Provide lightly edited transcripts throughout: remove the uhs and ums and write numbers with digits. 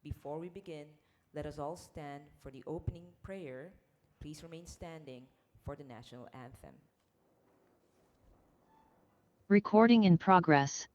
Before we begin, let us all stand for the opening prayer. Please remain standing for the national anthem. Recording in progress.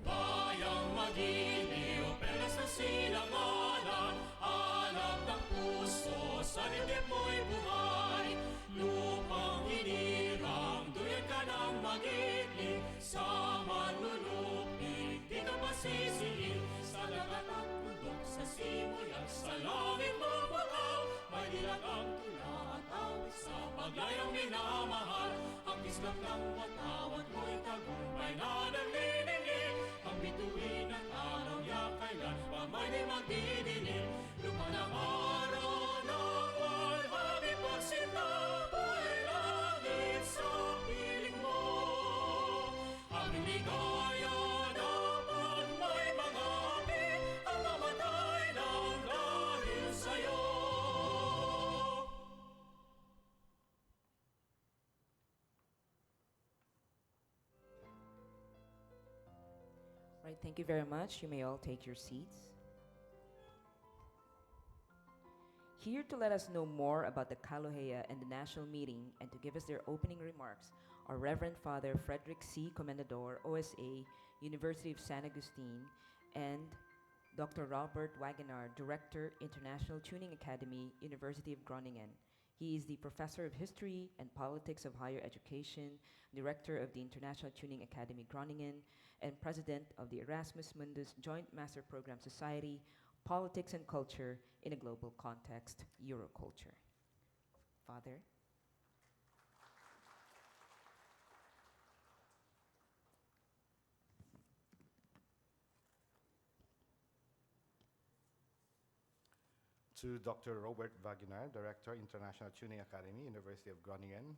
Bayang magiliw, pelas ng silanganan, hanap ng puso, sa dibdib mo'y buhay. Lupang hinirang, duyan ka ng magiging, sa manlulupig, di ka masisiin. Sa dagat at bundok, sa simoy at sa langit mabakaw, may dilag ang tula at awit sa paglayang minamahal. Ang kislap ng watawat mo'y tagumpay na naglilingig, ang bituin at araw niya kailan pa may di magdidilim. Lupa ng araw ng walhati pagsinta, ay langit sa piling mo. Aming ligaya dapat may mga api, ang mamatay ng dahil sa'yo. Right, thank you very much. You may all take your seats. Here to let us know more about the CALOHEA and the national meeting and to give us their opening remarks are Reverend Father Frederick C. Comendador, OSA, University of San Agustin, and Dr. Robert Wagenaar, Director, International Tuning Academy, University of Groningen. He is the Professor of History and Politics of Higher Education, Director of the International Tuning Academy Groningen, and President of the Erasmus Mundus Joint Master Program Society, Politics and Culture in a Global Context, Euroculture. Father? To Dr. Robert Wagenaar, Director, International Tuning Academy, University of Groningen.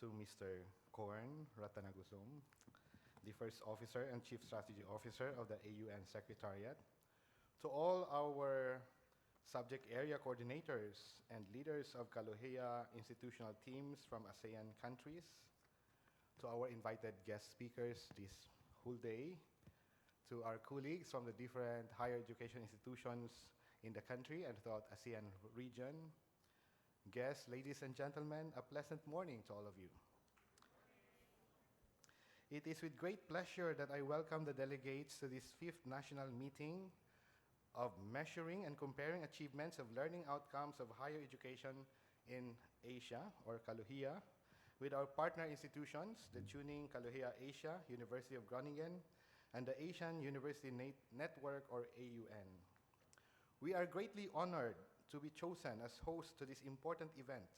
To Mr. Korn Ratanagusum, the First Officer and Chief Strategy Officer of the AUN Secretariat. To all our subject area coordinators and leaders of CALOHEA institutional teams from ASEAN countries. To our invited guest speakers this whole day. To our colleagues from the different higher education institutions in the country and throughout ASEAN region. Guests, ladies and gentlemen, a pleasant morning to all of you. It is with great pleasure that I welcome the delegates to this fifth national meeting of measuring and comparing achievements of learning outcomes of higher education in Asia, or CALOHEA, with our partner institutions, the Tuning CALOHEA Asia, University of Groningen, and the Asian University Network, or AUN. We are greatly honored to be chosen as host to this important event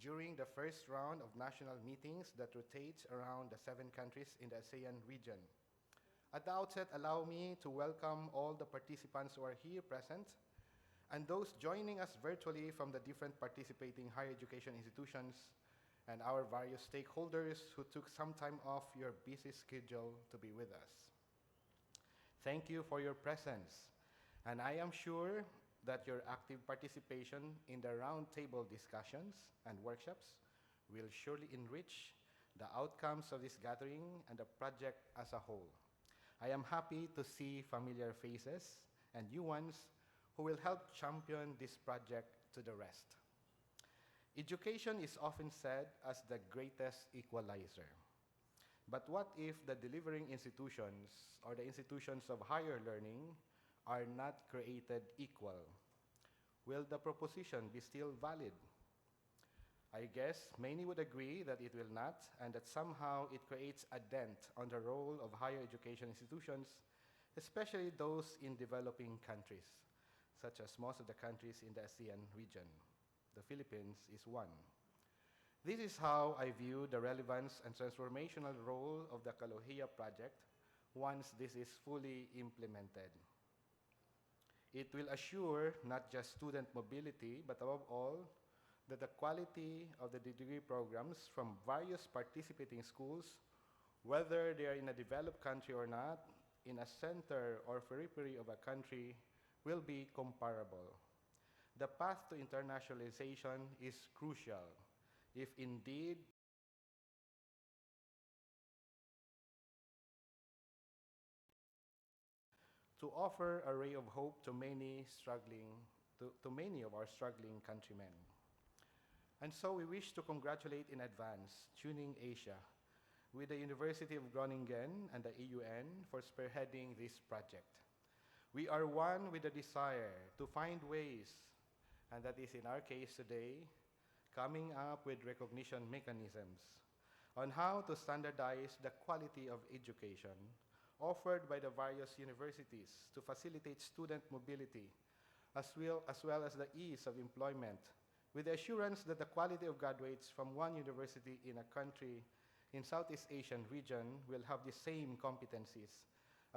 during the first round of national meetings that rotates around the 7 countries in the ASEAN region. At the outset, allow me to welcome all the participants who are here present and those joining us virtually from the different participating higher education institutions and our various stakeholders who took some time off your busy schedule to be with us. Thank you for your presence, and I am sure that your active participation in the roundtable discussions and workshops will surely enrich the outcomes of this gathering and the project as a whole. I am happy to see familiar faces and new ones who will help champion this project to the rest. Education is often said as the greatest equalizer. But what if the delivering institutions or the institutions of higher learning are not created equal? Will the proposition be still valid? I guess many would agree that it will not, and that somehow it creates a dent on the role of higher education institutions, especially those in developing countries, such as most of the countries in the ASEAN region. The Philippines is one. This is how I view the relevance and transformational role of the CALOHEA project once this is fully implemented. It will assure not just student mobility, but above all, that the quality of the degree programs from various participating schools, whether they are in a developed country or not, in a center or periphery of a country, will be comparable. The path to internationalization is crucial if indeed to offer a ray of hope to many of our struggling countrymen. And so we wish to congratulate in advance Tuning Asia with the University of Groningen and the AUN for spearheading this project. We are one with a desire to find ways, and that is in our case today, coming up with recognition mechanisms on how to standardize the quality of education offered by the various universities to facilitate student mobility, as well as the ease of employment, with the assurance that the quality of graduates from one university in a country in Southeast Asian region will have the same competencies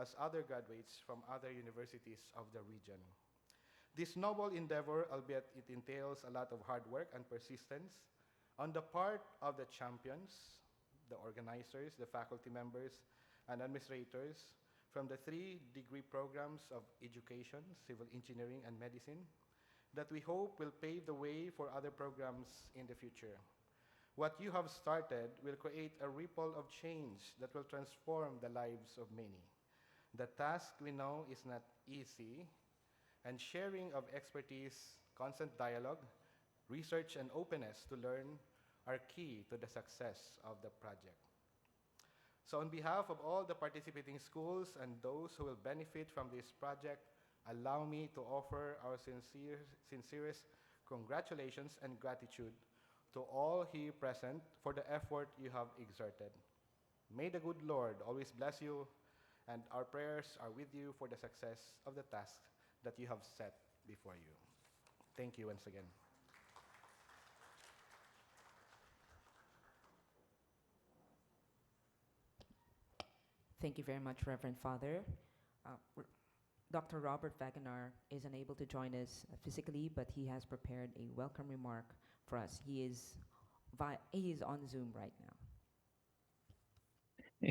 as other graduates from other universities of the region. This noble endeavor, albeit it entails a lot of hard work and persistence on the part of the champions, the organizers, the faculty members, and administrators from the 3 degree programs of education, civil engineering, and medicine, that we hope will pave the way for other programs in the future. What you have started will create a ripple of change that will transform the lives of many. The task, we know, is not easy, and sharing of expertise, constant dialogue, research, and openness to learn are key to the success of the project. So on behalf of all the participating schools and those who will benefit from this project, allow me to offer our sincerest congratulations and gratitude to all here present for the effort you have exerted. May the good Lord always bless you, and our prayers are with you for the success of the task that you have set before you. Thank you once again. Thank you very much, Reverend Father. Dr. Robert Wagner is unable to join us physically, but he has prepared a welcome remark for us. He is on Zoom right now.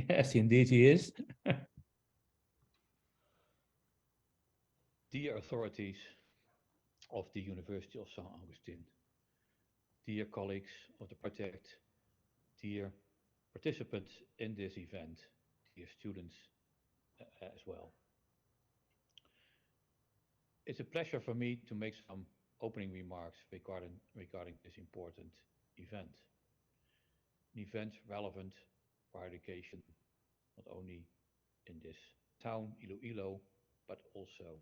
Yes, indeed he is. Dear authorities of the University of St. Augustine, dear colleagues of the project, dear participants in this event, dear students as well. It's a pleasure for me to make some opening remarks regarding this important event. An event relevant for our education not only in this town, Iloilo, but also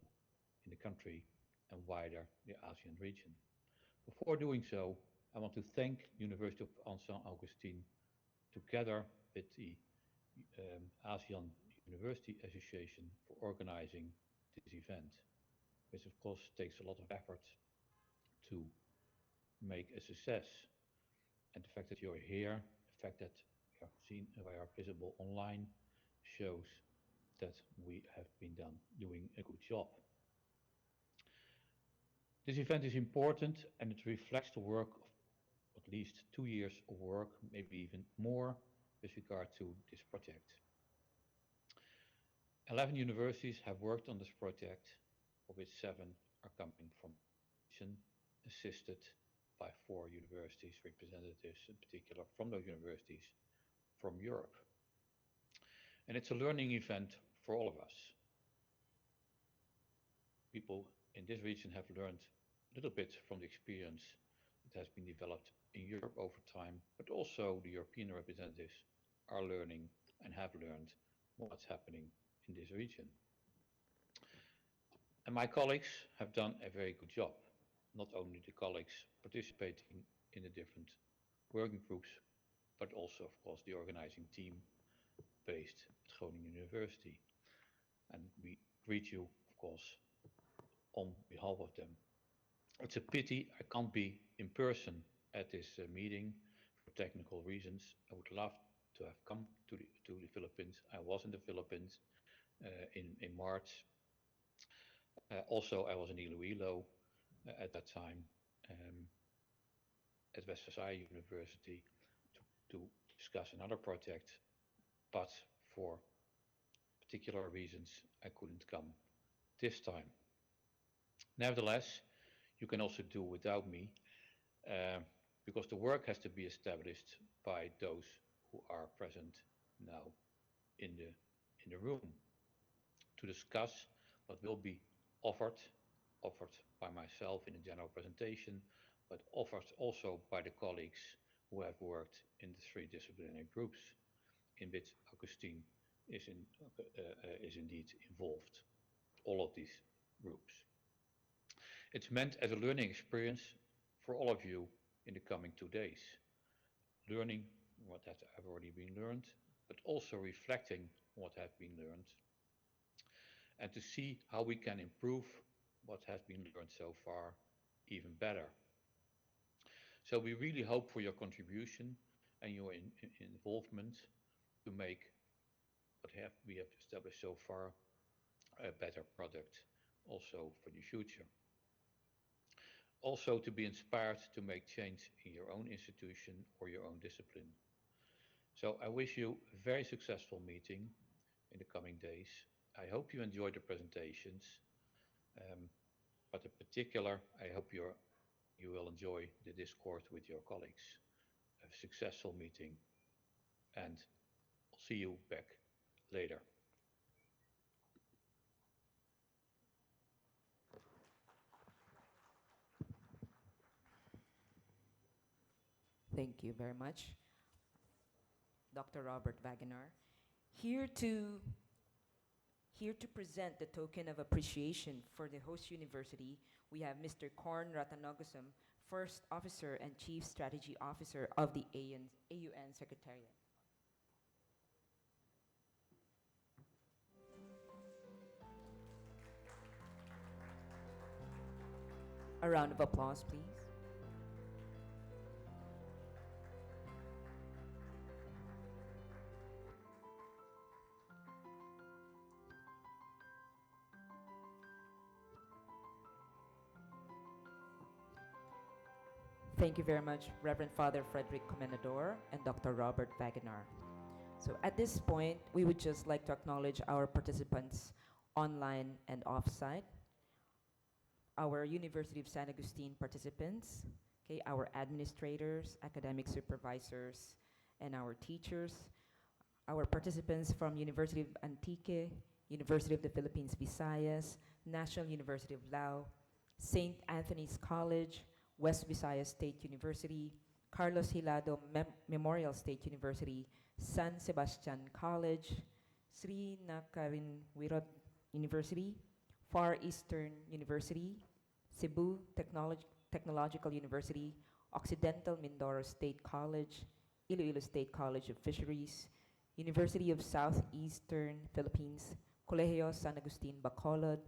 in the country and wider the ASEAN region. Before doing so, I want to thank University of Saint Augustine together with the ASEAN University Association for organizing this event, which of course takes a lot of effort to make a success. And the fact that you're here, the fact that we are visible online, shows that we have been doing a good job. This event is important and it reflects the work of at least 2 years of work, maybe even more, with regard to this project. 11 universities have worked on this project, of which 7 are coming from region, assisted by 4 universities, representatives in particular from those universities from Europe. And it's a learning event for all of us. People in this region have learned a little bit from the experience that has been developed in Europe over time, but also the European representatives are learning and have learned what's happening in this region. And my colleagues have done a very good job, not only the colleagues participating in the different working groups, but also, of course, the organizing team based at Groningen University. And we greet you, of course, on behalf of them. It's a pity I can't be in person at this meeting for technical reasons. I would love to have come to the Philippines. I was in the Philippines in March. Also, I was in Iloilo at that time at West Versailles University to discuss another project, but for particular reasons I couldn't come this time. Nevertheless, you can also do without me because the work has to be established by those who are present now in the room to discuss what will be offered by myself in a general presentation, but offered also by the colleagues who have worked in the 3 disciplinary groups in which Agustin is indeed involved, all of these groups. It's meant as a learning experience for all of you in the coming 2 days. Learning what has already been learned, but also reflecting what has been learned, and to see how we can improve what has been learned so far even better. So we really hope for your contribution and your involvement to make what we have established so far a better product also for the future. Also to be inspired to make change in your own institution or your own discipline. So I wish you a very successful meeting in the coming days. I hope you enjoyed the presentations, but in particular, I hope you will enjoy the discourse with your colleagues. A successful meeting, and I'll see you back later. Thank you very much, Dr. Robert Wagenaar. Here to present the token of appreciation for the host university, we have Mr. Korn Ratanogosum, First Officer and Chief Strategy Officer of the AUN Secretariat. A round of applause, please. Thank you very much, Reverend Father Frederick Comendador and Dr. Robert Wagenaar. So at this point, we would just like to acknowledge our participants online and off-site, our University of San Agustin participants, okay, our administrators, academic supervisors, and our teachers, our participants from University of Antique, University of the Philippines Visayas, National University of Lao, St. Anthony's College, West Visayas State University, Carlos Hilado Memorial State University, San Sebastian College, Sri Nakarinwirot University, Far Eastern University, Cebu Technological University, Occidental Mindoro State College, Iloilo State College of Fisheries, University of Southeastern Philippines, Colegio San Agustin Bacolod,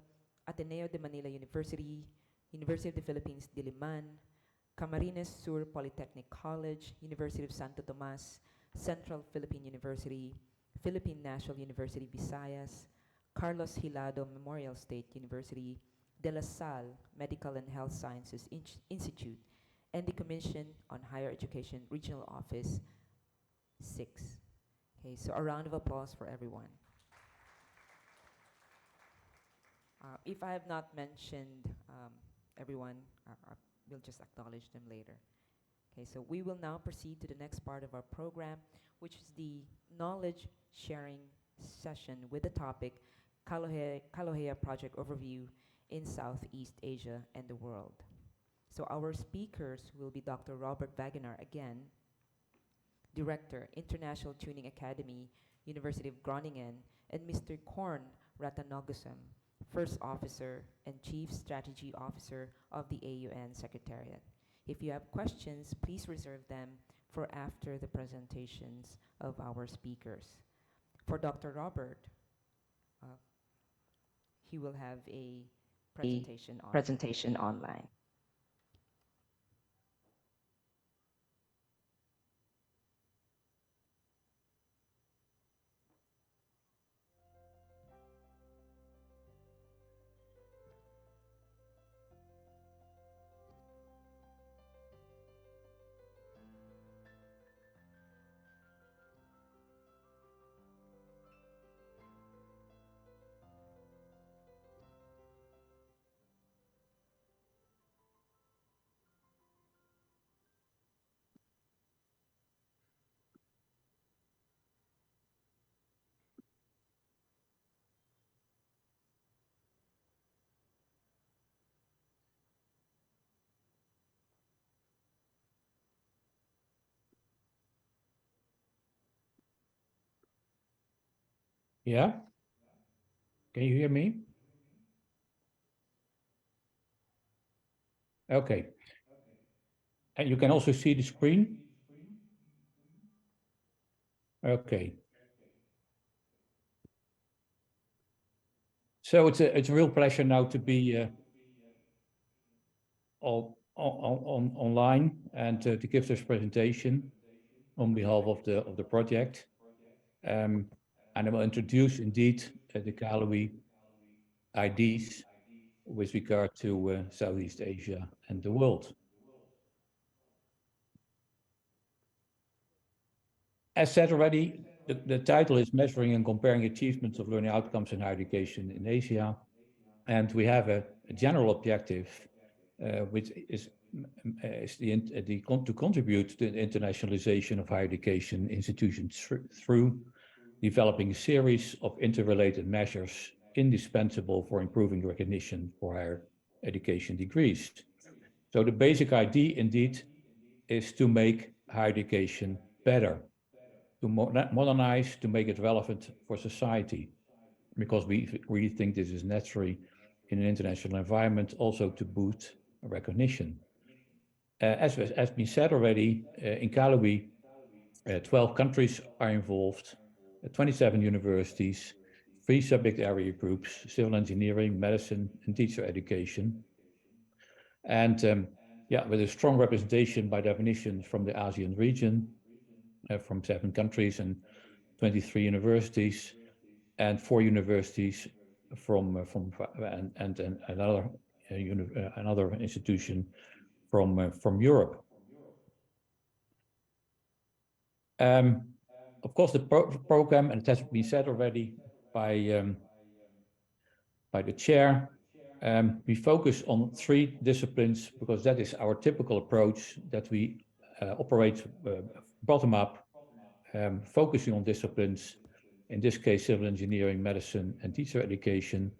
Ateneo de Manila University, University of the Philippines Diliman, Camarines Sur Polytechnic College, University of Santo Tomas, Central Philippine University, Philippine National University Visayas, Carlos Hilado Memorial State University, De La Salle Medical and Health Sciences Institute, and the Commission on Higher Education Regional Office 6. Okay, so a round of applause for everyone. If I have not mentioned everyone, we'll just acknowledge them later. Okay, so we will now proceed to the next part of our program, which is the knowledge sharing session with the topic CALOHEA Project Overview in Southeast Asia and the World. So our speakers will be Dr. Robert Wagenaar again, Director, International Tuning Academy, University of Groningen, and Mr. Korn Ratanogusam, First Officer and Chief Strategy Officer of the AUN Secretariat. If you have questions, please reserve them for after the presentations of our speakers. For Dr. Robert, he will have a presentation online. Yeah, can you hear me? Okay. And you can also see the screen? Okay. So it's a real pleasure now to be online and to give this presentation on behalf of the project. And I will introduce indeed the CALOHEA IDs with regard to Southeast Asia and the world. As said already, the title is Measuring and Comparing Achievements of Learning Outcomes in Higher Education in Asia. And we have a general objective, which is to contribute to the internationalization of higher education institutions through developing a series of interrelated measures indispensable for improving recognition for higher education degrees. So the basic idea indeed is to make higher education better, to modernize, to make it relevant for society, because we really think this is necessary in an international environment, also to boost recognition. As has been said already, in CALOHEA, 12 countries are involved, 27 universities, 3 subject area groups, civil engineering, medicine, and teacher education. And with a strong representation by definition from the ASEAN region, from 7 countries and 23 universities, and 4 universities from another institution from Europe. Of course, the program, and it has been said already by the chair, we focus on 3 disciplines because that is our typical approach, that we operate bottom up, focusing on disciplines, in this case, civil engineering, medicine, and teacher education,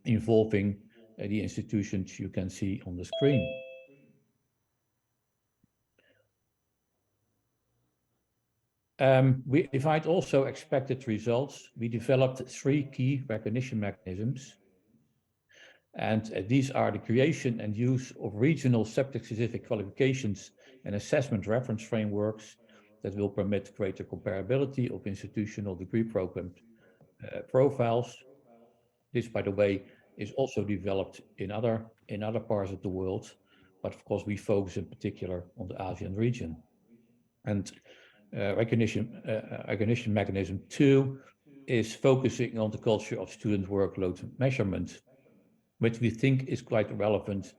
involving the institutions you can see on the screen. We defined also expected results. We developed 3 key recognition mechanisms. And these are the creation and use of regional subject-specific qualifications and assessment reference frameworks that will permit greater comparability of institutional degree program profiles. This, by the way, is also developed in other parts of the world, but of course we focus in particular on the ASEAN region. And recognition mechanism 2 is focusing on the culture of student workload measurement, which we think is quite relevant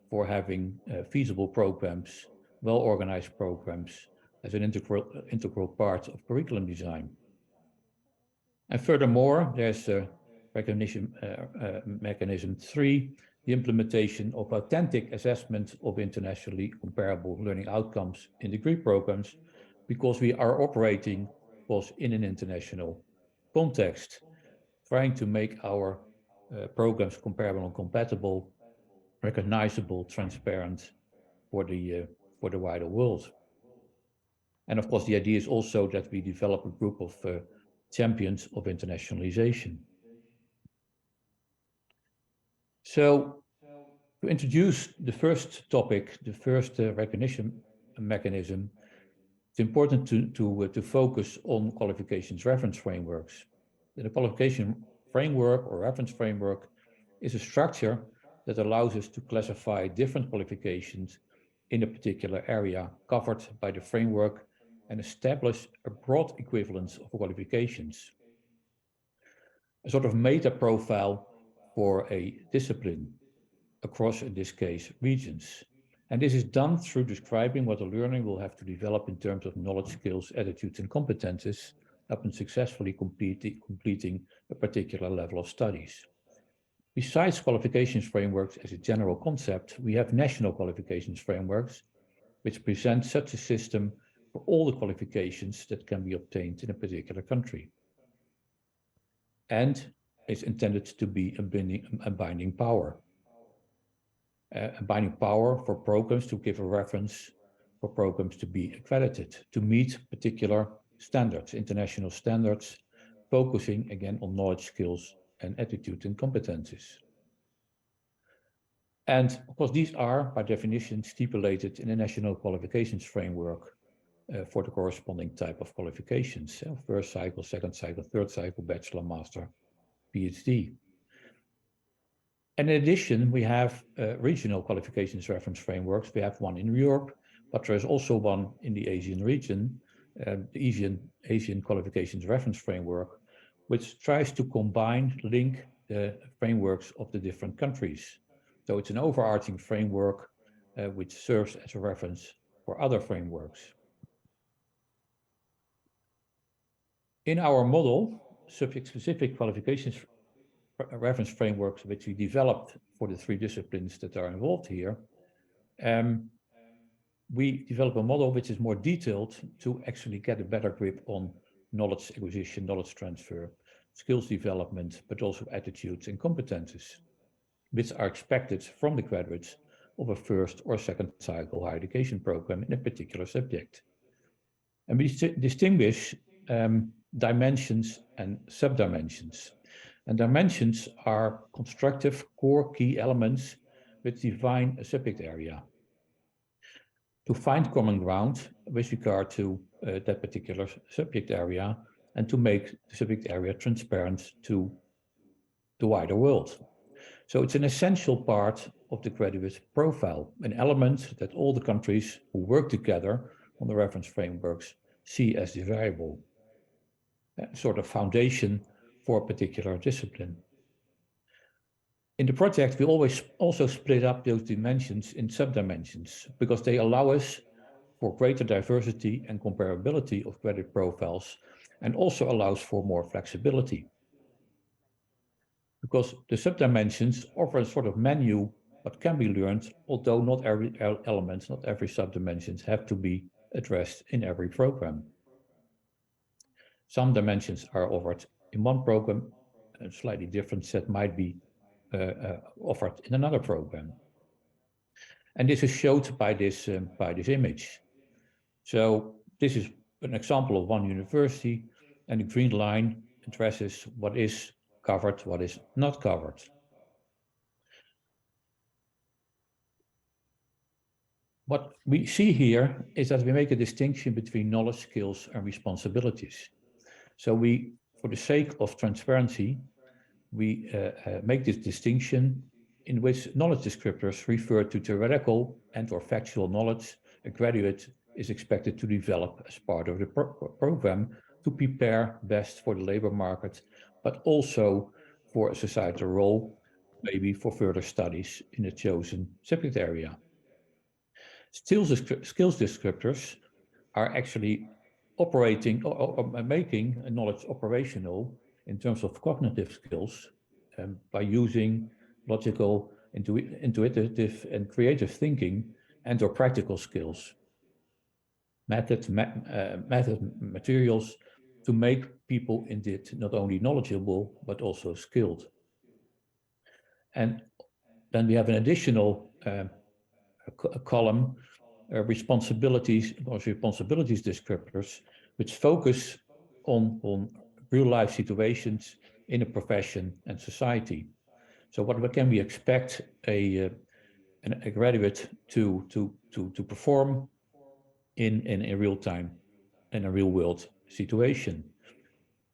for having feasible programs, well-organized programs as an integral part of curriculum design. And furthermore, there's a recognition mechanism 3, the implementation of authentic assessment of internationally comparable learning outcomes in degree programs, because we are operating, of course, in an international context, trying to make our programs comparable and compatible, recognizable, transparent for the wider world. And of course, the idea is also that we develop a group of champions of internationalization. So to introduce the first topic, the first recognition mechanism, it's important to focus on qualifications reference frameworks. The qualification framework or reference framework is a structure that allows us to classify different qualifications in a particular area covered by the framework and establish a broad equivalence of qualifications. A sort of meta profile for a discipline across, in this case, regions. And this is done through describing what a learner will have to develop in terms of knowledge, skills, attitudes, and competences upon successfully completing a particular level of studies. Besides qualifications frameworks as a general concept, we have national qualifications frameworks, which present such a system for all the qualifications that can be obtained in a particular country. And is intended to be a binding power. A binding power for programs to give a reference, for programs to be accredited, to meet particular standards, international standards, focusing again on knowledge, skills, and attitude and competences. And of course, these are by definition stipulated in a national qualifications framework for the corresponding type of qualifications, first cycle, second cycle, third cycle, bachelor, master, PhD. And in addition, we have regional qualifications reference frameworks. We have one in Europe, but there is also one in the Asian region, the Asian qualifications reference framework, which tries to link the frameworks of the different countries. So it's an overarching framework which serves as a reference for other frameworks. In our model, subject-specific qualifications reference frameworks which we developed for the 3 disciplines that are involved here, we develop a model which is more detailed to actually get a better grip on knowledge acquisition, knowledge transfer, skills development, but also attitudes and competences, which are expected from the graduates of a first or second cycle higher education program in a particular subject. And we distinguish dimensions and subdimensions. And dimensions are constructive core key elements which define a subject area. To find common ground with regard to that particular subject area and to make the subject area transparent to the wider world. So it's an essential part of the graduate profile, an element that all the countries who work together on the reference frameworks see as desirable, a sort of foundation for a particular discipline. In the project, we always also split up those dimensions in subdimensions because they allow us for greater diversity and comparability of credit profiles and also allows for more flexibility. Because the subdimensions offer a sort of menu what can be learned, although not every element, not every subdimensions have to be addressed in every program. Some dimensions are offered in one program, a slightly different set might be offered in another program. And this is showed by this image. So this is an example of one university, and the green line addresses what is covered, what is not covered. What we see here is that we make a distinction between knowledge, skills, and responsibilities. So we, for the sake of transparency, we make this distinction in which knowledge descriptors refer to theoretical and or factual knowledge a graduate is expected to develop as part of the program to prepare best for the labor market, but also for a societal role, maybe for further studies in a chosen subject area. Skills descriptors are actually operating or making a knowledge operational in terms of cognitive skills by using logical, intuitive, and creative thinking and or practical skills, method materials to make people indeed not only knowledgeable but also skilled. And then we have an additional column, responsibilities descriptors, which focus on real life situations in a profession and society. So what can we expect a graduate to perform in real time, in a real world situation,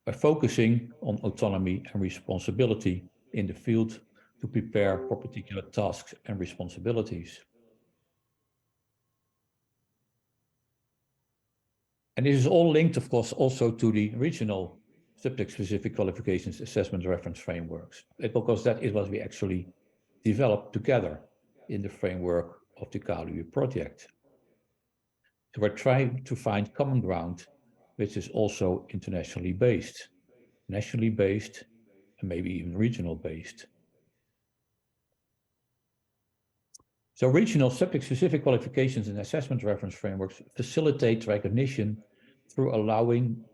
by focusing on autonomy and responsibility in the field to prepare for particular tasks and responsibilities. And this is all linked, of course, also to the regional subject-specific qualifications assessment reference frameworks, because that is what we actually developed together in the framework of the CALOHEA project. So we're trying to find common ground, which is also internationally based, nationally based, and maybe even regional based. So regional subject-specific qualifications and assessment reference frameworks facilitate recognition through allowing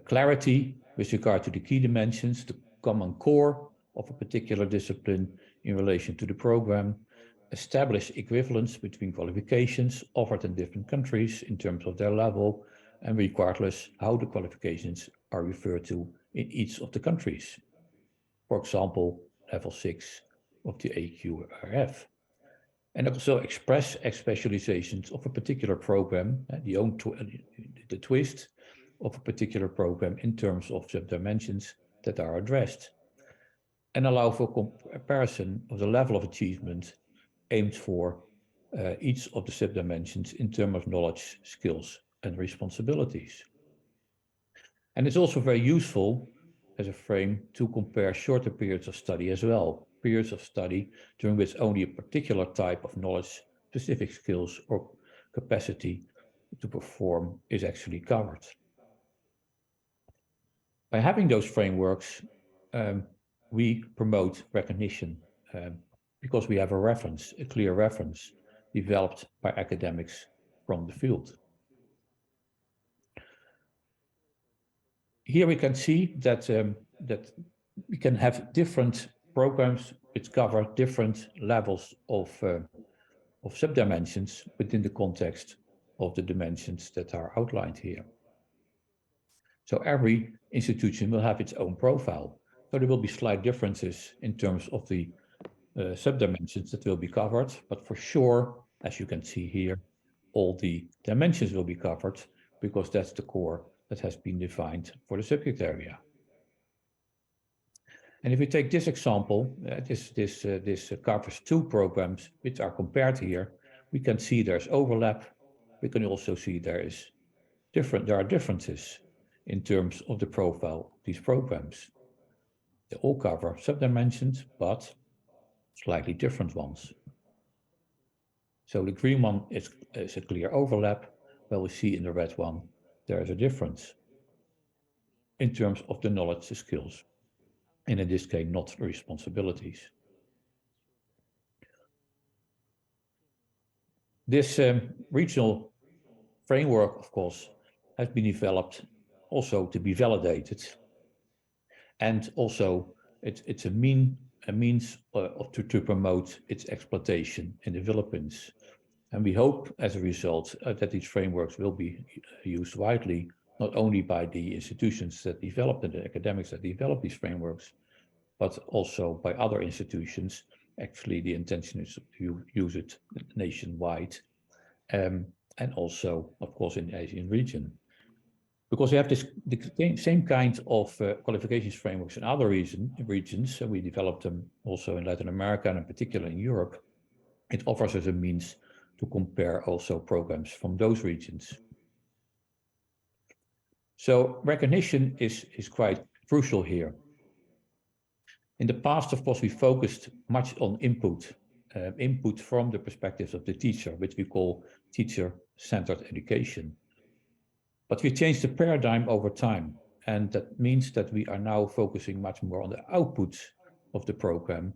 clarity with regard to the key dimensions, the common core of a particular discipline in relation to the program, establish equivalence between qualifications offered in different countries in terms of their level, and regardless how the qualifications are referred to in each of the countries. For example, level 6 of the AQRF. And also express specializations of a particular program, the twist of a particular program in terms of subdimensions that are addressed, and allow for comparison of the level of achievement aimed for each of the subdimensions in terms of knowledge, skills, and responsibilities. And it's also very useful as a frame to compare shorter periods of study as well, periods of study during which only a particular type of knowledge, specific skills, or capacity to perform is actually covered. By having those frameworks, we promote recognition because we have a reference, a clear reference developed by academics from the field. Here we can see that, that we can have different programs which cover different levels of subdimensions within the context of the dimensions that are outlined here. So every institution will have its own profile. So there will be slight differences in terms of the subdimensions that will be covered, but for sure, as you can see here, all the dimensions will be covered because that's the core that has been defined for the subject area. And if we take this example, this covers two programs which are compared here, we can see there's overlap. We can also see there are differences in terms of the profile of these programs. They all cover subdimensions, but slightly different ones. So the green one is a clear overlap, while we see in the red one, there is a difference in terms of the knowledge, the skills, and in this case, not the responsibilities. This regional framework, of course, has been developed also to be validated. And also it's a means to promote its exploitation in the Philippines. And we hope as a result that these frameworks will be used widely, not only by the institutions that developed and the academics that develop these frameworks, but also by other institutions. Actually, the intention is to use it nationwide, and also, of course, in the Asian region. Because we have the same kind of qualifications frameworks in other regions, and we developed them also in Latin America and in particular in Europe. It offers us a means to compare also programs from those regions. So recognition is quite crucial here. In the past, of course, we focused much on input from the perspectives of the teacher, which we call teacher-centered education. But we changed the paradigm over time, and that means that we are now focusing much more on the outputs of the program,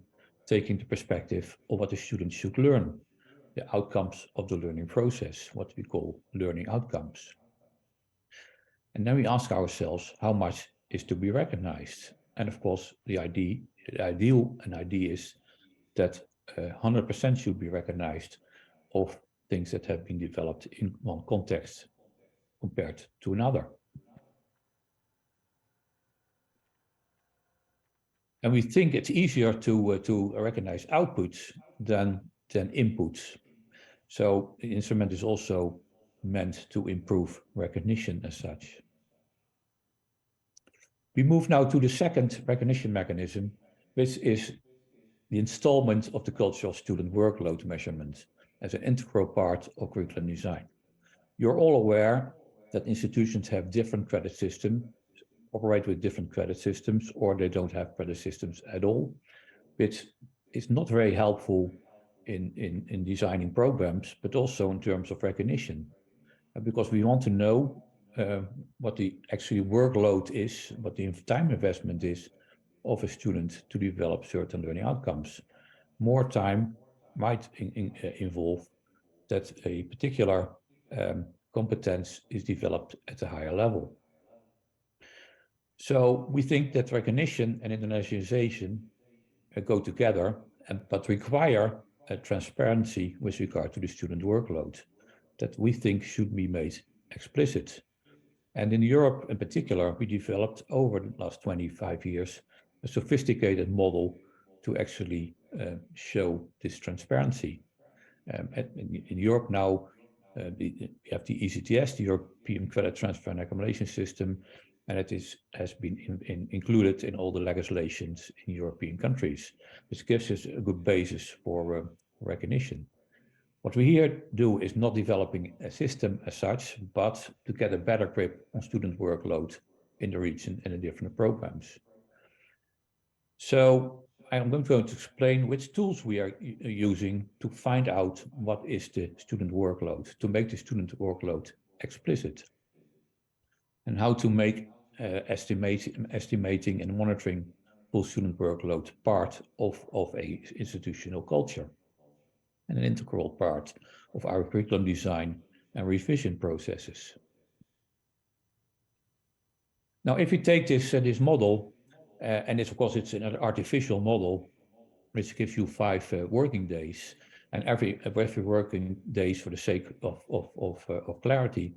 taking the perspective of what the students should learn, the outcomes of the learning process, what we call learning outcomes. And then we ask ourselves how much is to be recognized. And of course, the ideal is that 100% should be recognized of things that have been developed in one context compared to another. And we think it's easier to recognize outputs than inputs. So the instrument is also meant to improve recognition as such. We move now to the second recognition mechanism, which is the installment of the cultural student workload measurement as an integral part of curriculum design. You're all aware that institutions have different credit systems, operate with different credit systems, or they don't have credit systems at all, which is not very helpful in designing programs, but also in terms of recognition. Because we want to know what the actual workload is, what the time investment is of a student to develop certain learning outcomes. More time might involve that a particular competence is developed at a higher level. So we think that recognition and internationalization go together, but require transparency with regard to the student workload that we think should be made explicit. And in Europe in particular, we developed over the last 25 years a sophisticated model to actually show this transparency. In Europe now, we have the ECTS, the European Credit Transfer and Accumulation System, and it has been included in all the legislations in European countries, which gives us a good basis for recognition. What we here do is not developing a system as such, but to get a better grip on student workload in the region and in different programs. So I'm going to explain which tools we are using to find out what is the student workload, to make the student workload explicit, and how to make estimating and monitoring full student workload part of a institutional culture and an integral part of our curriculum design and revision processes. Now, if we take this model, and of course it's an artificial model, which gives you 5 working days, and every working days, for the sake of clarity,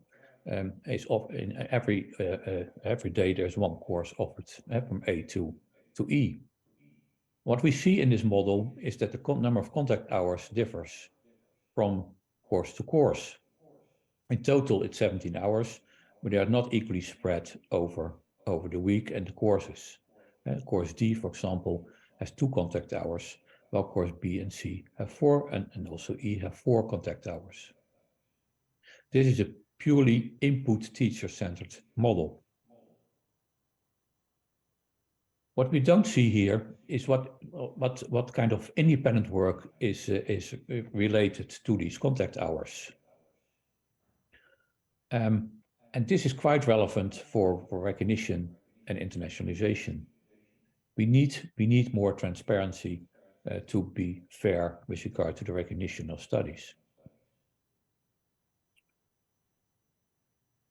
is in every day there's one course offered from A to E. What we see in this model is that the number of contact hours differs from course to course. In total, it's 17 hours, but they are not equally spread over the week and the courses. Course D, for example, has 2 contact hours, while course B and C have 4, and also E have 4 contact hours. This is a purely input teacher-centered model. What we don't see here is what kind of independent work is related to these contact hours. And this is quite relevant for recognition and internationalization. We need more transparency to be fair with regard to the recognition of studies.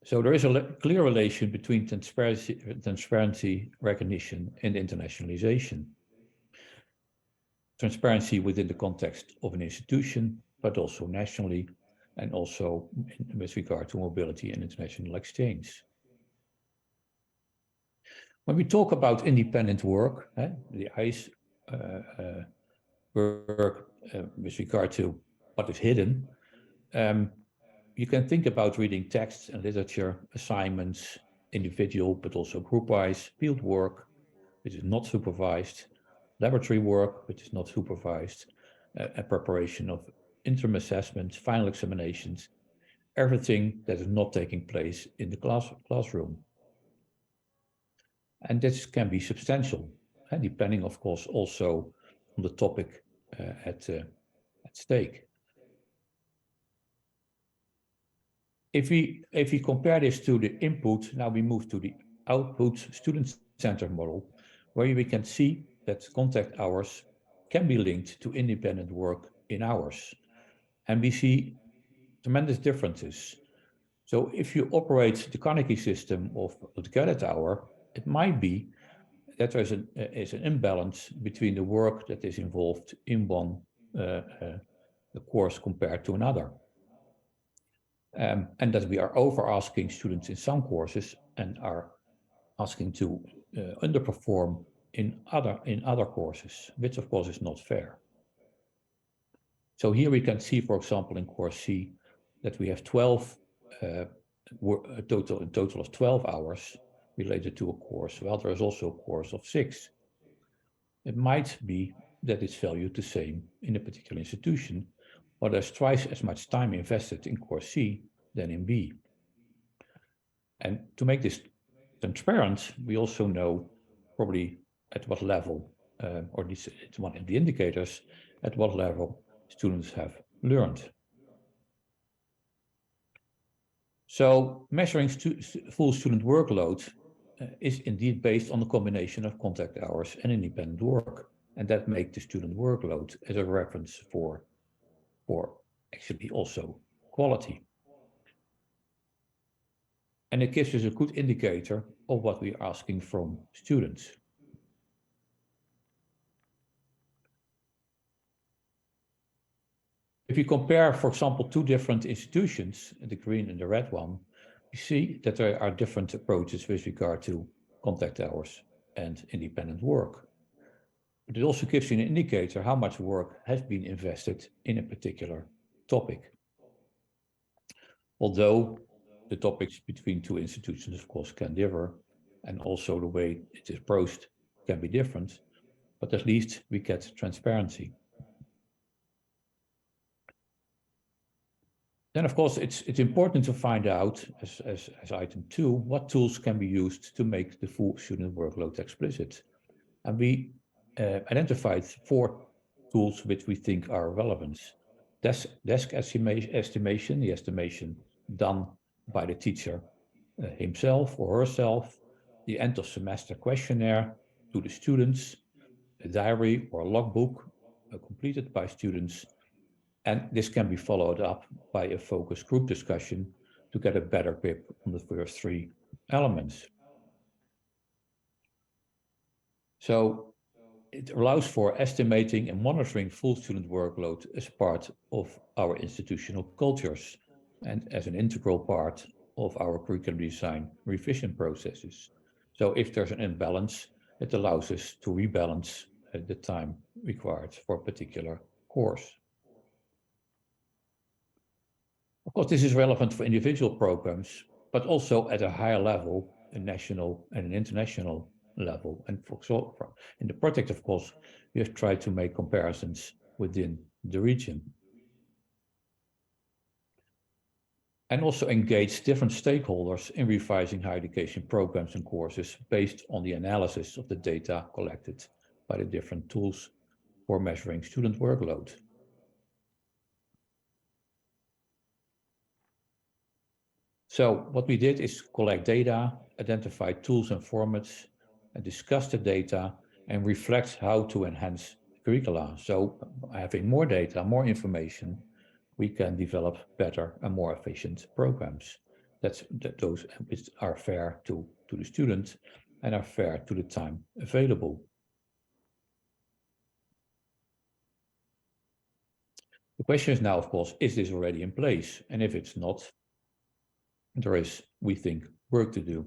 So there is a clear relation between transparency, recognition, and internationalization. Transparency within the context of an institution, but also nationally, and also with regard to mobility and international exchange. When we talk about independent work, the ICE work with regard to what is hidden, you can think about reading texts and literature, assignments, individual but also group-wise, field work, which is not supervised, laboratory work, which is not supervised, and preparation of interim assessments, final examinations, everything that is not taking place in the classroom. And this can be substantial, depending, of course, also on the topic at stake. If we compare this to the input, now we move to the output student-centered model, where we can see that contact hours can be linked to independent work in hours. And we see tremendous differences. So if you operate the Carnegie system of the credit hour, it might be that there is an imbalance between the work that is involved in one course compared to another. And that we are over asking students in some courses and are asking to underperform in other courses, which of course is not fair. So here we can see, for example, in course C, that we have 12 a total of 12 hours related to a course, while there is also a course of 6. It might be that it's valued the same in a particular institution, but there's twice as much time invested in course C than in B. And to make this transparent, we also know probably at what level, or it's one of the indicators, at what level students have learned. So measuring full student workload is indeed based on the combination of contact hours and independent work. And that makes the student workload as a reference for actually also quality. And it gives us a good indicator of what we are asking from students. If you compare, for example, two different institutions, the green and the red one, you see that there are different approaches with regard to contact hours and independent work. But it also gives you an indicator how much work has been invested in a particular topic. Although the topics between two institutions, of course, can differ, and also the way it is approached can be different, but at least we get transparency. Then, of course, it's important to find out, as item 2, what tools can be used to make the full student workload explicit. And we identified 4 tools which we think are relevant. Desk estimation, the estimation done by the teacher himself or herself, the end of semester questionnaire to the students, a diary or a logbook completed by students. And this can be followed up by a focus group discussion to get a better grip on the first 3 elements. So it allows for estimating and monitoring full student workload as part of our institutional cultures and as an integral part of our curriculum design revision processes. So if there's an imbalance, it allows us to rebalance the time required for a particular course. Of course, this is relevant for individual programs, but also at a higher level, a national and an international level. And in the project, of course, we have tried to make comparisons within the region. And also engage different stakeholders in revising higher education programs and courses based on the analysis of the data collected by the different tools for measuring student workload. So what we did is collect data, identify tools and formats, and discuss the data and reflect how to enhance curricula. So having more data, more information, we can develop better and more efficient programs. Those which are fair to the student and are fair to the time available. The question is now, of course, is this already in place? And if it's not, there is, we think, work to do.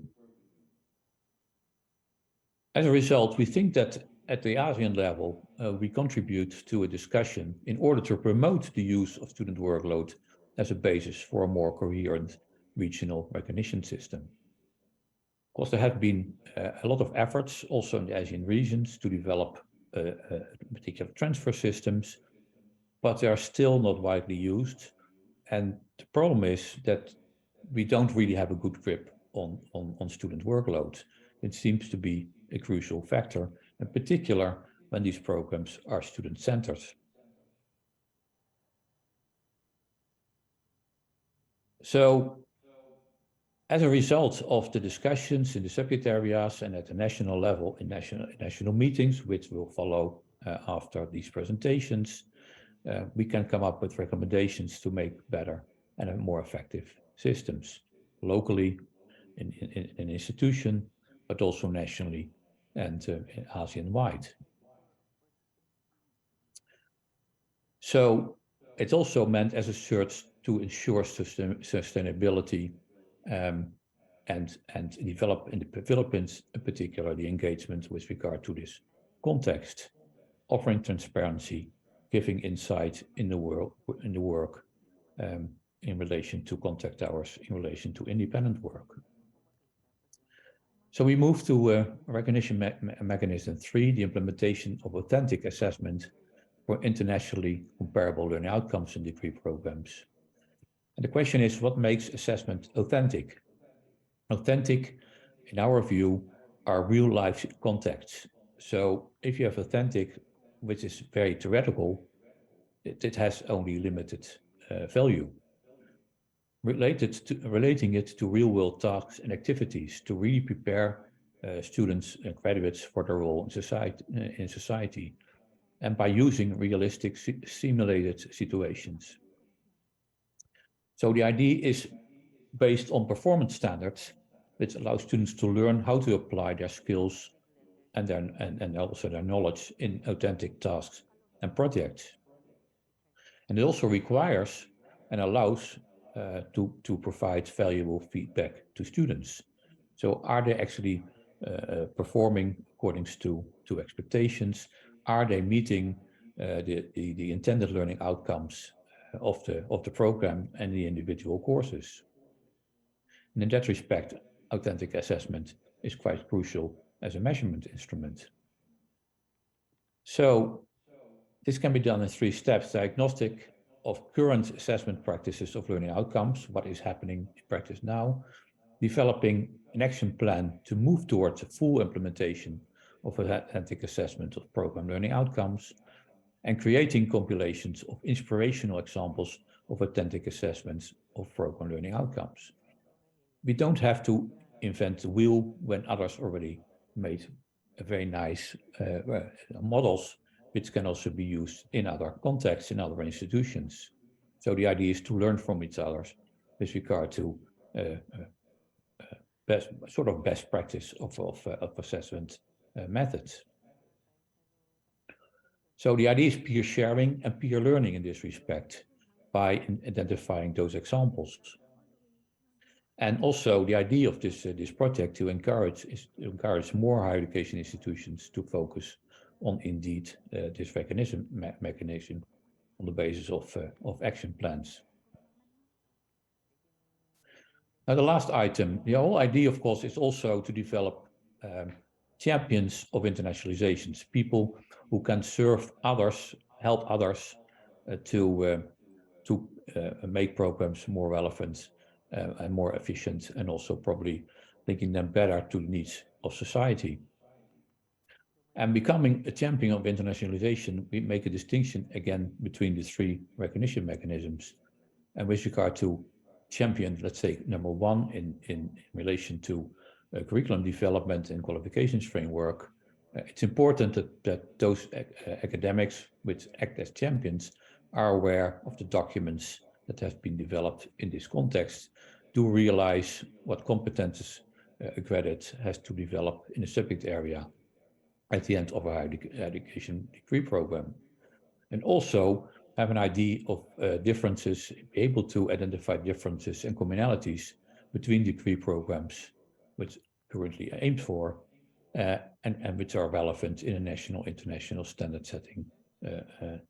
As a result, we think that at the ASEAN level, we contribute to a discussion in order to promote the use of student workload as a basis for a more coherent regional recognition system. Of course, there have been a lot of efforts also in the ASEAN regions to develop particular transfer systems, but they are still not widely used. And the problem is that we don't really have a good grip on student workload. It seems to be a crucial factor, in particular when these programs are student-centered. So, as a result of the discussions in the subject areas and at the national level in national meetings, which will follow after these presentations, we can come up with recommendations to make better and more effective systems locally in an institution, but also nationally and ASEAN-wide. So it's also meant as a search to ensure sustainability and develop in the Philippines, in particular, the engagement with regard to this context, offering transparency, giving insight in the work in relation to contact hours, in relation to independent work. So we move to recognition mechanism 3, the implementation of authentic assessment for internationally comparable learning outcomes in degree programs. And the question is, what makes assessment authentic? Authentic, in our view, are real life contexts. So if you have authentic, which is very theoretical, it has only limited value. Relating it to real world tasks and activities to really prepare students and graduates for their role in society, and by using realistic simulated situations. So the idea is based on performance standards, which allow students to learn how to apply their skills and also their knowledge in authentic tasks and projects. And it also requires and allows to provide valuable feedback to students. So are they actually performing according to expectations? Are they meeting the intended learning outcomes of the program and the individual courses? And in that respect, authentic assessment is quite crucial as a measurement instrument. So this can be done in 3 steps: diagnostic of current assessment practices of learning outcomes, what is happening in practice now, developing an action plan to move towards a full implementation of authentic assessment of program learning outcomes, and creating compilations of inspirational examples of authentic assessments of program learning outcomes. We don't have to invent the wheel when others already made very nice models, which can also be used in other contexts, in other institutions. So the idea is to learn from each other with regard to best practice of assessment methods. So the idea is peer sharing and peer learning in this respect by identifying those examples. And also the idea of this project is to encourage more higher education institutions to focus on indeed this recognition mechanism on the basis of action plans. Now the last item, the whole idea of course is also to develop champions of internationalizations, people who can serve others, help others to make programs more relevant and more efficient, and also probably linking them better to the needs of society. And becoming a champion of internationalization, we make a distinction again between the 3 recognition mechanisms. And with regard to champion, let's say number 1 in relation to curriculum development and qualifications framework, it's important that those academics which act as champions are aware of the documents that have been developed in this context, do realize what competences a graduate has to develop in a subject area at the end of a higher education degree program. And also have an idea of differences, be able to identify differences and commonalities between degree programs, which currently aimed for, and which are relevant in a national, international standard setting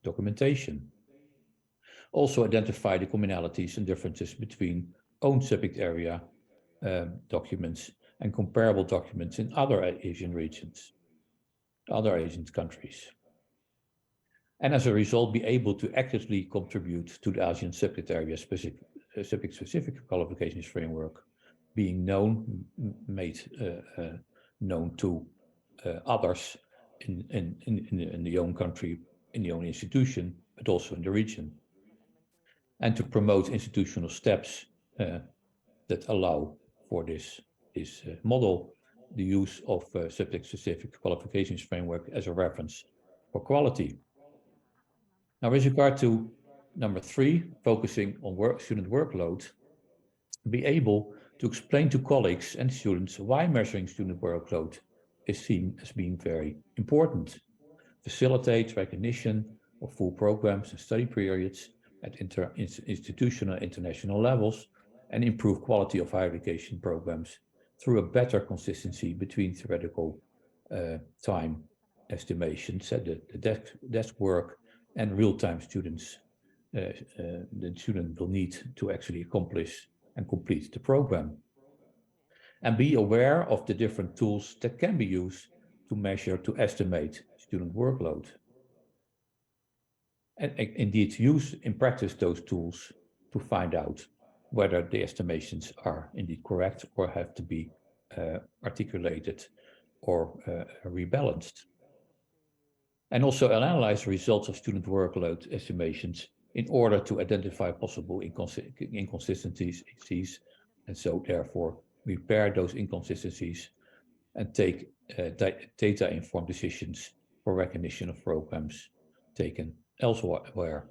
documentation. Also identify the commonalities and differences between own subject area documents and comparable documents in other Asian regions, other Asian countries. And as a result, be able to actively contribute to the ASEAN subject area subject-specific qualifications framework, being known, made known to others in the own country, in the own institution, but also in the region. And to promote institutional steps that allow for this model, the use of subject-specific qualifications framework as a reference for quality. Now, with regard to number 3, focusing on student workload, be able to explain to colleagues and students why measuring student workload is seen as being very important. Facilitate recognition of full programs and study periods at institutional and international levels, and improve quality of higher education programs through a better consistency between theoretical time estimations, the desk work, and real-time students the student will need to actually accomplish and complete the program. And be aware of the different tools that can be used to measure, to estimate student workload. And indeed use in practice those tools to find out whether the estimations are indeed correct or have to be articulated or rebalanced. And also analyze the results of student workload estimations in order to identify possible inconsistencies, and so therefore repair those inconsistencies and take data-informed decisions for recognition of programs taken elsewhere.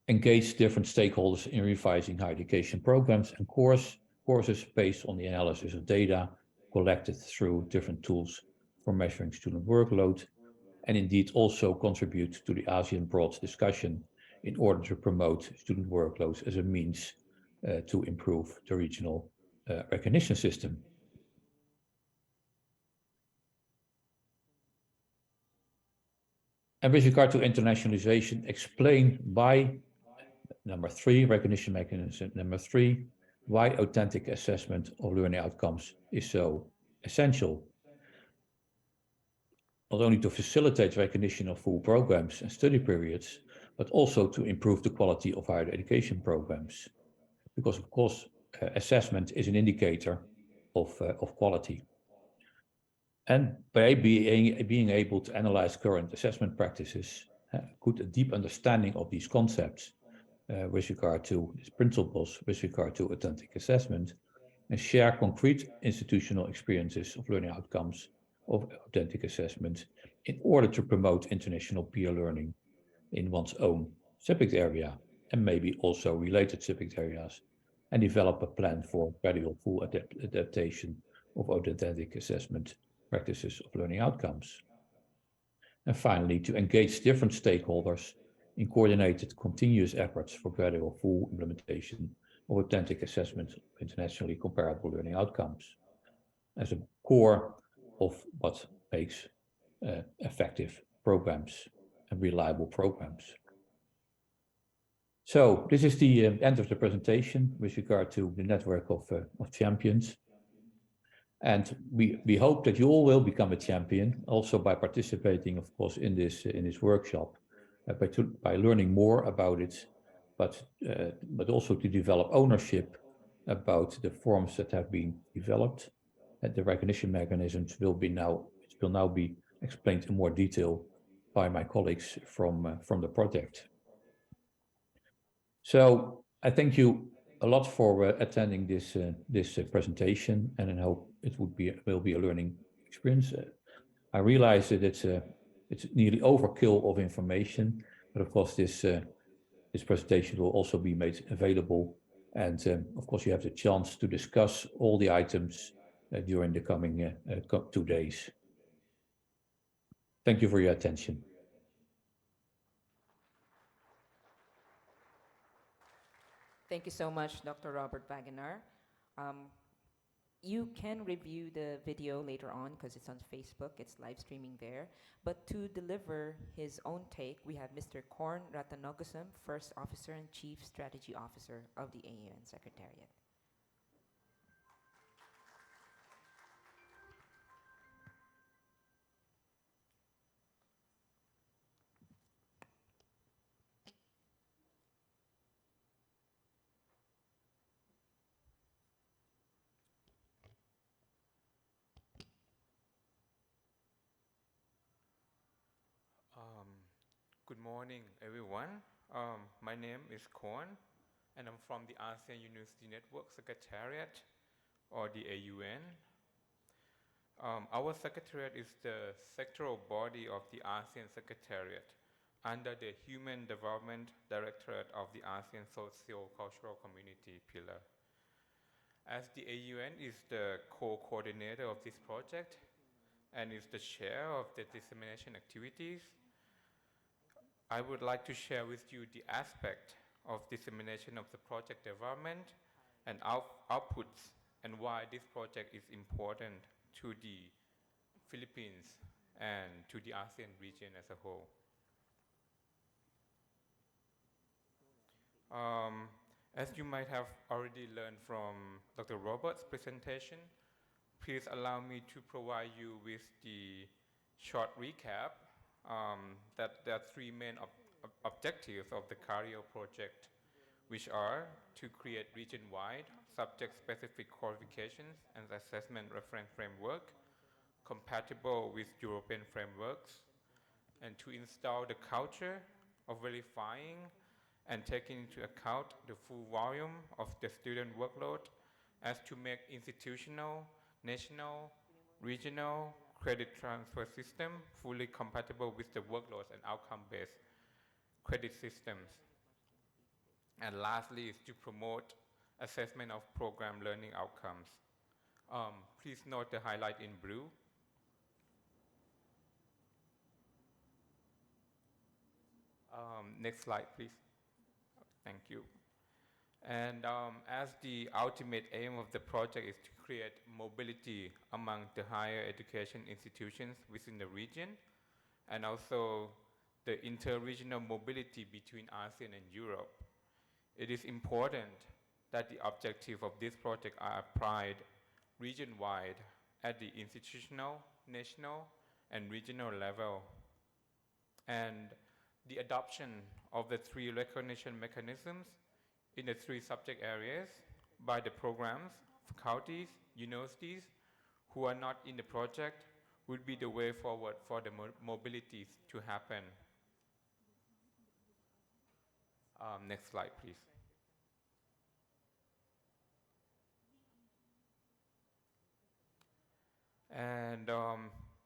Engage different stakeholders in revising higher education programs and courses based on the analysis of data collected through different tools for measuring student workload, and indeed also contribute to the ASEAN broad discussion in order to promote student workloads as a means to improve the regional recognition system. And with regard to internationalization, explain why, number 3, recognition mechanism, number 3, why authentic assessment of learning outcomes is so essential. Not only to facilitate recognition of full programs and study periods, but also to improve the quality of higher education programs. Because of course, assessment is an indicator of quality. And by being able to analyze current assessment practices, put a deep understanding of these concepts with regard to these principles, with regard to authentic assessment, and share concrete institutional experiences of learning outcomes of authentic assessment in order to promote international peer learning in one's own subject area and maybe also related subject areas, and develop a plan for gradual full adaptation of authentic assessment practices of learning outcomes. And finally, to engage different stakeholders in coordinated continuous efforts for gradual full implementation of authentic assessment of internationally comparable learning outcomes as a core of what makes effective programs and reliable programs. So this is the end of the presentation with regard to the network of champions. And we hope that you all will become a champion, also by participating, of course, in this workshop, by learning more about it, but also to develop ownership about the forms that have been developed. And the recognition mechanisms will now be explained in more detail by my colleagues from the project. So I thank you a lot for attending this presentation, and I hope it will be a learning experience. I realize that it's nearly overkill of information, but of course this presentation will also be made available, and of course you have the chance to discuss all the items during the coming 2 days. Thank you for your attention. Thank you so much, Dr. Robert Wagoner. Um, you can review the video later on because it's on Facebook. It's live streaming there. But to deliver his own take, we have Mr. Korn Ratanogosum, First Officer and Chief Strategy Officer of the AUN Secretariat. Um, Good morning, everyone. My name is Korn, and I'm from the ASEAN University Network Secretariat, or the AUN. Our secretariat is the sectoral body of the ASEAN Secretariat under the Human Development Directorate of the ASEAN Socio-Cultural Community Pillar. As the AUN is the co-coordinator of this project and is the chair of the dissemination activities, I would like to share with you the aspect of dissemination of the project development and outputs and why this project is important to the Philippines and to the ASEAN region as a whole. As you might have already learned from Dr. Robert's presentation, please allow me to provide you with the short recap that there are three main objectives of the CARIO project, which are to create region-wide subject-specific qualifications and assessment reference framework compatible with European frameworks, and to install the culture of verifying and taking into account the full volume of the student workload as to make institutional, national, regional credit transfer system fully compatible with the workloads and outcome-based credit systems. And lastly is to promote assessment of program learning outcomes. Please note the highlight in blue. Next slide, please. Thank you. And as the ultimate aim of the project is to create mobility among the higher education institutions within the region, and also the inter-regional mobility between ASEAN and Europe, it is important that the objectives of this project are applied region-wide at the institutional, national, and regional level. And the adoption of the three recognition mechanisms in the three subject areas by the programs, faculties, universities who are not in the project would be the way forward for the mobilities to happen. Next slide, please. And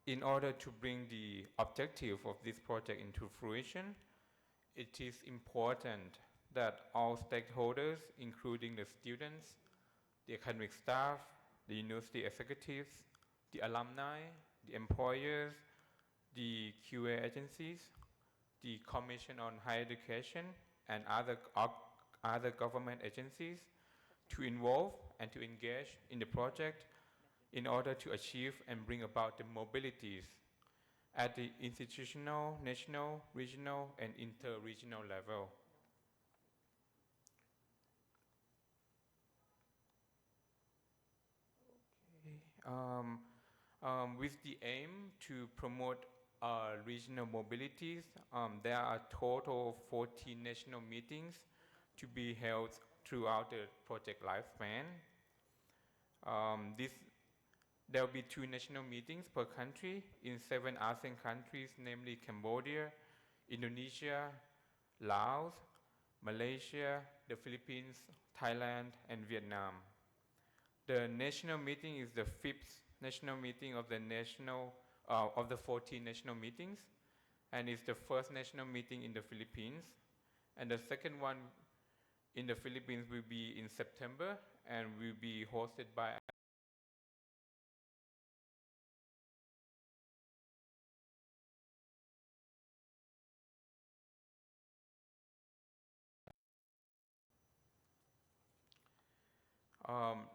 in order to bring the objective of this project into fruition, it is important that all stakeholders, including the students, the academic staff, the university executives, the alumni, the employers, the QA agencies, the Commission on Higher Education, and other government agencies to involve and to engage in the project in order to achieve and bring about the mobilities at the institutional, national, regional, and inter-regional level. With the aim to promote regional mobilities, there are a total of 14 national meetings to be held throughout the project lifespan. There will be 2 national meetings per country in 7 ASEAN countries, namely Cambodia, Indonesia, Laos, Malaysia, the Philippines, Thailand, and Vietnam. The national meeting is the 5th national meeting of the 14 national meetings, and is the first national meeting in the Philippines. And the second one in the Philippines will be in September and will be hosted by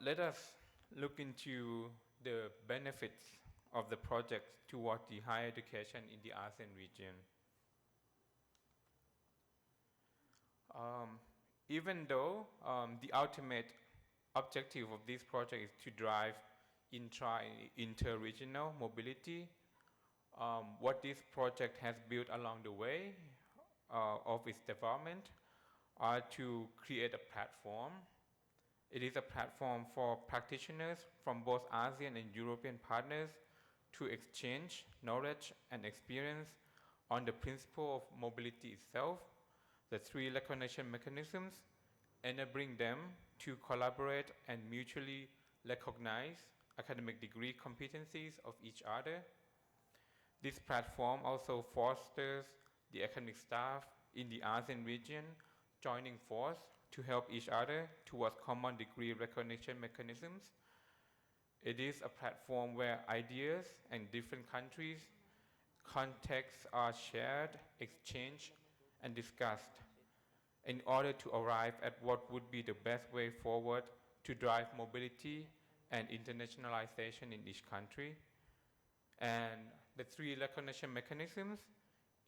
Let us look into the benefits of the project toward the higher education in the ASEAN region. Um, Even though the ultimate objective of this project is to drive inter-regional mobility, what this project has built along the way of its development are to create a platform. It is a platform for practitioners from both ASEAN and European partners to exchange knowledge and experience on the principle of mobility itself, the three recognition mechanisms, enabling them to collaborate and mutually recognize academic degree competencies of each other. This platform also fosters the academic staff in the ASEAN region joining force to help each other towards common degree recognition mechanisms. It is a platform where ideas and different countries' contexts are shared, exchanged, and discussed in order to arrive at what would be the best way forward to drive mobility and internationalization in each country. And the three recognition mechanisms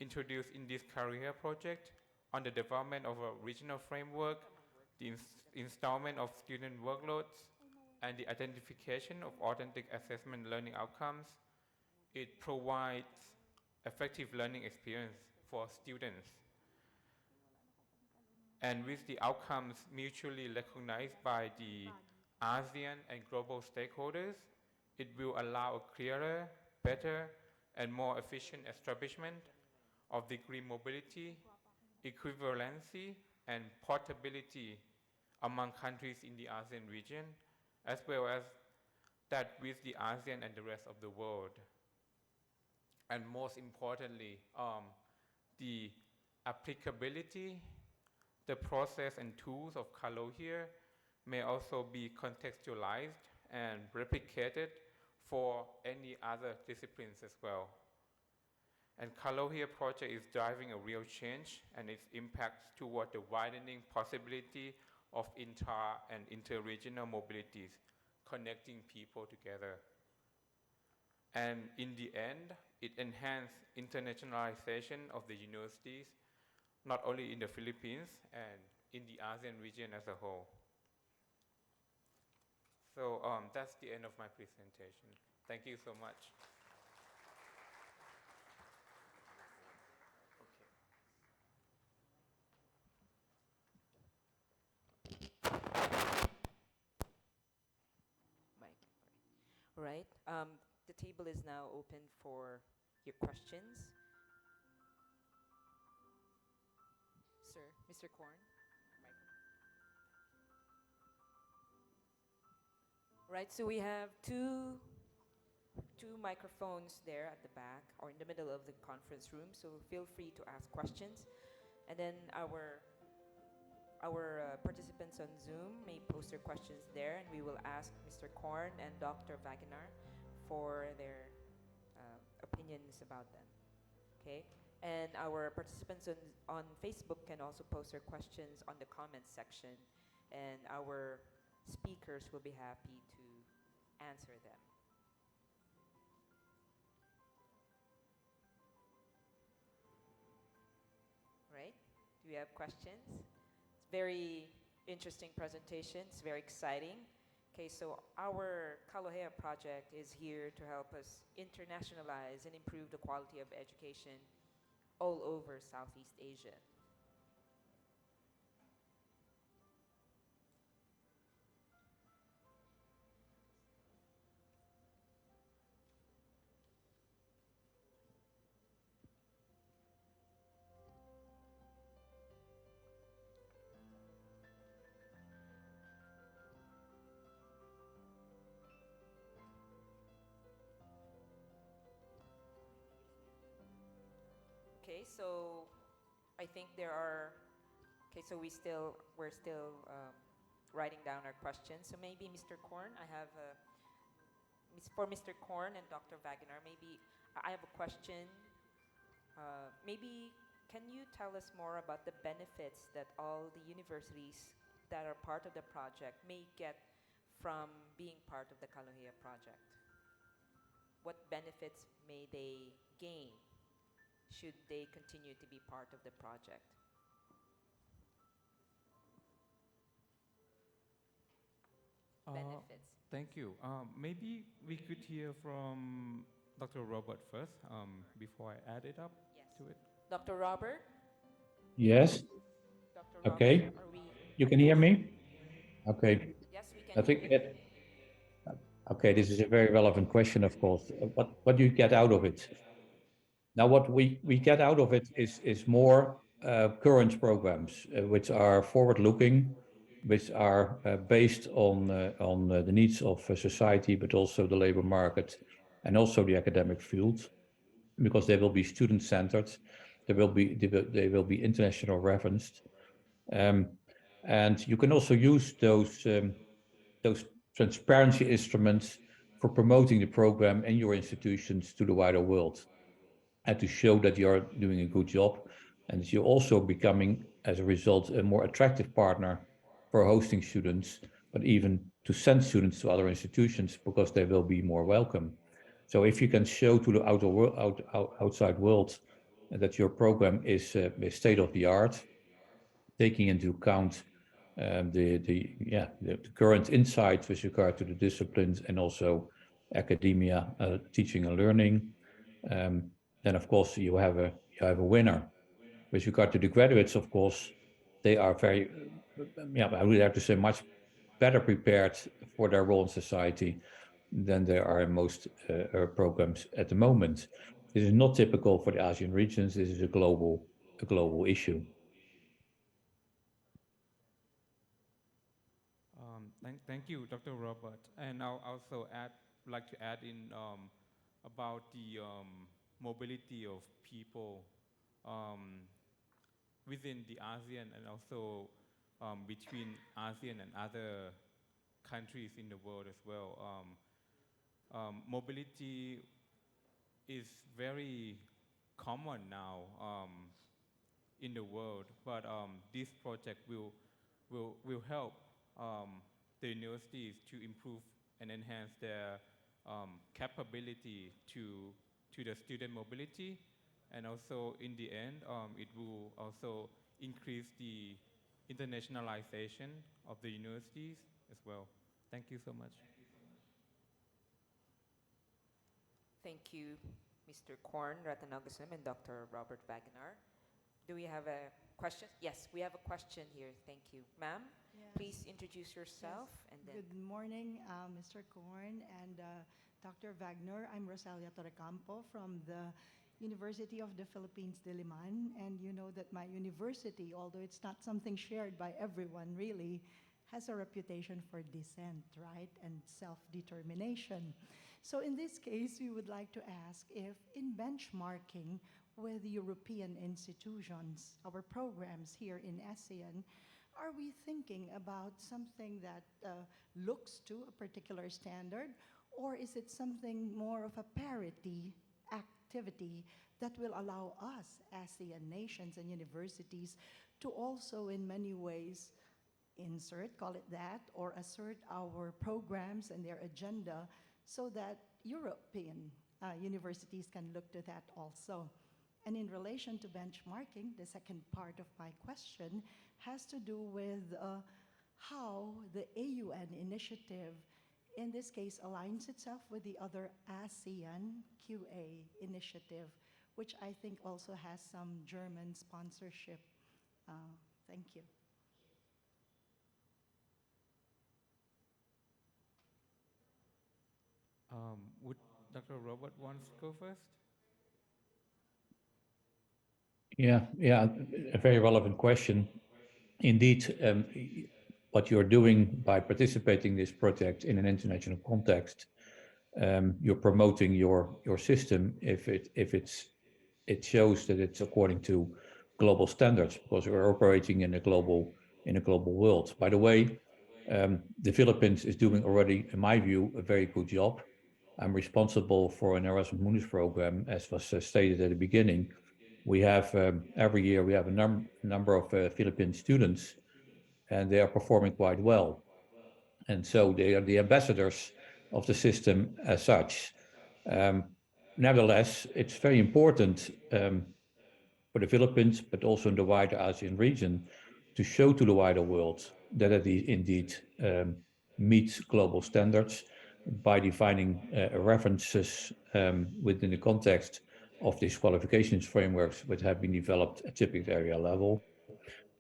introduced in this CALOHEA project on the development of a regional framework, the installment of student workloads, and the identification of authentic assessment learning outcomes. It provides effective learning experience for students. And with the outcomes mutually recognized by the ASEAN and global stakeholders, it will allow a clearer, better, and more efficient establishment of degree mobility, equivalency, and portability among countries in the ASEAN region, as well as that with the ASEAN and the rest of the world. And most importantly, the applicability, the process and tools of CALOHEA may also be contextualized and replicated for any other disciplines as well. And CALOHEA project is driving a real change and its impacts toward the widening possibility of inter and inter-regional mobilities, connecting people together. And in the end, it enhanced internationalization of the universities, not only in the Philippines and in the ASEAN region as a whole. So that's the end of my presentation. Thank you so much. Mike. All right. The table is now open for your questions. Sir, Mr. Korn. Right, so we have two microphones there at the back or in the middle of the conference room, so feel free to ask questions. And then our participants on Zoom may post their questions there, and we will ask Mr. Korn and Dr. Wagener for their opinions about them. Okay, and our participants on Facebook can also post their questions on the comments section, and our speakers will be happy to answer them. Right? Do we have questions? It's very interesting presentation. It's very exciting. Okay, so our CALOHEA project is here to help us internationalize and improve the quality of education all over Southeast Asia. Okay, so I think there are. Okay, so we're still writing down our questions. So maybe Mr. Korn, I have for Mr. Korn and Dr. Wagener. Maybe I have a question. Maybe can you tell us more about the benefits that all the universities that are part of the project may get from being part of the CALOHEA project? What benefits may they gain should they continue to be part of the project? Uh, Benefits. Thank you. Maybe we could hear from Dr. Robert first before I add it up Yes. to it. Dr. Robert? Yes. Dr. Robert, Okay. are we? You can Yes. hear me? Okay. Yes, we can I hear think you. it, okay, this is a very relevant question, of course. What do you get out of it? Now, what we get out of it is more current programs, which are forward-looking, which are based on the needs of society, but also the labor market, and also the academic field, because they will be student-centered. They will be international referenced, um, and you can also use those transparency instruments for promoting the program and your institutions to the wider world, and to show that you're doing a good job, and that you're also becoming, as a result, a more attractive partner for hosting students, but even to send students to other institutions because they will be more welcome. So if you can show to the outside world that your program is state of the art, taking into account the current insights with regard to the disciplines and also academia, teaching and learning, um, then of course you have a winner. With regard to the graduates, of course, they are very, I would have to say, much better prepared for their role in society than there are in most programs at the moment. This is not typical for the ASEAN regions. This is a global issue. Thank you, Dr. Robert. And I'll also like to add in about the mobility of people um, within the ASEAN and also between ASEAN and other countries in the world as well. Mobility is very common now in the world, but this project will help the universities to improve and enhance their capability to the student mobility, and also in the end, it will also increase the internationalization of the universities as well. Thank you so much. Thank you, Mr. Korn Ratanagusam and Dr. Robert Wagner. Do we have a question? Yes, we have a question here. Thank you. Ma'am, Yes. please introduce yourself Yes. and then. Good morning, Mr. Korn and Dr. Wagner. I'm Rosalia Torrecampo from the University of the Philippines, Diliman. And you know that my university, although it's not something shared by everyone really, has a reputation for dissent, right? And self-determination. So in this case, we would like to ask if in benchmarking with European institutions, our programs here in ASEAN, are we thinking about something that looks to a particular standard, or is it something more of a parity activity that will allow us, ASEAN nations and universities, to also in many ways insert, call it that, or assert our programs and their agenda so that European universities can look to that also? And in relation to benchmarking, the second part of my question has to do with how the AUN initiative, in this case, aligns itself with the other ASEAN QA initiative, which I think also has some German sponsorship. Thank you. Would Dr. Robert wants to go first? Yeah, a very relevant question. Indeed, what you're doing by participating in this project in an international context, you're promoting your system if it shows that it's according to global standards, because we're operating in a global world. By the way, the Philippines is doing already, in my view, a very good job. I'm responsible for an Erasmus Mundus program, as was stated at the beginning. We have every year we have a number of Philippine students, and they are performing quite well. and so they are the ambassadors of the system as such. Um, Nevertheless, it's very important for the Philippines, but also in the wider ASEAN region, to show to the wider world that it indeed meets global standards by defining references within the context of these qualifications frameworks which have been developed at subject area level,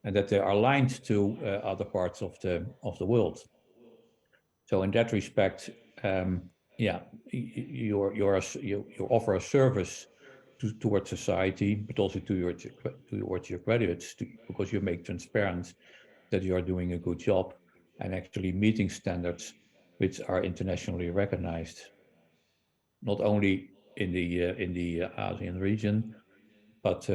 and that they are aligned to other parts of the world. So in that respect, yeah, you offer a service towards society, but also towards your graduates, because you make transparent that you are doing a good job and actually meeting standards which are internationally recognized, not only in the ASEAN region, but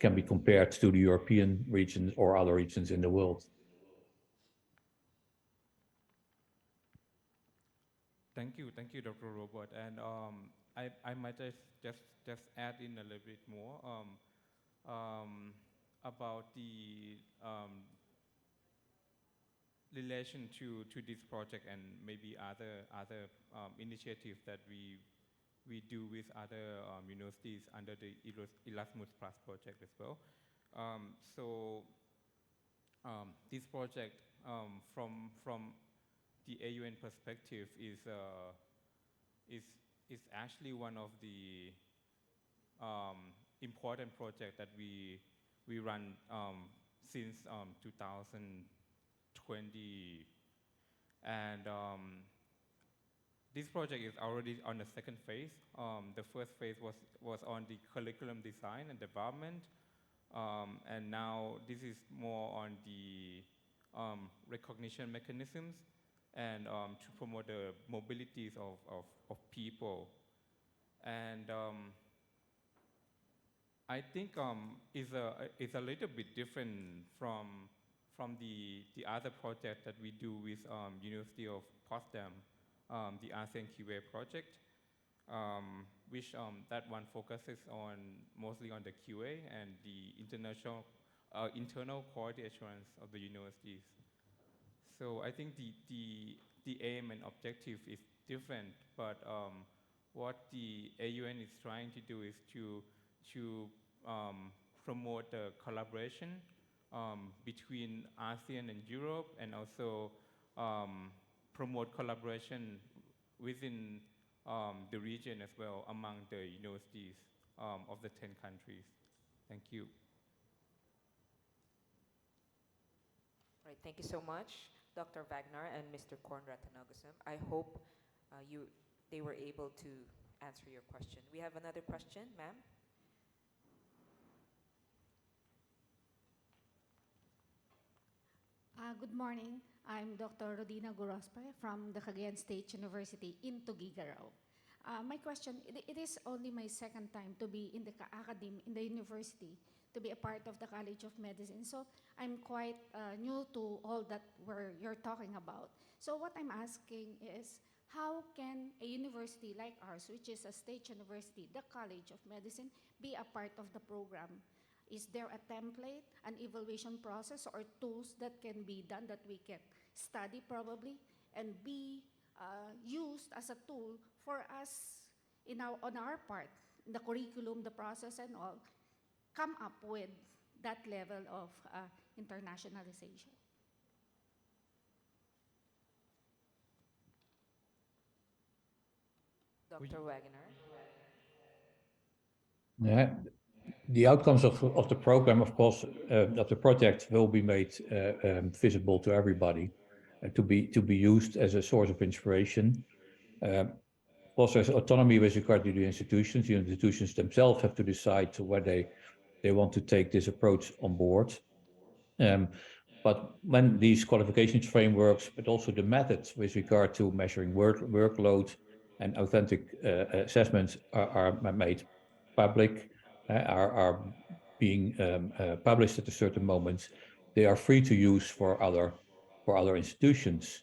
can be compared to the European regions or other regions in the world. Thank you, Dr. Robert. And I might just add in a little bit more about the relation to this project and maybe other initiatives that we do with other universities under the Erasmus Plus project as well. So this project from the AUN perspective is actually one of the important projects that we run since 2020, and this project is already on the second phase. The first phase was on the curriculum design and development, and now this is more on the recognition mechanisms and to promote the mobilities of people. And I think is a little bit different from the other project that we do with University of Potsdam, the ASEAN QA project, which that one focuses on mostly on the QA and the internal quality assurance of the universities. So I think the aim and objective is different, but what the AUN is trying to do is to promote the collaboration between ASEAN and Europe, and also promote collaboration within the region as well among the universities of the 10 countries. Thank you. All right, thank you so much, Dr. Wagner and Mr. Korn Ratanogusam. I hope they were able to answer your question. We have another question, ma'am. Good morning. I'm Dr. Rodina Gorospe from the Cagayan State University in Tuguegarao. My question, it is only my second time to be in the in the university, to be a part of the College of Medicine. So I'm quite new to all that you're talking about. So what I'm asking is, how can a university like ours, which is a state university, the College of Medicine, be a part of the program? Is there a template, an evaluation process, or tools that can be done that we can study probably and be used as a tool for us on our part, in the curriculum, the process, and all, come up with that level of internationalization? Dr. Wagner. Yeah, the outcomes of the program, of course, of the project will be made visible to everybody, and to be used as a source of inspiration. Of course, there's autonomy with regard to the institutions. The institutions themselves have to decide to whether they want to take this approach on board. But when these qualifications frameworks, but also the methods with regard to measuring workload and authentic assessments are made public, are being published at a certain moment, they are free to use for other institutions.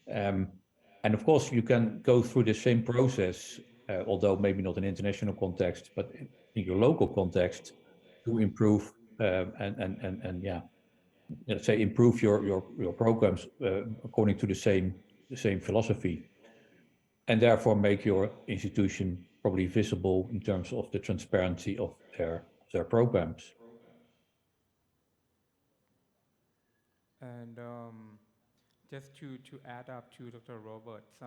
And of course, you can go through the same process, although maybe not in international context, but in your local context, to improve and yeah, let's say, improve your programs according to the same philosophy, and therefore make your institution probably visible in terms of the transparency of their programs. And just to add up to Dr. Roberts,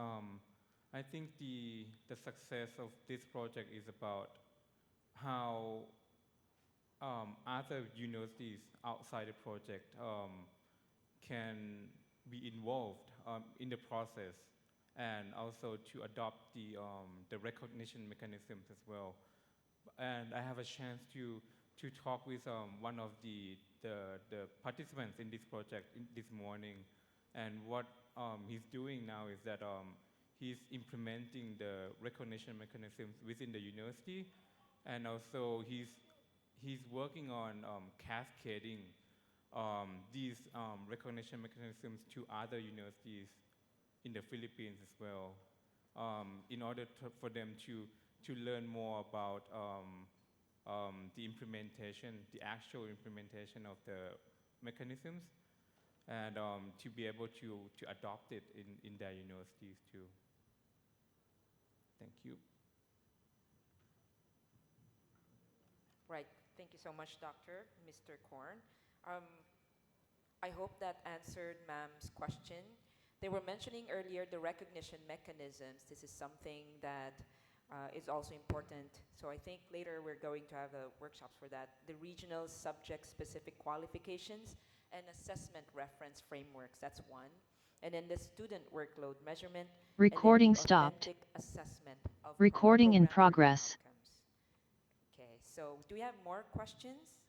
I think the success of this project is about how other universities outside the project can be involved in the process, and also to adopt the recognition mechanisms as well. And I have a chance to talk with one of the participants in this project this morning, and what he's doing now is that he's implementing the recognition mechanisms within the university, and also he's working on cascading these recognition mechanisms to other universities in the Philippines as well, in order for them to learn more about the implementation, the actual implementation of the mechanisms, and to be able to adopt it in their universities too. Thank you. Right. Thank you so much, Doctor, Mr. Korn. Um, I hope that answered ma'am's question. They were mentioning earlier the recognition mechanisms. This is something that is also important. So I think later we're going to have workshops for that. The regional subject-specific qualifications and assessment reference frameworks, that's one. And then the student workload measurement, and then Recording the stopped. authentic assessment of Recording in program learning progress. outcomes. Okay, so do we have more questions?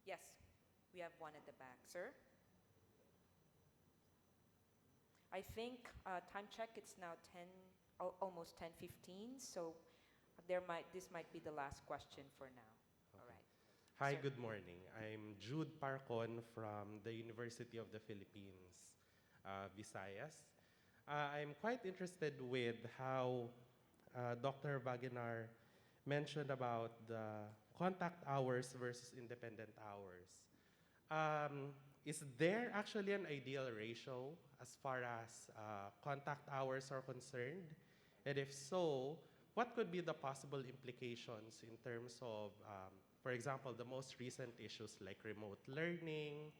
Yes, we have one at the back, sir. I think time check. It's now 10, almost 10:15. So this might be the last question for now. All right. Hi, Sir. good morning. I'm Jude Parcon from the University of the Philippines, Visayas. I'm quite interested with how Dr. Wagenar mentioned about the contact hours versus independent hours. Is there actually an ideal ratio as far as contact hours are concerned? And if so, what could be the possible implications in terms of, for example, the most recent issues like remote learning,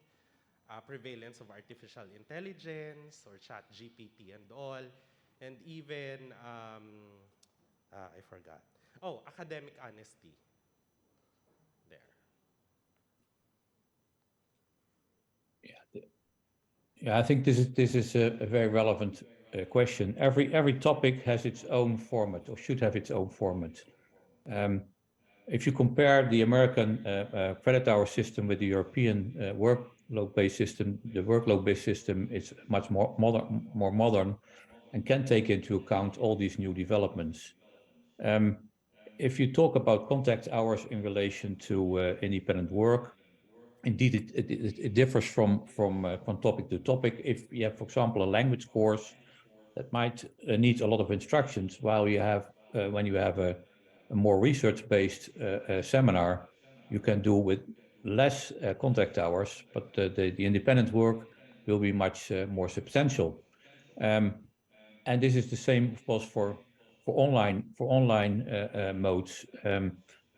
prevalence of artificial intelligence or chat GPT and all, and even, I forgot. Oh, academic honesty there. Yeah, I think this is a very relevant question. Every topic has its own format, or should have its own format. If you compare the American credit hour system with the European workload-based system, the workload-based system is much more modern and can take into account all these new developments. If you talk about contact hours in relation to independent work, indeed, it differs from topic to topic. If you have, for example, a language course that might need a lot of instructions, while you have when you have a more research-based seminar, you can do with less contact hours, but the independent work will be much more substantial. And this is the same, of course, for online modes.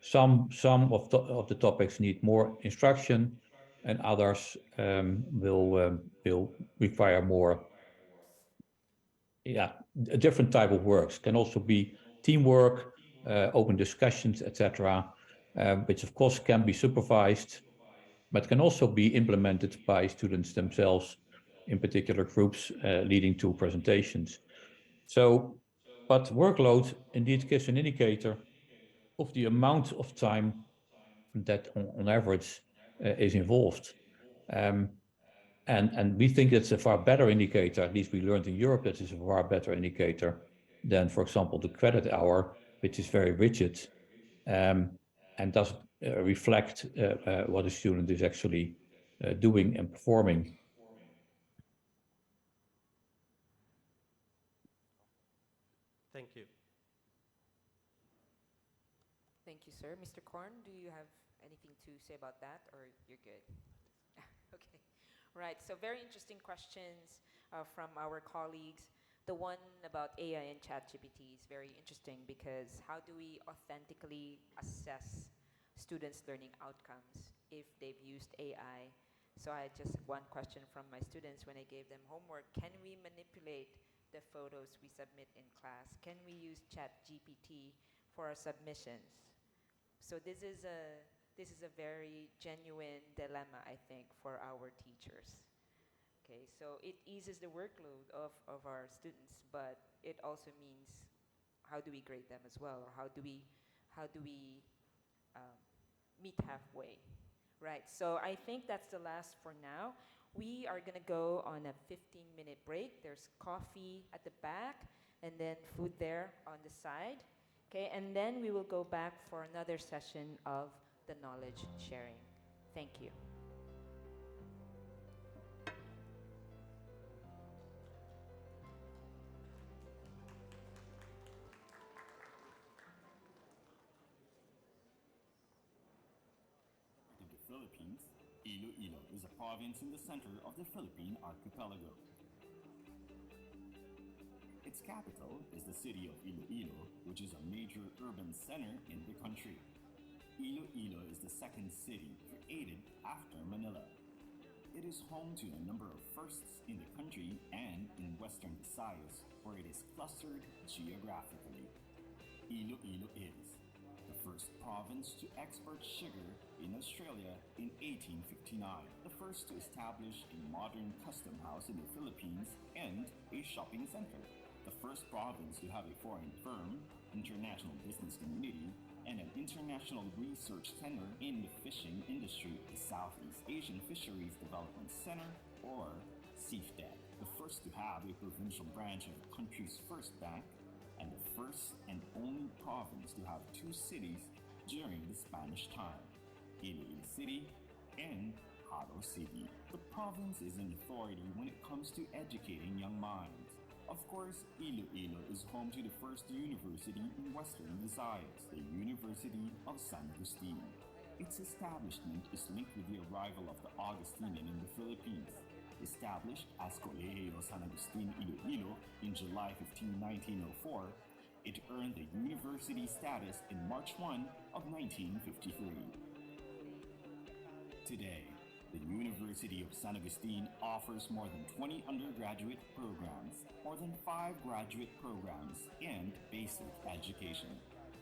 Some of the topics need more instruction, and others will require more, yeah, a different type of works. Can also be teamwork, open discussions, etc., which of course can be supervised, but can also be implemented by students themselves in particular groups, leading to presentations. So, but workload indeed gives an indicator of the amount of time that on average is involved. And we think it's a far better indicator, at least we learned in Europe that is a far better indicator than, for example, the credit hour, which is very rigid, and doesn't reflect what a student is actually doing and performing. Thank you. Thank you, sir. Mr. Korn, do you have anything to say about that, or you're good? Okay, right. So very interesting questions from our colleagues. The one about AI and ChatGPT is very interesting because how do we authentically assess students' learning outcomes if they've used AI? So I had just one question from my students when I gave them homework. Can we manipulate the photos we submit in class? Can we use ChatGPT for our submissions? So this is a very genuine dilemma, I think, for our teachers. Okay, so it eases the workload of our students, but it also means how do we grade them as well, or how do we um, meet halfway, right? So I think that's the last for now. We are gonna go on a 15-minute break. There's coffee at the back, and then food there on the side. Okay, and then we will go back for another session of the knowledge sharing. Thank you. Of the Philippines, Iloilo is a province in the center of the Philippine archipelago. Its capital is the city of Iloilo, which is a major urban center in the country. Iloilo is the second city created after Manila. It is home to a number of firsts in the country and in Western Visayas, where it is clustered geographically. Iloilo is the first province to export sugar in Australia in 1859, the first to establish a modern custom house in the Philippines and a shopping center, the first province to have a foreign firm, international business community, and an international research center in the fishing industry, the Southeast Asian Fisheries Development Center, or SEAFDEC, the first to have a provincial branch of the country's first bank, and the first and only province to have two cities during the Spanish time, Iloilo City and Haro City. The province is an authority when it comes to educating young minds. Of course, Iloilo is home to the first university in Western Visayas, the University of San Agustin. Its establishment is linked with the arrival of the Augustinian in the Philippines. Established as Colegio San Agustin Iloilo in July 15, 1904, it earned the university status in March 1 of 1953. Today, the University of San Agustin offers more than 20 undergraduate programs, more than 5 graduate programs, and basic education.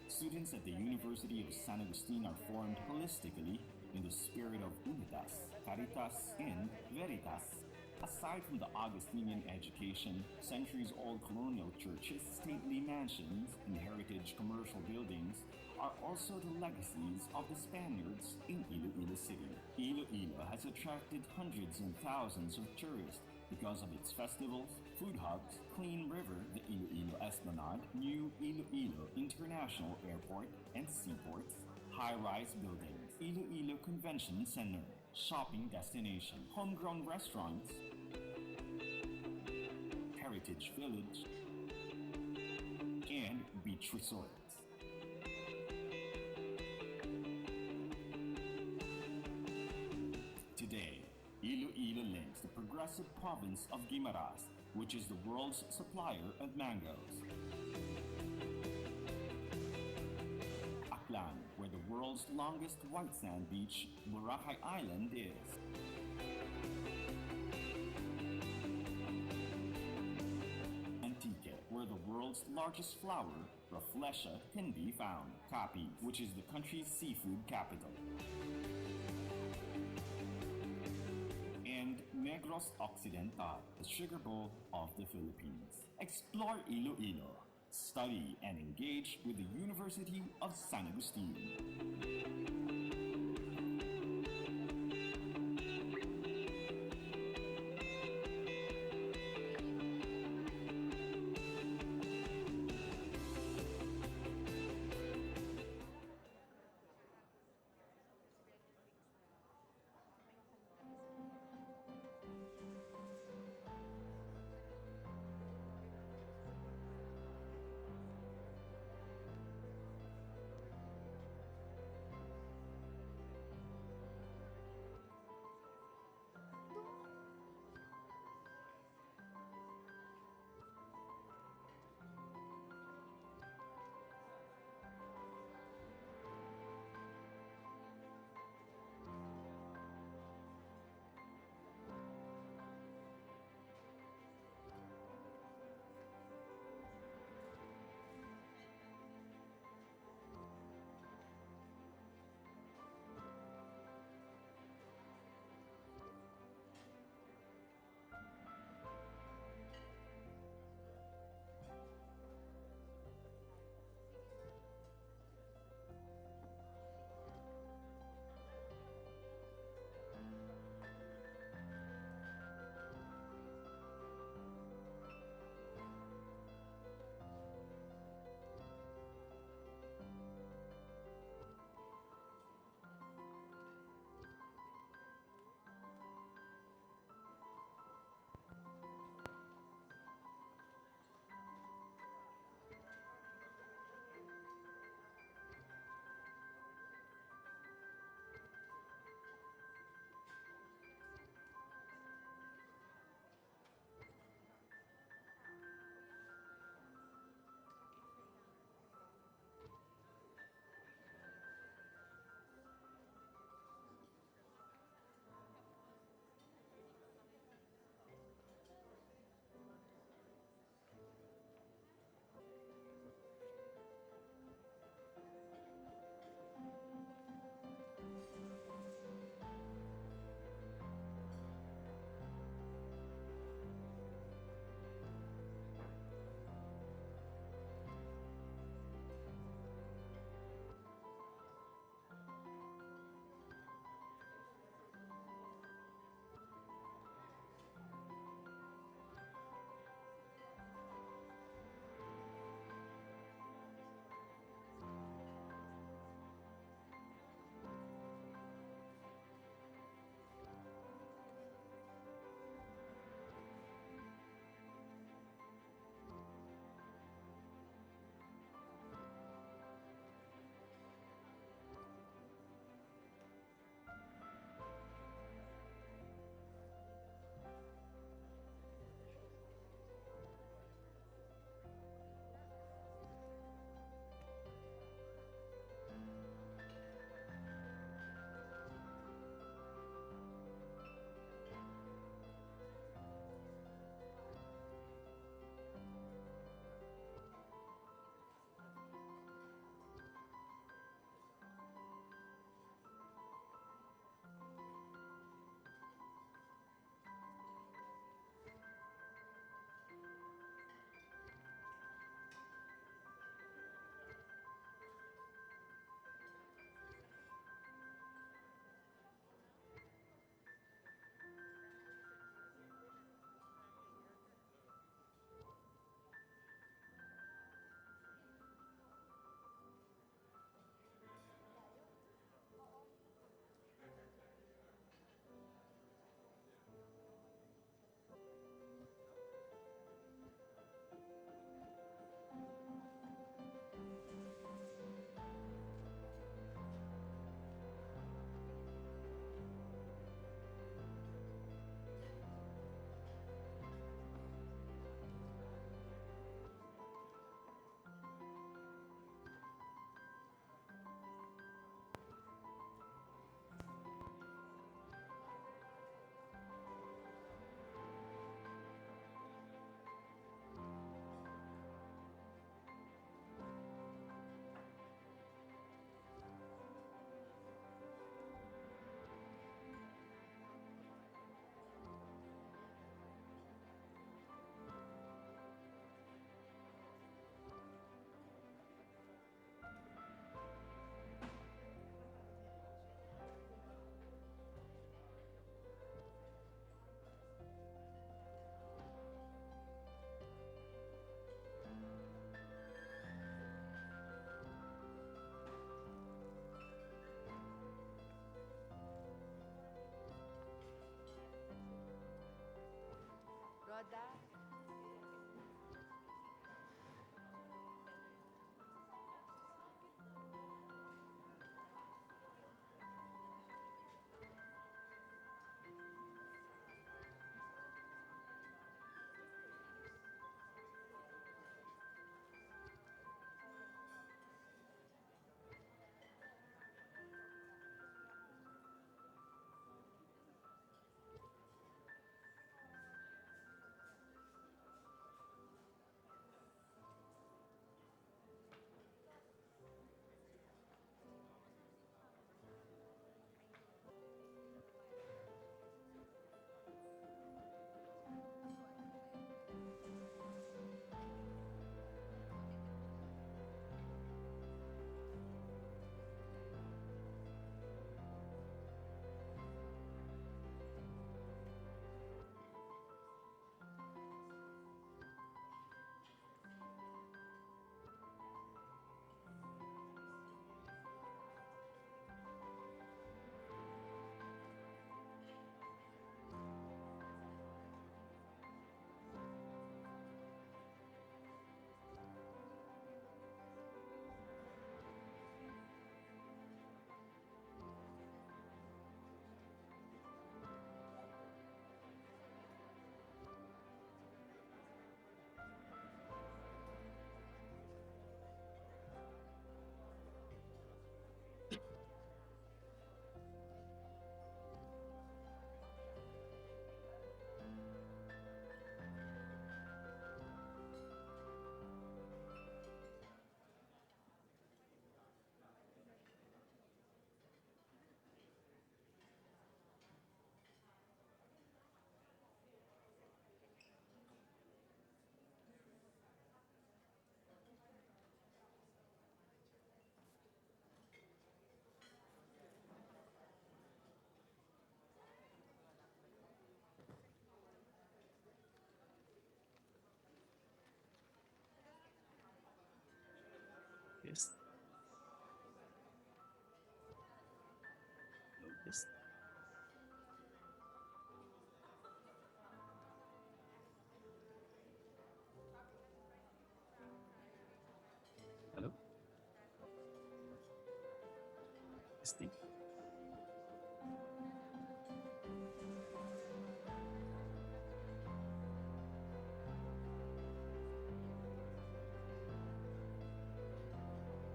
Students at the University of San Agustin are formed holistically in the spirit of Unitas, Caritas, and Veritas. Aside from the Augustinian education, centuries-old colonial churches, stately mansions, and heritage commercial buildings are also the legacies of the Spaniards in Iloilo City. Iloilo has attracted hundreds and thousands of tourists because of its festivals, food hubs, clean river, the Iloilo Esplanade, new Iloilo International Airport and seaports, high-rise buildings, Iloilo Convention Center, shopping destination, homegrown restaurants, heritage village, and beach resorts. Today, Iloilo links the progressive province of Guimaras, which is the world's supplier of mangoes. Aklan, where the world's longest white sand beach, Boracay Island, is. Antique, where the world's largest flower, Rafflesia, can be found. Capiz, which is the country's seafood capital. And Negros Occidental, the sugar bowl of the Philippines. Explore Iloilo. Study and engage with the University of San Agustin.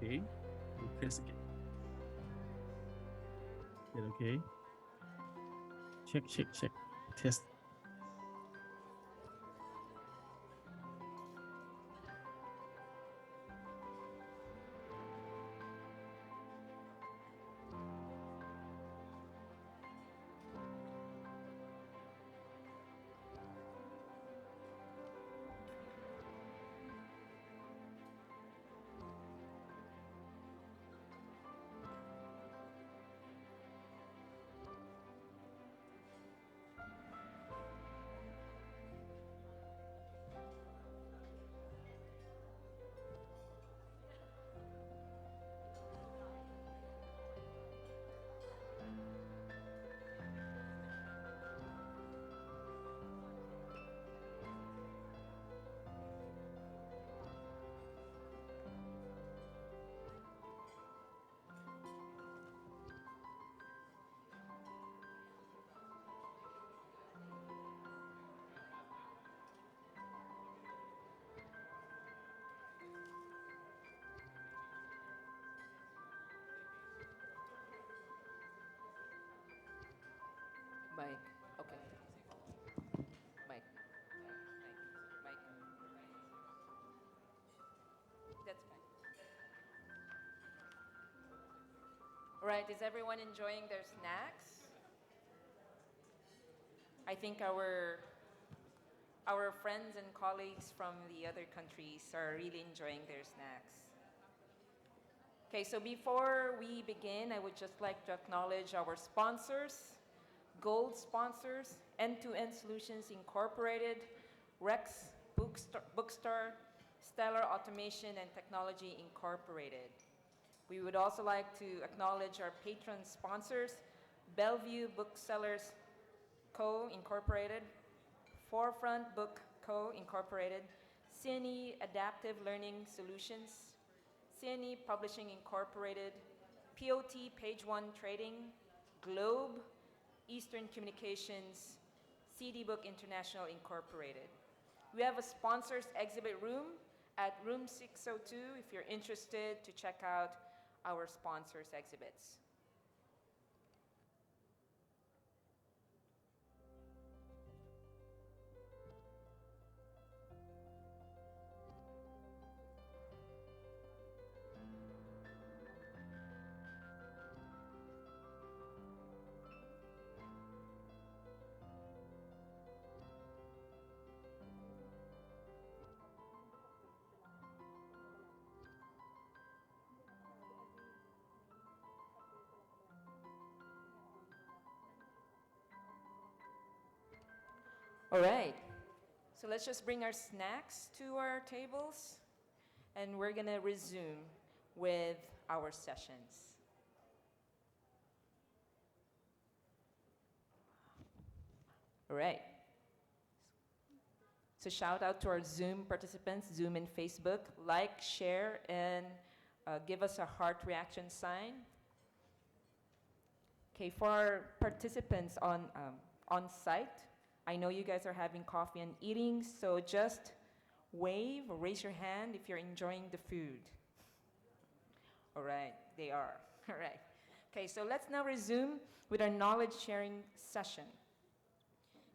Okay. And press again. Is it okay? Check, check, check. Test. Mike. Okay. Mike. Mike. That's fine. All right, is everyone enjoying their snacks? I think our friends and colleagues from the other countries are really enjoying their snacks. Okay, so before we begin, I would just like to acknowledge our sponsors, gold sponsors, End-to-End Solutions Incorporated, Rex Bookstore, Stellar Automation and Technology Incorporated. We would also like to acknowledge our patron sponsors, Bellevue Booksellers Co. Incorporated, Forefront Book Co. Incorporated, CNE Adaptive Learning Solutions, CNE Publishing Incorporated, POT Page One Trading, Globe, Eastern Communications, CD Book International Incorporated. We have a sponsors exhibit room at room 602 if you're interested to check out our sponsors exhibits. All right, so let's just bring our snacks to our tables and we're gonna resume with our sessions. All right. So shout out to our Zoom participants, Zoom and Facebook. Like, share, and give us a heart reaction sign. Okay, for our participants on site, I know you guys are having coffee and eating, so just wave or raise your hand if you're enjoying the food. All right, they are. All right. Okay, so let's now resume with our knowledge sharing session.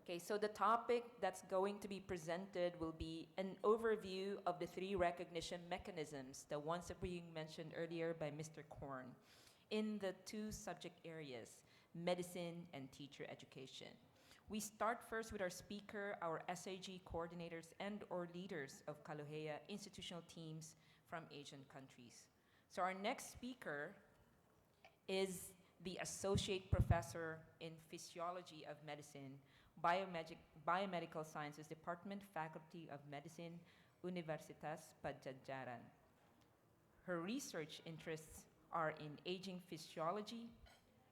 Okay, so the topic that's going to be presented will be an overview of the 3 recognition mechanisms, the ones that we mentioned earlier by Mr. Korn, in the 2 subject areas, medicine and teacher education. We start first with our speaker, our SAG coordinators and or leaders of CALOHEA institutional teams from Asian countries. So our next speaker is the Associate Professor in Physiology of Medicine, Biomedical Sciences Department, Faculty of Medicine, Universitas Padjadjaran. Her research interests are in aging physiology,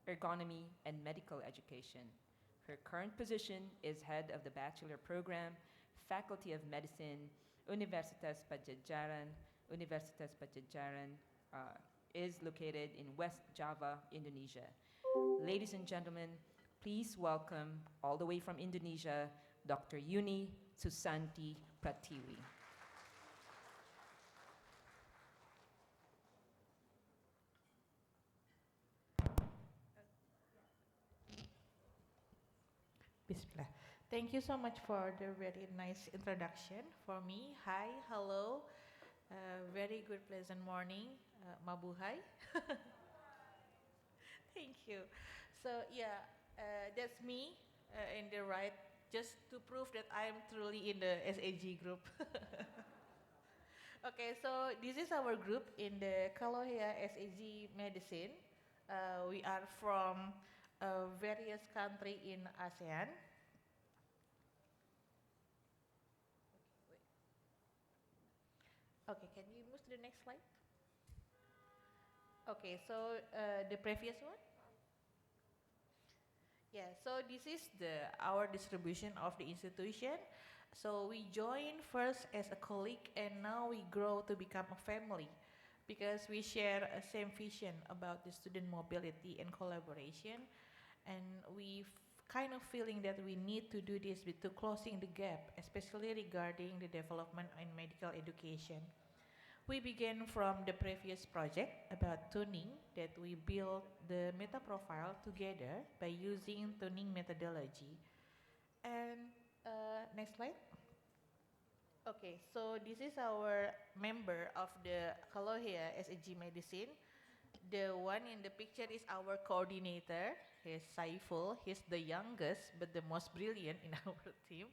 ergonomy, and medical education. Her current position is head of the bachelor program, Faculty of Medicine, Universitas Padjadjaran. Universitas Padjadjaran is located in West Java, Indonesia. Ladies and gentlemen, please welcome, all the way from Indonesia, Dr. Yuni Susanti Pratiwi. Bismillah. Thank you so much for the very nice introduction for me. Hi, hello, very good pleasant morning, mabuhay. Thank you. So yeah, that's me in the right, just to prove that I am truly in the SAG group. Okay, so this is our group in the CALOHEA SAG Medicine. We are from various country in ASEAN. Okay, can you move to the next slide? Okay, so the previous one? Yeah, so this is our distribution of the institution. So we joined first as a colleague and now we grow to become a family because we share a same vision about the student mobility and collaboration, and we kind of feeling that we need to do this to closing the gap, especially regarding the development in medical education. We began from the previous project about tuning that we built the meta profile together by using tuning methodology. And next slide. Okay, so this is our member of the CALOHEA SAG Medicine. The one in the picture is our coordinator. He's Saiful. He's the youngest but the most brilliant in our team.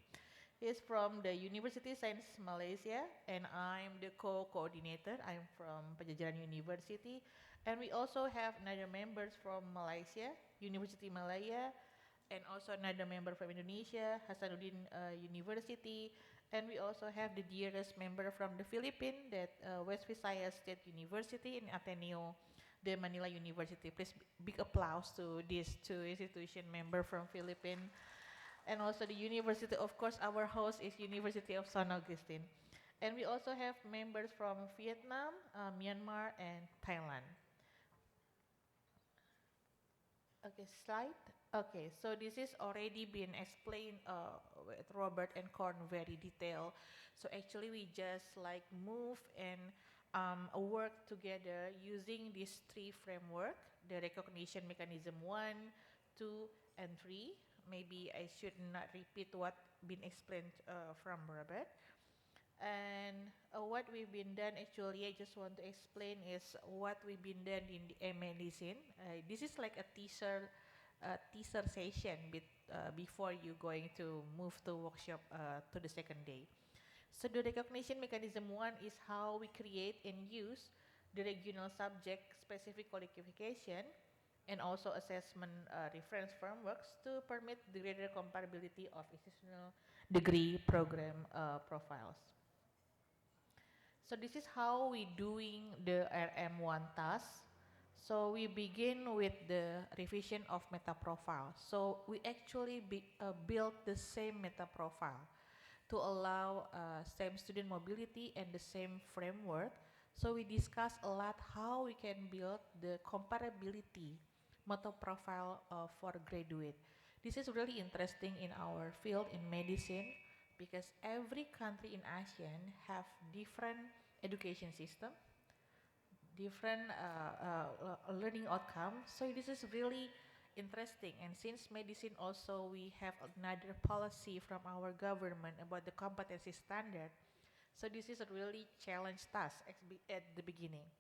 He's from the University Science Malaysia, and I'm the co-coordinator. I'm from Pajajaran University, and we also have another members from Malaysia, University Malaya, and also another member from Indonesia, Hasanuddin University, and we also have the dearest member from the Philippines, that West Visayas State University in Ateneo, the Manila University. Please big applause to these two institution member from Philippines. And also the university, of course, our host is University of San Agustin. And we also have members from Vietnam, Myanmar, and Thailand. Okay, slide. Okay, so this is already been explained with Robert and Korn very detailed. So actually we just like move and work together using these three framework, the recognition mechanism 1, 2, and 3. Maybe I should not repeat what been explained from Robert. And what we've been done actually, I just want to explain is what we've been done in the medicine. This is like a teaser session before you going to move to workshop to the second day. So the recognition mechanism 1 is how we create and use the regional subject specific qualification and also assessment reference frameworks to permit the greater comparability of institutional degree program profiles. So this is how we doing the RM1 task. So we begin with the revision of meta profile. So we actually build the same meta profile to allow same student mobility and the same framework. So we discuss a lot how we can build the comparability meta profile for graduate. This is really interesting in our field in medicine because every country in ASEAN have different education system, different learning outcome. So this is really interesting. And since medicine also we have another policy from our government about the competency standard. So this is a really challenge task at the beginning.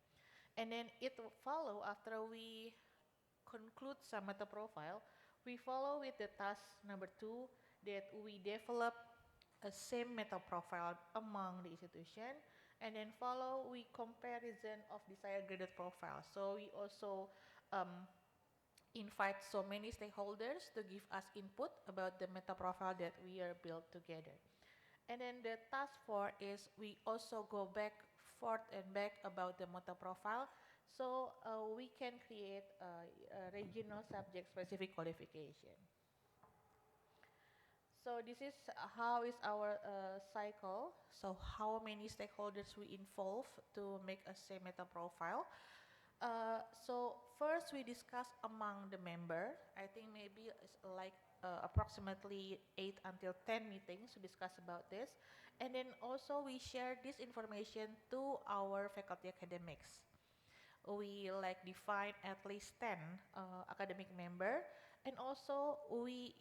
And then it will follow after we conclude some meta profile, we follow with the task number 2 that we develop a same meta profile among the institution, and then follow we comparison of desired graded profile. So we also invite so many stakeholders to give us input about the meta profile that we are built together. And then the task 4 is we also go back forth and back about the meta profile, so we can create a regional subject specific qualification. So this is how is our cycle. So how many stakeholders we involve to make a same meta profile. So first we discuss among the member. I think maybe it's like approximately 8 until 10 meetings to discuss about this. And then also we share this information to our faculty academics. We like define at least 10 academic member, and also we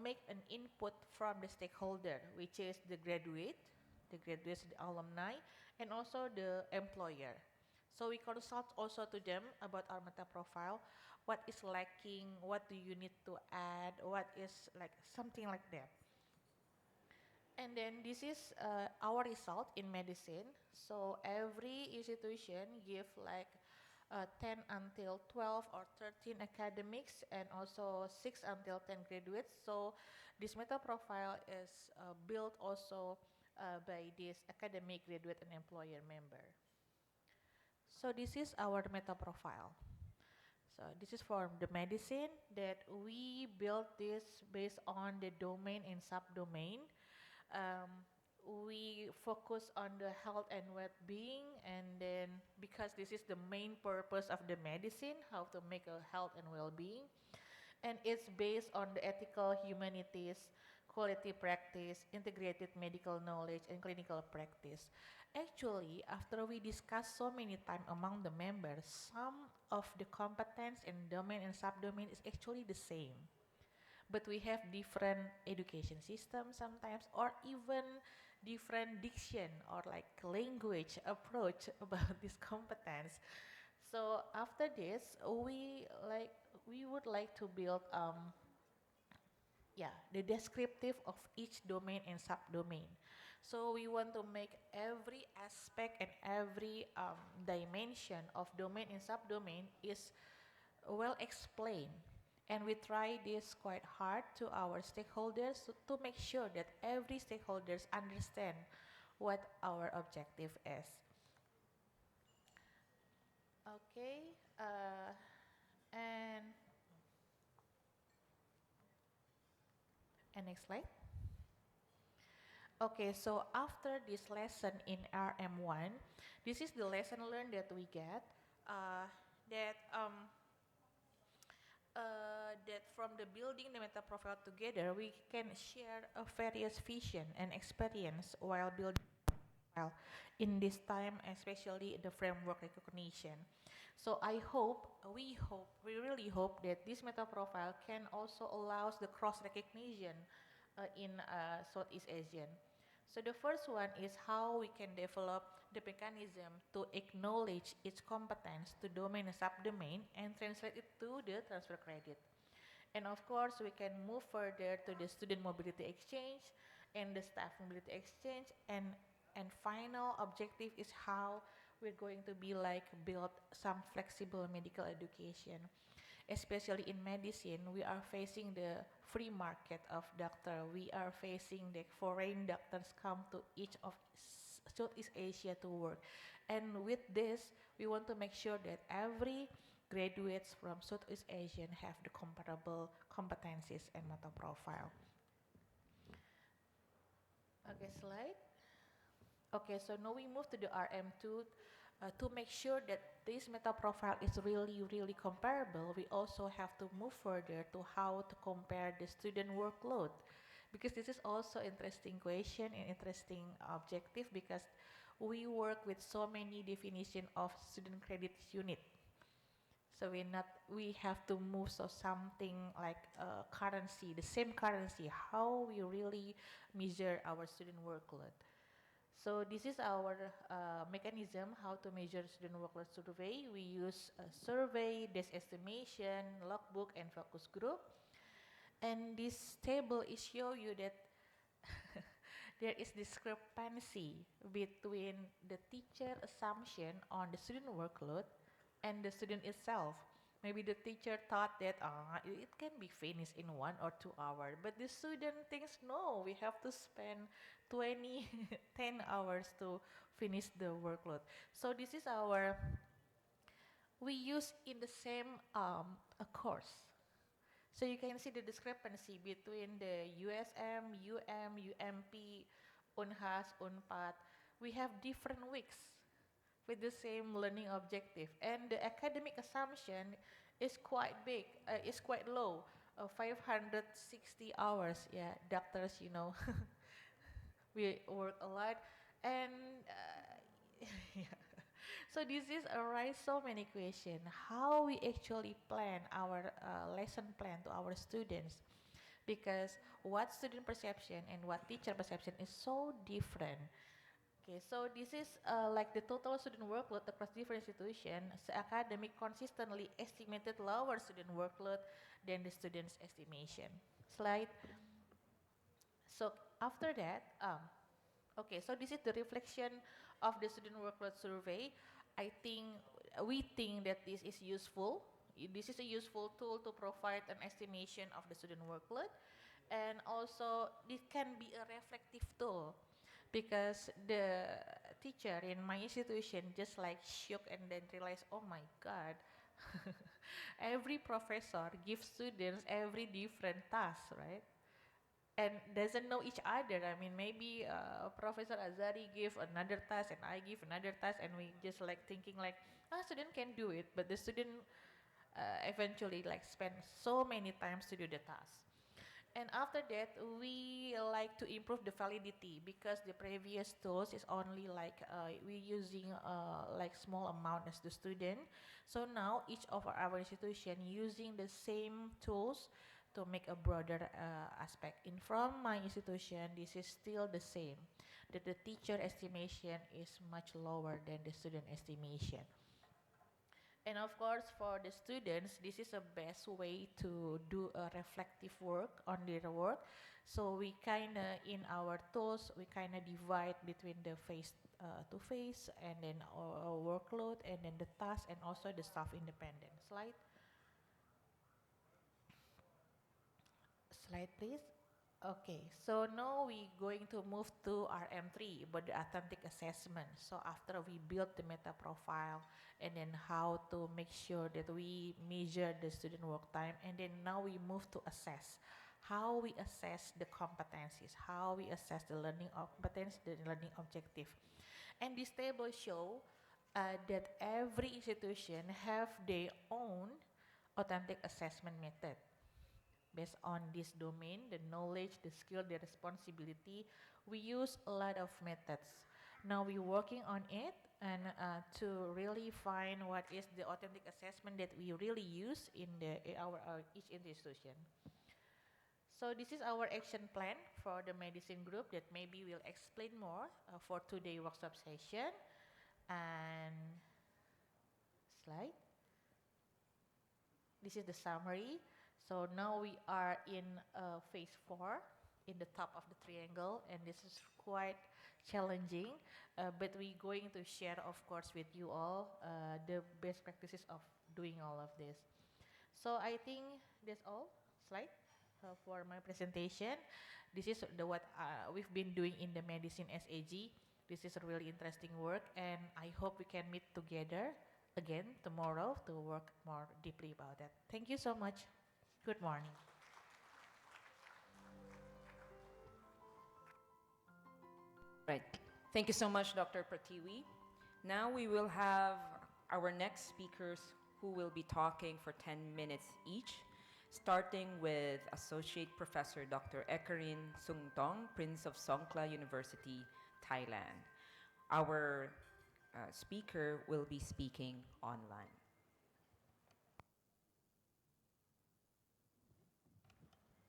make an input from the stakeholder, which is the graduates, the alumni, and also the employer. So we consult also to them about our meta profile, what is lacking, what do you need to add, what is like something like that. And then this is our result in medicine. So every institution give like 10 until 12 or 13 academics and also 6 until 10 graduates. So this meta profile is built also by this academic, graduate, and employer member. So this is our meta profile. So this is for the medicine that we built this based on the domain and subdomain. Um, we focus on the health and well-being, and then because this is the main purpose of the medicine, how to make a health and well-being, and it's based on the ethical humanities, quality practice, integrated medical knowledge, and clinical practice. Actually, after we discuss so many times among the members, some of the competence in domain and subdomain is actually the same, but we have different education systems sometimes, or even different diction or like language approach about this competence. So after this, we would like to build yeah, the descriptive of each domain and subdomain. So we want to make every aspect and every dimension of domain and subdomain is well explained. And we try this quite hard to our stakeholders to make sure that every stakeholders understand what our objective is. Okay, and next slide. Okay, so after this lesson in RM1, this is the lesson learned that we get. That that from the building the meta profile together, we can share a various vision and experience while building profile in this time, especially the framework recognition. So we really hope that this meta profile can also allows the cross recognition in Southeast Asian. So the first one is how we can develop the mechanism to acknowledge its competence to domain and subdomain and translate it to the transfer credit. And of course, we can move further to the student mobility exchange and the staff mobility exchange. And final objective is how we're going to be like build some flexible medical education. Especially in medicine, we are facing the free market of doctor. We are facing the foreign doctors come to each of Southeast Asia to work. And with this, we want to make sure that every graduates from Southeast Asian have the comparable competencies and meta profile. Okay, slide. Okay, so now we move to the RM2. To make sure that this meta profile is really, really comparable, we also have to move further to how to compare the student workload. Because this is also interesting question and interesting objective because we work with so many definition of student credit unit. So we have to move so something like currency, the same currency, how we really measure our student workload. So this is our mechanism how to measure student workload survey. We use a survey, desk estimation, logbook, and focus group. And this table is show you that there is discrepancy between the teacher assumption on the student workload and the student itself. Maybe the teacher thought that it can be finished in 1 or 2 hours, but the student thinks no, we have to spend 20, 10 hours to finish the workload. So this is we use in the same a course. So you can see the discrepancy between the USM, UMP, UNHAS, UNPAD. We have different weeks with the same learning objective, and the academic assumption is quite big, is quite low, 560 hours. Yeah, doctors, we work a lot, and yeah. So this is arise so many questions. How we actually plan our lesson plan to our students because what student perception and what teacher perception is so different. Okay, so this is like the total student workload across different institutions. The academic consistently estimated lower student workload than the students' estimation. Slide. So after that, okay, so this is the reflection of the student workload survey. I think we think that this is useful. This is a useful tool to provide an estimation of the student workload, and also this can be a reflective tool because the teacher in my institution just like shook and then realized, oh my god, every professor gives students every different task, right? And doesn't know each other. I mean, maybe Professor Azari give another task and I give another task, and we just like thinking like, ah, student can do it, but the student eventually like spend so many times to do the task. And after that, we like to improve the validity because the previous tools is only like we using like small amount as the student. So now each of our institution using the same tools to make a broader aspect. In from my institution, this is still the same. That the teacher estimation is much lower than the student estimation. And of course, for the students, this is a best way to do a reflective work on their work. So we kind of, in our tools, we kind of divide between the face to face and then our workload and then the task and also the staff independent. Slide. Slide, please. Okay, so now we going to move to RM3 about the authentic assessment. So after we build the meta profile and then how to make sure that we measure the student work time, and then now we move to assess. How we assess the competencies, how we assess the learning competence, the learning objective. And this table show that every institution have their own authentic assessment method based on this domain, the knowledge, the skill, the responsibility. We use a lot of methods. Now we're working on it and to really find what is the authentic assessment that we really use in our each institution. So this is our action plan for the medicine group that maybe we'll explain more for today workshop session. And slide. This is the summary. So now we are in phase 4 in the top of the triangle, and this is quite challenging, but we're going to share, of course, with you all the best practices of doing all of this. So I think that's all. Slide for my presentation. This is the what we've been doing in the medicine SAG. This is a really interesting work, and I hope we can meet together again tomorrow to work more deeply about that. Thank you so much. Good morning. Right. Thank you so much, Dr. Pratiwi. Now we will have our next speakers who will be talking for 10 minutes each, starting with Associate Professor Dr. Ekarin Sungtong, Prince of Songkla University, Thailand. Our speaker will be speaking online.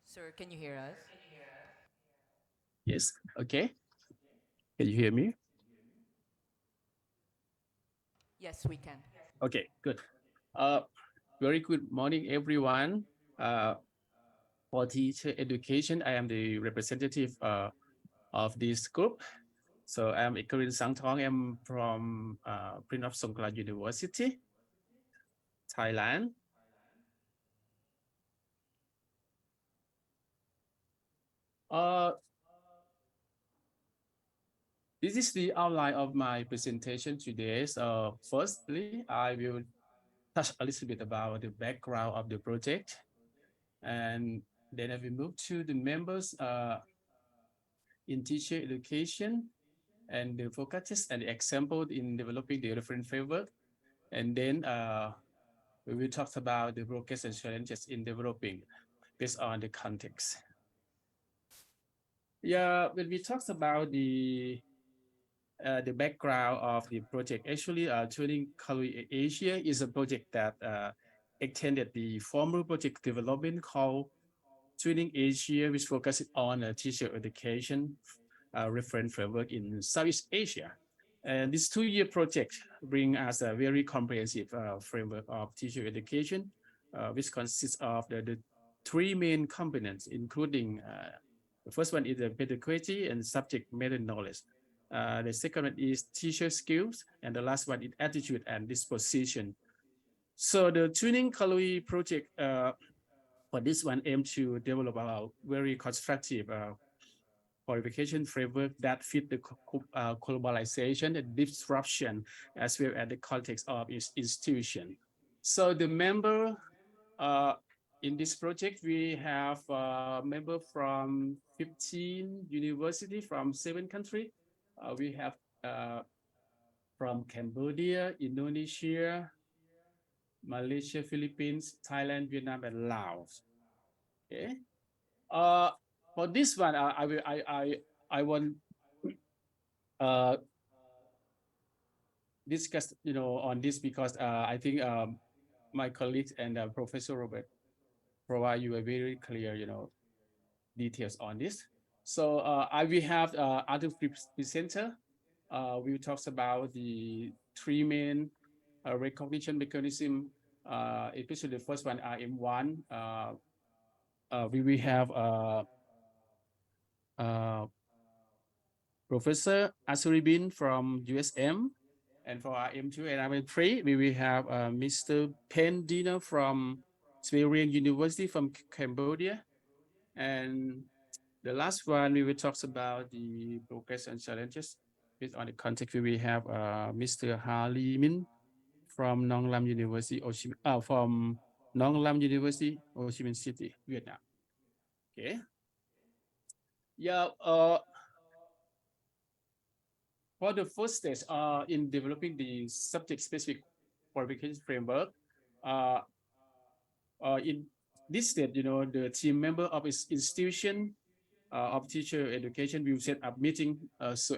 Sir, can you hear us? Yes. Okay. Can you hear me? Yes, we can. Okay, good. Very good morning, everyone. For teacher education, I am the representative of this group. So I'm Ikarin Sangthong. I'm from Prince of Songkla University, Thailand. This is the outline of my presentation today. So firstly, I will touch a little bit about the background of the project. And then I will move to the members in teacher education and the focuses and the example in developing the reference framework. And then we will talk about the progress and challenges in developing based on the context. Yeah, when we talk about the background of the project, actually, Tuning CALOHEA Asia is a project that extended the former project development called Twinning Asia, which focuses on teacher education reference framework in Southeast Asia. And this 2-year project brings us a very comprehensive framework of teacher education, which consists of the three main components, including the first one is the pedagogy and subject matter knowledge. The second one is teacher skills, and the last one is attitude and disposition. So the Tuning CALOHEA project for this one aims to develop a very constructive qualification framework that fit the globalization and disruption as well as the context of its institution. So the member in this project, we have a member from 15 universities from 7 countries. We have from Cambodia, Indonesia, Malaysia, Philippines, Thailand, Vietnam, and Laos. Okay. For this one, I want discuss on this because I think my colleagues and Professor Robert provide you a very clear details on this. So I will have other presenter. We will talk about the three main recognition mechanism, especially the first one, RM1. We will have Professor Asuribin from USM, and for our M2 and RM3, we will have Mr. Pen Dino from Sverian University from Cambodia, and the last one we will talk about the progress and challenges. Based on the context, we will have Mr. Harley Min from Nong Lam University, from Nong Lam University, Ho Chi Minh City, Vietnam. Okay. Yeah. For the first stage in developing the subject-specific qualification framework, in this stage, the team member of its institution of teacher education will set up meeting so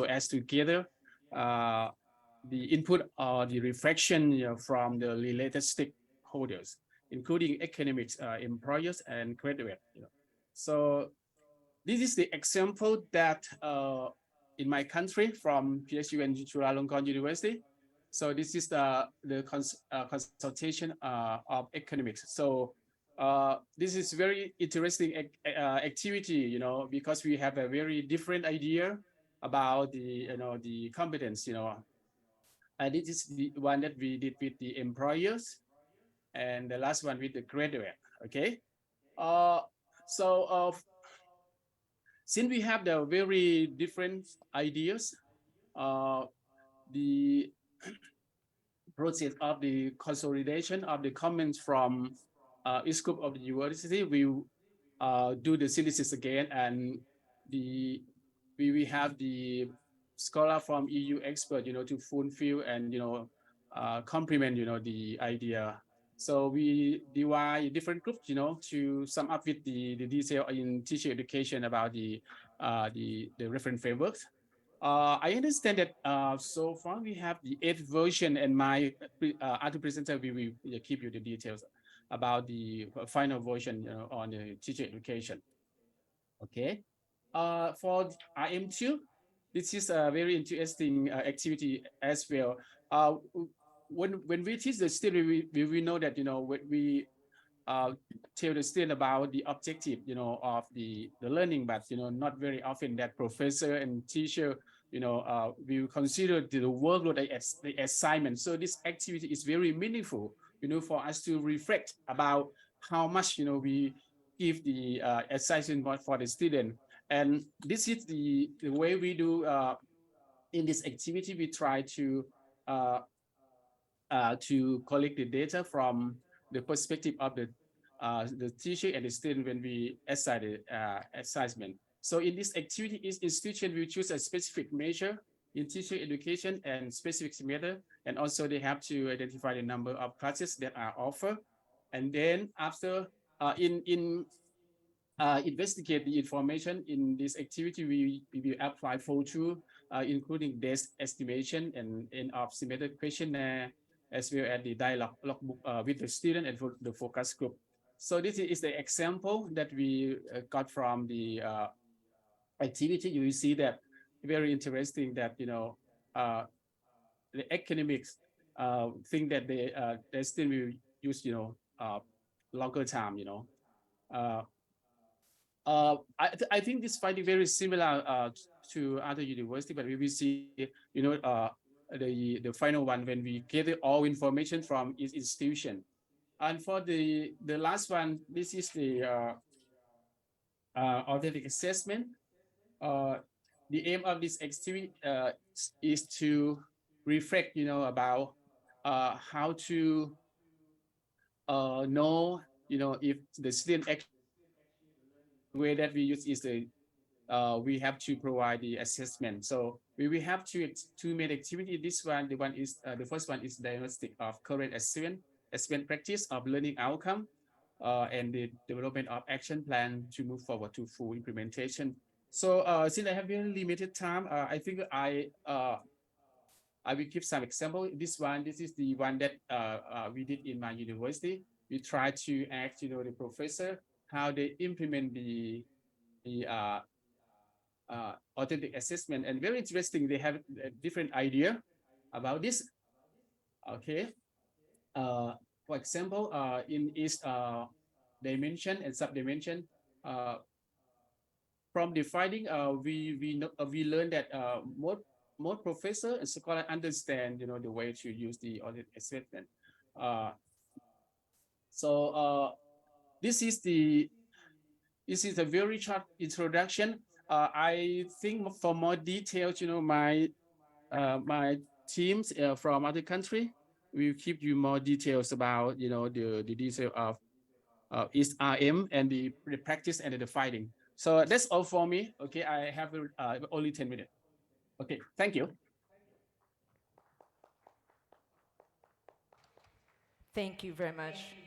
as to gather the input or the reflection from the related stakeholders, including academics, employers, and graduates. So this is the example that in my country from PSU and Chulalongkorn University. So this is the consultation of academics. So this is very interesting activity, because we have a very different idea about the competence, and this is the one that we did with the employers, and the last one with the graduate. Okay. So since we have the very different ideas, the process of the consolidation of the comments from each group of the university will do the synthesis again, and we will have the scholar from EU expert, to fulfill and complement, the idea. So we divide different groups, to sum up with the detail in teacher education about the reference frameworks. I understand that so far we have the 8th version, and my other presenter will keep you the details about the final version on the teacher education. Okay. For RM2, this is a very interesting activity as well. When we teach the student, we know that when we tell the student about the objective of the learning, but not very often that professor and teacher will consider the workload as the assignment. So this activity is very meaningful for us to reflect about how much we give the assignment for the student. And this is the way we do in this activity. We try to collect the data from the perspective of the teacher and the student when we assign the assignment. So in this activity, institution will choose a specific measure in teacher education and specific method, and also they have to identify the number of classes that are offered. And then after investigate the information in this activity, we will apply follow-through, including desk estimation and end of semester questionnaire, as well as the dialogue logbook with the student and for the focus group. So this is the example that we got from the activity. You will see that very interesting that, uh, the academics think that they still will use, longer time, Uh, I think this finding very similar to other university, but we will see, the final one when we gather all information from each institution. And for the last one, this is the authentic assessment. Uh, the aim of this activity is to reflect, about how to know, if the student actually the learning the way that we use is we have to provide the assessment. So we will have two main activity. This one, the first one is diagnostic of current assessment practice of learning outcome, and the development of action plan to move forward to full implementation. So since I have very limited time, I think I will give some example. This is the one that we did in my university. We try to ask, the professor how they implement the authentic assessment, and very interesting. They have a different idea about this. Okay. For example, in each dimension and subdimension, uh, from the finding, we learned that more professor and scholar understand, the way to use the audit assessment. Uh, so this is the this is a very short introduction. I think for more details, my teams from other country will give you more details about, the detail of each RM and the practice and the finding. So that's all for me. Okay, I have only 10 minutes. Okay, thank you. Thank you very much. Okay.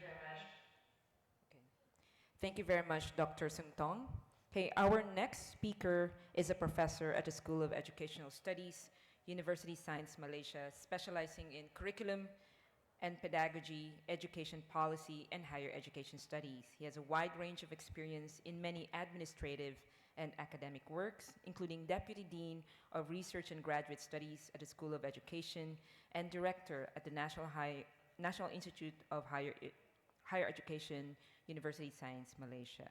Thank you very much, Dr. Sung Tong. Okay, our next speaker is a professor at the School of Educational Studies, University Science Malaysia, specializing in curriculum and pedagogy, education policy, and higher education studies. He has a wide range of experience in many administrative and academic works, including Deputy Dean of Research and Graduate Studies at the School of Education and Director at the National Institute of Higher Education, University Science Malaysia.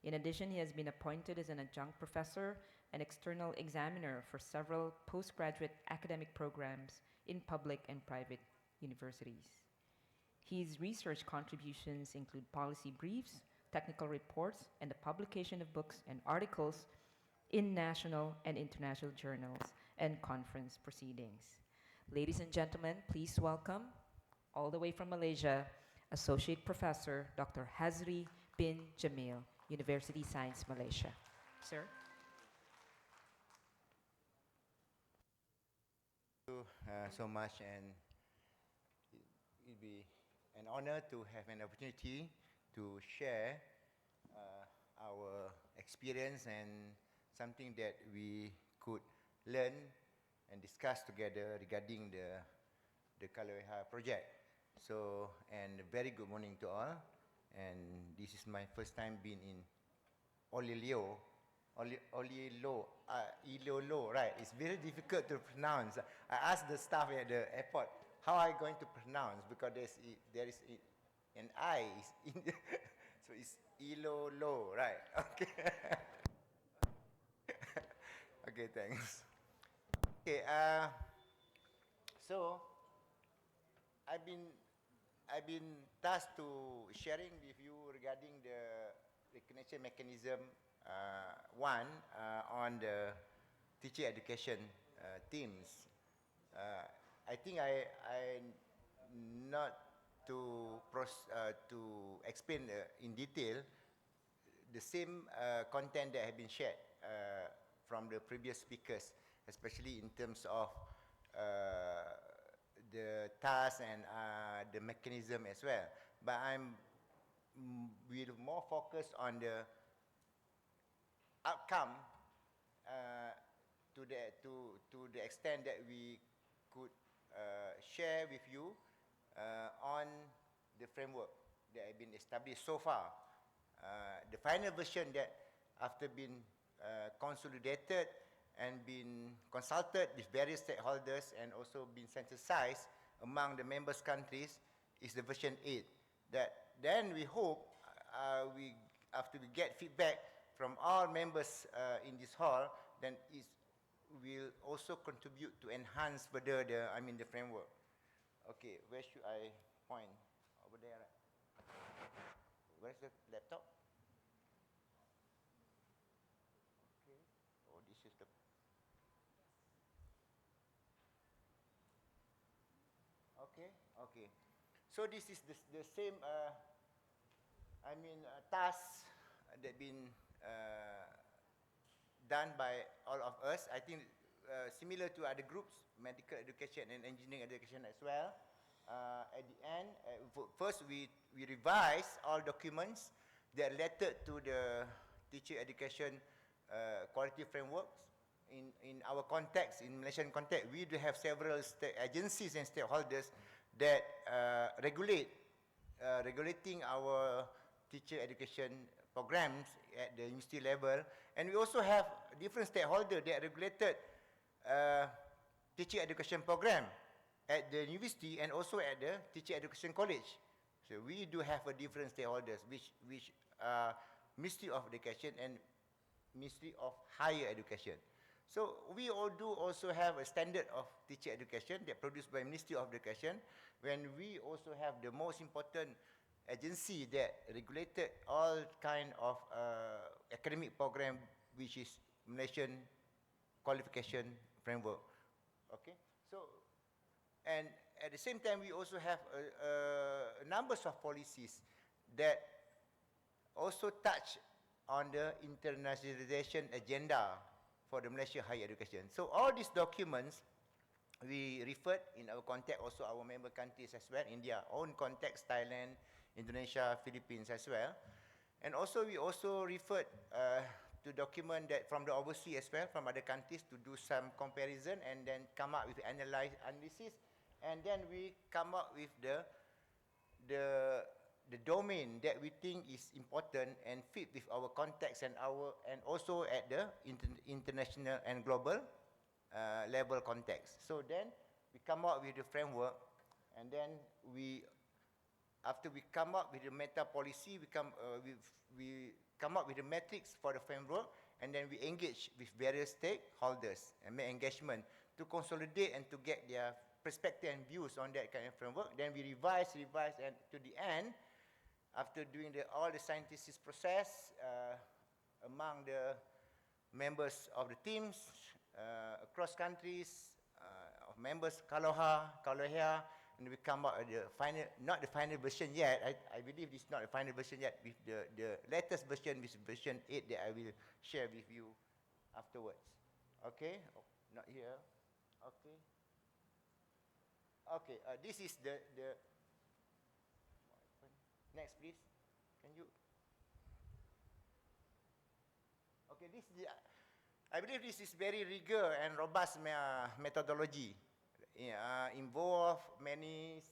In addition, he has been appointed as an adjunct professor and external examiner for several postgraduate academic programs in public and private universities. His research contributions include policy briefs, technical reports, and the publication of books and articles in national and international journals and conference proceedings. Ladies and gentlemen, please welcome, all the way from Malaysia, Associate Professor Dr. Hazri bin Jamil, University Science Malaysia. Sir? Thank you so much, and it'll be an honor to have an opportunity to share our experience and something that we could learn and discuss together regarding the CALOHEA project. So, and a very good morning to all. And this is my first time being in Olilio, Ilolo, right? It's very difficult to pronounce. I asked the staff at the airport, how are you going to pronounce? Because there is an I, so it's Ilolo, right? Okay. Okay, thanks. Okay, so I've been tasked to sharing with you regarding the recognition mechanism on the teacher education teams. I think I not to explain in detail the same content that have been shared from the previous speakers, especially in terms of the task and the mechanism as well. But I'm will more focused on the outcome to the extent that we could share with you on the framework. that have been established so far. The final version that after being consolidated and been consulted with various stakeholders and also been synthesized among the members countries is the version 8. That then we hope after we get feedback from all members in this hall, then it will also contribute to enhance further the framework. Okay, where should I point? Over there, right? Where's the laptop? Okay. Oh, this is the. Okay. Okay. So this is the same. Task that been done by all of us. I think similar to other groups, medical education and engineering education as well. At the end, first we revise all documents that related to the teacher education quality frameworks. In our context, in Malaysian context, we do have several agencies and stakeholders that regulating our teacher education programs at the university level, and we also have different stakeholders that regulated teacher education program at the university and also at the teacher education college. So we do have a different stakeholders, which Ministry of Education and Ministry of Higher Education. So we all do also have a standard of teacher education that produced by Ministry of Education, when we also have the most important agency that regulated all kind of academic program, which is Malaysian qualification framework. Okay, so and at the same time we also have numbers of policies that also touch on the internationalization agenda for the Malaysia higher education. So all these documents we referred in our context, also our member countries as well, in their own context, Thailand, Indonesia, Philippines as well. And also we also referred to document that from the overseas as well, from other countries, to do some comparison and then come up with analysis, and then we come up with the domain that we think is important and fit with our context and also at the international and global level context. So then we come up with the framework, and then after we come up with the meta policy, we come up with the metrics for the framework, and then we engage with various stakeholders and make engagement to consolidate and to get their perspective and views on that kind of framework. Then we revise, and to the end, after doing all the scientific process among the members of the teams across countries, of members CALOHEA, and we come out with the final, not the final version yet. I believe this is not the final version yet, with the latest version, which is version 8, that I will share with you afterwards. Okay? Oh, not here. Okay. Okay, this is the next, please. Can you? Okay, this is I believe this is very rigor and robust methodology. Involve many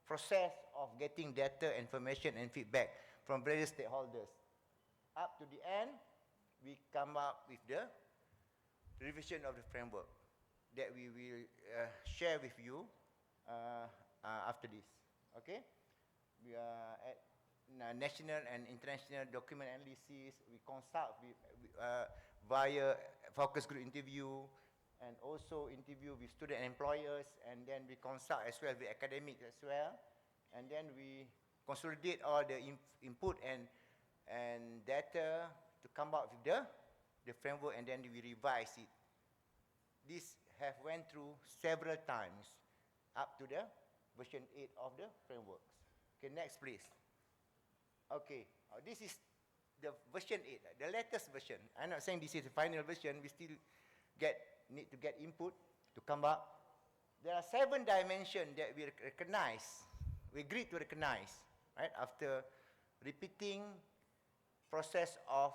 process of getting data, information, and feedback from various stakeholders. Up to the end, we come up with the revision of the framework that we will share with you after this. Okay? We are at national and international document analysis. We consult via focus group interview, and also interview with student employers, and then we consult as well with academics as well, and then we consolidate all the input and data to come up with the framework, and then we revise it. This have went through several times up to the version 8 of the frameworks. Okay, next please. Okay, this is the version 8, the latest version. I'm not saying this is the final version. We still need to get input to come up. There are 7 dimensions that we recognize, we agreed to recognize, right? After repeating process of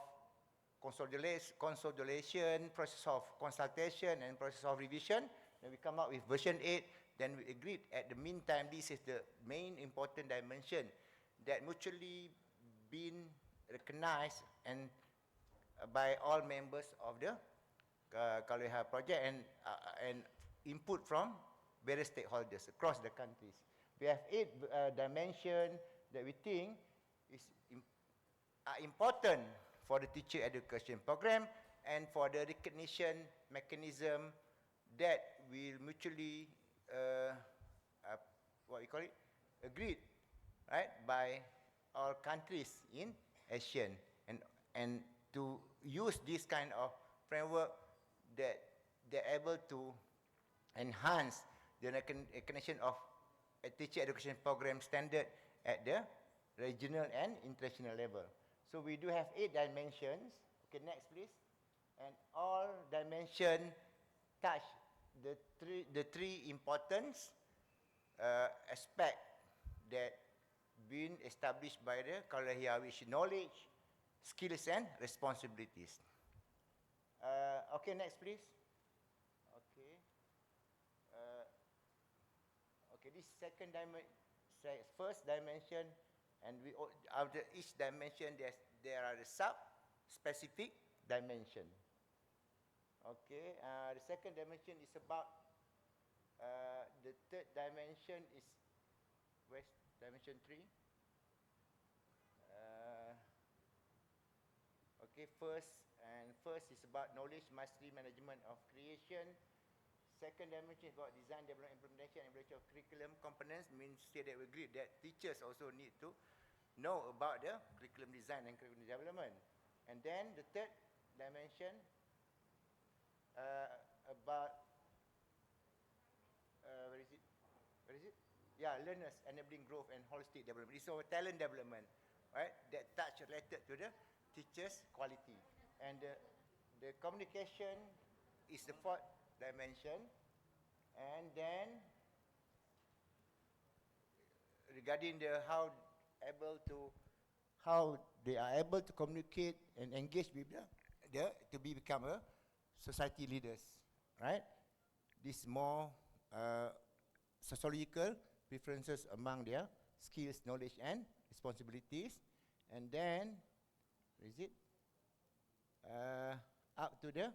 consolidation, process of consultation, and process of revision, then we come up with version 8. Then we agreed at the meantime, this is the main important dimension that mutually been recognized and by all members of the CALOHEA project and input from various stakeholders across the countries. We have 8 dimensions that we think is are important for the teacher education program and for the recognition mechanism that will mutually, what we call it, agreed, right, by all countries in ASEAN, and to use this kind of framework that they're able to enhance the recognition of a teacher education program standard at the regional and international level. So we do have 8 dimensions. Okay, next please. And all dimensions touch the three important aspect that been established by the CALOHEA, which is knowledge, skills, and responsibilities. Okay, next please. Okay. Okay, this second dimension, first dimension, and we after each dimension there are the sub-specific dimension. Okay, the second dimension is about the third dimension is where's dimension 3? Okay, first is about knowledge, mastery, management of creation. Second dimension is about design, development, implementation, and evaluation of curriculum components. Means say that we agree that teachers also need to know about the curriculum design and curriculum development. And then the third dimension about where is it? Where is it? Yeah, learners, enabling growth and holistic development. It's our talent development, right? That touch related to the teachers' quality. And the communication is the fourth dimension. And then regarding how they are able to communicate and engage with to become a society leaders, right? This more sociological preferences among their skills, knowledge, and responsibilities. And then, where is it? Up to the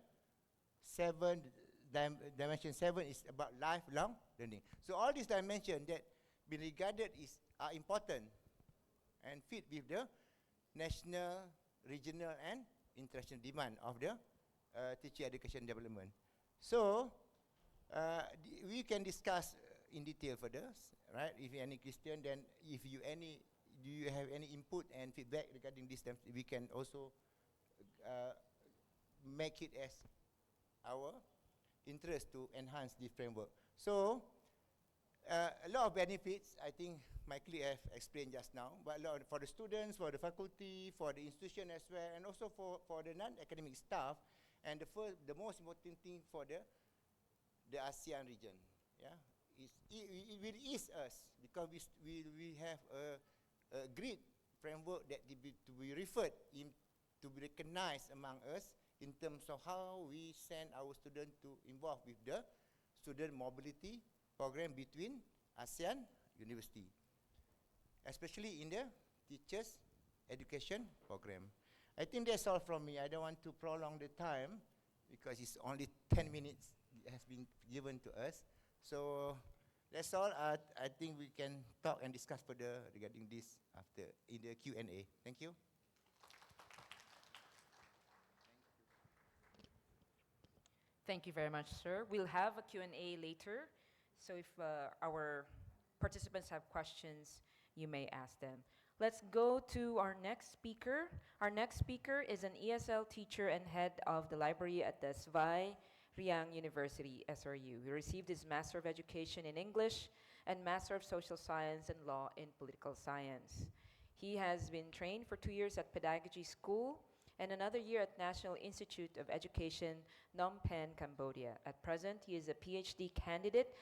dimension 7 is about lifelong learning. So all these dimensions that been regarded are important and fit with the national, regional, and international demand of the teacher education development. So we can discuss in detail further, right? If you any question, then if you do you have any input and feedback regarding this, we can also make it as our interest to enhance the framework. So a lot of benefits, I think my colleague have explained just now, but a lot for the students, for the faculty, for the institution as well, and also for the non-academic staff, and the most important thing for the ASEAN region, yeah, it will ease us because we have a great framework that to be referred in, to be recognized among us in terms of how we send our students to involve with the student mobility program between ASEAN university, especially in the teachers education program. I think that's all from me. I don't want to prolong the time because it's only 10 minutes has been given to us. So that's all. I think we can talk and discuss further regarding this after in the Q&A. Thank you. Thank you very much, sir. We'll have a Q&A later. So if our participants have questions, you may ask them. Let's go to our next speaker. Our next speaker is an ESL teacher and head of the library at the Svay Riang University, SRU. He received his Master of Education in English and Master of Social Science and Law in Political Science. He has been trained for 2 years at Pedagogy School and another year at National Institute of Education, Phnom Penh, Cambodia. At present, he is a PhD candidate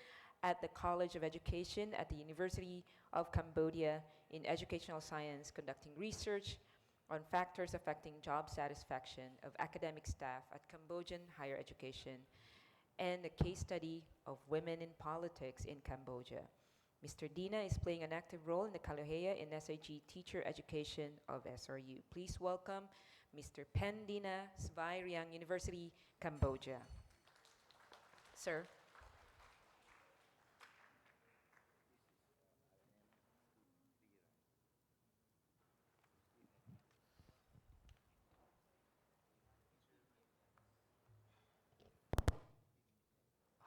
at the College of Education at the University of Cambodia in Educational Science, conducting research on factors affecting job satisfaction of academic staff at Cambodian higher education and a case study of women in politics in Cambodia. Mr. Dina is playing an active role in the CALOHEA in SIG Teacher Education of SRU. Please welcome Mr. Pen Dina, Svai Riang University, Cambodia. Sir.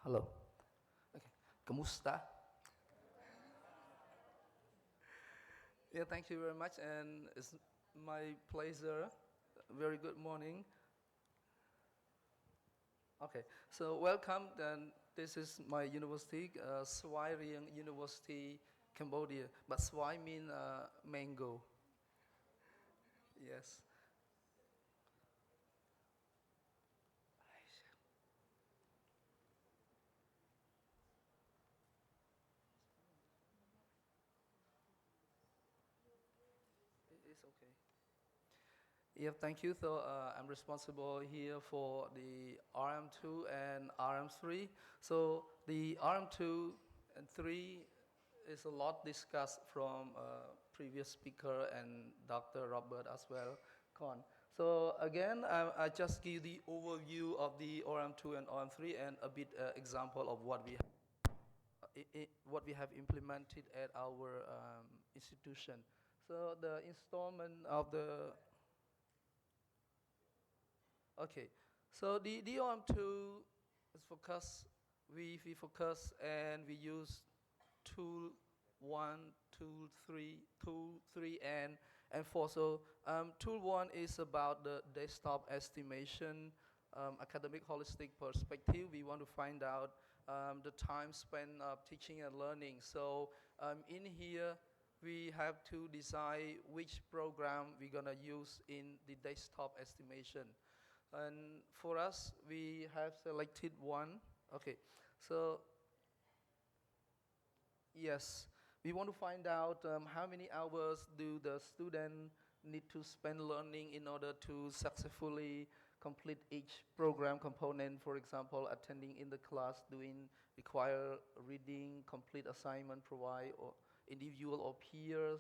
Hello. Okay. Kamusta? Yeah, thank you very much, and it's my pleasure. Very good morning. Okay, so welcome. Then this is my university, Svai Riang University, Cambodia. But Svai means mango. Yes. It's okay. Yeah, thank you. So I'm responsible here for the RM2 and RM3. So the RM2 and 3 is a lot discussed from previous speaker and Dr. Robert as well, Con. So again, I just give the overview of the RM2 and RM3 and a bit example of what we have implemented at our institution. So the installment of the okay, so the DOM2 is focus. We focus and we use tool 1, tool 3, tool 3, and 4. So tool 1 is about the desktop estimation, academic holistic perspective. We want to find out the time spent teaching and learning. So in here, we have to decide which program we're gonna use in the desktop estimation. And for us, we have selected one. Okay, so yes, we want to find out how many hours do the student need to spend learning in order to successfully complete each program component. For example, attending in the class, doing require reading, complete assignment, provide or individual or peers,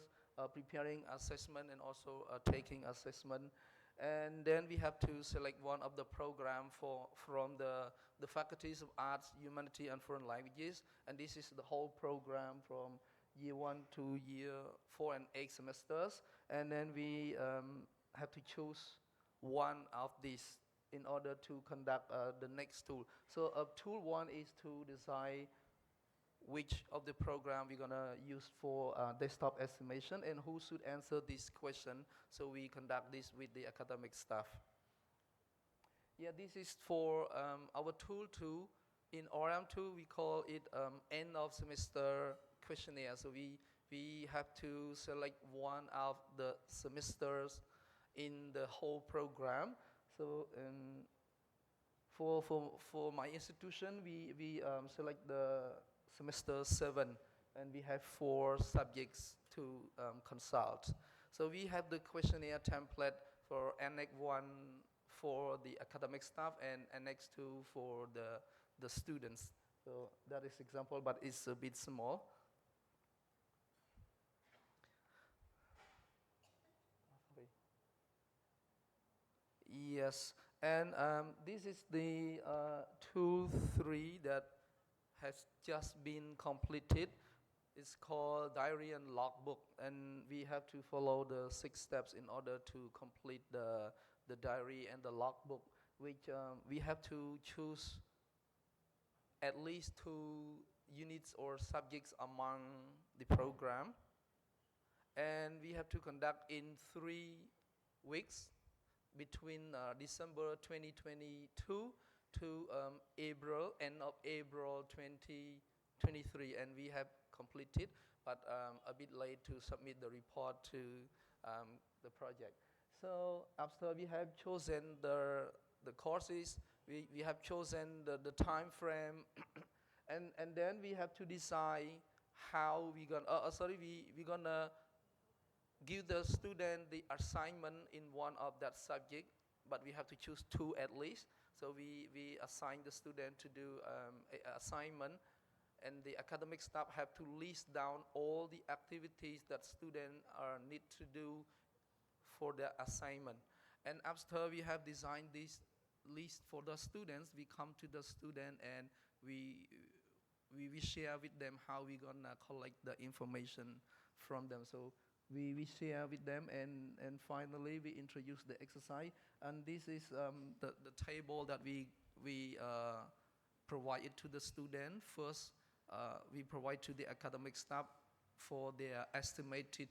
preparing assessment and also taking assessment. And then we have to select one of the program from the faculties of arts, humanity, and foreign languages. And this is the whole program from year 1 to year 4 and 8 semesters. And then we have to choose one of these in order to conduct the next tool. So tool 1 is to decide which of the program we're gonna use for desktop estimation and who should answer this question. So we conduct this with the academic staff. Yeah, this is for our tool 2. In RM2, we call it end of semester questionnaire. So we have to select one of the semesters in the whole program. So for my institution, we select the semester 7, and we have 4 subjects to consult. So we have the questionnaire template for Annex 1 for the academic staff and Annex 2 for the students. So that is example, but it's a bit small. Yes, and this is the tool 3 that has just been completed. It's called diary and logbook, and we have to follow the 6 steps in order to complete the diary and the logbook, which we have to choose at least 2 units or subjects among the program, and we have to conduct in 3 weeks between December 2022 to end of April 2023, and we have completed, but a bit late to submit the report to the project. So after we have chosen the courses, we have chosen the time frame, and then we have to decide how we gonna give the student the assignment in one of that subject, but we have to choose 2 at least. So we assign the student to do a assignment, and the academic staff have to list down all the activities that students need to do for their assignment. And after we have designed this list for the students, we come to the student and we share with them how we're gonna collect the information from them. So we share with them, and finally we introduce the exercise. And this is the table that we provide it to the student. First, we provide to the academic staff for their estimated,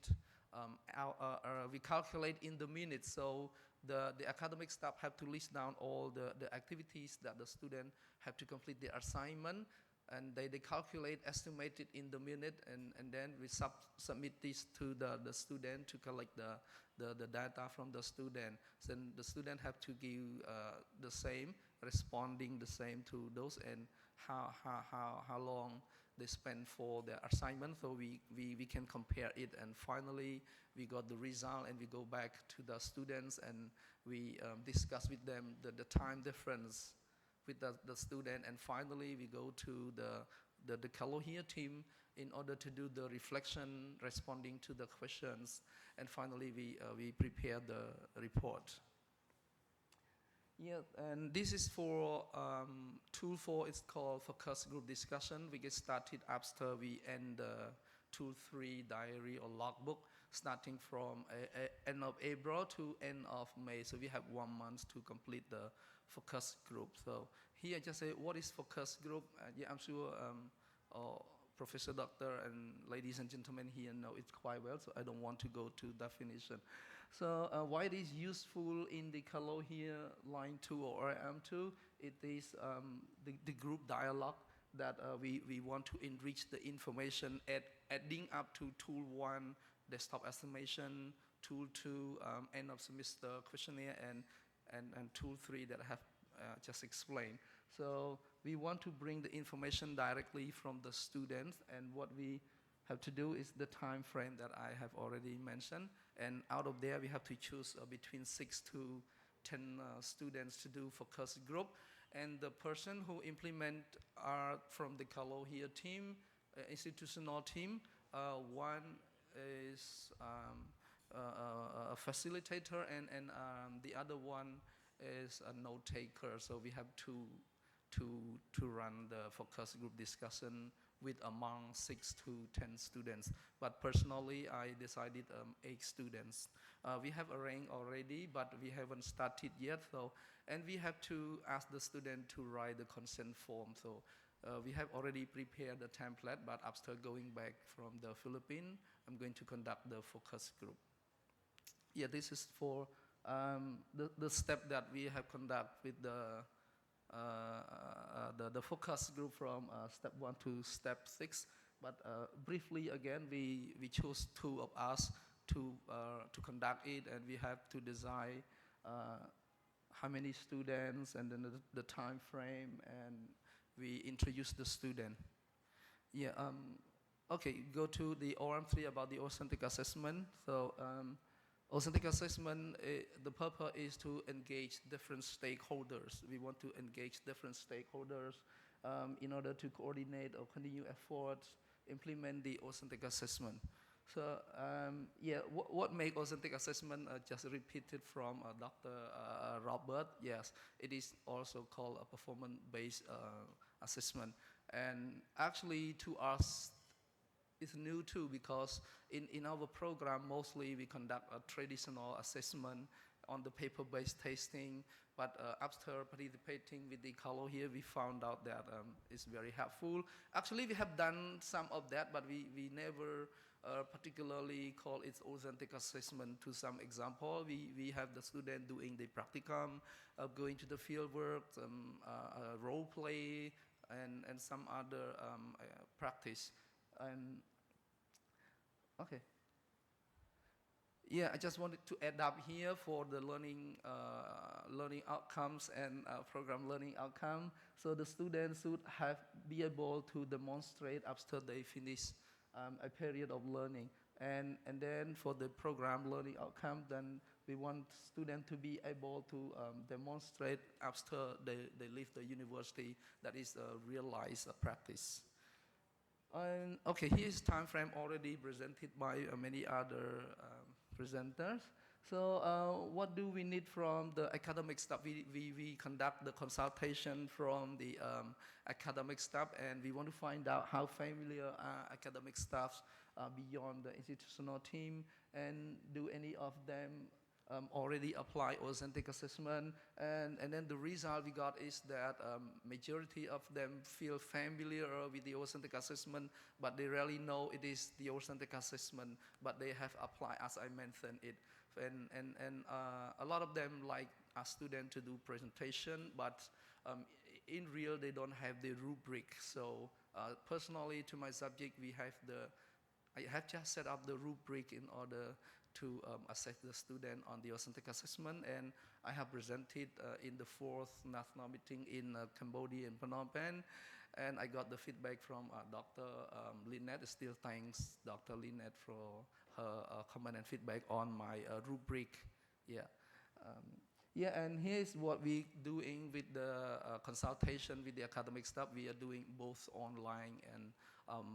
we calculate in the minutes. So the academic staff have to list down all the activities that the student have to complete their assignment, and they calculate, estimate it in the minute, and then we submit this to the student to collect the data from the student. Then the student have to give the same, responding the same to those, and how long they spend for their assignment, so we can compare it. And finally we got the result, and we go back to the students, and we discuss with them the time difference with the student. And finally we go to the CALOHEA team in order to do the reflection, responding to the questions, and finally we prepare the report. Yeah, and this is for tool 4. It's called focus group discussion. We get started after we end tool 3 diary or logbook, starting from end of April to end of May. So we have 1 month to complete the focus group. So here I just say, what is focus group? Yeah, I'm sure Professor Doctor and ladies and gentlemen here know it quite well, so I don't want to go to definition. So why it is useful in the CALOHEA line 2 or RM2? It is the group dialogue that we want to enrich the information, adding up to tool 1, desktop estimation, tool 2, end of semester questionnaire, and tool 3 that I have just explained. So we want to bring the information directly from the students, and what we have to do is the time frame that I have already mentioned, and out of there we have to choose between 6 to 10 students to do focus group, and the person who implement are from the CALOHEA team, institutional team. One is a facilitator, and the other one is a note taker. So we have to run the focus group discussion with among 6 to 10 students. But personally, I decided 8 students. We have a rank already, but we haven't started yet. So, and we have to ask the student to write the consent form. So we have already prepared the template, but after going back from the Philippines, I'm going to conduct the focus group. Yeah, this is for the step that we have conducted with the focus group from step 1 to step 6. But briefly again, we chose 2 of us to conduct it, and we have to decide how many students, and then the time frame, and we introduce the student. Yeah. Okay. Go to the ORM3 about the authentic assessment. So. Authentic assessment, the purpose is to engage different stakeholders. We want to engage different stakeholders in order to coordinate or continue efforts, implement the authentic assessment. So yeah, what makes authentic assessment, just repeated from Dr. Robert. Yes, it is also called a performance-based assessment. And actually to us, it's new too, because in our program mostly we conduct a traditional assessment on the paper-based testing, but after participating with the CALOHEA, we found out that it's very helpful. Actually, we have done some of that, but we never particularly call it authentic assessment. To some example, we have the student doing the practicum, going to the field work, role play, and some other practice. And okay, yeah, I just wanted to add up here for the learning outcomes and program learning outcome. So the students should be able to demonstrate after they finish a period of learning, and then for the program learning outcome, then we want students to be able to demonstrate after they leave the university, that is realized practice. And okay, here's time frame already presented by many other presenters. So what do we need from the academic staff? We conduct the consultation from the academic staff, and we want to find out how familiar are academic staffs beyond the institutional team, and do any of them already apply authentic assessment. And then the result we got is that majority of them feel familiar with the authentic assessment, but they rarely know it is the authentic assessment, but they have applied as I mentioned it. And a lot of them like a student to do presentation, but in real they don't have the rubric. So personally to my subject, I have just set up the rubric in order to assess the student on the authentic assessment, and I have presented in the fourth national meeting in Cambodia and Phnom Penh, and I got the feedback from Dr. Lynette. Still thanks Dr. Lynette for her comment and feedback on my rubric. Yeah. Yeah, and here's what we're doing with the consultation with the academic staff. We are doing both online and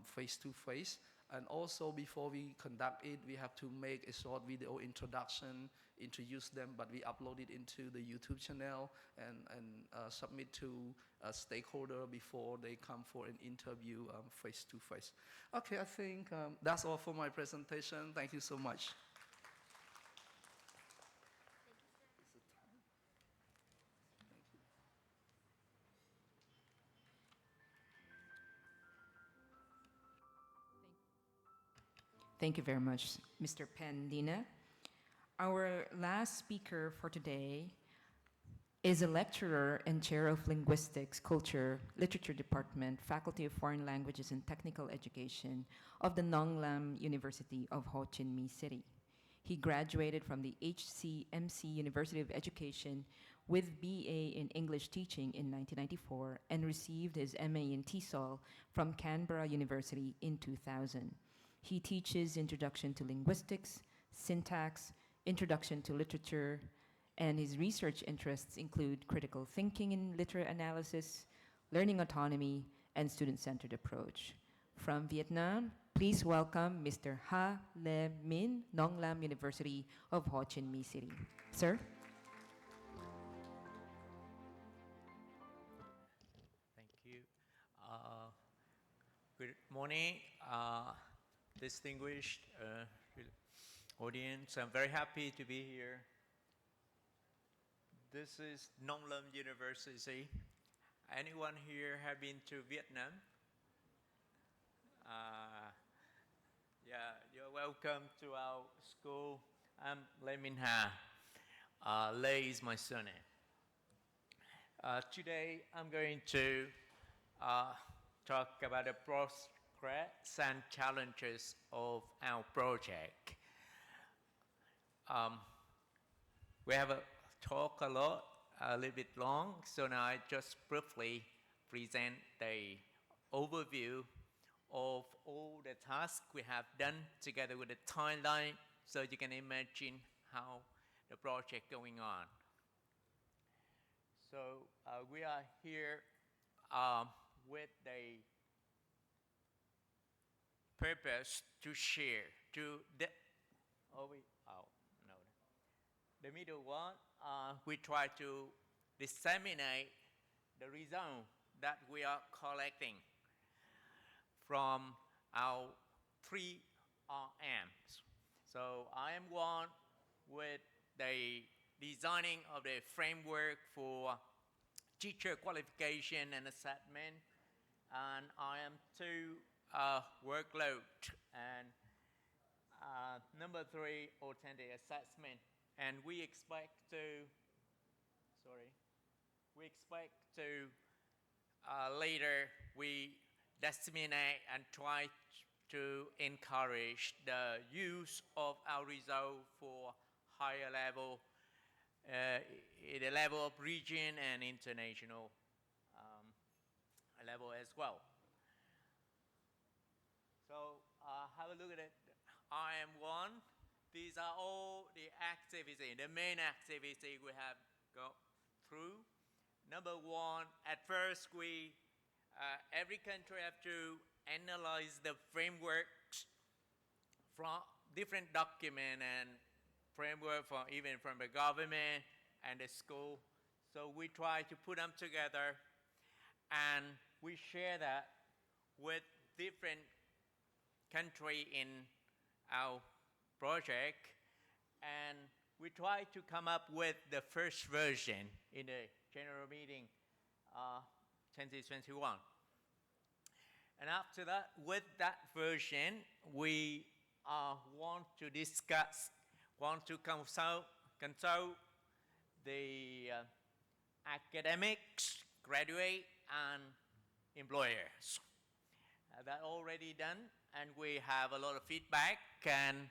face-to-face. And also, before we conduct it, we have to make a short video introduction, introduce them, but we upload it into the YouTube channel and submit to a stakeholder before they come for an interview face-to-face. Okay, I think that's all for my presentation. Thank you so much. Thank you very much, Mr. Pandina. Our last speaker for today is a lecturer and chair of Linguistics, Culture, Literature Department, Faculty of Foreign Languages and Technical Education of the Nong Lam University of Ho Chi Minh City. He graduated from the HCMC University of Education with BA in English Teaching in 1994 and received his MA in TESOL from Canberra University in 2000. He teaches Introduction to Linguistics, Syntax, Introduction to Literature, and his research interests include critical thinking in literary analysis, learning autonomy, and student-centered approach. From Vietnam, please welcome Mr. Ha Le Min, Nong Lam University of Ho Chi Minh City. Sir? Thank you. Good morning, distinguished audience. I'm very happy to be here. This is Nong Lam University. Anyone here have been to Vietnam? Yeah, you're welcome to our school. I'm Lê Minh Hà. Lê is my surname. Today I'm going to talk about the progress and challenges of our project. We have talked a lot, a little bit long, so now I just briefly present the overview of all the tasks we have done together with the timeline, so you can imagine how the project going on. So we are here with the purpose to share, the middle one, we try to disseminate the result that we are collecting from our 3 RMs. So IM1 with the designing of the framework for teacher qualification and assessment, and IM2 workload, and number 3 authentic assessment. And we expect to later we disseminate and try to encourage the use of our result for higher level, the level of region and international level as well. So have a look at it. IM1, these are all the activities, the main activity we have gone through. Number 1, at first every country have to analyze the frameworks from different document and framework from even from the government and the school. So we try to put them together and we share that with different country in our project, and we try to come up with the first version in the general meeting 2021. And after that, with that version, we want to discuss, want to consult the academics, graduate, and employers. That already done, and we have a lot of feedback, and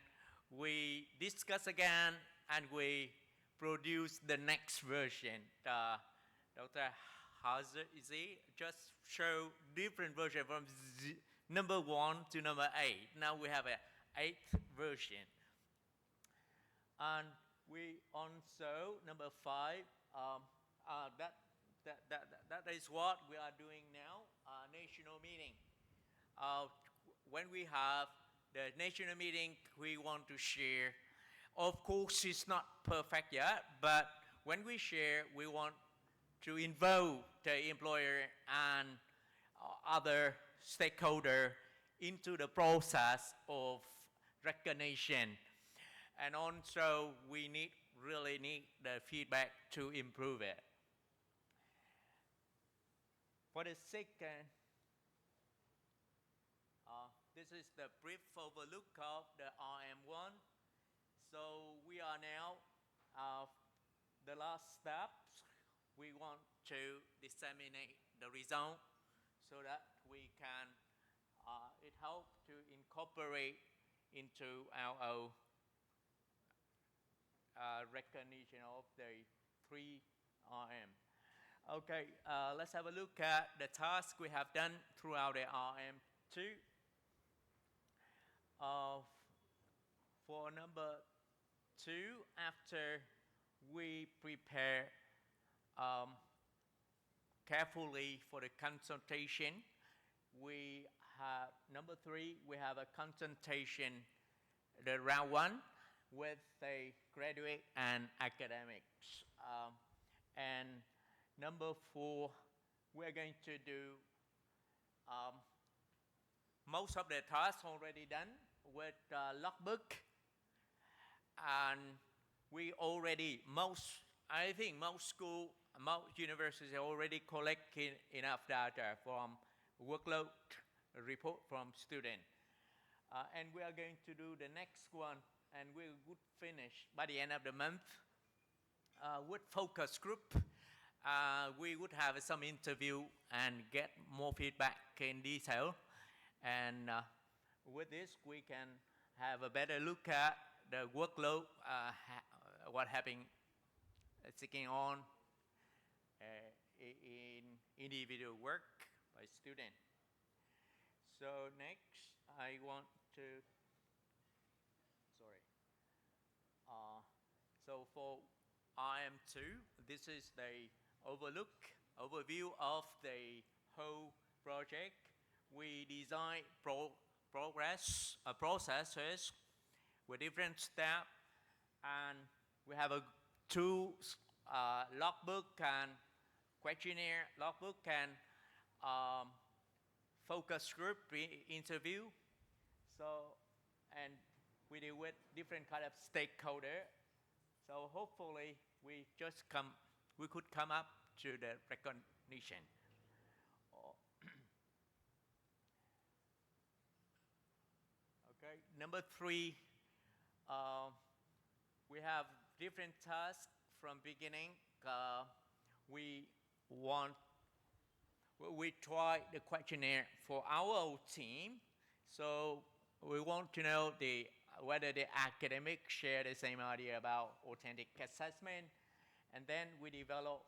we discuss again, and we produce the next version. Dr. Hazard, you see, just show different version from number 1 to number 8. Now we have an 8th version. And we also, number 5, that is what we are doing now, national meeting. When we have the national meeting, we want to share. Of course, it's not perfect yet, but when we share, we want to involve the employer and other stakeholder into the process of recognition. And also, we really need the feedback to improve it. For the second, this is the brief overlook of the RM1. So we are now, the last steps, we want to disseminate the result so that we can, it helps to incorporate into our recognition of the 3 RM. Okay, let's have a look at the task we have done throughout the RM2. For number 2, after we prepare carefully for the consultation, we have number 3, we have a consultation, the round 1, with the graduate and academics. And number 4, we're going to do most of the tasks already done with logbook, and we already, I think most school, most universities already collected enough data from workload report from student. And we are going to do the next one, and we would finish by the end of the month with focus group. We would have some interview and get more feedback in detail. And with this, we can have a better look at the workload, what happening, taking on in individual work by student. So next, I want to, so for RM2, this is the overview of the whole project. We design processes with different steps, and we have a 2 logbook and questionnaire logbook and focus group interview. So, and we deal with different kind of stakeholder. So hopefully we could come up to the recognition. Okay, number 3, we have different tasks from beginning. We try the questionnaire for our team. So we want to know whether the academics share the same idea about authentic assessment. And then we develop,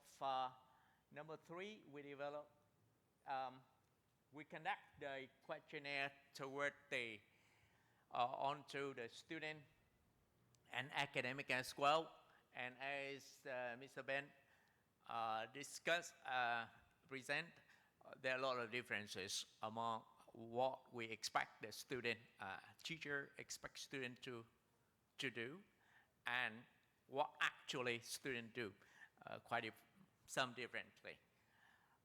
number 3, we conduct the questionnaire toward onto the student and academic as well. And as Mr. Ben present, there are a lot of differences among what we expect the student, teacher expect student to do, and what actually student do, some differently.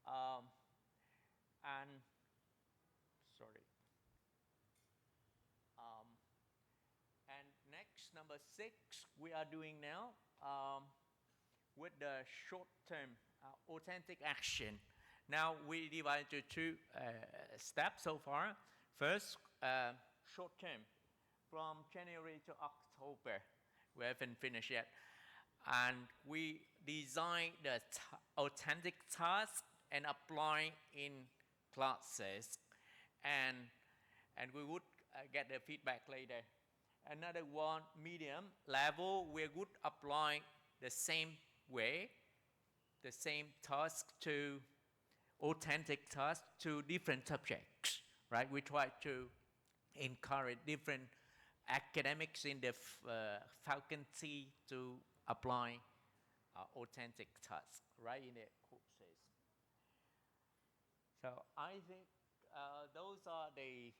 And sorry. And next, number 6, we are doing now with the short-term authentic action. Now we divide into 2 steps so far. First, short-term, from January to October. We haven't finished yet. And we design the authentic task and apply in classes. And we would get the feedback later. Another one, medium level, we would apply the same way, the same task to authentic task to different subjects, right? We try to encourage different academics in the faculty to apply authentic tasks, right, in their courses. So I think those are the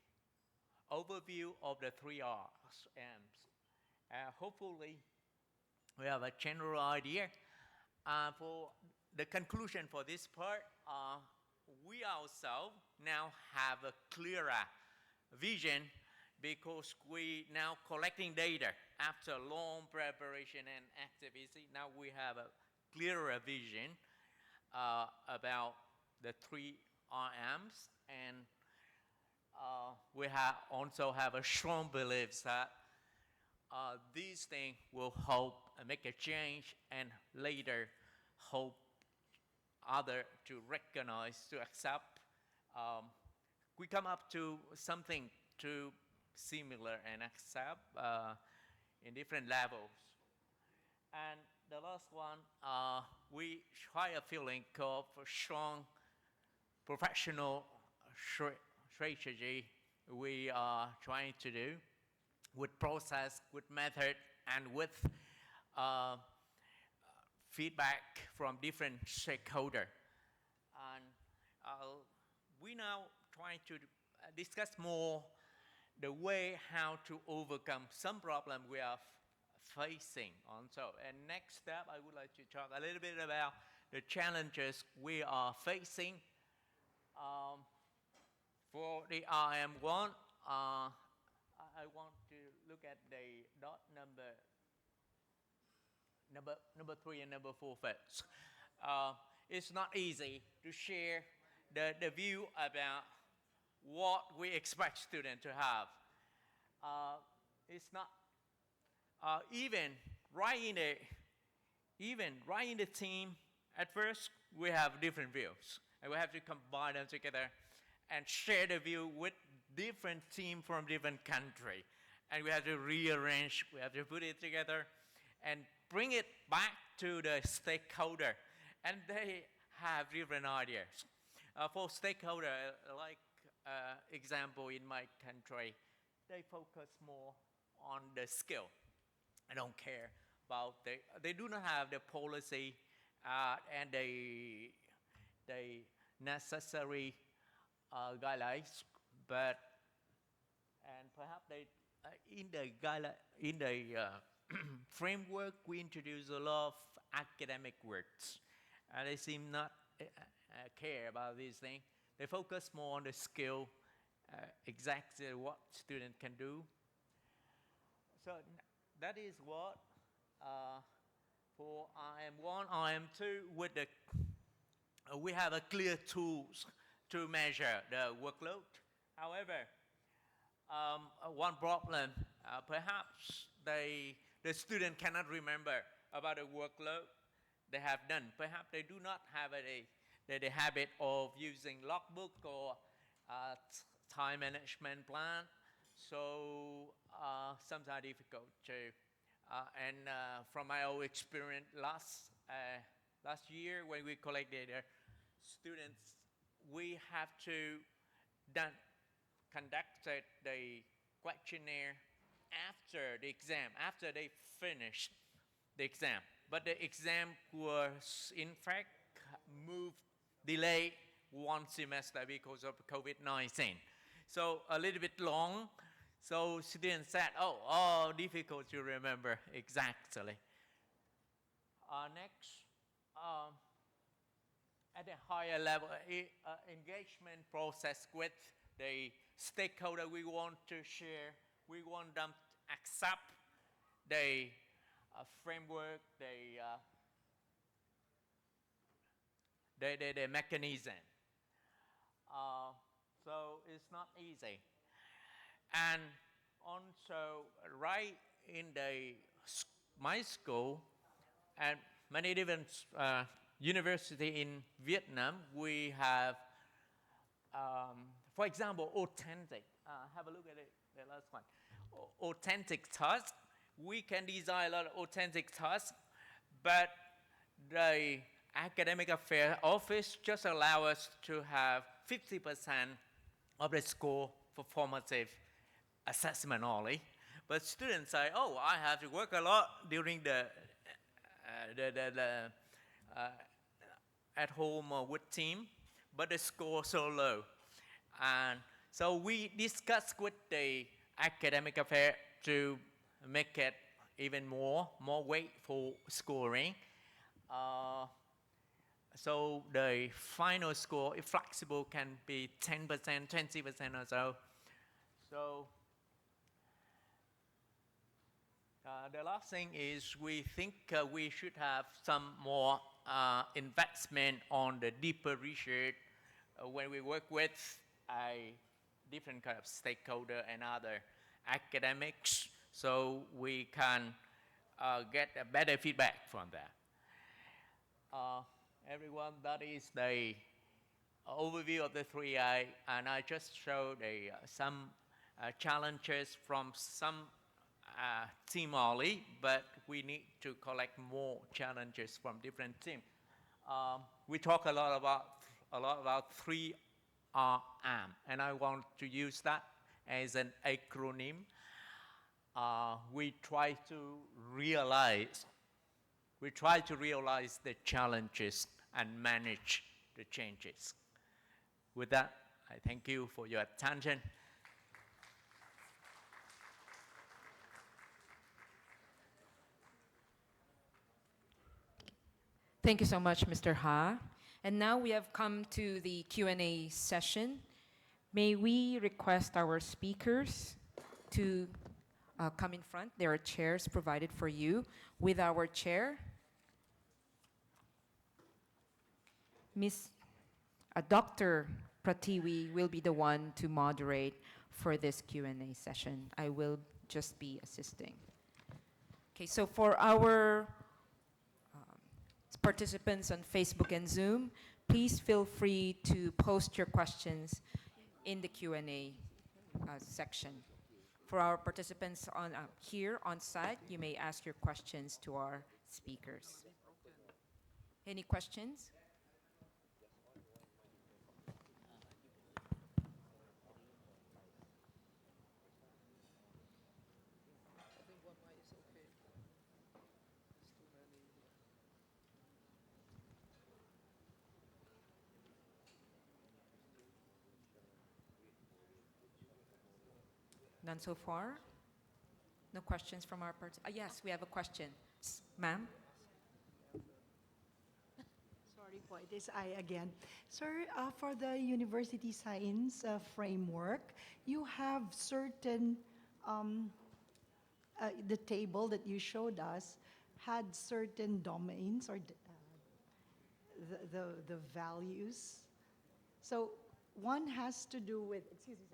overview of the 3 R's. Hopefully, we have a general idea. For the conclusion for this part, we ourselves now have a clearer vision because we now collecting data after long preparation and activity. Now we have a clearer vision about the 3 RMs, and we also have a strong belief that these things will help make a change and later hope other to recognize, to accept. We come up to something to similar and accept in different levels. And the last one, we try a feeling of strong professional strategy we are trying to do with process, with method, and with feedback from different stakeholders. And we now trying to discuss more the way how to overcome some problem we are facing also. And next step, I would like to talk a little bit about the challenges we are facing. For the RM1, I want to look at the dot number 3 and number 4 first. It's not easy to share the view about what we expect students to have. It's not even right in the team. At first, we have different views, and we have to combine them together and share the view with different team from different country. And we have to rearrange, we have to put it together and bring it back to the stakeholder. And they have different ideas. For stakeholder, like example in my country, they focus more on the skill. I don't care about they do not have the policy and the necessary guidelines, but and perhaps they in the framework we introduce a lot of academic works, and they seem not care about these things. They focus more on the skill, exactly what student can do. So that is what for IM1, IM2 with the we have a clear tools to measure the workload. However, one problem, perhaps the student cannot remember about the workload they have done. Perhaps they do not have the habit of using logbook or time management plan. So sometimes difficult to. And from my own experience last year when we collected students, we have to conducted the questionnaire after the exam, after they finished the exam. But the exam was in fact delayed 1 semester because of COVID-19. So a little bit long. So students said, oh, difficult to remember exactly. Next, at a higher level, engagement process with the stakeholder we want to share. We want them to accept the framework, the mechanism. So it's not easy. And also, right in my school and many different university in Vietnam, we have, for example, authentic. Have a look at it, the last one. Authentic task. We can design a lot of authentic tasks, but the academic affairs office just allow us to have 50% of the score for formative assessment only. But students say, oh, I have to work a lot during the at home with team, but the score so low. And so we discussed with the academic affair to make it even more weight for scoring. So the final score, if flexible, can be 10%, 20% or so. So the last thing is we think we should have some more investment on the deeper research when we work with a different kind of stakeholder and other academics, so we can get a better feedback from that. Everyone, that is the overview of the 3A, and I just showed some challenges from some team only, but we need to collect more challenges from different teams. We talk a lot about 3RM, and I want to use that as an acronym. We try to realize the challenges and manage the changes. With that, I thank you for your attention. Thank you so much, Mr. Ha. And now we have come to the Q&A session. May we request our speakers to come in front. There are chairs provided for you. With our chair, Dr. Pratiwi will be the one to moderate for this Q&A session. I will just be assisting. Okay, so for our participants on Facebook and Zoom, please feel free to post your questions in the Q&A section. For our participants here on site, you may ask your questions to our speakers. Any questions? None so far? No questions from our participants? Yes, we have a question. Ma'am? Sorry po, it is I again. Sir, for the university science framework, you have certain, the table that you showed us had certain domains or the values. So one has to do with, excuse me,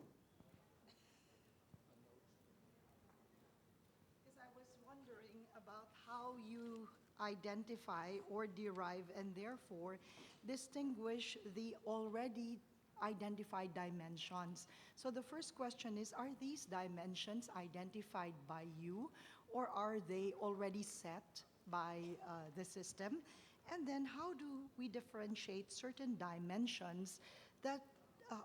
about how you identify or derive and therefore distinguish the already identified dimensions. So the first question is, are these dimensions identified by you or are they already set by the system? And then how do we differentiate certain dimensions that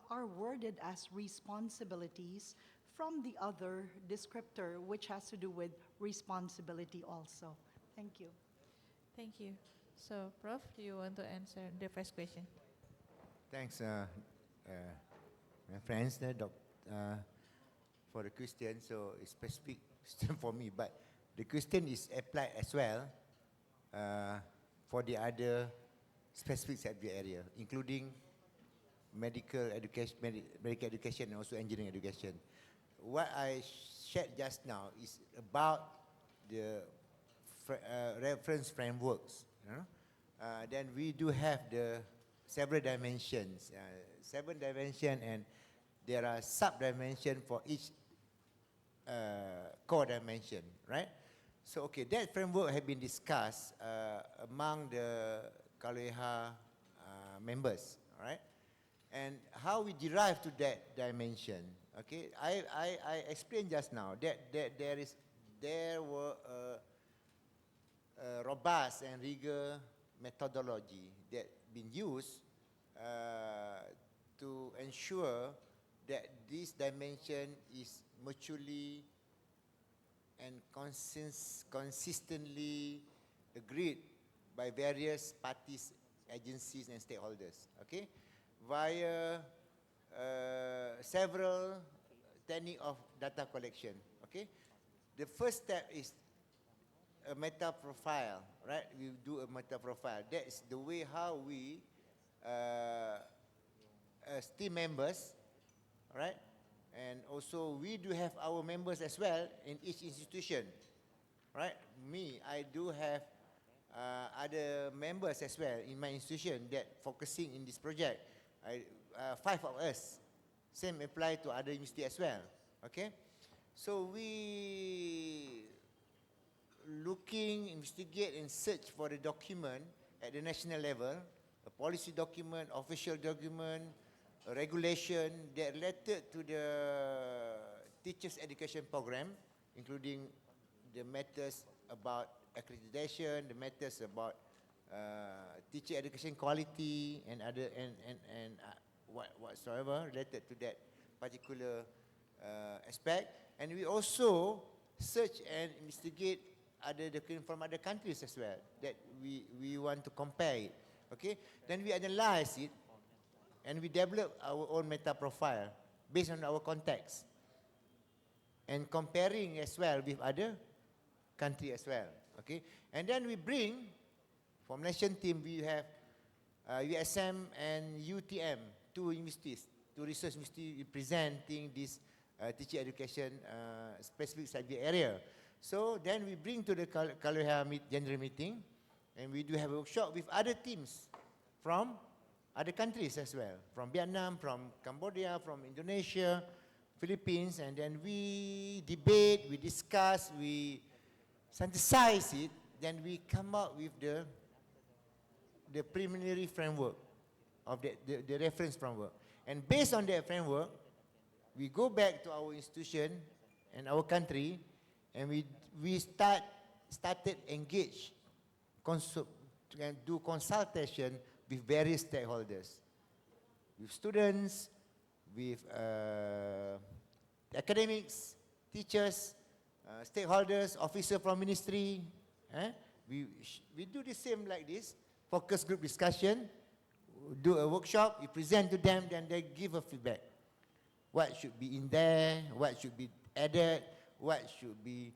are worded as responsibilities from the other descriptor, which has to do with responsibility also? Thank you. Thank you. So, Prof, do you want to answer the first question? Thanks, my friends, for the Christian, so it's specific for me, but the Christian is applied as well for the other specific subject area, including medical education, medical education and also engineering education. What I shared just now is about the reference frameworks. You know? Then we do have the several dimensions, 7 dimensions, and there are sub-dimensions for each core dimension, right? So, okay, that framework has been discussed among the CALOHEA members, all right? And how we derive to that dimension, okay? I explained just now that there were a robust and rigor methodology that been used to ensure that this dimension is mutually and consistently agreed by various parties, agencies and stakeholders, okay? Via several techniques of data collection, okay? The first step is a meta profile, right? We do a meta profile. That is the way how we, as team members, right? And also we do have our members as well in each institution, right? Me, I do have other members as well in my institution that focusing in this project. 5 of us. Same apply to other university as well, okay? So we looking, investigate and search for the document at the national level, a policy document, official document, a regulation that related to the teachers education program, including the matters about accreditation, the matters about teacher education quality and other and whatsoever related to that particular aspect. And we also search and investigate other documents from other countries as well that we want to compare it. Okay, then we analyze it and we develop our own meta profile based on our context and comparing as well with other country as well. Okay, and then we bring from nation team we have USM and UTM, 2 universities, 2 research universities presenting this teacher education specific subject area. So then we bring to the CALOHEA general meeting and we do have a workshop with other teams from other countries as well, from Vietnam, from Cambodia, from Indonesia, Philippines, and then we debate, we discuss, we synthesize it, then we come up with the preliminary framework of the reference framework. And based on that framework, we go back to our institution and our country, and we started engage, and do consultation with various stakeholders, with students, with academics, teachers, stakeholders, officers from ministry. We do the same like this, focus group discussion, do a workshop, you present to them, then they give a feedback. What should be in there, what should be added, what should be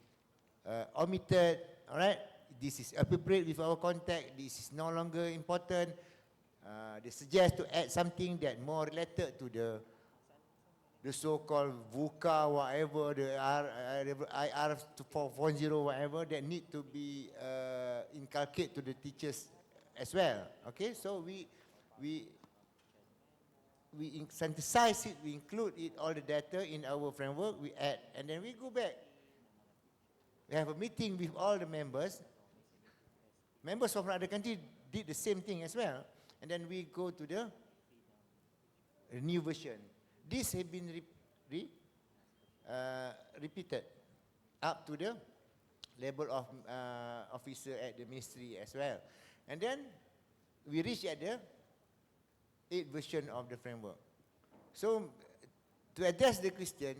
omitted, all right? This is appropriate with our context, this is no longer important. They suggest to add something that more related to the so-called VUCA, whatever, the IR 4.0, whatever, that need to be inculcated to the teachers as well. Okay, so we synthesize it, we include it, all the data in our framework, we add, and then we go back. We have a meeting with all the members. Members from other countries did the same thing as well. And then we go to the new version. This has been repeated up to the level of officer at the ministry as well. And then we reach at the 8th version of the framework. So to address the question,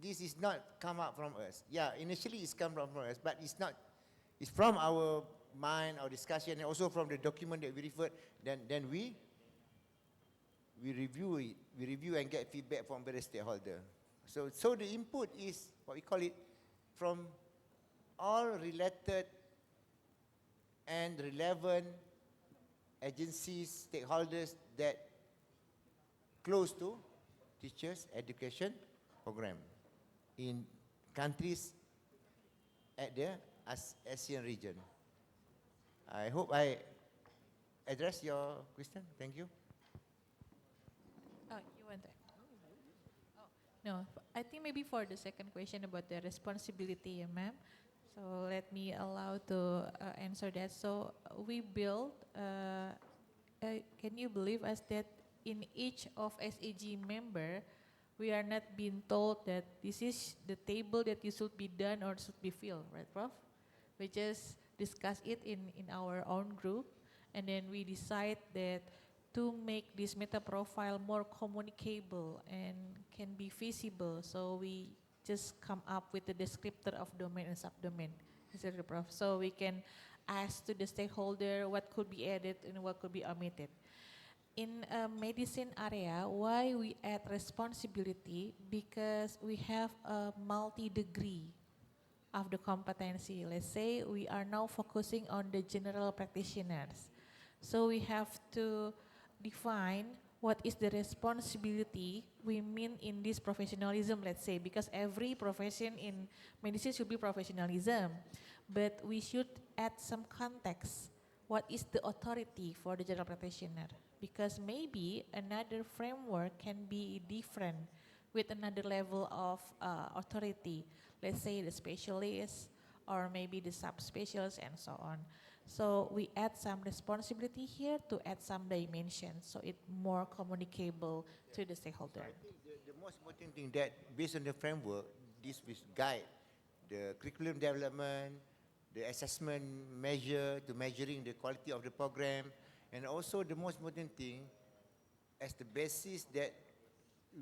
this is not come up from us. Yeah, initially it's come from us, but it's not. It's from our mind, our discussion, and also from the document that we referred. Then we review it. We review and get feedback from various stakeholders. So the input is what we call it from all related and relevant agencies, stakeholders that close to teachers education program in countries at the ASEAN region. I hope I address your question. Thank you. Oh, you went there. Oh, no, I think maybe for the second question about the responsibility, ma'am. So let me allow to answer that. So we build, can you believe us that in each of SAG member, we are not being told that this is the table that you should be done or should be filled, right, Prof? We just discuss it in our own group, and then we decide that to make this meta profile more communicable and can be visible, so we just come up with the descriptor of domain and subdomain, etc., Prof. So we can ask to the stakeholder what could be added and what could be omitted. In a medicine area, why we add responsibility? Because we have a multi-degree of the competency. Let's say we are now focusing on the general practitioners. So we have to define what is the responsibility we mean in this professionalism, let's say, because every profession in medicine should be professionalism, but we should add some context. What is the authority for the general practitioner? Because maybe another framework can be different with another level of authority. Let's say the specialist or maybe the subspecialist and so on. So we add some responsibility here to add some dimensions so it more communicable to the stakeholder. I think the most important thing that based on the framework, this will guide the curriculum development, the assessment measure to measuring the quality of the program, and also the most important thing as the basis that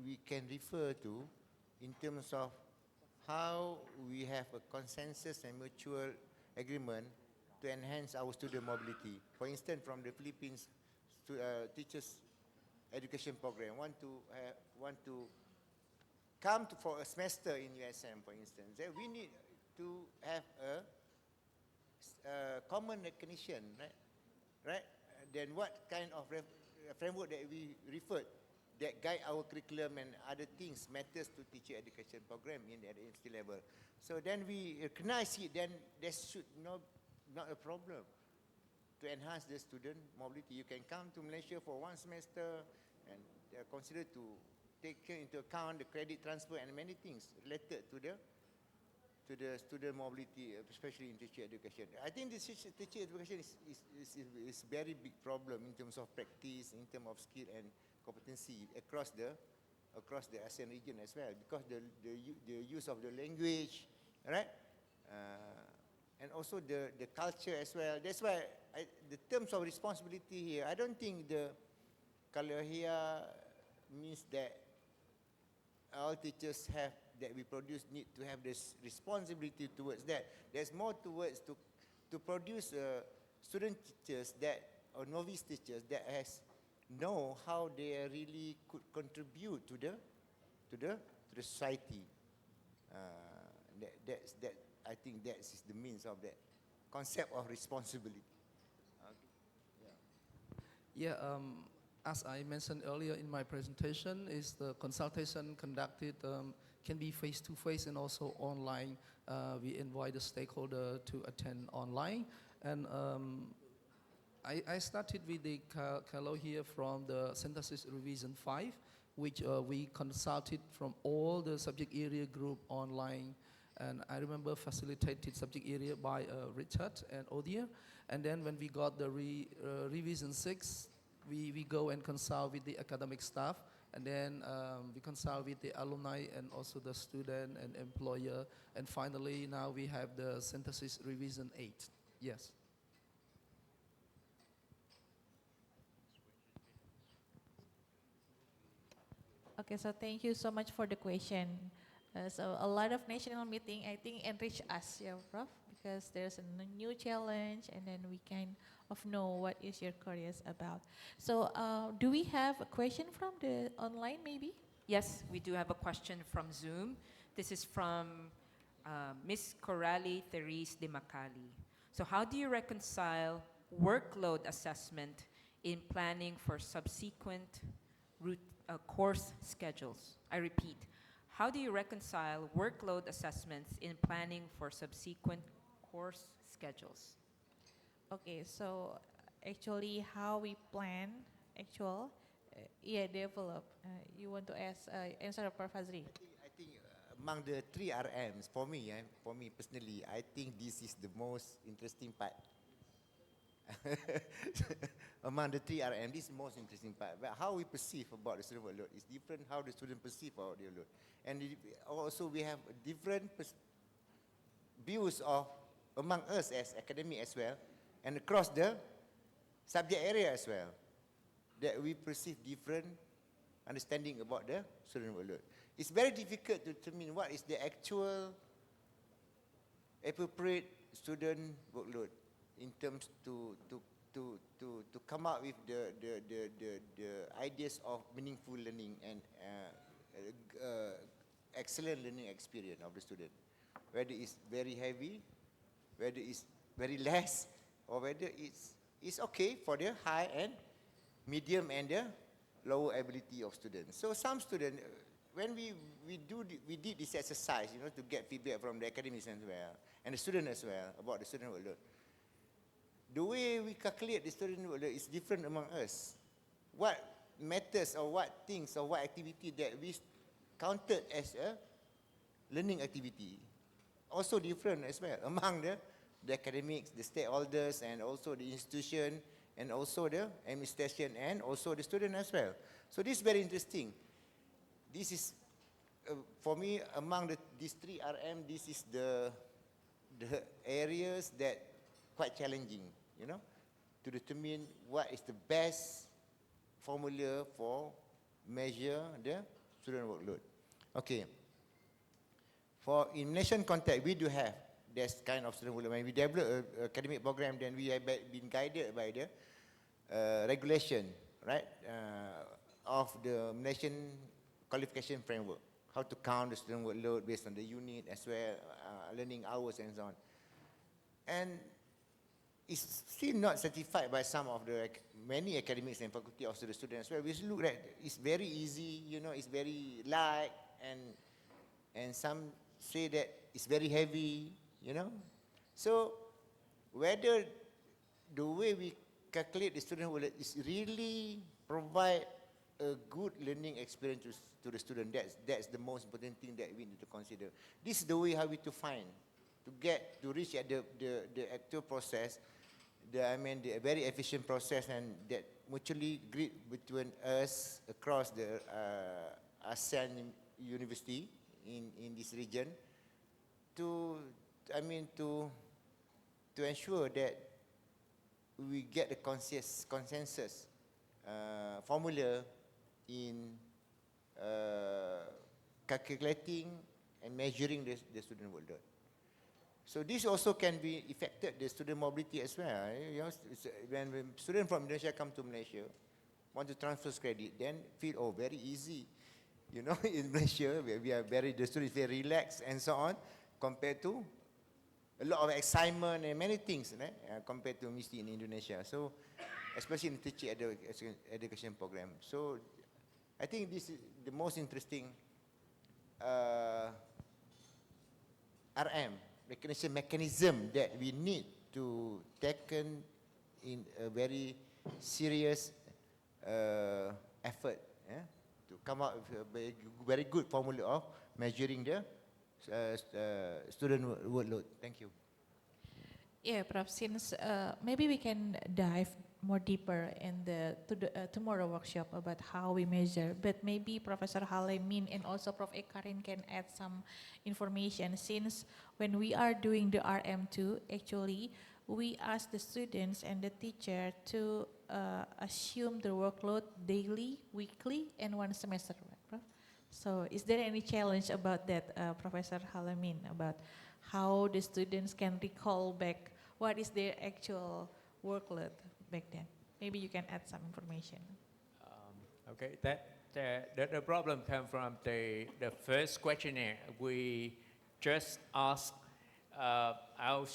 we can refer to in terms of how we have a consensus and mutual agreement to enhance our student mobility. For instance, from the Philippines teachers education program want to come for a semester in USM, for instance. Then we need to have a common recognition, right? Then what kind of framework that we referred that guide our curriculum and other things matters to teacher education program in the university level. So then we recognize it, then there should not a problem to enhance the student mobility. You can come to Malaysia for one semester and consider to take into account the credit transfer and many things related to the student mobility, especially in teacher education. I think this teacher education is very big problem in terms of practice, in terms of skill and competency across the ASEAN region as well, because the use of the language, right? And also the culture as well. That's why the terms of responsibility here, I don't think the CALOHEA means that all teachers have that we produce need to have this responsibility towards that. There's more towards to produce student teachers that or novice teachers that know how they really could contribute to the society. That I think that is the means of that concept of responsibility. Yeah, as I mentioned earlier in my presentation, is the consultation conducted can be face-to-face and also online. We invite the stakeholder to attend online. And I started with the CALOHEA from the Synthesis Revision 5, which we consulted from all the subject area group online. And I remember facilitated subject area by Richard and Odia. And then when we got the revision 6, we go and consult with the academic staff. And then we consult with the alumni and also the student and employer. And finally, now we have the synthesis revision 8. Yes. Okay, so thank you so much for the question. So a lot of national meeting, I think, enrich us, yeah, Prof, because there's a new challenge, and then we kind of know what is your career about. So do we have a question from the online, maybe? Yes, we do have a question from Zoom. This is from Miss Coralie Therese de Macali. So how do you reconcile workload assessment in planning for subsequent course schedules? I repeat, how do you reconcile workload assessments in planning for subsequent course schedules? Okay, so actually how we plan develop. You want to ask answer Prof. Fazri? I think among the three RMs, for me personally, I think this is the most interesting part. Among the three RM, this is the most interesting part. But how we perceive about the student workload is different. How the student perceive about the load, and also we have different views of among us as academic as well, and across the subject area as well, that we perceive different understanding about the student workload. It's very difficult to determine what is the actual appropriate student workload in terms to come up with the ideas of meaningful learning and excellent learning experience of the student. Whether it's very heavy, whether it's very less, or whether it's okay for the high and medium and the lower ability of students. So some students, when we did this exercise, to get feedback from the academics as well, and the student as well about the student workload. The way we calculate the student workload is different among us. What matters or what things or what activity that we counted as a learning activity also different as well among the academics, the stakeholders, and also the institution, and also the administration, and also the student as well. So this is very interesting. This is, for me, among these three RM, this is the areas that quite challenging, to determine what is the best formula for measure the student workload. Okay. For in nation context, we do have this kind of student workload. When we develop an academic program, then we have been guided by the regulation, right, of the nation qualification framework. How to count the student workload based on the unit as well, learning hours and so on. And it's still not certified by some of the many academics and faculty of the students as well. We look at it's very easy, it's very light, and some say that it's very heavy, So whether the way we calculate the student workload is really provide a good learning experience to the student. That's the most important thing that we need to consider. This is the way how we to find, to reach at the actual process, the very efficient process, and that mutually agreed between us across the ASEAN university in this region to ensure that we get the consensus formula in calculating and measuring the student workload. So this also can be affected the student mobility as well. When students from Indonesia come to Malaysia, want to transfer credit, then feel very easy. In Malaysia, the students very relaxed and so on, compared to a lot of excitement and many things, right? Compared to Misti in Indonesia. So, especially in teaching education program. So, I think this is the most interesting RM, recognition mechanism that we need to taken in a very serious effort to come up with a very good formula of measuring the student workload. Thank you. Yeah, perhaps since maybe we can dive more deeper in the tomorrow workshop about how we measure, but maybe Professor Halemin and also Prof. Ekarin can add some information, since when we are doing the RM2, actually we ask the students and the teacher to assume the workload daily, weekly, and one semester, right, Prof? So is there any challenge about that, Professor Halemin, about how the students can recall back what is their actual workload back then? Maybe you can add some information. Okay, the problem comes from the first questionnaire. We just ask our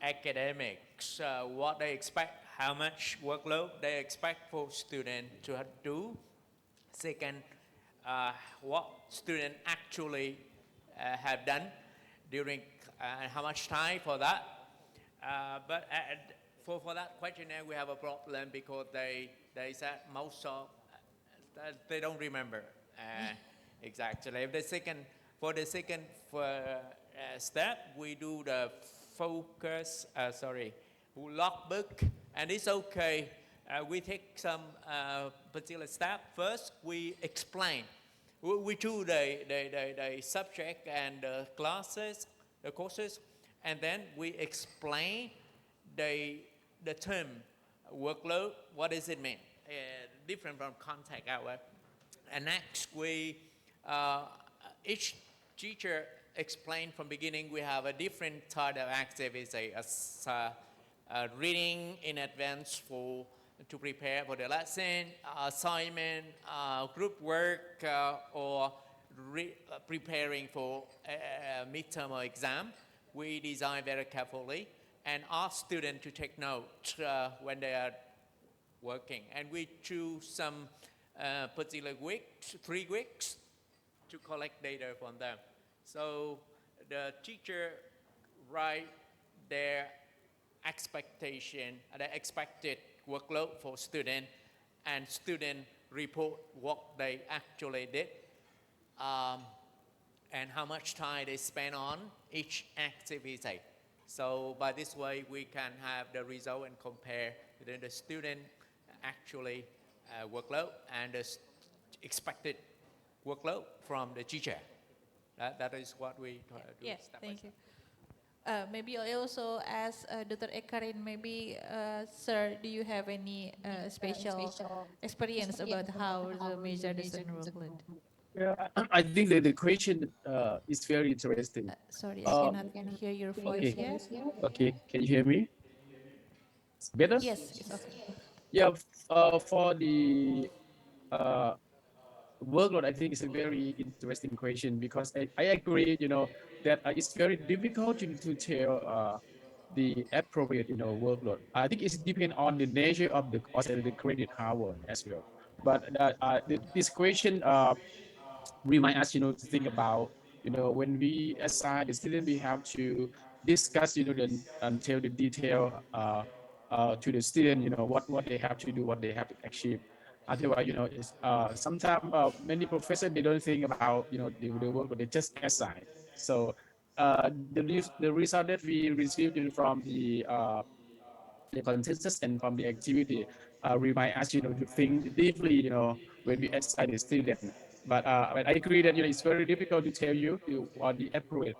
academics what they expect, how much workload they expect for students to do. Second, what student actually have done during how much time for that. But for that questionnaire, we have a problem because they said most of they don't remember exactly. For the second step, we do the logbook, and it's okay. We take some particular step. First, we explain. We choose the subject and the classes, the courses, and then we explain the term workload. What does it mean? Different from contact hour. And next, each teacher explained from beginning. We have a different type of activity, reading in advance to prepare for the lesson, assignment, group work, or preparing for a midterm or exam. We design very carefully and ask students to take notes when they are working. And we choose some particular weeks, 3 weeks, to collect data from them. So the teacher write their expectation, the expected workload for student, and student report what they actually did, and how much time they spend on each activity. So by this way, we can have the result and compare between the student actually workload and the expected workload from the teacher. That is what we try to do. Yes, step by thank step. you. Maybe I also ask Dr. Ekarin, maybe, sir, do you have any special experience about how to measure the student workload? Yeah, I think that the question is very interesting. Sorry, I cannot hear your voice Okay. here. Okay, can you hear me? It's better? Yes, it's okay. Yeah, for the uh, workload, I think it's a very interesting question because I agree, that it's very difficult to tell the appropriate, workload. I think it's depend on the nature of the course and the credit hour as well. But this question remind us, to think about, when we assign the student, we have to discuss, until the detail to the student, what they have to do, what they have to achieve. Otherwise, sometimes many professors, they don't think about, the work, but they just assign. So the result that we received from the consensus and from the activity remind us, to think deeply, when we assign the student. But I agree that, it's very difficult to tell you the appropriate,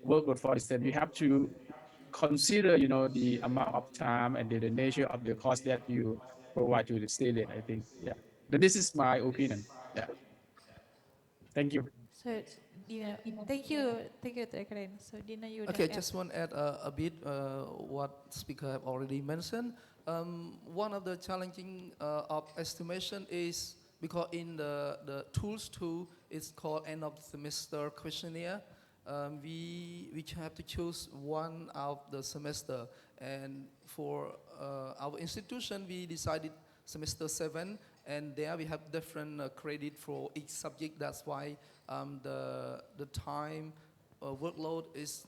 workload for the student. You have to consider, the amount of time and the nature of the course that you provide to the student. I think, yeah. But this is my opinion. Yeah. Thank you. So, Dina, thank you, Dr. Ekarin. So, Dina, you would Okay, add. just want to add a bit what speaker have already mentioned. One of the challenging of estimation is because in the tools tool, it's called end of semester questionnaire. We have to choose one of the semester, and for our institution, we decided semester 7, and there we have different credit for each subject. That's why the time workload is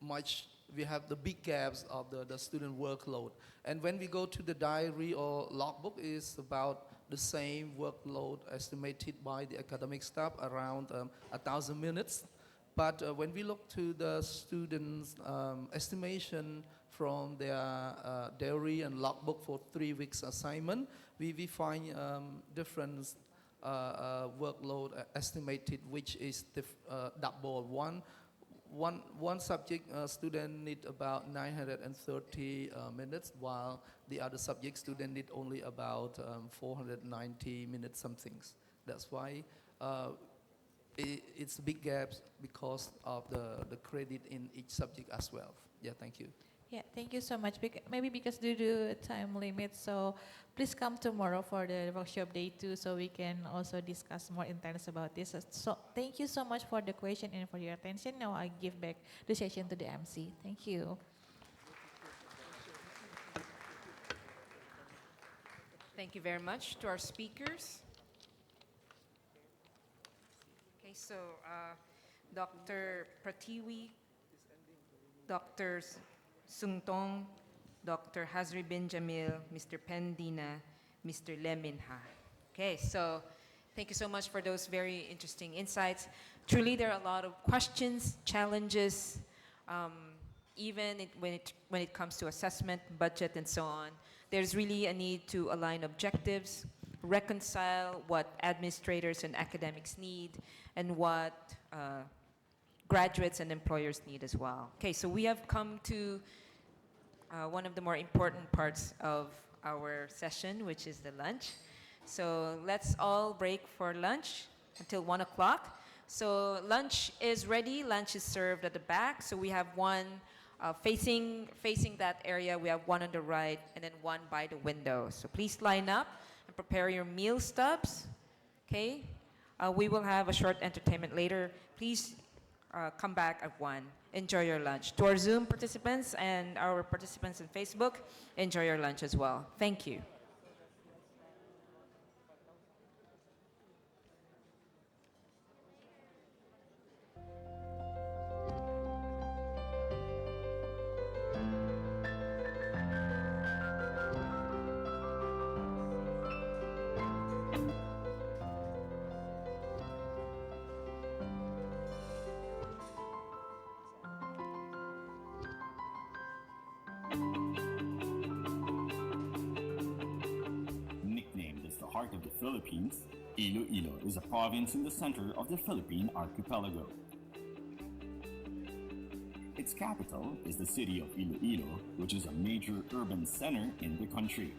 much. We have the big gaps of the student workload, and when we go to the diary or logbook, is about the same workload estimated by the academic staff, around 1,000 minutes. But when we look to the students' estimation from their diary and logbook for 3 weeks assignment, we find different workload estimated, which is double. One subject student need about 930 minutes, while the other subject student need only about 490 minutes something. That's why it's big gaps because of the credit in each subject as well. Yeah, thank you. Yeah, thank you so much. Maybe because due to time limit, so please come tomorrow for the workshop day 2 so we can also discuss more intense about this. So thank you so much for the question and for your attention. Now I give back the session to the MC. Thank you. Thank you very much to our speakers. Okay, so Dr. Pratiwi, Dr. Sungtong, Dr. Hazri bin Jamil, Mr. Pendina, Mr. Leminha. Okay, so thank you so much for those very interesting insights. Truly, there are a lot of questions, challenges, when it comes to assessment, budget, and so on. There's really a need to align objectives, reconcile what administrators and academics need, and what graduates and employers need as well. Okay, so we have come to one of the more important parts of our session, which is the lunch. So let's all break for lunch until 1 o'clock. So lunch is ready. Lunch is served at the back. So we have one facing that area. We have one on the right and then one by the window. So please line up and prepare your meal stubs. Okay. We will have a short entertainment later. Please come back at 1. Enjoy your lunch. To our Zoom participants and our participants on Facebook, enjoy your lunch as well. Thank you. Nicknamed as the heart of the Philippines, Iloilo is a province in the center of the Philippine archipelago. Its capital is the city of Iloilo, which is a major urban center in the country.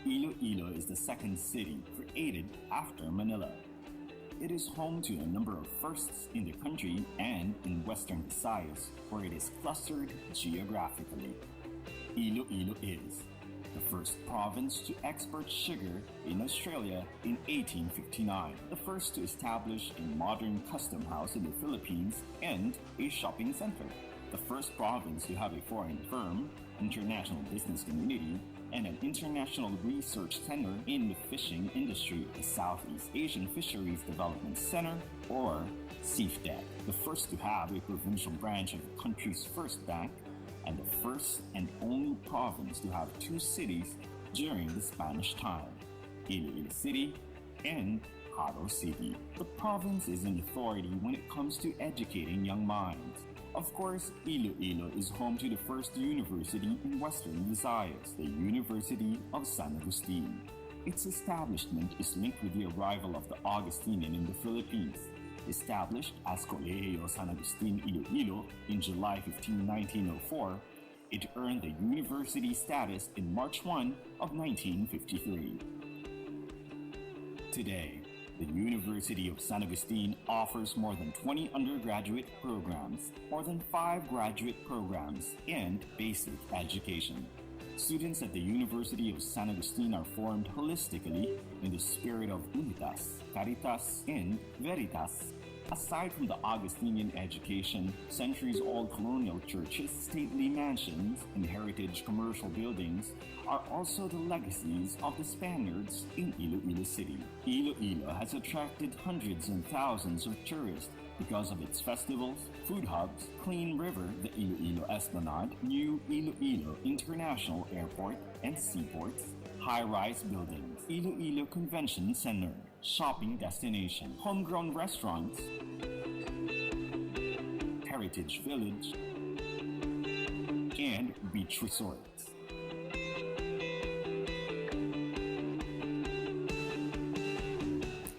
Iloilo is the second city created after Manila. It is home to a number of firsts in the country and in Western Visayas, where it is clustered geographically. Iloilo is the first province to export sugar in Australia in 1859, the first to establish a modern custom house in the Philippines and a shopping center, the first province to have a foreign firm, international business community, and an international research center in the fishing industry, the Southeast Asian Fisheries Development Center, or SEAFDEC, the first to have a provincial branch of the country's first bank, and the first and only province to have 2 cities during the Spanish time, Iloilo City and Haro City. The province is an authority when it comes to educating young minds. Of course, Iloilo is home to the first university in Western Visayas, the University of San Agustin. Its establishment is linked with the arrival of the Augustinian in the Philippines. Established as CALOHEA San Agustin Iloilo in July 15, 1904, it earned the university status in March 1 of 1953. Today, the University of San Agustin offers more than 20 undergraduate programs, more than 5 graduate programs, and basic education. Students at the University of San Agustin are formed holistically in the spirit of Unitas, Caritas, and Veritas. Aside from the Augustinian education, centuries-old colonial churches, stately mansions, and heritage commercial buildings are also the legacies of the Spaniards in Iloilo City. Iloilo has attracted hundreds and thousands of tourists because of its festivals, food hubs, clean river, the Iloilo Esplanade, new Iloilo International Airport and seaports, high-rise buildings, Iloilo Convention Center, shopping destination, homegrown restaurants, heritage village, and beach resorts.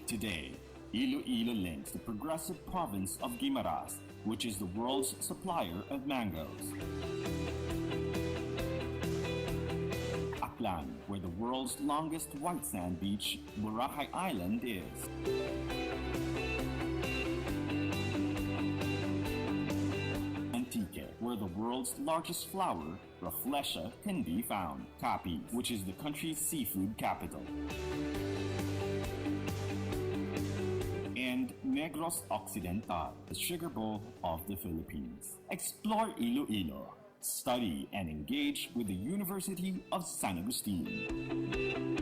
Today, Iloilo links the progressive province of Guimaras, which is the world's supplier of mangoes. Aklan, where the world's longest white sand beach, Boracay Island, is. And Antique, where the world's largest flower, Rafflesia, can be found. Capi, which is the country's seafood capital. And Negros Occidental, the sugar bowl of the Philippines. Explore Iloilo. Study and engage with the University of San Agustin.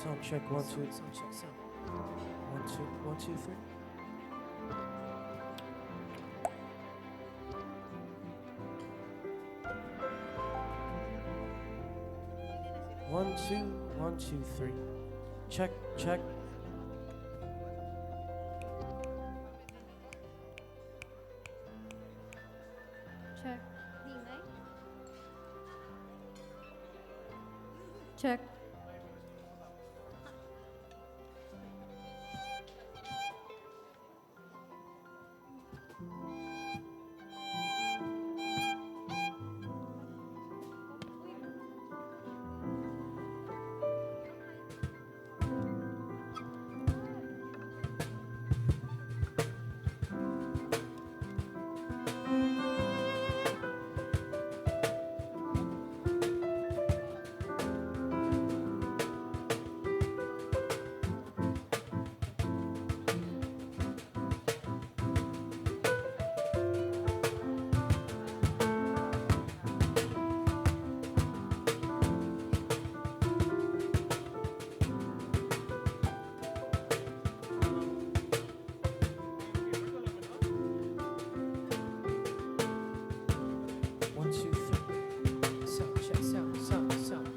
Sound check, one, two. Sound check, sound. 1, 2, 1, 2, 3. One, two, 1, 2, 3. Check, check. Check. Dingay. Check. One, two, three. Sound check, sound, sound, sound.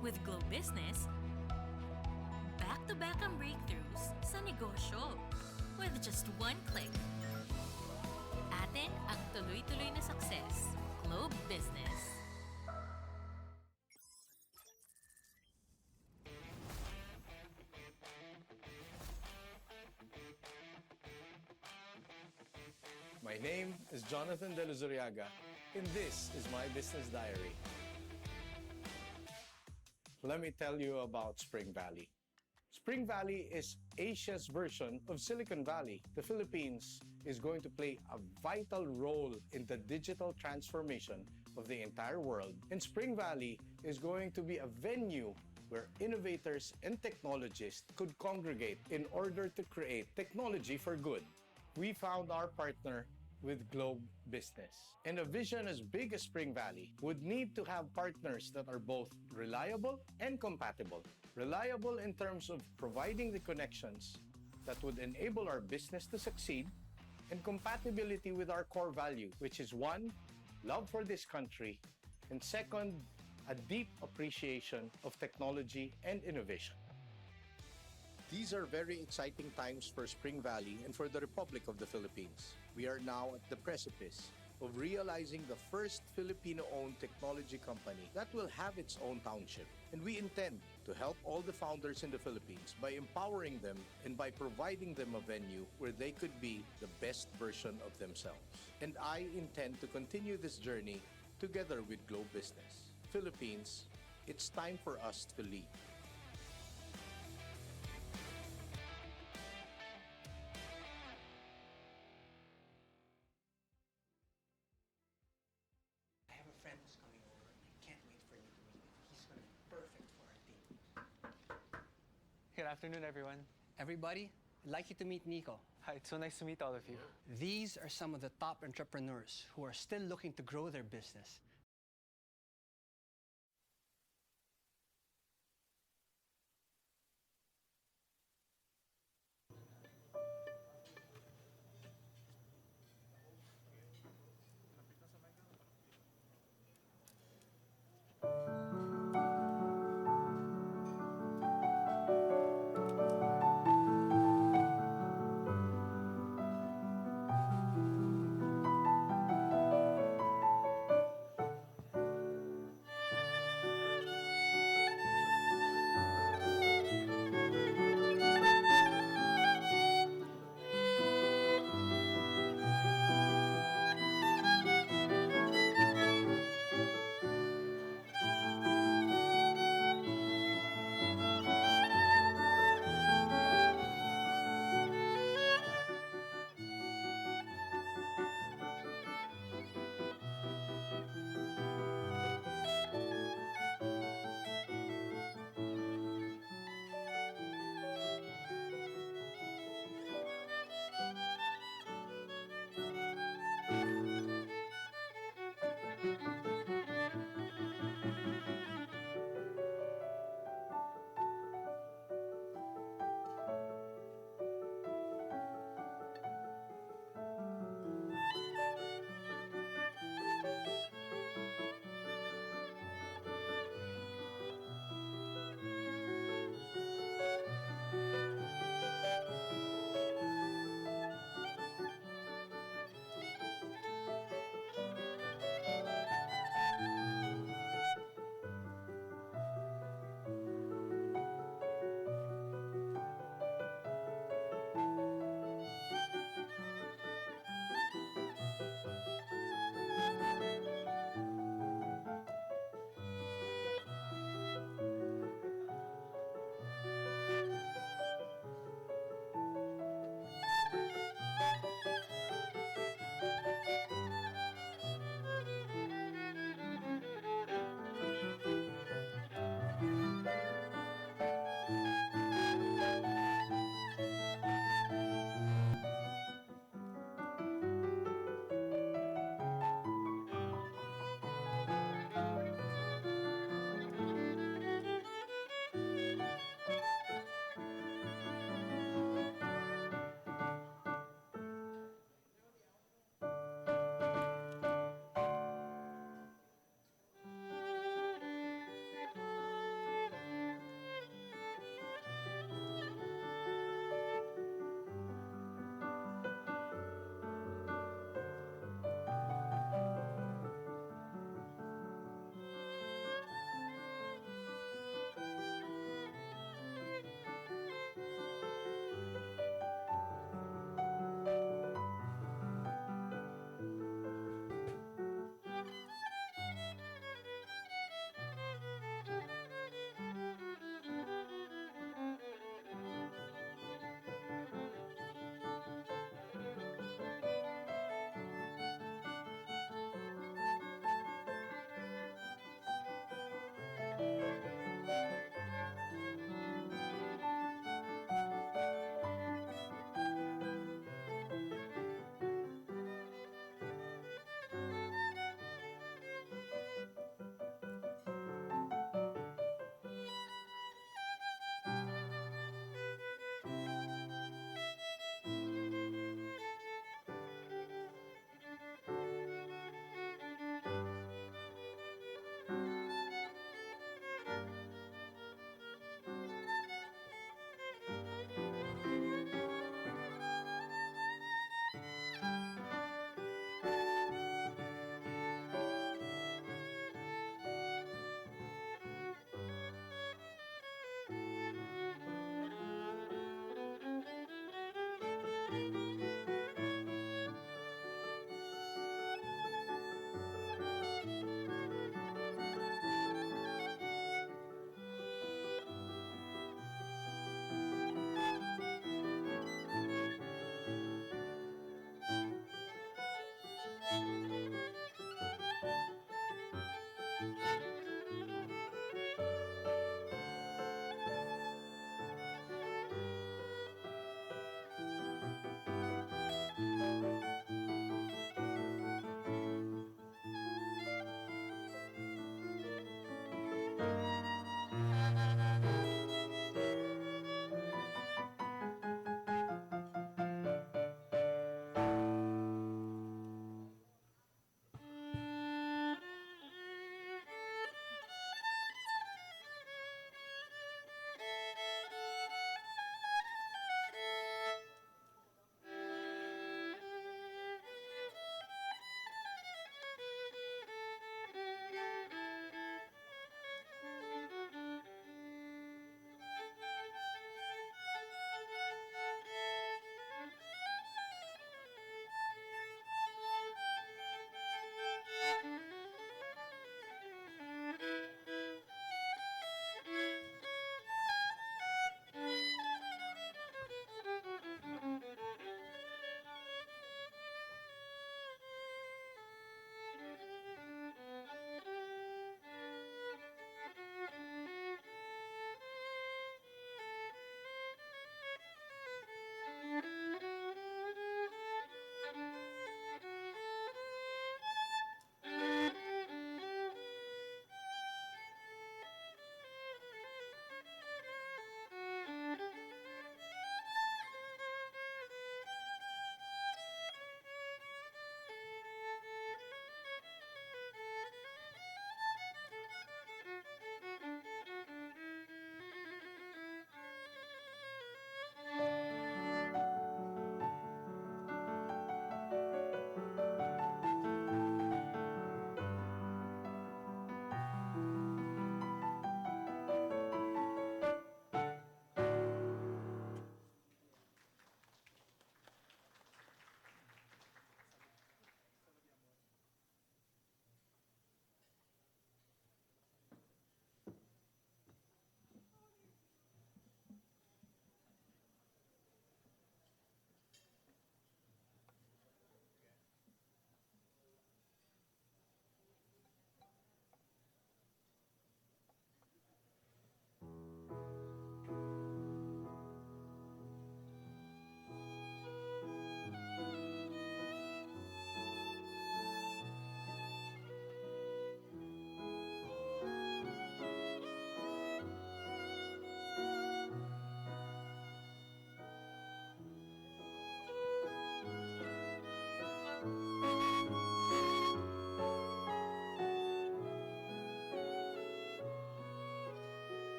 With Globe Business, back-to-back ang breakthroughs sa negosyo with just one click. Atin ang tuloy-tuloy na success. Globe Business. My name is Jonathan De Luzuriaga, and this is my business diary. Let me tell you about Spring Valley. Spring Valley is Asia's version of Silicon Valley. The Philippines is going to play a vital role in the digital transformation of the entire world. And Spring Valley is going to be a venue where innovators and technologists could congregate in order to create technology for good. We found our partner with Globe Business. And a vision as big as Spring Valley would need to have partners that are both reliable and compatible. Reliable in terms of providing the connections that would enable our business to succeed, and compatibility with our core value, which is one, love for this country, and second, a deep appreciation of technology and innovation. These are very exciting times for Spring Valley and for the Republic of the Philippines. We are now at the precipice of realizing the first Filipino-owned technology company that will have its own township. And we intend to help all the founders in the Philippines by empowering them and by providing them a venue where they could be the best version of themselves. And I intend to continue this journey together with Globe Business. Philippines, it's time for us to lead. I have a friend who's coming over. I can't wait for you to meet him. He's going to be perfect for our team. Good afternoon, everyone. Everybody, I'd like you to meet Nico. Hi, it's so nice to meet all of you. These are some of the top entrepreneurs who are still looking to grow their business.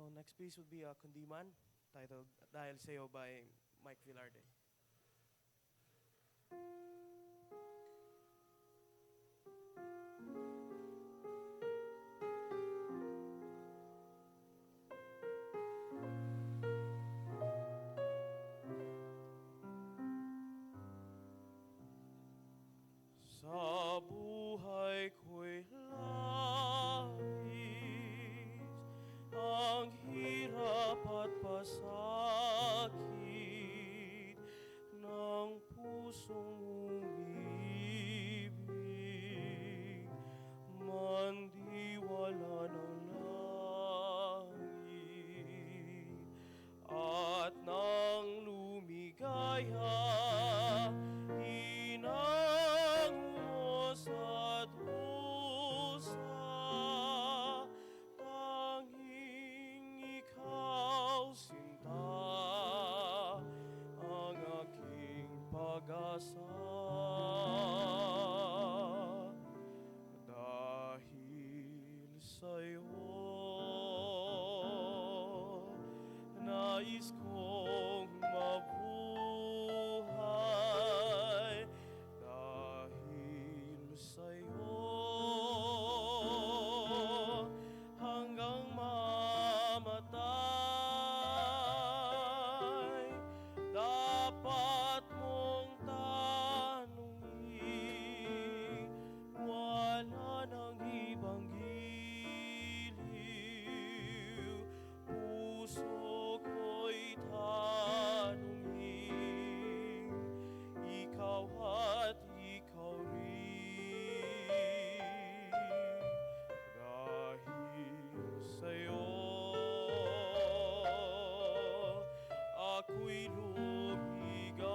So next piece would be Kundiman, titled Dahil Sa'yo by Mike Villarde. Sa buhay ko'y langis, ang hirap at pasakit ng pusong umibig, mandiwala ng langit, at nang lumigaya, inangos at husa, tanging ikaw, sinta, ang aking pag-asa. Dahil sa'yo, nais kong mabuhay. Dahil sa'yo, hanggang mamatay, dapat mong tanungin, wala nang ibang giliw, puso ko'y tanungin, ikaw at ikaw rin. Dahil sa'yo, ako'y lumigaya,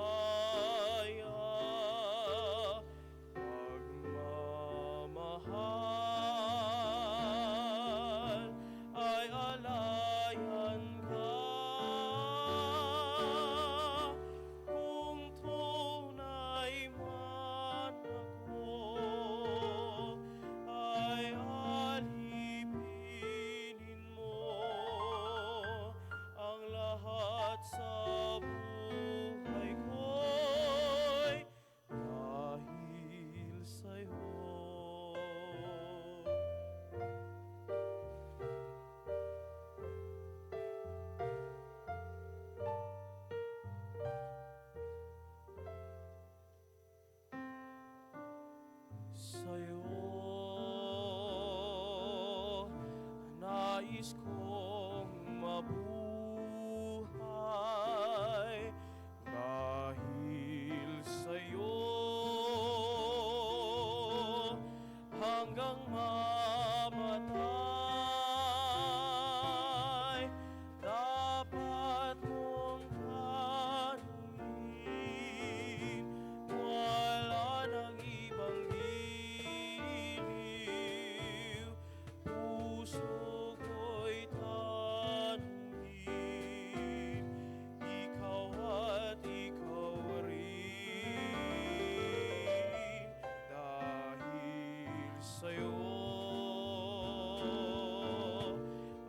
pagmamahal ay alayan ka. Kung tunay man ako, ay alipinin mo ang lahat sa buhay ko'y dahil sa'yo. Sa'yo, nais kong mabuhay. Dahil sa'yo, hanggang mamatay, dapat mong tanungin, wala nang ibang giliw, puso ko'y tanungin, ikaw at ikaw rin. Dahil sa'yo,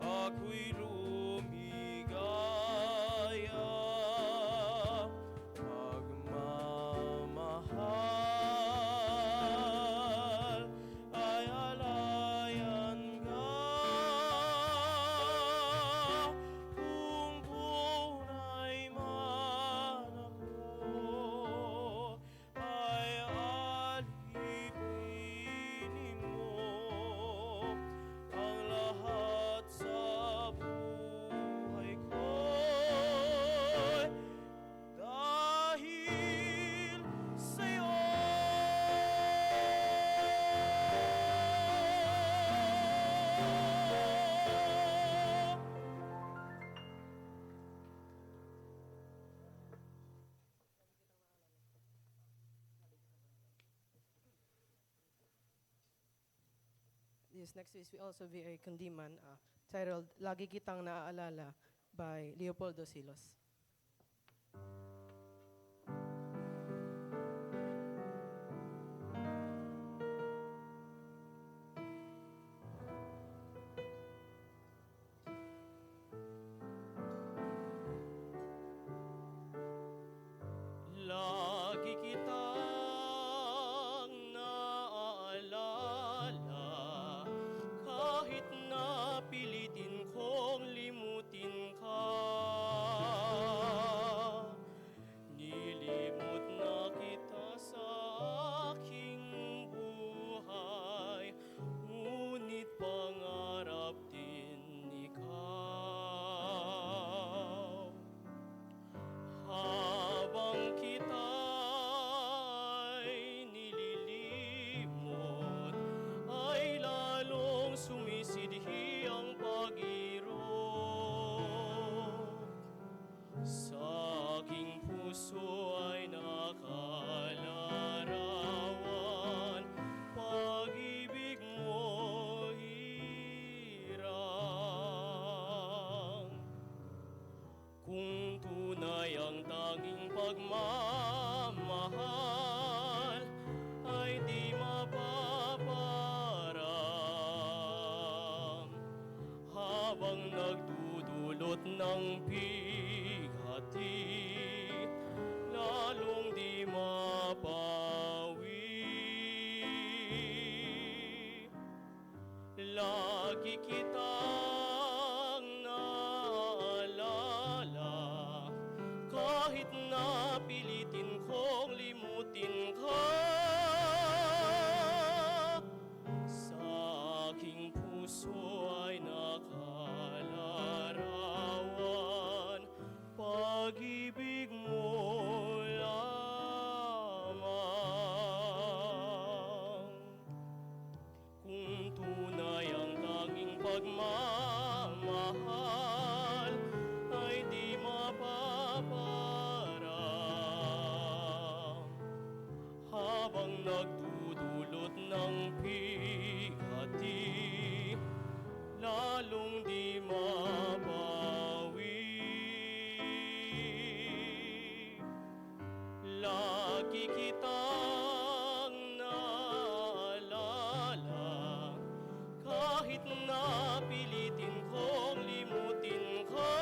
ako'y lumigaya, pagmamahal ay alayan ka. Kung tunay man ako, ay alipinin mo ang lahat sa buhay ko'y dahil sa'yo. This next piece will also be a Kundiman, titled Lagi Kitang Naaalala by Leopoldo Silos. Kung tunay ang tanging pagmamahal ay di mapaparang habang nagdudulot ng bighati, lalong di mapawi. Lagi kitang naalala kahit na pilitin kong limutin ka. Sa aking puso ay nakalarawan pag-ibig mo lamang. Kung tunay ang tanging pagmamahal ay di mapaparang habang nagdudulot ng bighati, lalong di mabawi. Lagi kitang naalala kahit na pilitin kong limutin ka.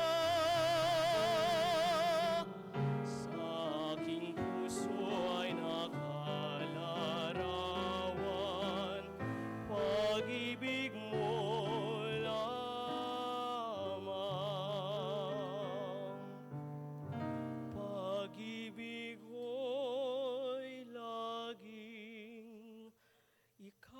Sa aking puso ay nakalarawan pag-ibig mo lamang. Pag-ibig ko'y laging ikaw.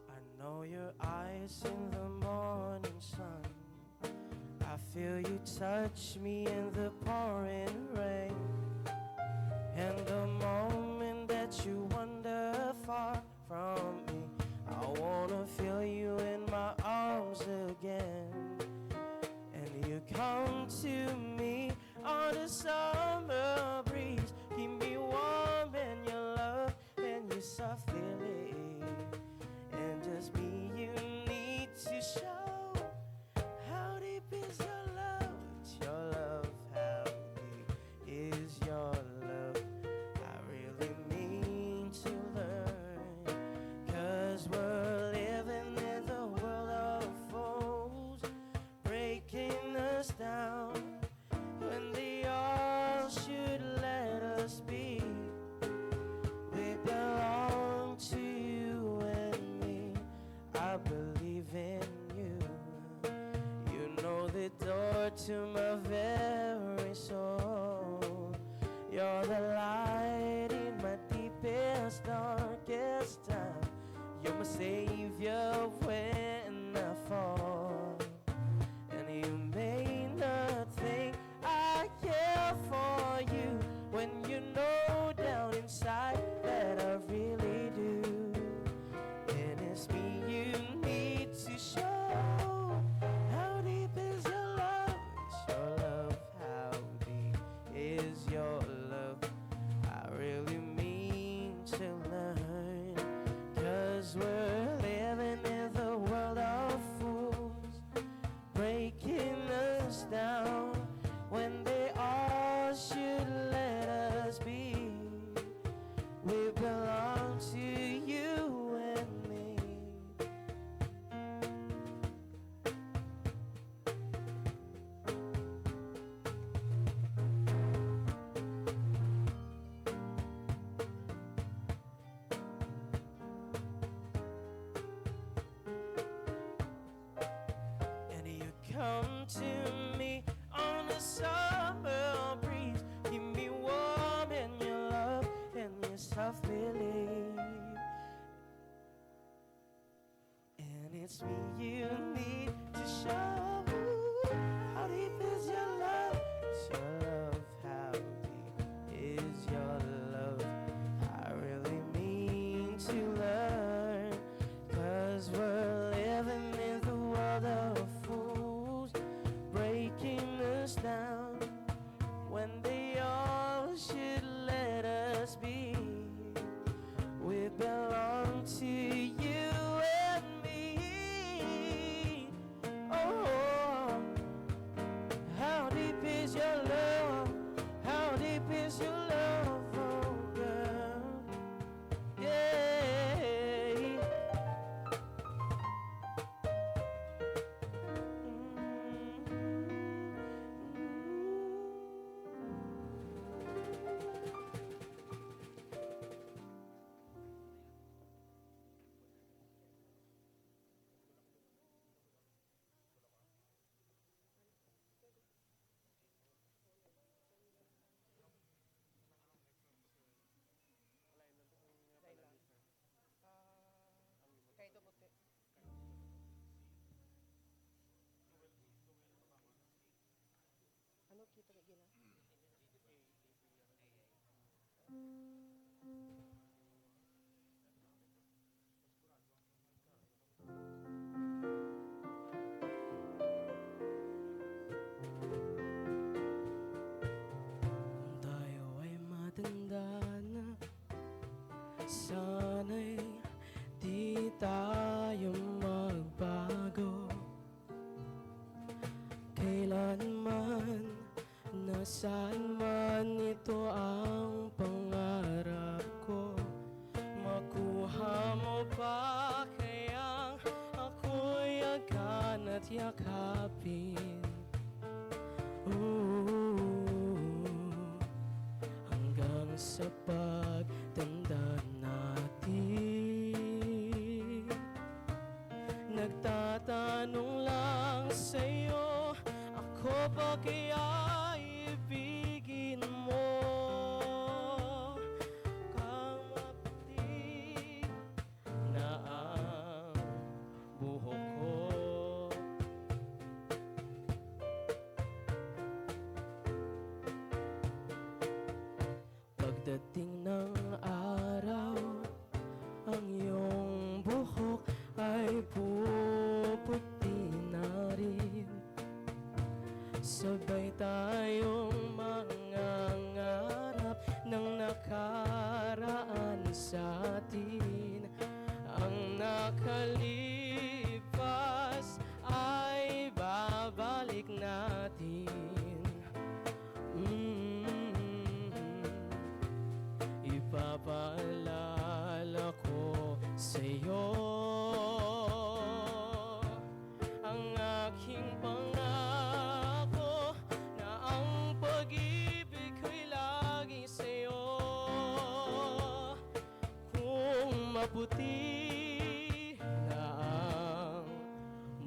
I know your eyes in the morning sun. I feel you touch me in the pouring rain. And the moment that you wander far from me, I wanna feel you in my arms again. And you come to me on the summer breeze, keep me warm in your love and you softly leave. And just me you need to show how deep is your love. It's your love, how deep is your love. I really mean to learn, 'cause we're living in the world of fools, breaking us down when they all should let us be. We belong to you and me. I believe in you. You know the door to my very soul. You're the light in my deepest, darkest time. You're my savior when I fall. And you may not think I care for you when you know down inside that I really do. And it's me you need to show how deep is your love. It's your love, how deep is your love. I really mean to learn, 'cause we're living in the world of fools, breaking us down when they all should let us be. We belong to you and me. Come to me on a summer breeze. Keep me warm in your love and your self-belief. And it's me you need to show. How deep is your love? Is your love? How deep is your love? I really mean to learn. 'Cause we're living in the world of fools, breaking us down when they all should let us be. We belong to you and me. Oh, how deep is your love? How deep is your love, oh girl? Yeah. Ano kita kay gina? Tayo ay matanda na, sana'y di tayo magbago. Kailanman, nasaan man ito ang pangarap ko. Makuha mo pa kayang ako'y agad at yakapin. Hanggang sa pagtanda natin, nagtatanong lang sa'yo, ako ba kaya ibigin mo? Kang maputi na ang buhok ko. Pagdating ng araw, ang iyong buhok ay puputi na rin. Sabay tayong mangangarap ng nakaraan sa atin. Ang nakalipas ay babalik natin. Ipapaalala ko sa'yo ang aking pangako na ang pag-ibig ko'y lagi sa'yo. Kung maputi na ang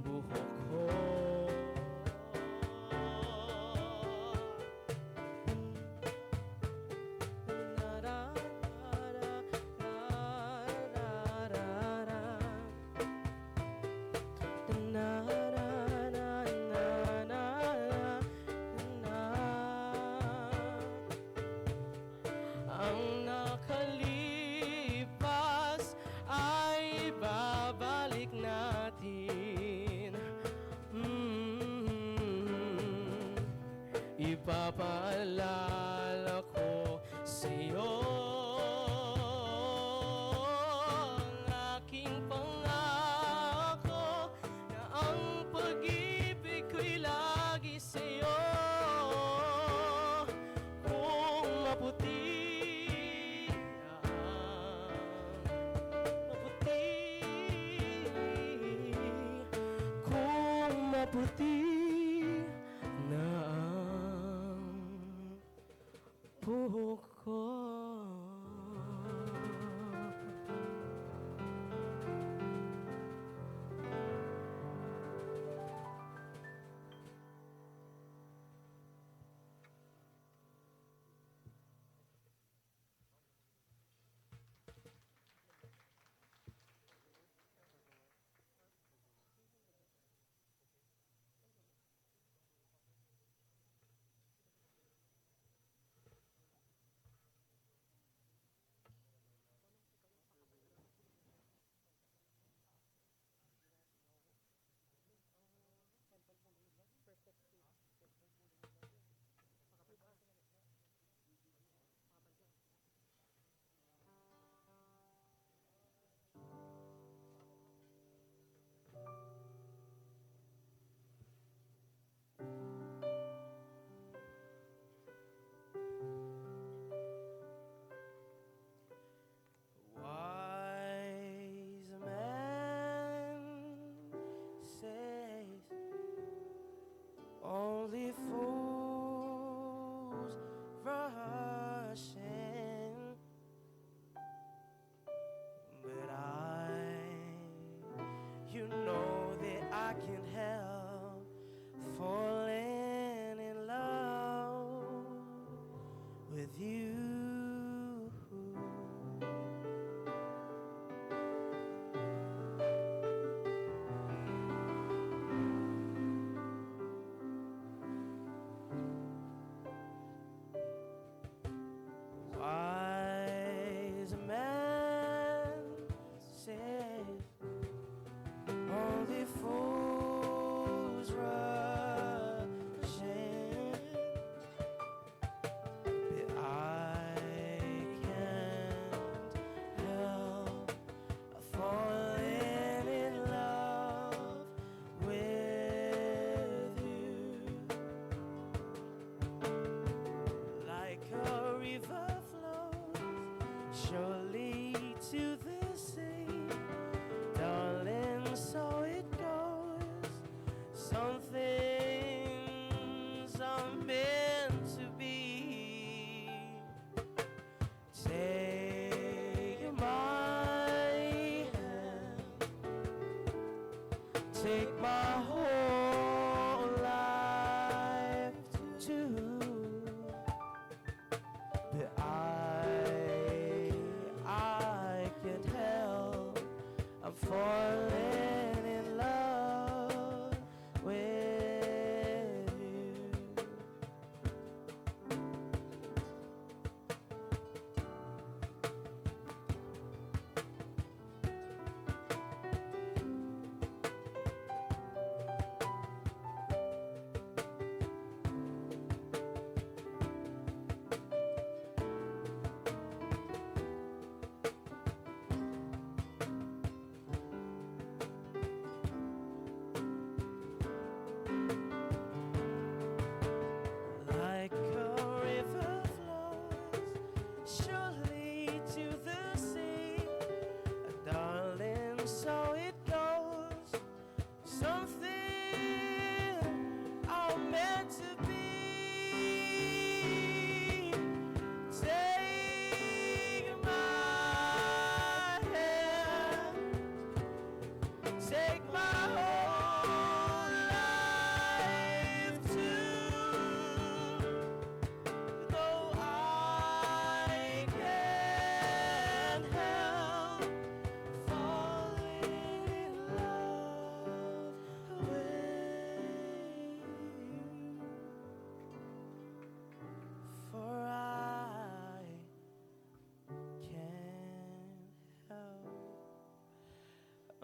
buhok ko, ang nakalipas ay babalik natin. Ipapaalala ko sa'yo ang aking pangako na ang pag-ibig ko'y lagi sa'yo. Kung maputi kung maputi na ang buhok ko. only fools rush in, but you know that I can't help falling in love with you. Wise man said, only fools rush in, but I can't help falling in love with you. Like a river flows surely to the sea, darling, so it goes. Some things are meant to be. Take my hand, take my whole life too. But I can't help, I'm falling in love with you. Like a river flows surely to the sea, darling, so it goes. Something are meant to be. Take my hand, take my whole life too. Though I can't help falling in love with you, for I can't help,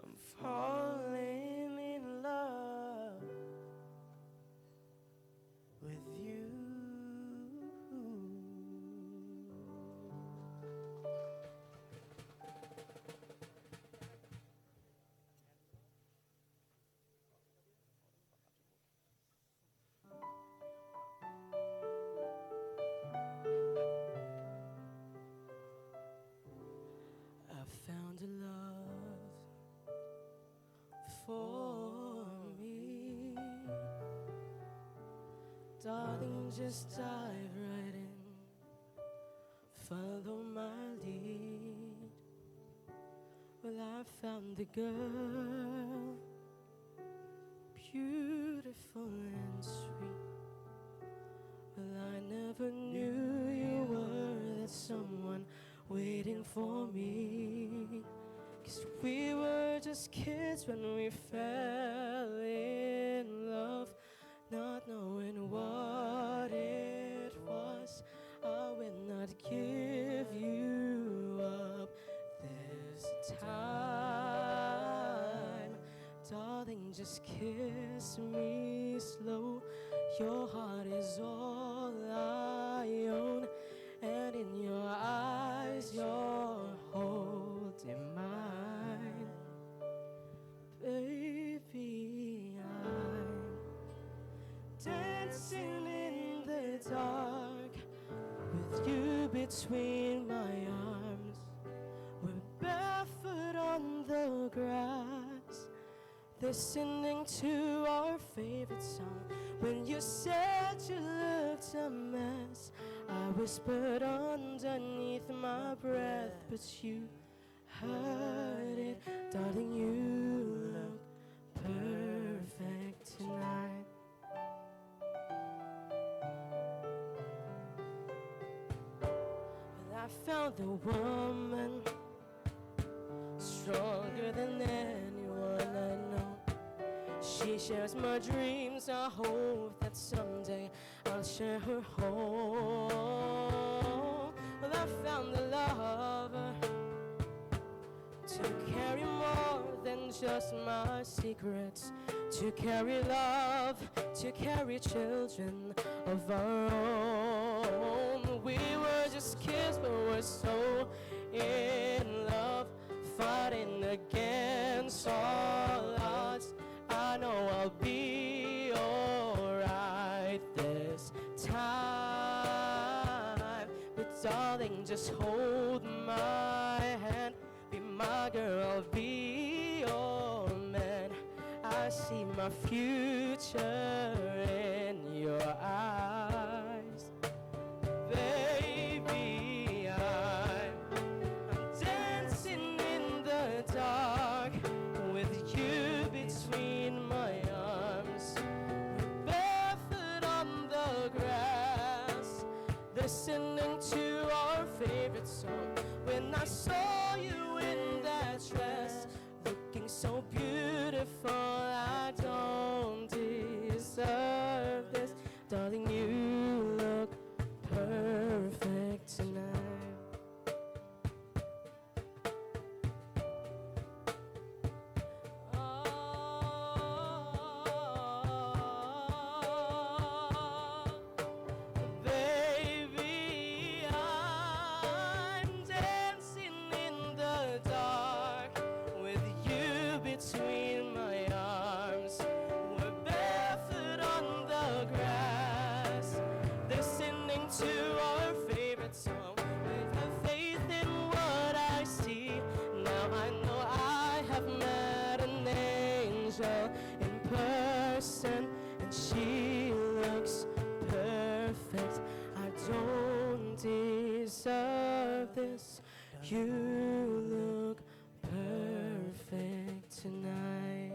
I'm falling in love with you. I found a love for me, darling, just dive right in, follow my lead. Well, I found the girl, beautiful and sweet. Well, I never knew you were that someone waiting for me. 'Cause we were just kids when we fell in love, not knowing what it was. I will not give you up this time. Darling, just kiss me slow. Your heart is all I own, and in your eyes you're holding mine. Baby, I'm dancing in the dark with you between my arms. We're barefoot on the grass, listening to our favorite song. When you said you looked a mess, I whispered underneath my breath, but you heard it. Darling, you look perfect tonight. Well, I found the woman stronger than anyone I know. She shares my dreams. I hope that someday I'll share her home. Well, I found the lover to carry more than just my secrets, to carry love, to carry children of our own. We were just kids, but we're so in love, fighting against all odds. I know I'll be alright this time, but darling, just hold my hand. Be my girl, be your man. I see my future in your eyes. Baby, I'm dancing in the dark with you between my arms. We're barefoot on the grass, listening to our favorite song. When I saw you in that dress, looking so beautiful, I don't deserve this. Darling, you look perfect tonight. Baby, I'm dancing in the dark with you between my arms. We're barefoot on the grass, listening to our favorite song. With her faith in what I see, now I know I have met an angel in person, and she looks perfect. I don't deserve this. You look perfect tonight.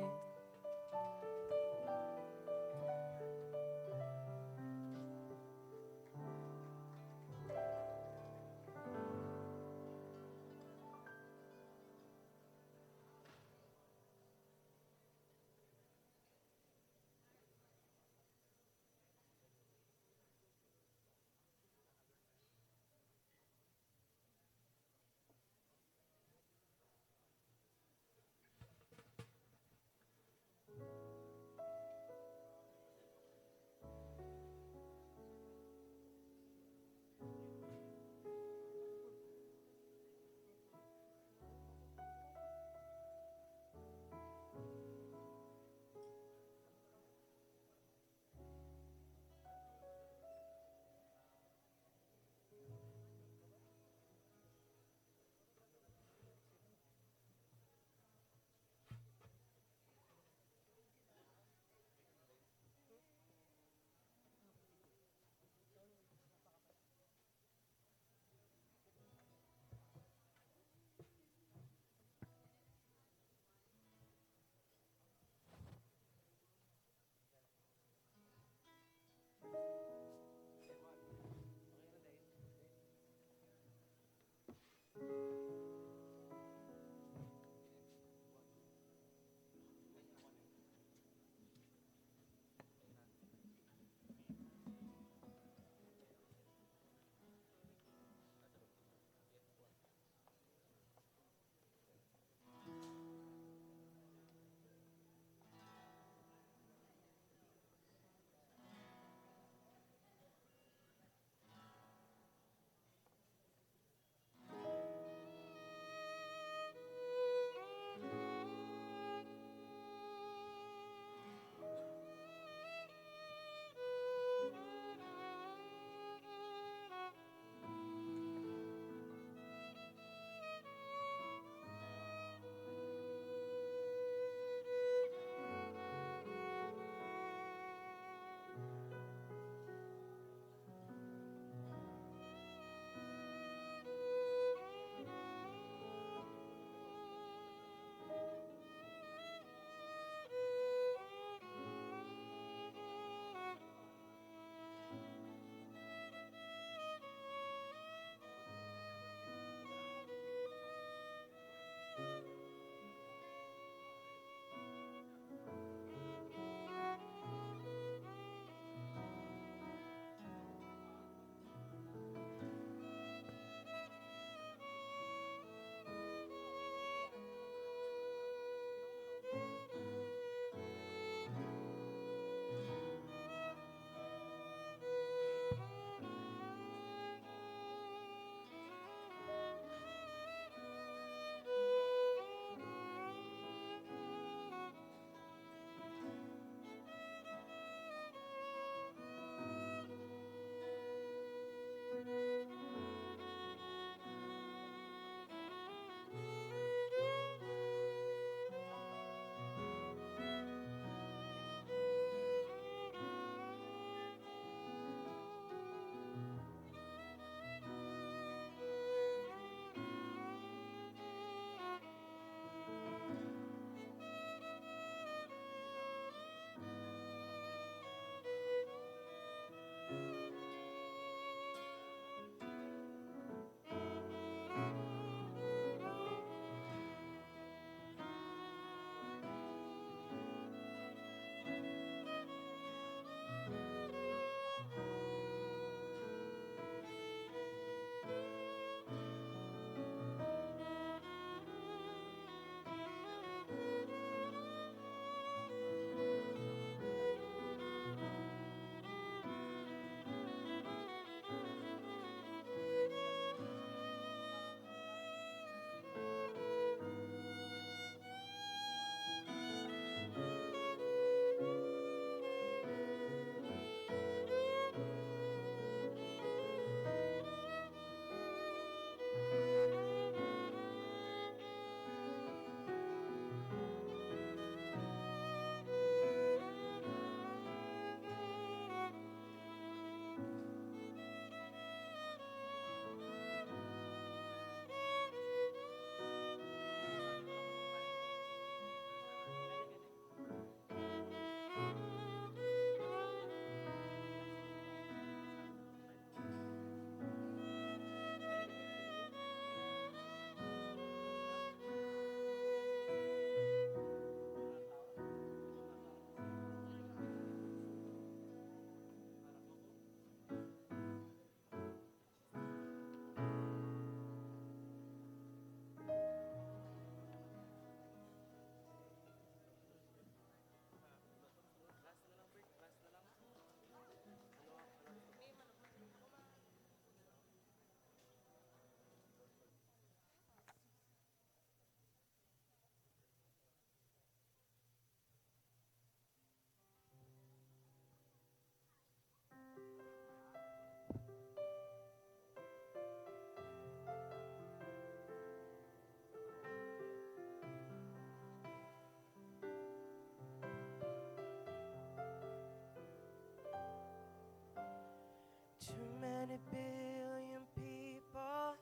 billion people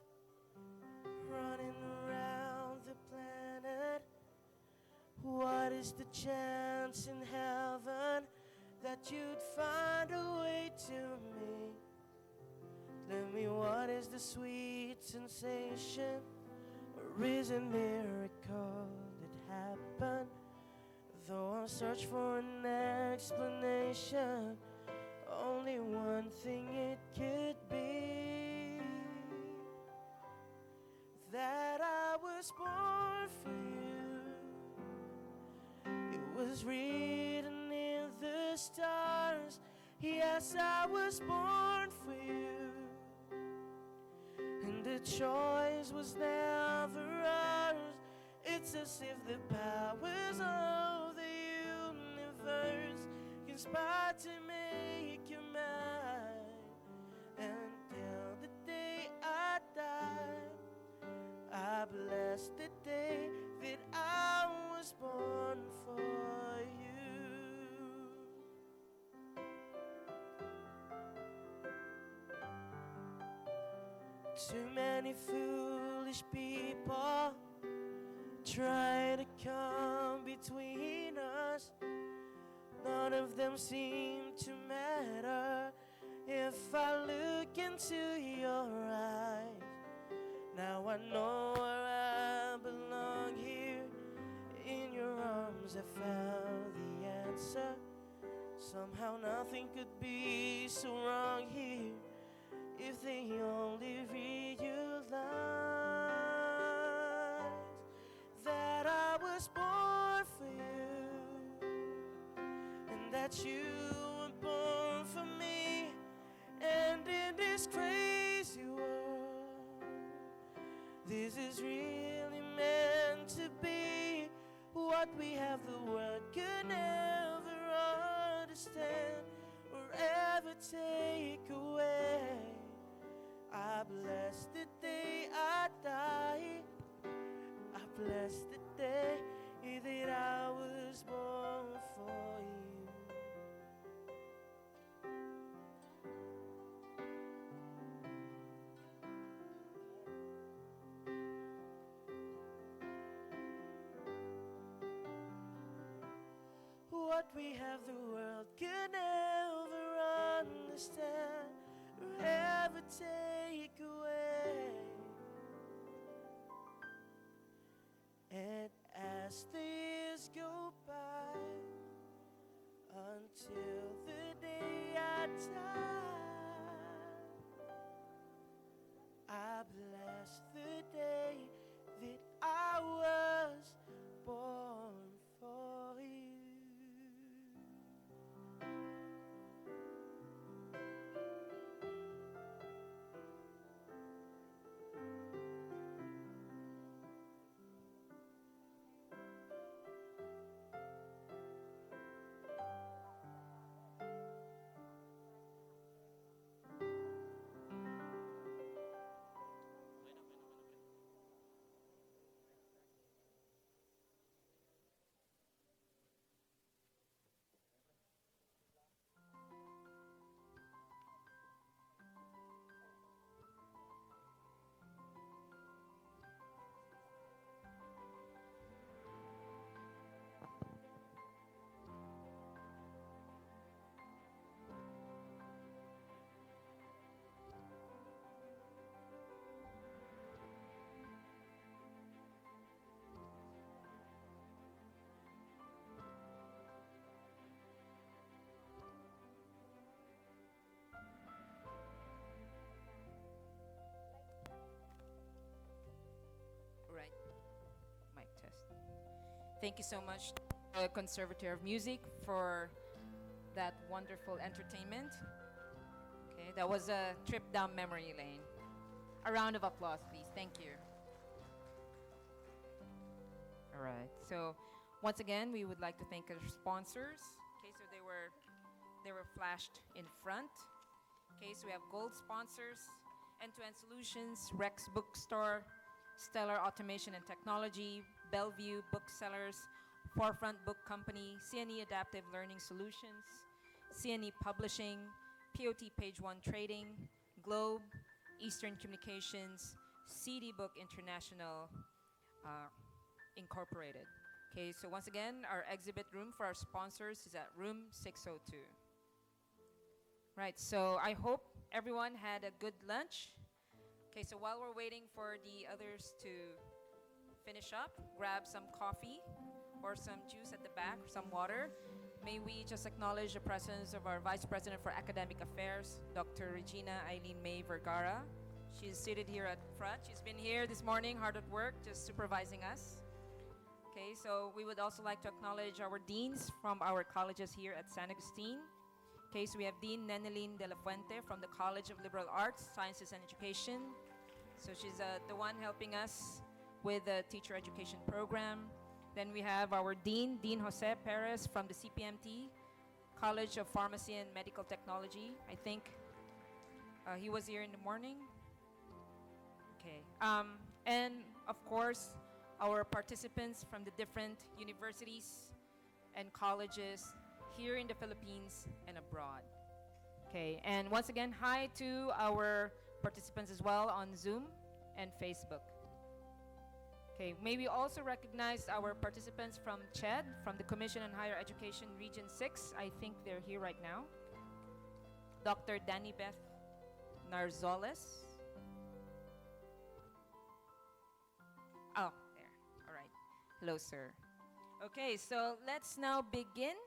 running around the planet. What is the chance in heaven that you'd find a way to me? Tell me, what is the sweet sensation, or is it a miracle that happened? Though I search for an explanation, only one thing it could be: that I was born for you. It was written in the stars. Yes, I was born for you. And the choice was never ours. It's as if the powers of the universe conspired to make you mine. Until the day I die, I bless the day that I was born for you. Too many foolish people try to come between us. None of them seem to matter if I look into your eyes. Now I know where I belong here. In your arms I found the answer. Somehow nothing could be so wrong here if they only realized that I was born for you, and that you were born for me. And in this crazy world, this is really meant to be. What we have the world could never understand or ever take away. I bless the day I die. I bless the day that I was born for you. What we have the world could never understand or ever take away. And as the years go by, until the day I die, I bless the day that I was born for you. Right. Mic test. Thank you so much, Conservator of Music, for that wonderful entertainment. Okay, that was a trip down memory lane. A round of applause, please. Thank you. All right. So, once again, we would like to thank our sponsors. Okay, so they were flashed in front. Okay, so we have gold sponsors: End-to-End Solutions, Rex Bookstore, Stellar Automation and Technology, Bellevue Booksellers, Forefront Book Company, CNE Adaptive Learning Solutions, CNE Publishing, POT Page One Trading, Globe, Eastern Communications, CD Book International, Incorporated. Okay, so once again, our exhibit room for our sponsors is at room 602. Right, so I hope everyone had a good lunch. Okay, so while we're waiting for the others to finish up, grab some coffee or some juice at the back, or some water. May we just acknowledge the presence of our Vice President for Academic Affairs, Dr. Regina Eileen May Vergara. She's seated here at front. She's been here this morning, hard at work, just supervising us. Okay, so we would also like to acknowledge our deans from our colleges here at San Agustin. Okay, so we have Dean Neneline de la Fuente from the College of Liberal Arts, Sciences and Education. So she's the one helping us with the teacher education program. Then we have our Dean, Dean Jose Perez from the CPMT, College of Pharmacy and Medical Technology. I think he was here in the morning. Okay. And of course, our participants from the different universities and colleges here in the Philippines and abroad. Okay, and once again, hi to our participants as well on Zoom and Facebook. Okay, may we also recognize our participants from CHED, from the Commission on Higher Education Region 6. I think they're here right now. Dr. Danny Beth Narzoles. Oh, there. All right. Hello, sir. Okay, so let's now begin.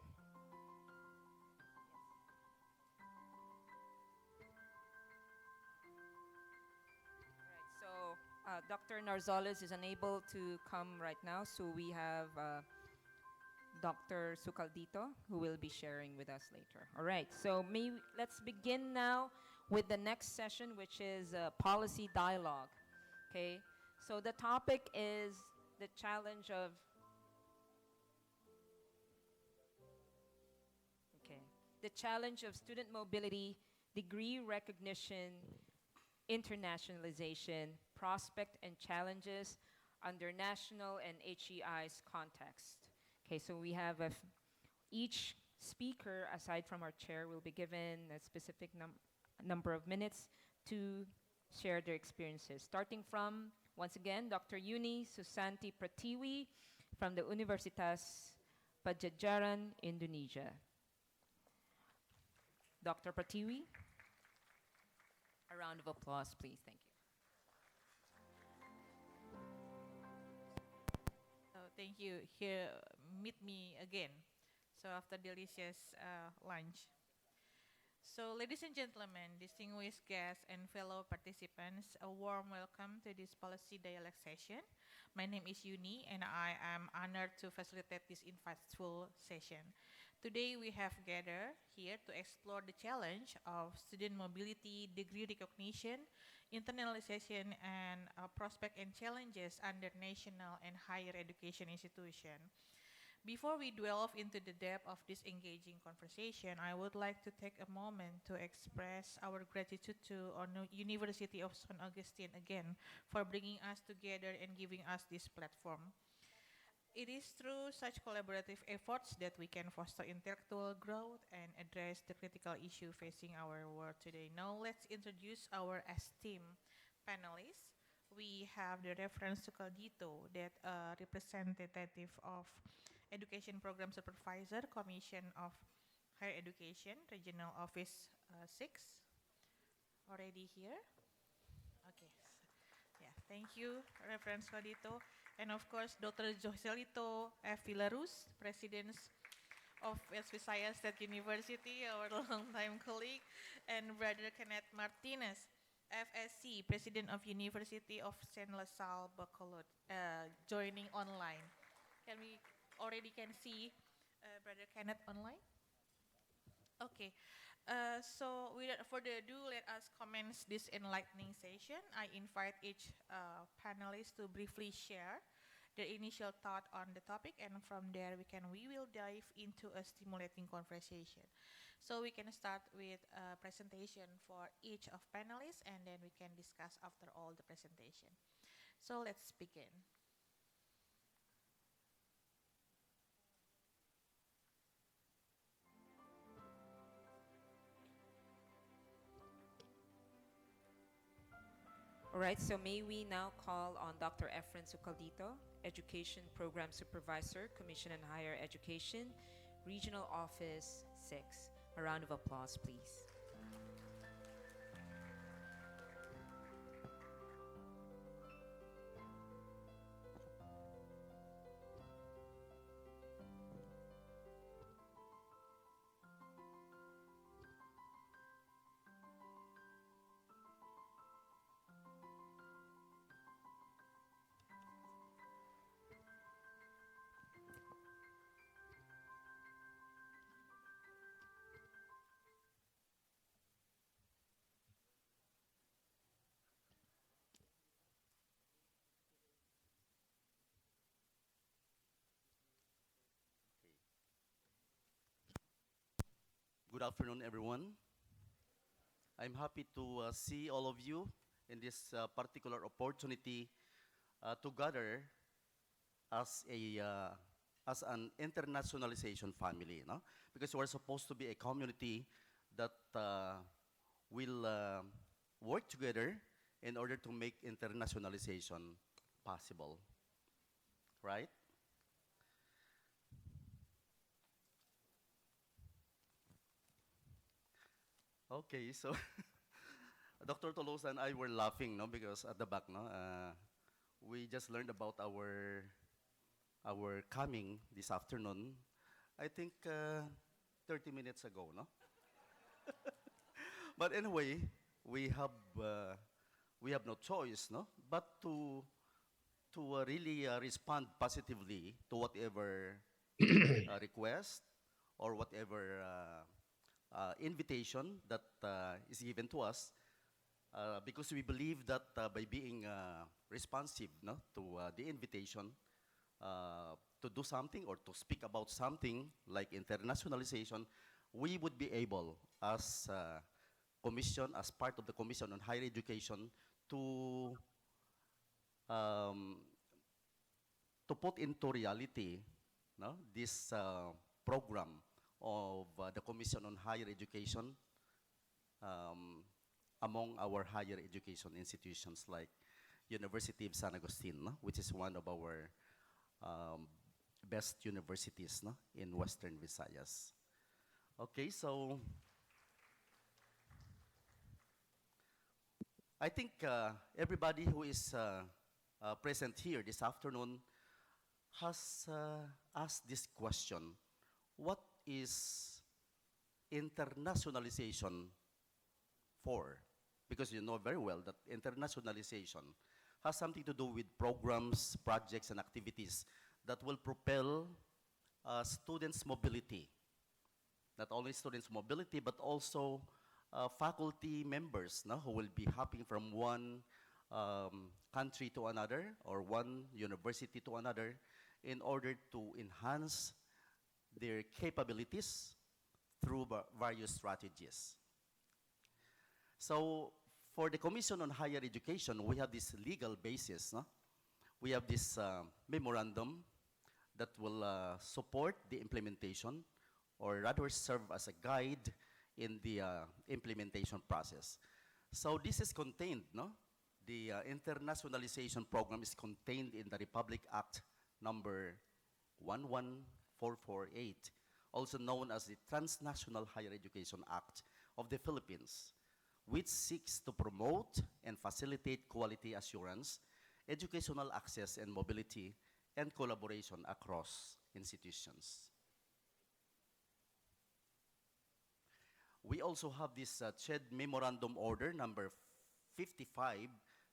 Dr. Narzoles is unable to come right now, so we have Dr. Sucaldito, who will be sharing with us later. All right, so let's begin now with the next session, which is policy dialogue. Okay, so the topic is the challenge of student mobility, degree recognition, internationalization, prospect and challenges under national and HEI's context. Okay, so we have each speaker, aside from our chair, will be given a specific number of minutes to share their experiences. Starting from, once again, Dr. Yuni Susanti Pratiwi from the Universitas Padjadjaran, Indonesia. Dr. Pratiwi, a round of applause, please. Thank you. Thank you. Here, meet me again. So after delicious lunch. So ladies and gentlemen, distinguished guests and fellow participants, a warm welcome to this policy dialogue session. My name is Yuni and I am honored to facilitate this insightful session. Today we have gathered here to explore the challenge of student mobility, degree recognition, internalization, and prospect and challenges under national and higher education institution. Before we delve into the depth of this engaging conversation, I would like to take a moment to express our gratitude to our University of San Agustin again for bringing us together and giving us this platform. It is through such collaborative efforts that we can foster intellectual growth and address the critical issue facing our world today. Now let's introduce our esteemed panelists. We have the Reverend Sucaldito, that representative of Education Program Supervisor, Commission of Higher Education, Regional Office 6. Already here? Okay. Yeah, thank you, Reverend Sucaldito. And of course, Dr. Joselito F. Villarus, President of West Visayas State University, our longtime colleague, and Brother Kenneth Martinez, FSC, President of University of Saint LaSalle Bacolod, joining online. Can we already see Brother Kenneth online? Okay. So without further ado, let us commence this enlightening session. I invite each panelist to briefly share their initial thought on the topic, and from there we will dive into a stimulating conversation. So we can start with a presentation for each of panelists, and then we can discuss after all the presentation. So let's begin. All right, so may we now call on Dr. Efren Sucaldito, Education Program Supervisor, Commission on Higher Education, Regional Office 6. A round of applause, please. Good afternoon, everyone. I'm happy to see all of you in this particular opportunity to gather as an internationalization family, no? Because we're supposed to be a community that will work together in order to make internationalization possible, right? Okay, so Dr. Tolosa and I were laughing, no, because at the back, no, we just learned about our coming this afternoon. I think 30 minutes ago, no. But anyway, we have no choice, no, but to really respond positively to whatever request or whatever invitation that is given to us, because we believe that by being responsive, no, to the invitation to do something or to speak about something like internationalization, we would be able, as commission, as part of the Commission on Higher Education, to put into reality, no, this program of the Commission on Higher Education among our higher education institutions like University of San Agustin, no, which is one of our best universities, no, in Western Visayas. Okay, so I think everybody who is present here this afternoon has asked this question: what is internationalization for? Because you know very well that internationalization has something to do with programs, projects, and activities that will propel students' mobility. Not only students' mobility, but also faculty members, no, who will be hopping from one country to another or one university to another in order to enhance their capabilities through various strategies. So for the Commission on Higher Education, we have this legal basis, no? We have this memorandum that will support the implementation, or rather serve as a guide in the implementation process. So this is contained, no? The internationalization program is contained in the Republic Act number 11448, also known as the Transnational Higher Education Act of the Philippines, which seeks to promote and facilitate quality assurance, educational access and mobility, and collaboration across institutions. We also have this CHED Memorandum Order number 55,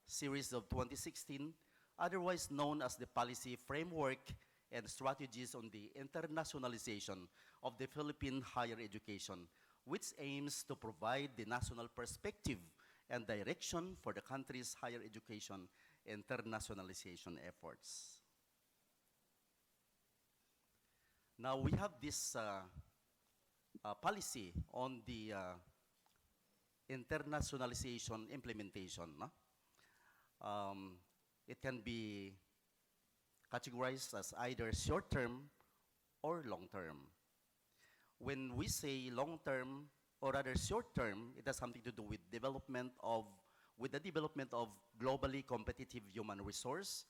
series of 2016, otherwise known as the Policy Framework and Strategies on the Internationalization of the Philippine Higher Education, which aims to provide the national perspective and direction for the country's higher education internationalization efforts. Now we have this policy on the internationalization implementation. No? It can be categorized as either short-term or long-term. When we say long-term or rather short-term, it has something to do with development of with the development of globally competitive human resource,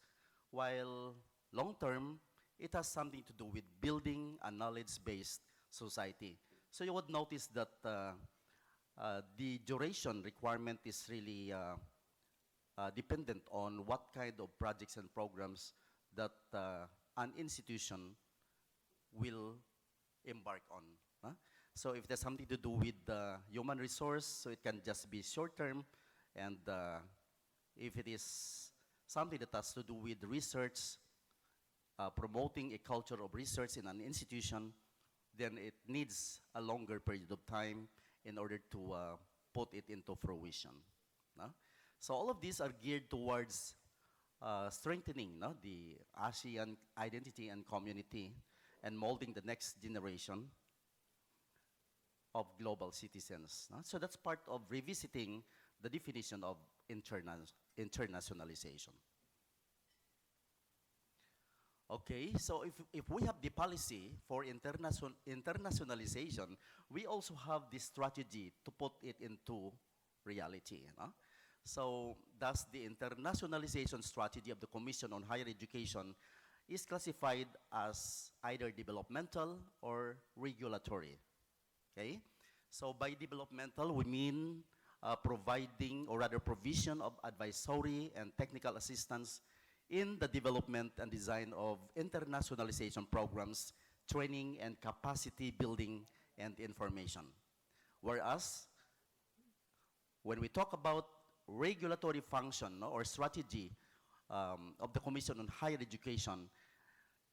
while long-term, it has something to do with building a knowledge-based society. So you would notice that the duration requirement is really dependent on what kind of projects and programs that an institution will embark on. Huh? So if there's something to do with human resource, so it can just be short term, and if it is something that has to do with research, promoting a culture of research in an institution, then it needs a longer period of time in order to put it into fruition. No? So all of these are geared towards strengthening the ASEAN identity and community and molding the next generation of global citizens. No? So that's part of revisiting the definition of internationalization. Okay, so if we have the policy for internationalization, we also have the strategy to put it into reality. No? So thus the internationalization strategy of the Commission on Higher Education is classified as either developmental or regulatory. Okay, so by developmental we mean providing, or rather provision of advisory and technical assistance in the development and design of internationalization programs, training and capacity building and information. Whereas, when we talk about regulatory function or strategy of the Commission on Higher Education,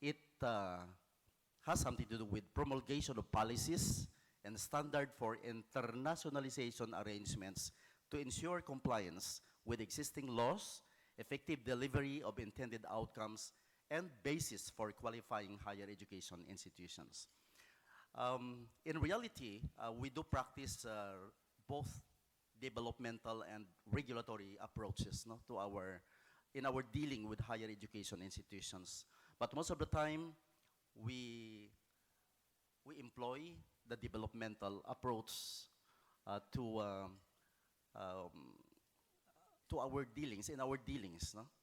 it has something to do with promulgation of policies and standard for internationalization arrangements to ensure compliance with existing laws, effective delivery of intended outcomes, and basis for qualifying higher education institutions. In reality, we do practice both developmental and regulatory approaches to in our dealing with higher education institutions. But most of the time, we employ the developmental approach to our dealings,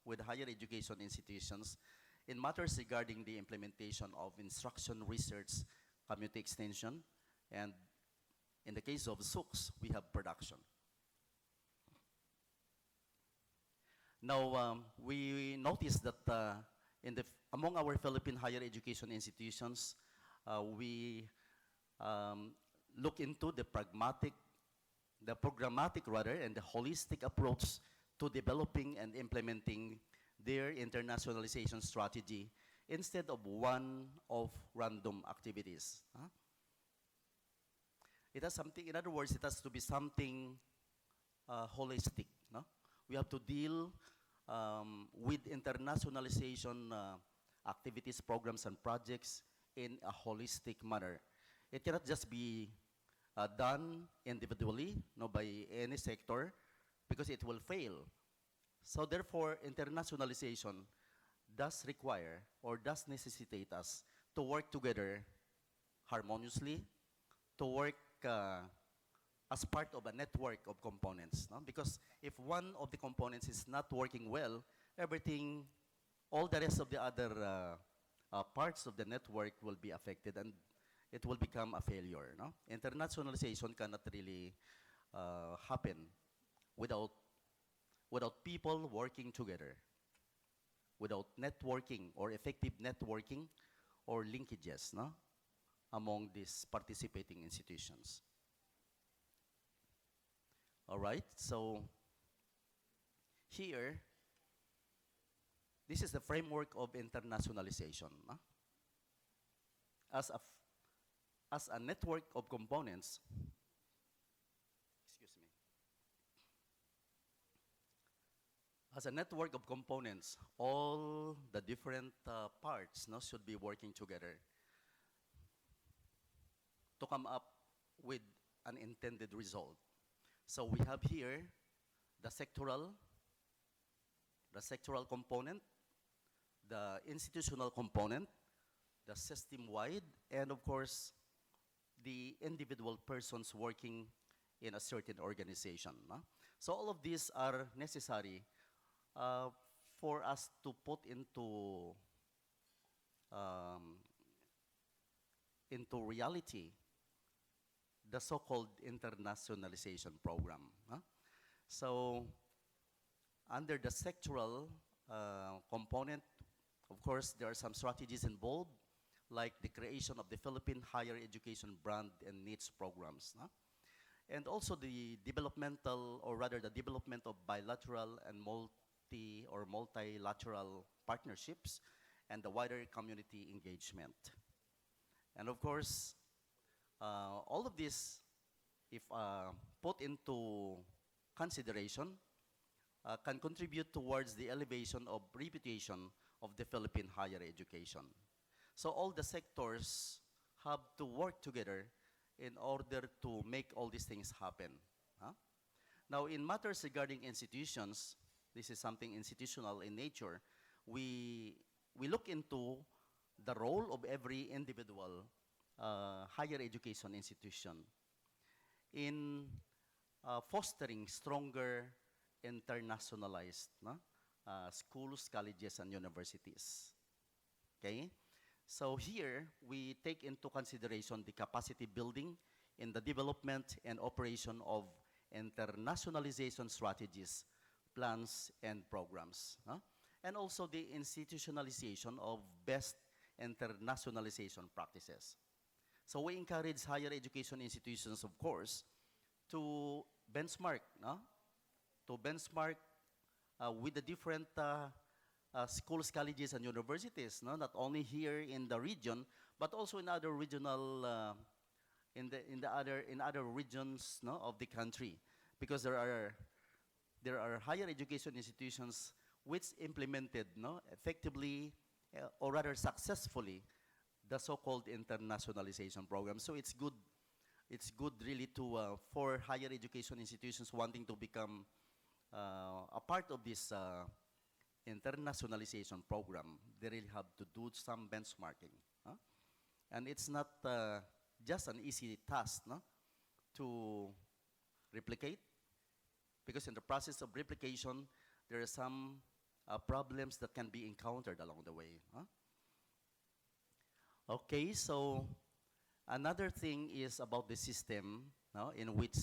with higher education institutions in matters regarding the implementation of instruction, research, community extension, and in the case of SUCs, we have production. Now, we noticed that among our Philippine higher education institutions, we look into the programmatic and the holistic approach to developing and implementing their internationalization strategy instead of one-off random activities. Huh? It has something, in other words, it has to be something holistic. No? We have to deal with internationalization activities, programs, and projects in a holistic manner. It cannot just be done individually, by any sector, because it will fail. So therefore, internationalization does require or does necessitate us to work together harmoniously, to work as part of a network of components. No? Because if one of the components is not working well, all the rest of the other parts of the network will be affected, and it will become a failure. No? Internationalization cannot really happen without people working together, without networking or effective networking or linkages among these participating institutions. All right, so here, this is the framework of internationalization. As a network of components, excuse me, as a network of components, all the different parts should be working together to come up with an intended result. So we have here the sectoral component, the institutional component, the system-wide, and of course, the individual persons working in a certain organization. No? So all of these are necessary uh, for us to put um, into reality the so-called internationalization program. Huh? So under the sectoral component, of course, there are some strategies involved, like the creation of the Philippine Higher Education Brand and Niche programs. No? And also the developmental, or rather the development of bilateral and multilateral partnerships and the wider community engagement. And of course, all of this, if put into consideration, can contribute towards the elevation of reputation of the Philippine higher education. So all the sectors have to work together in order to make all these things happen. Huh? Now, in matters regarding institutions, this is something institutional in nature, we look into the role of every individual higher education institution in fostering stronger internationalized schools, colleges, and universities. Okay? So here, we take into consideration the capacity building in the development and operation of internationalization strategies, plans, and programs. And also the institutionalization of best internationalization practices. So we encourage higher education institutions, of course, to benchmark, to benchmark with the different schools, colleges, and universities, not only here in the region, but also in other regional, in other regions of the country, because there are higher education institutions which implemented effectively or rather successfully the so-called internationalization program. So it's good really to for higher education institutions wanting to become a part of this internationalization program. They really have to do some benchmarking. And it's not just an easy task to replicate, because in the process of replication, there are some problems that can be encountered along the way. Okay, so another thing is about the system in which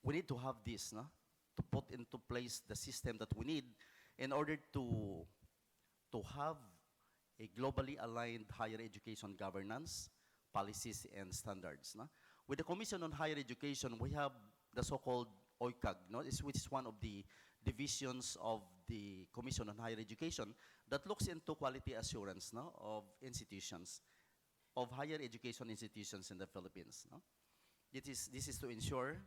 we need to have this, to put into place the system that we need in order to have a globally aligned higher education governance, policies, and standards. With the Commission on Higher Education, we have the so-called OICAG, which is one of the divisions of the Commission on Higher Education that looks into quality assurance of institutions, of higher education institutions in the Philippines. This is to ensure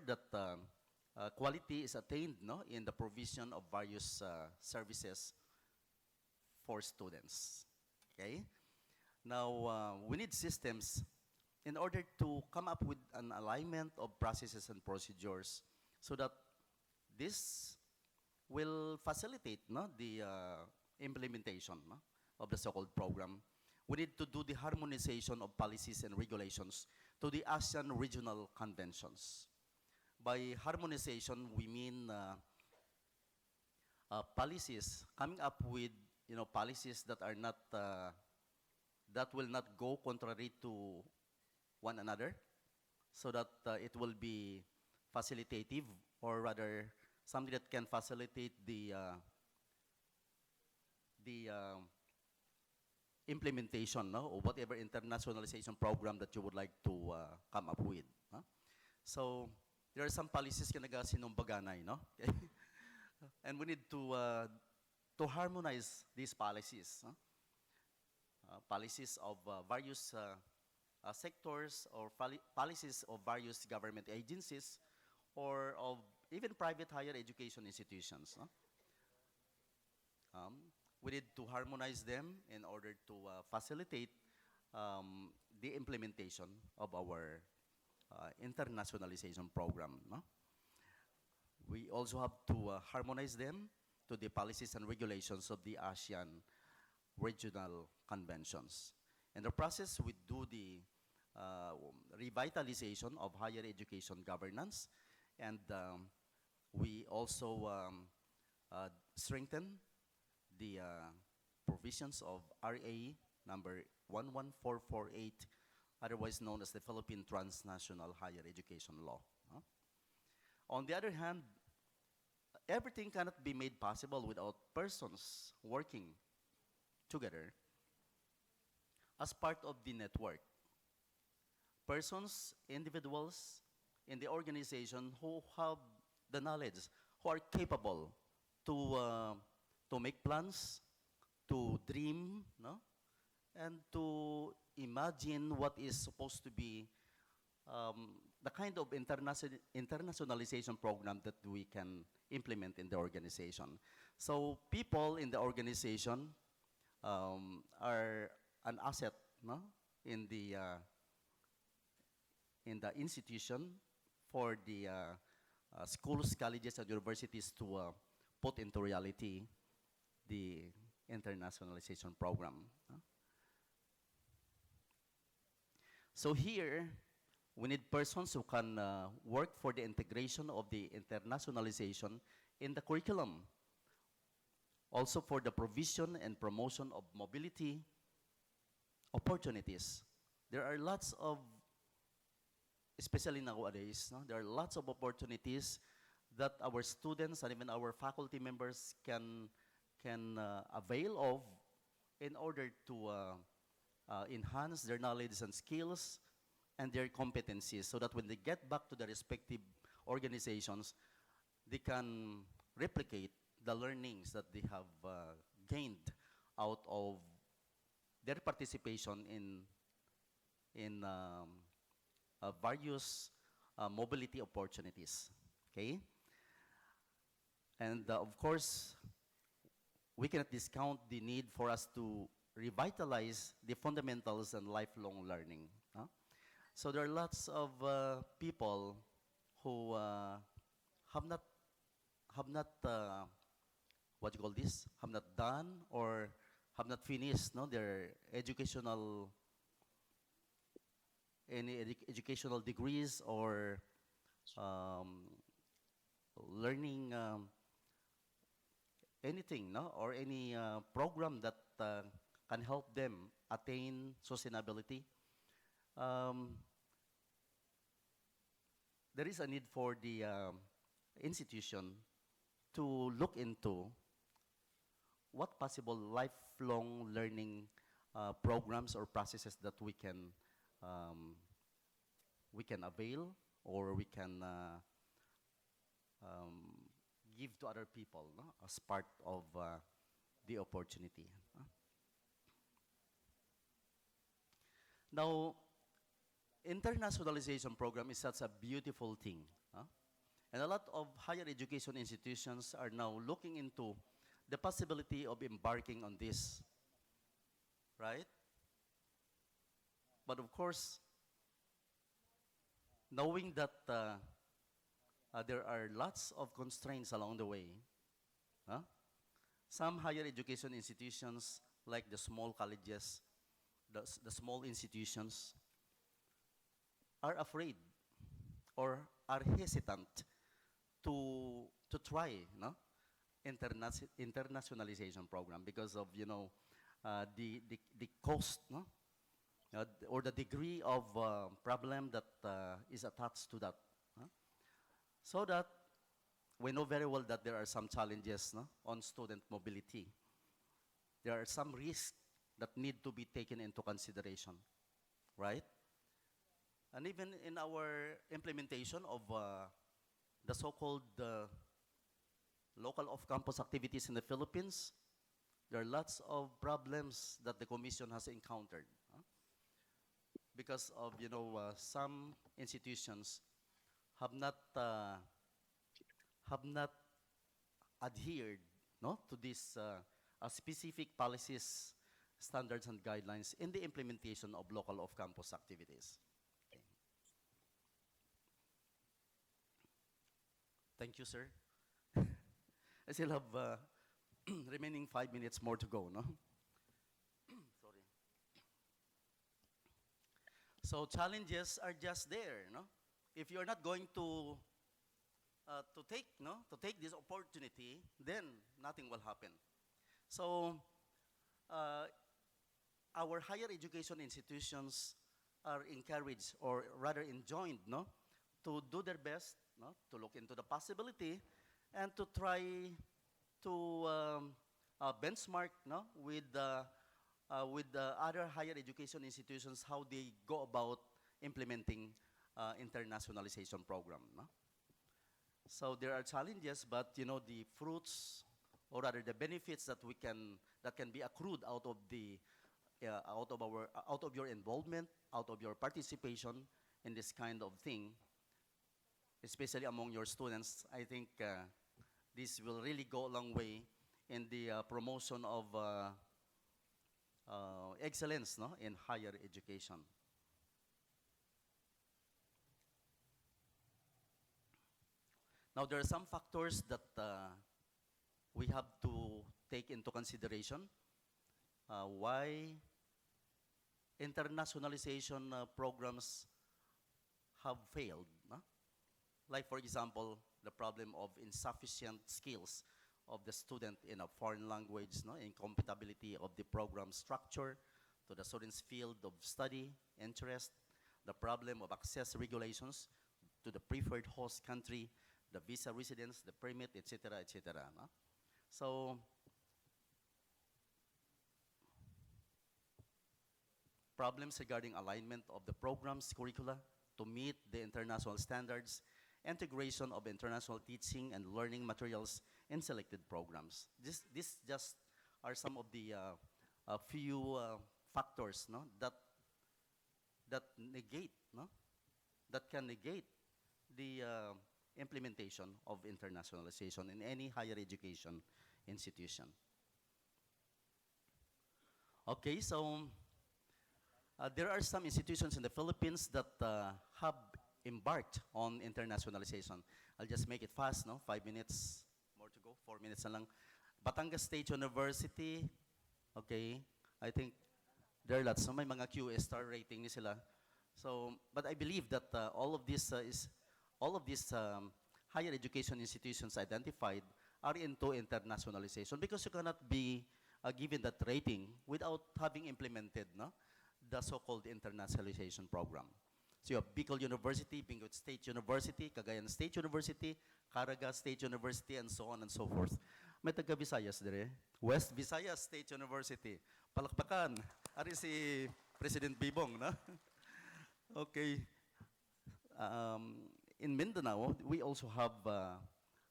that quality is attained in the provision of various services for students. Okay? Now, we need systems in order to come up with an alignment of processes and procedures so that this will facilitate the implementation of the so-called program. We need to do the harmonization of policies and regulations to the ASEAN regional conventions. By harmonization, we mean policies, coming up with policies that are not that will not go contrary to one another, so that it will be facilitative, or rather something that can facilitate the implementation of whatever internationalization program that you would like to come up with. So there are some policies kinaga sinumbaganay, and we need to harmonize these policies. Policies of various sectors, or policies of various government agencies, or of even private higher education institutions. We need to harmonize them in order to facilitate the implementation of our internationalization program. We also have to harmonize them to the policies and regulations of the ASEAN regional conventions. In the process, we do the revitalization of higher education governance, and we also strengthen the provisions of RA number 11448, otherwise known as the Philippine Transnational Higher Education Law. On the other hand, everything cannot be made possible without persons working together as part of the network. Persons, individuals in the organization who have the knowledge, who are capable to make plans, to dream, no? And to imagine what is supposed to be the kind of internationalization program that we can implement in the organization. So people in the organization are an asset, no? in the institution for the schools, colleges, and universities to put into reality the internationalization program. So here, we need persons who can work for the integration of the internationalization in the curriculum. Also for the provision and promotion of mobility opportunities. There are lots of, especially nowadays, no? There are lots of opportunities that our students and even our faculty members can avail of in order to enhance their knowledge and skills and their competencies, so that when they get back to their respective organizations, they can replicate the learnings that they have gained out of their participation in various mobility opportunities. Okay, and of course, we cannot discount the need for us to revitalize the fundamentals and lifelong learning. So there are lots of people who have not what you call this, have not done or have not finished, no, their educational educational degrees or learning anything, no, or any program that can help them attain sustainability. There is a need for the institution to look into what possible lifelong learning programs or processes that we can avail, or we can give to other people, no? As part of the opportunity. Now, internationalization program is such a beautiful thing. And a lot of higher education institutions are now looking into the possibility of embarking on this, right? But of course, knowing that there are lots of constraints along the way, some higher education institutions, like the small colleges, the small institutions, are afraid or are hesitant to try, no, internationalization program because of, you know, the cost, no, or the degree of problem that is attached to that. So that we know very well that there are some challenges, no, on student mobility. There are some risks that need to be taken into consideration, right? And even in our implementation of the so-called local off-campus activities in the Philippines, there are lots of problems that the Commission has encountered because of, you know, some institutions have not adhered, no, to these specific policies, standards, and guidelines in the implementation of local off-campus activities. Okay. Thank you, sir. I still have remaining 5 minutes more to go, no? So challenges are just there, no? If you're not going to take this opportunity, then nothing will happen. So uh, our higher education institutions are encouraged, or rather enjoined, no, to do their best, no, to look into the possibility and to try to benchmark, no, with the other higher education institutions how they go about implementing internationalization program. No? So there are challenges, but you know the fruits, or rather the benefits that can be accrued out of your involvement, out of your participation in this kind of thing, especially among your students. I think this will really go a long way in the promotion of excellence, no, in higher education. Now, there are some factors that we have to take into consideration why internationalization programs have failed. No? Like, for example, the problem of insufficient skills of the student in a foreign language, no? Incompatibility of the program structure to the student's field of study, interest, the problem of access regulations to the preferred host country, the visa residence, the permit, etc., etc. No? So, problems regarding alignment of the program's curricula to meet the international standards, integration of international teaching and learning materials in selected programs. This just are some of the few factors, no, that negate, no, that can negate the implementation of internationalization in any higher education institution. Okay, so there are some institutions in the Philippines that have embarked on internationalization. I'll just make it fast, no? 5 minutes more to go, 4 minutes na lang. Batangas State University, okay, I think there are lots. So may mga QS star rating ni sila. So, but I believe that all of these higher education institutions identified are into internationalization, because you cannot be given that rating without having implemented, no, the so-called internationalization program. So you have Bicol University, Benguet State University, Cagayan State University, Caraga State University, and so on and so forth. May taga Visayas dire. West Visayas State University. Palakpakan. Ari si President Bibong, na? Okay. In Mindanao, we also have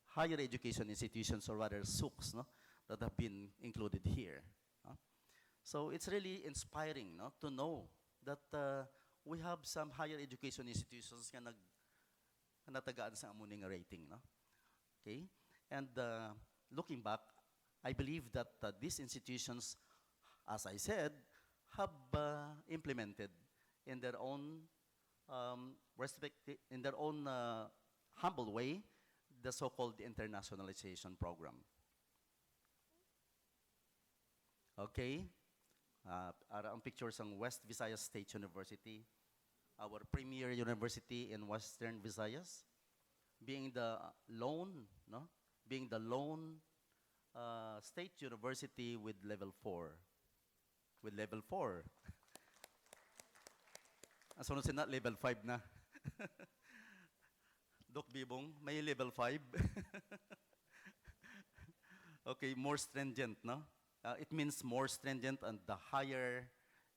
higher education institutions, or rather SUCs, no, that have been included here. So it's really inspiring, no, to know that we have some higher education institutions na natagaan sa amuning rating. No? Okay? And looking back, I believe that these institutions, as I said, have implemented in their own humble way the so-called internationalization program. Okay? Ang pictures ng West Visayas State University, our premier university in Western Visayas, being the lone state university with level 4. With level 4. Ang sunod sina, level 5 na. Doc Bibong, may level 5. Okay, more stringent, no? It means more stringent and the higher,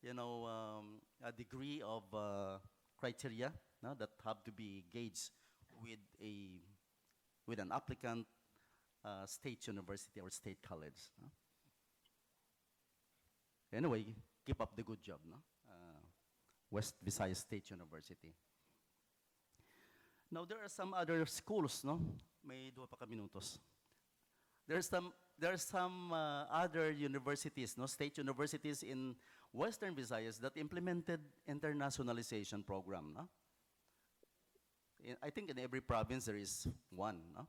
a degree of criteria, no, that have to be gauged with an applicant state university or state college. No? Anyway, keep up the good job, no? West Visayas State University. Now there are some other schools, no? May 2 pa ka minutos. There are some other universities, no, state universities in Western Visayas that implemented internationalization program. No? I think in every province there is one. No?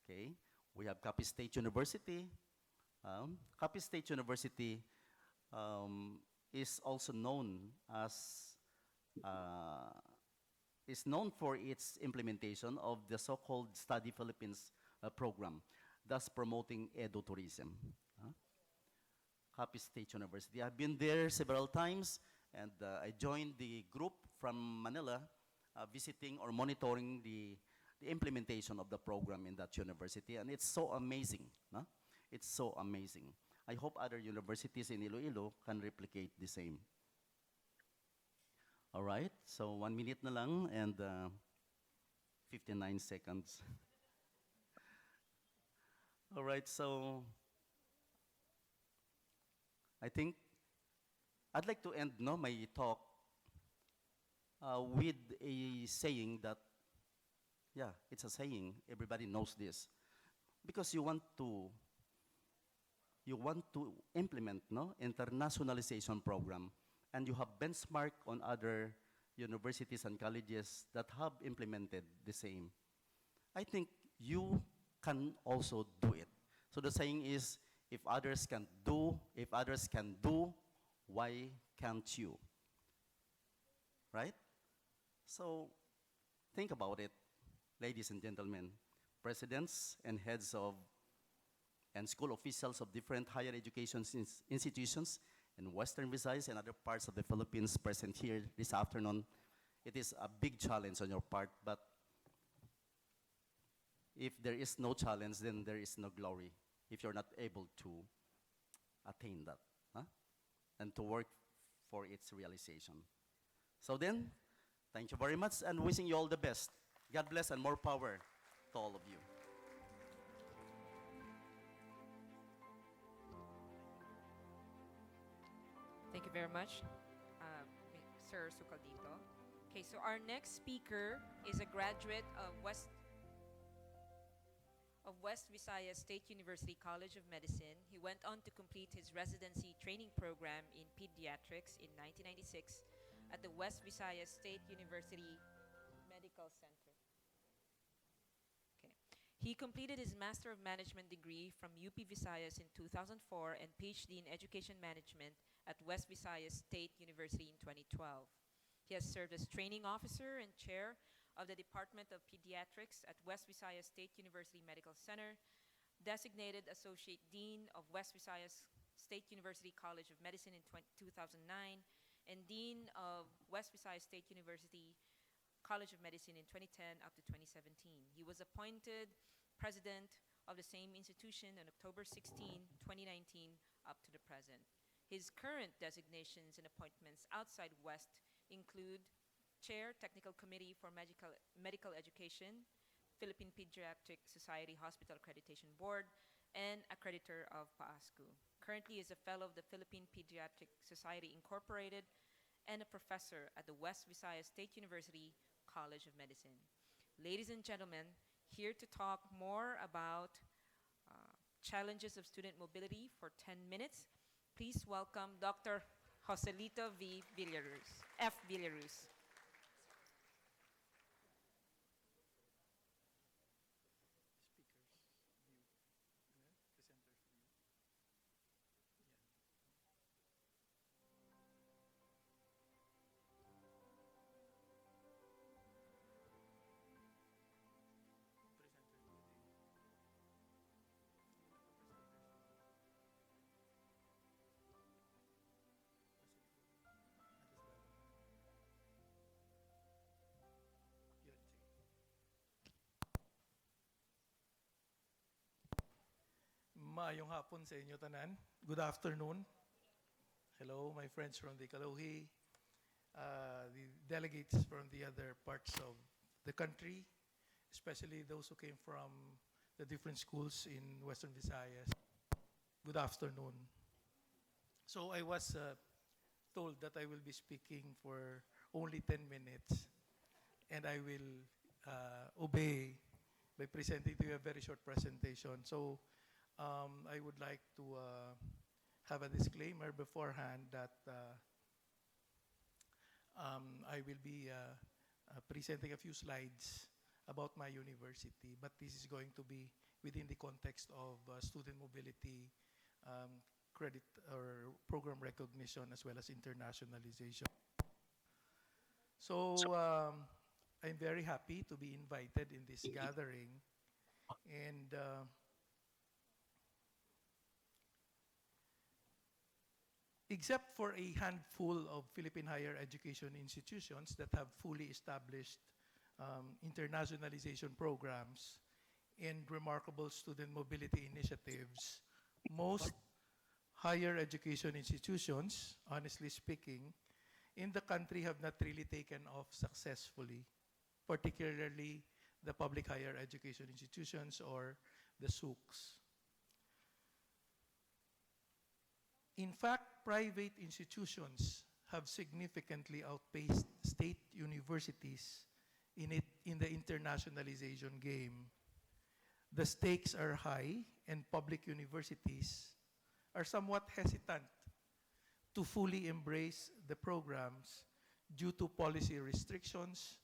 Okay, we have Capiz State University. Capiz State University is also known as uh, is known for its implementation of the so-called Study Philippines program, thus promoting edutourism. Huh? Capiz State University. I've been there several times, and I joined the group from Manila, visiting or monitoring the implementation of the program in that university, and it's so amazing. Huh? It's so amazing. I hope other universities in Iloilo can replicate the same. All right, so 1 minute na lang and 59 seconds. All right, so I think I'd like to end my talk with a saying that, yeah, it's a saying, everybody knows this. Because you want to implement internationalization program, and you have benchmark on other universities and colleges that have implemented the same. I think you can also do it. So the saying is, if others can do, why can't you? Right? So think about it, ladies and gentlemen, presidents and heads of and school officials of different higher education institutions in Western Visayas and other parts of the Philippines present here this afternoon. It is a big challenge on your part, but if there is no challenge, then there is no glory if you're not able to attain that, huh? And to work for its realization. So then, thank you very much and wishing you all the best. God bless and more power to all of you. Thank you very much, Sir Sucaldito. Okay, so our next speaker is a graduate of West Visayas State University College of Medicine. He went on to complete his residency training program in pediatrics in 1996 at the West Visayas State University Medical Center. Okay. He completed his Master of Management degree from UP Visayas in 2004 and PhD in Education Management at West Visayas State University in 2012. He has served as training officer and chair of the Department of Pediatrics at West Visayas State University Medical Center, designated Associate Dean of West Visayas State University College of Medicine in 2009, and Dean of West Visayas State University College of Medicine in 2010 up to 2017. He was appointed president of the same institution on October 16, 2019 up to the present. His current designations and appointments outside West include Chair, Technical Committee for Medical Education, Philippine Pediatric Society Hospital Accreditation Board, and Accreditor of PAASCU. Currently is a Fellow of the Philippine Pediatric Society Incorporated and a professor at the West Visayas State University College of Medicine. Ladies and gentlemen, here to talk more about challenges of student mobility for 10 minutes, please welcome Dr. Joselito V. Villaruz, F. Villaruz. Maayong hapon sa inyo tanan. Good afternoon. Hello, my friends from the CALOHEA, the delegates from the other parts of the country, especially those who came from the different schools in Western Visayas. Good afternoon. So I was told that I will be speaking for only 10 minutes, and I will obey by presenting to you a very short presentation. So I would like to have a disclaimer beforehand that I will be presenting a few slides about my university, but this is going to be within the context of student mobility, credit or program recognition, as well as internationalization. So I'm very happy to be invited in this gathering. And except for a handful of Philippine higher education institutions that have fully established internationalization programs and remarkable student mobility initiatives, most higher education institutions, honestly speaking, in the country have not really taken off successfully, particularly the public higher education institutions or the SUCs. In fact, private institutions have significantly outpaced state universities in the internationalization game. The stakes are high, and public universities are somewhat hesitant to fully embrace the programs due to policy restrictions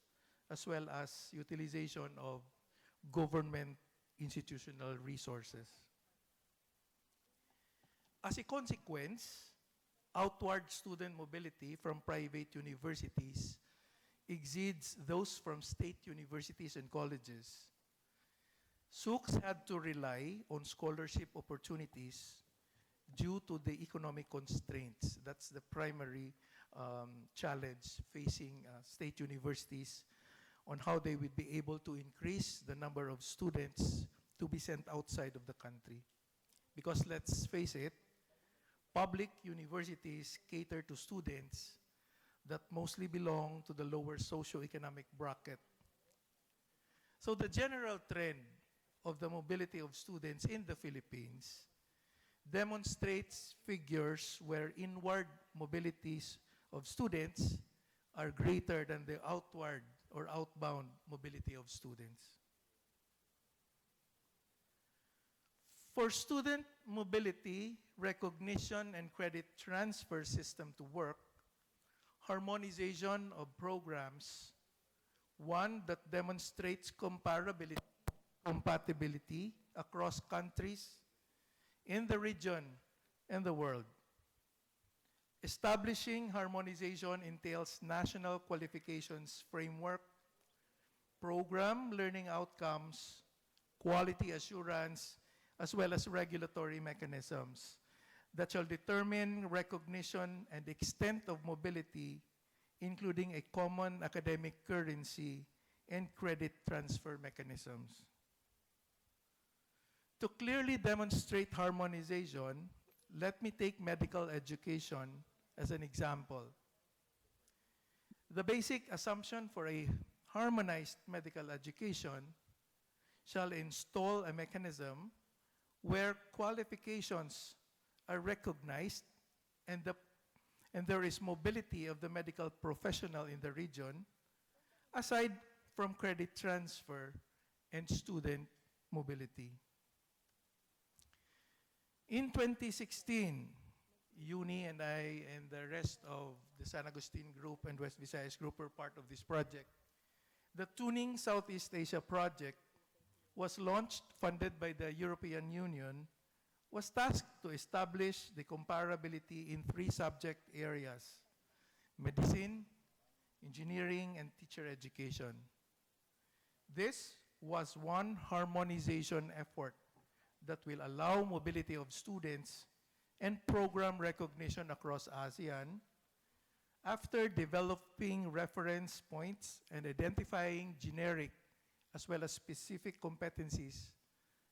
as well as utilization of government institutional resources. As a consequence, outward student mobility from private universities exceeds those from state universities and colleges. SUCs had to rely on scholarship opportunities due to the economic constraints. That's the primary challenge facing state universities on how they would be able to increase the number of students to be sent outside of the country. Because let's face it, public universities cater to students that mostly belong to the lower socioeconomic bracket. So the general trend of the mobility of students in the Philippines demonstrates figures where inward mobilities of students are greater than the outward or outbound mobility of students. For student mobility, recognition, and credit transfer system to work, harmonization of programs, one that demonstrates compatibility across countries in the region and the world. Establishing harmonization entails national qualifications framework, program learning outcomes, quality assurance, as well as regulatory mechanisms that shall determine recognition and extent of mobility, including a common academic currency and credit transfer mechanisms. To clearly demonstrate harmonization, let me take medical education as an example. The basic assumption for a harmonized medical education shall install a mechanism where qualifications are recognized and there is mobility of the medical professional in the region, aside from credit transfer and student mobility. In 2016, Uni and I and the rest of the San Agustin Group and West Visayas Group were part of this project. The Tuning Southeast Asia project was launched, funded by the European Union, was tasked to establish the comparability in 3 subject areas: medicine, engineering, and teacher education. This was one harmonization effort that will allow mobility of students and program recognition across ASEAN after developing reference points and identifying generic as well as specific competencies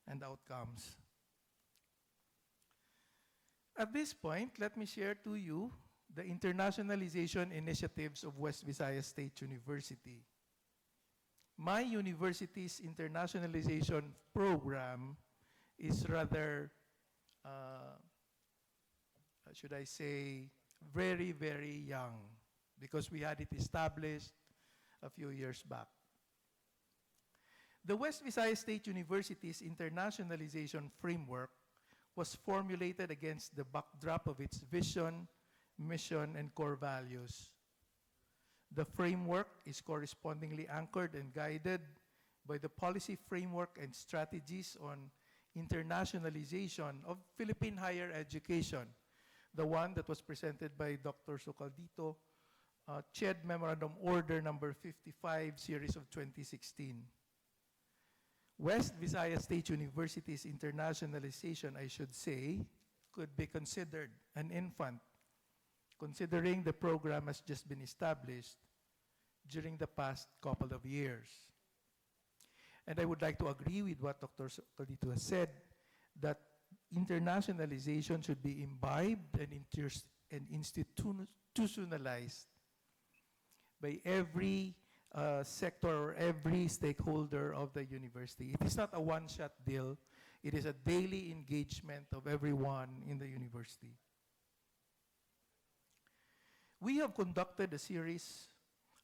and outcomes. At this point, let me share to you the internationalization initiatives of West Visayas State University. My university's internationalization program is rather, should I say, very, very young, because we had it established a few years back. The West Visayas State University's internationalization framework was formulated against the backdrop of its vision, mission, and core values. The framework is correspondingly anchored and guided by the policy framework and strategies on internationalization of Philippine higher education, the one that was presented by Dr. Socaldito CHED Memorandum Order number 55, series of 2016. West Visayas State University's internationalization, I should say, could be considered an infant, considering the program has just been established during the past couple of years. And I would like to agree with what Dr. Calito has said, that internationalization should be imbibed and institutionalized by every sector or every stakeholder of the university. It is not a one-shot deal. It is a daily engagement of everyone in the university. We have conducted a series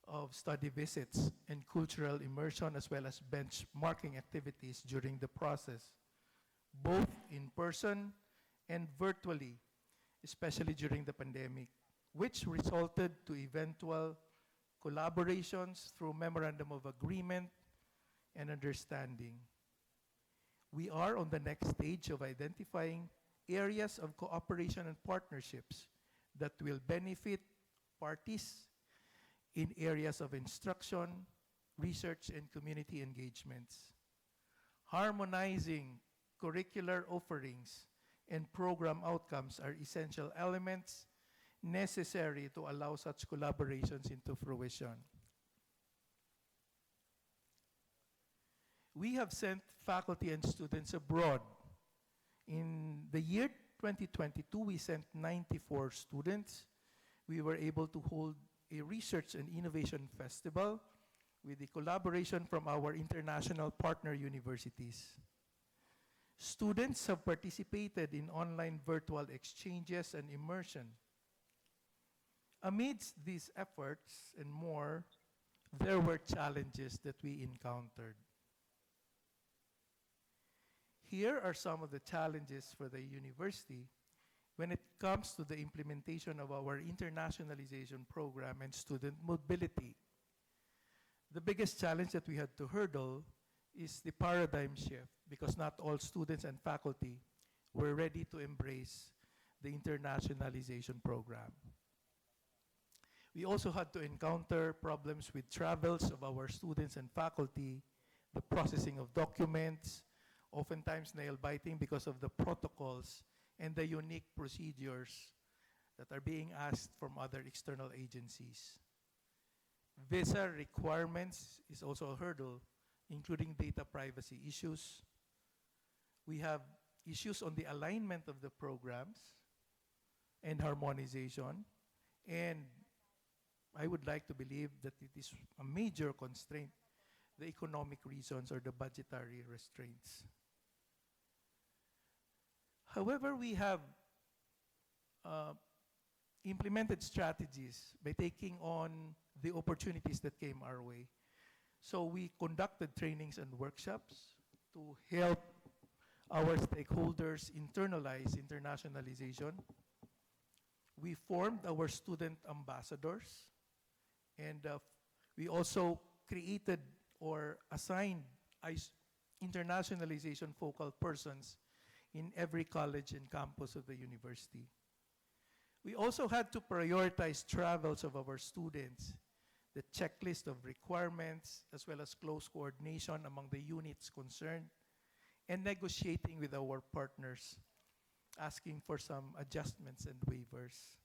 of study visits and cultural immersion as well as benchmarking activities during the process, both in person and virtually, especially during the pandemic, which resulted to eventual collaborations through memorandum of agreement and understanding. We are on the next stage of identifying areas of cooperation and partnerships that will benefit parties in areas of instruction, research, and community engagements. Harmonizing curricular offerings and program outcomes are essential elements necessary to allow such collaborations into fruition. We have sent faculty and students abroad. In the year 2022, we sent 94 students. We were able to hold a research and innovation festival with the collaboration from our international partner universities. Students have participated in online virtual exchanges and immersion. Amidst these efforts and more, there were challenges that we encountered. Here are some of the challenges for the university when it comes to the implementation of our internationalization program and student mobility. The biggest challenge that we had to hurdle is the paradigm shift, because not all students and faculty were ready to embrace the internationalization program. We also had to encounter problems with travels of our students and faculty, the processing of documents, oftentimes nail-biting because of the protocols and the unique procedures that are being asked from other external agencies. Visa requirements is also a hurdle, including data privacy issues. We have issues on the alignment of the programs and harmonization, and I would like to believe that it is a major constraint, the economic reasons or the budgetary restraints. However, we have implemented strategies by taking on the opportunities that came our way. So we conducted trainings and workshops to help our stakeholders internalize internationalization. We formed our student ambassadors, and we also created or assigned internationalization focal persons in every college and campus of the university. We also had to prioritize travels of our students, the checklist of requirements, as well as close coordination among the units concerned, and negotiating with our partners, asking for some adjustments and waivers.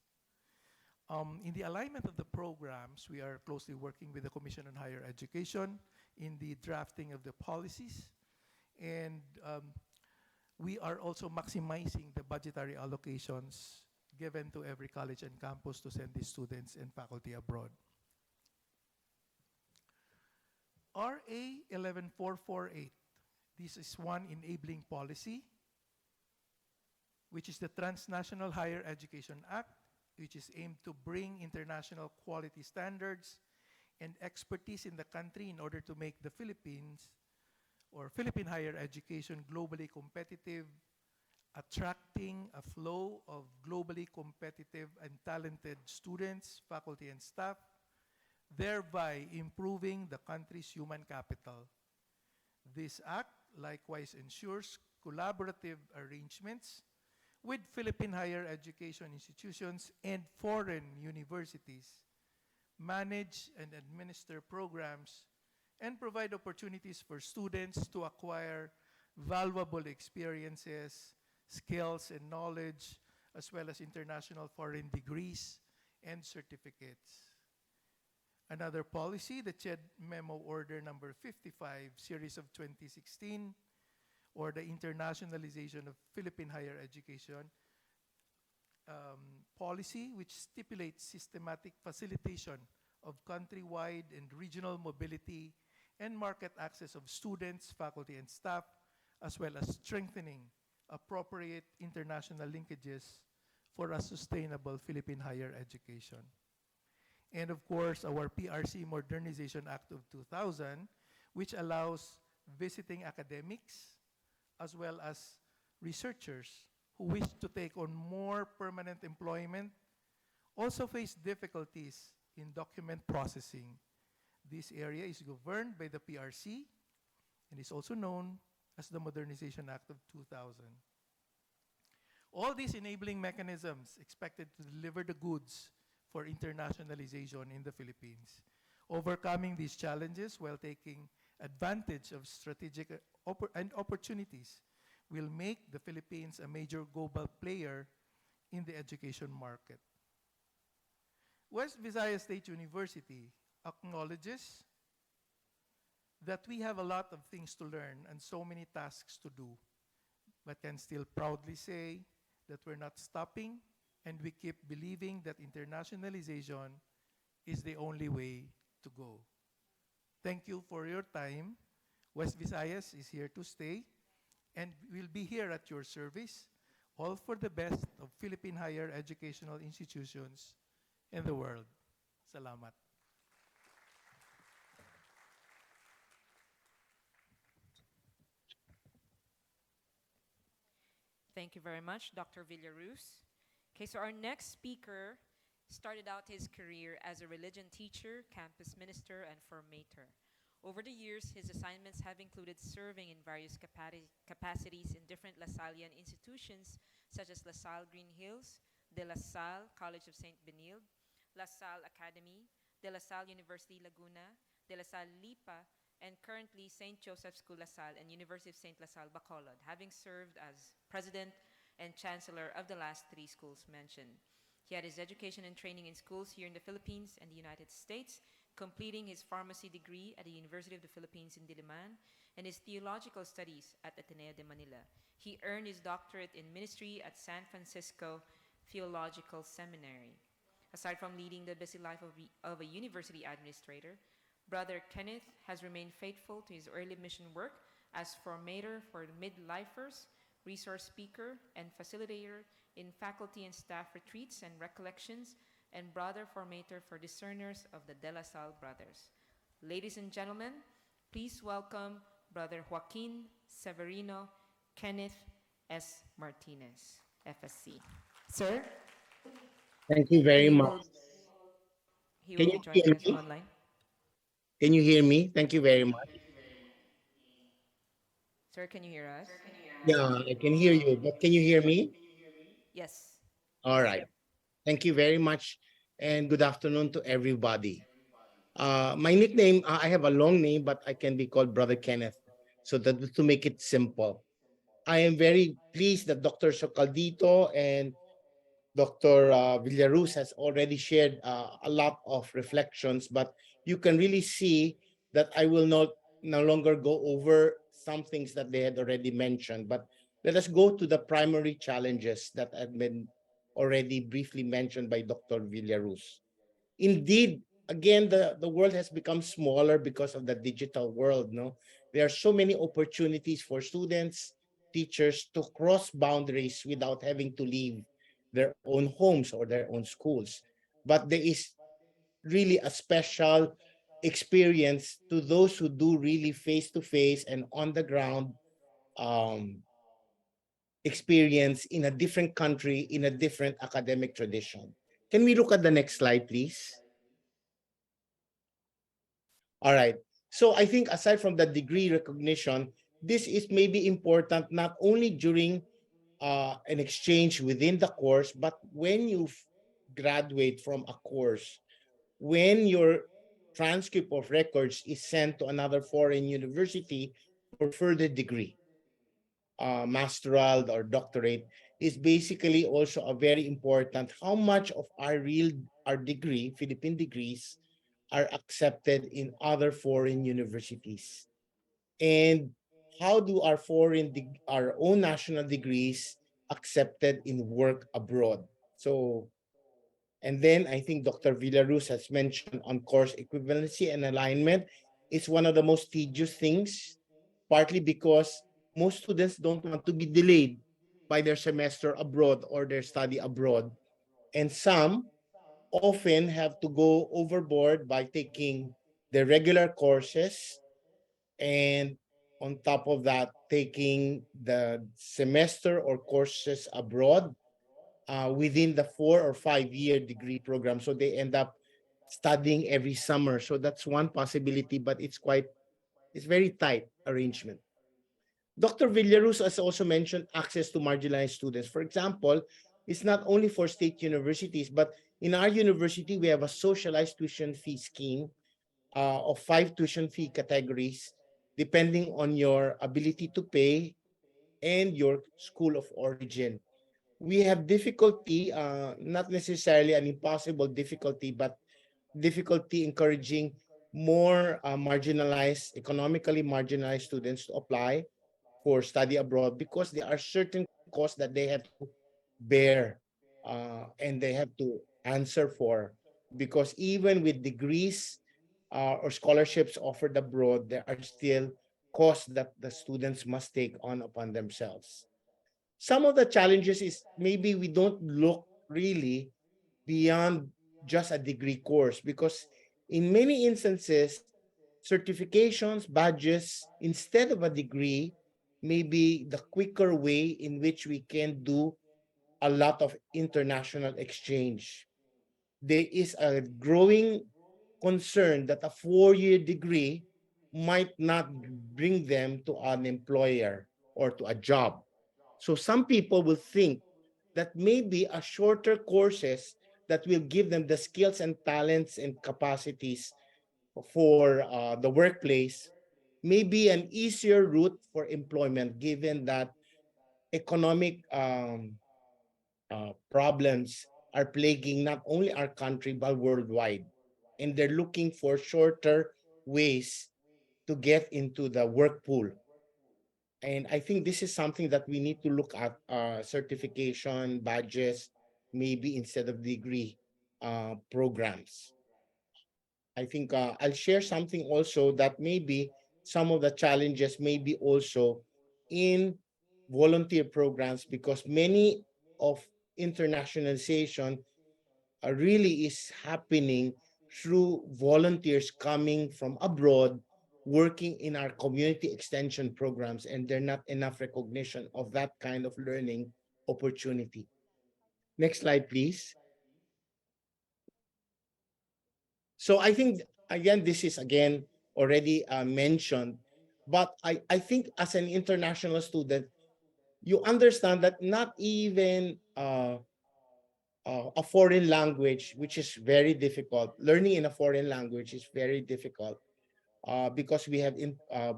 In the alignment of the programs, we are closely working with the Commission on Higher Education in the drafting of the policies, and we are also maximizing the budgetary allocations given to every college and campus to send these students and faculty abroad. RA 11448, this is one enabling policy, which is the Transnational Higher Education Act, which is aimed to bring international quality standards and expertise in the country in order to make the Philippines or Philippine higher education globally competitive, attracting a flow of globally competitive and talented students, faculty, and staff, thereby improving the country's human capital. This act likewise ensures collaborative arrangements with Philippine higher education institutions and foreign universities manage and administer programs, and provide opportunities for students to acquire valuable experiences, skills, and knowledge, as well as international foreign degrees and certificates. Another policy, the CHED Memo Order number 55, series of 2016, or the internationalization of Philippine higher education policy, which stipulates systematic facilitation of countrywide and regional mobility and market access of students, faculty, and staff, as well as strengthening appropriate international linkages for a sustainable Philippine higher education. And of course, our PRC Modernization Act of 2000, which allows visiting academics as well as researchers who wish to take on more permanent employment also face difficulties in document processing. This area is governed by the PRC and is also known as the Modernization Act of 2000. All these enabling mechanisms expected to deliver the goods for internationalization in the Philippines. Overcoming these challenges while taking advantage of strategic and opportunities will make the Philippines a major global player in the education market. West Visayas State University acknowledges that we have a lot of things to learn and so many tasks to do, but can still proudly say that we're not stopping and we keep believing that internationalization is the only way to go. Thank you for your time. West Visayas is here to stay and will be here at your service, all for the best of Philippine higher educational institutions in the world. Salamat. Thank you very much, Dr. Villaruz. Okay, so our next speaker started out his career as a religion teacher, campus minister, and formator. Over the years, his assignments have included serving in various capacities in different Lasallian institutions such as La Salle Green Hills, De La Salle College of St. Benilde, La Salle Academy, De La Salle University Laguna, De La Salle Lipa, and currently St. Joseph's School La Salle and University of St. La Salle Bacolod, having served as president and chancellor of the last three schools mentioned. He had his education and training in schools here in the Philippines and the United States, completing his pharmacy degree at the University of the Philippines in Diliman and his theological studies at Ateneo de Manila. He earned his doctorate in ministry at San Francisco Theological Seminary. Aside from leading the busy life of a university administrator, Brother Kenneth has remained faithful to his early mission work as formator for midlifers, resource speaker, and facilitator in faculty and staff retreats and recollections, and brother formator for discerners of the De La Salle Brothers. Ladies and gentlemen, please welcome Brother Joaquin Severino Kenneth S. Martinez, FSC. Sir? Thank you very much. He Can will you be hear joining us me? online. Can you hear me? Thank you very much. Sir, can you hear us? Yeah, I can hear you, but can you hear me? Yes. All right. Thank you very much, and good afternoon to everybody. My nickname, I have a long name, but I can be called Brother Kenneth, so that to make it simple. I am very pleased that Dr. Socaldito and Dr. Villaruz has already shared a lot of reflections, but you can really see that I will not no longer go over some things that they had already mentioned, but let us go to the primary challenges that have been already briefly mentioned by Dr. Villaruz. Indeed, again, the world has become smaller because of the digital world. No, there are so many opportunities for students, teachers to cross boundaries without having to leave their own homes or their own schools. But there is really a special experience to those who do really face to face and on the ground um, experience in a different country, in a different academic tradition. Can we look at the next slide, please? All right. So I think aside from the degree recognition, this is maybe important not only during an exchange within the course, but when you graduate from a course, when your transcript of records is sent to another foreign university for further degree, masteral or doctorate, is basically also a very important how much of our degree, Philippine degrees, are accepted in other foreign universities. And how do our own national degrees accepted in work abroad? So, and then I think Dr. Villaruz has mentioned on course equivalency and alignment. It's one of the most tedious things, partly because most students don't want to be delayed by their semester abroad or their study abroad. And some often have to go overboard by taking the regular courses, and on top of that, taking the semester or courses abroad within the 4 or 5 year degree program. So they end up studying every summer. So that's one possibility, but it's very tight arrangement. Dr. Villaruz has also mentioned access to marginalized students. For example, it's not only for state universities, but in our university, we have a socialized tuition fee scheme of 5 tuition fee categories, depending on your ability to pay and your school of origin. We have difficulty, not necessarily an impossible difficulty, but difficulty encouraging more marginalized, economically marginalized students to apply for study abroad because there are certain costs that they have to bear and they have to answer for. Because even with degrees or scholarships offered abroad, there are still costs that the students must take on upon themselves. Some of the challenges is maybe we don't look really beyond just a degree course because in many instances, certifications, badges, instead of a degree, may be the quicker way in which we can do a lot of international exchange. There is a growing concern that a 4 year degree might not bring them to an employer or to a job. So some people will think that maybe a shorter courses that will give them the skills and talents and capacities for the workplace may be an easier route for employment given that economic problems are plaguing not only our country but worldwide. And they're looking for shorter ways to get into the work pool. And I think this is something that we need to look at certification, badges, maybe instead of degree programs. I think I'll share something also that maybe some of the challenges may be also in volunteer programs because many of internationalization really is happening through volunteers coming from abroad working in our community extension programs, and there's not enough recognition of that kind of learning opportunity. Next slide, please. So I think, again, this is again already mentioned, but I think as an international student, you understand that not even a foreign language, which is very difficult, learning in a foreign language is very difficult because we have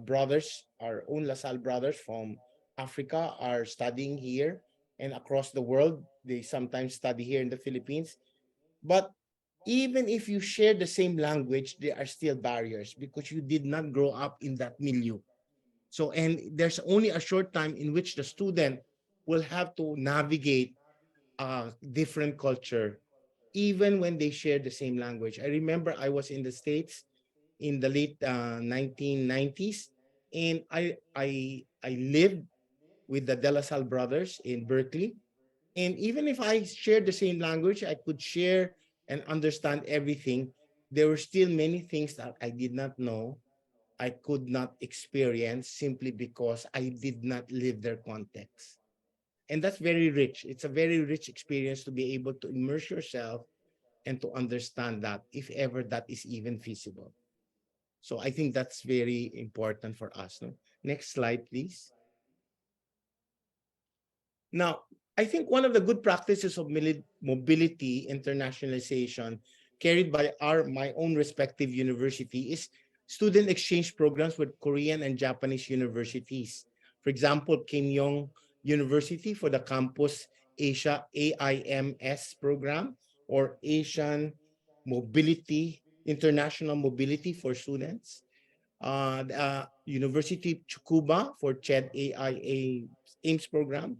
brothers, our own LaSalle brothers from Africa are studying here and across the world. They sometimes study here in the Philippines. But even if you share the same language, there are still barriers because you did not grow up in that milieu. So, and there's only a short time in which the student will have to navigate a different culture, even when they share the same language. I remember I was in the States in the late 1990s, and I lived with the De La Salle brothers in Berkeley. And even if I shared the same language, I could share and understand everything. There were still many things that I did not know, I could not experience simply because I did not live their context. And that's very rich. It's a very rich experience to be able to immerse yourself and to understand that, if ever that is even feasible. So I think that's very important for us. No? Next slide, please. Now, I think one of the good practices of mobility internationalization carried by my own respective university is student exchange programs with Korean and Japanese universities. For example, Kim Yong University for the Campus Asia AIMS program, or Asian Mobility, International Mobility for students. The University of Tsukuba for CHED AIA AIMS program,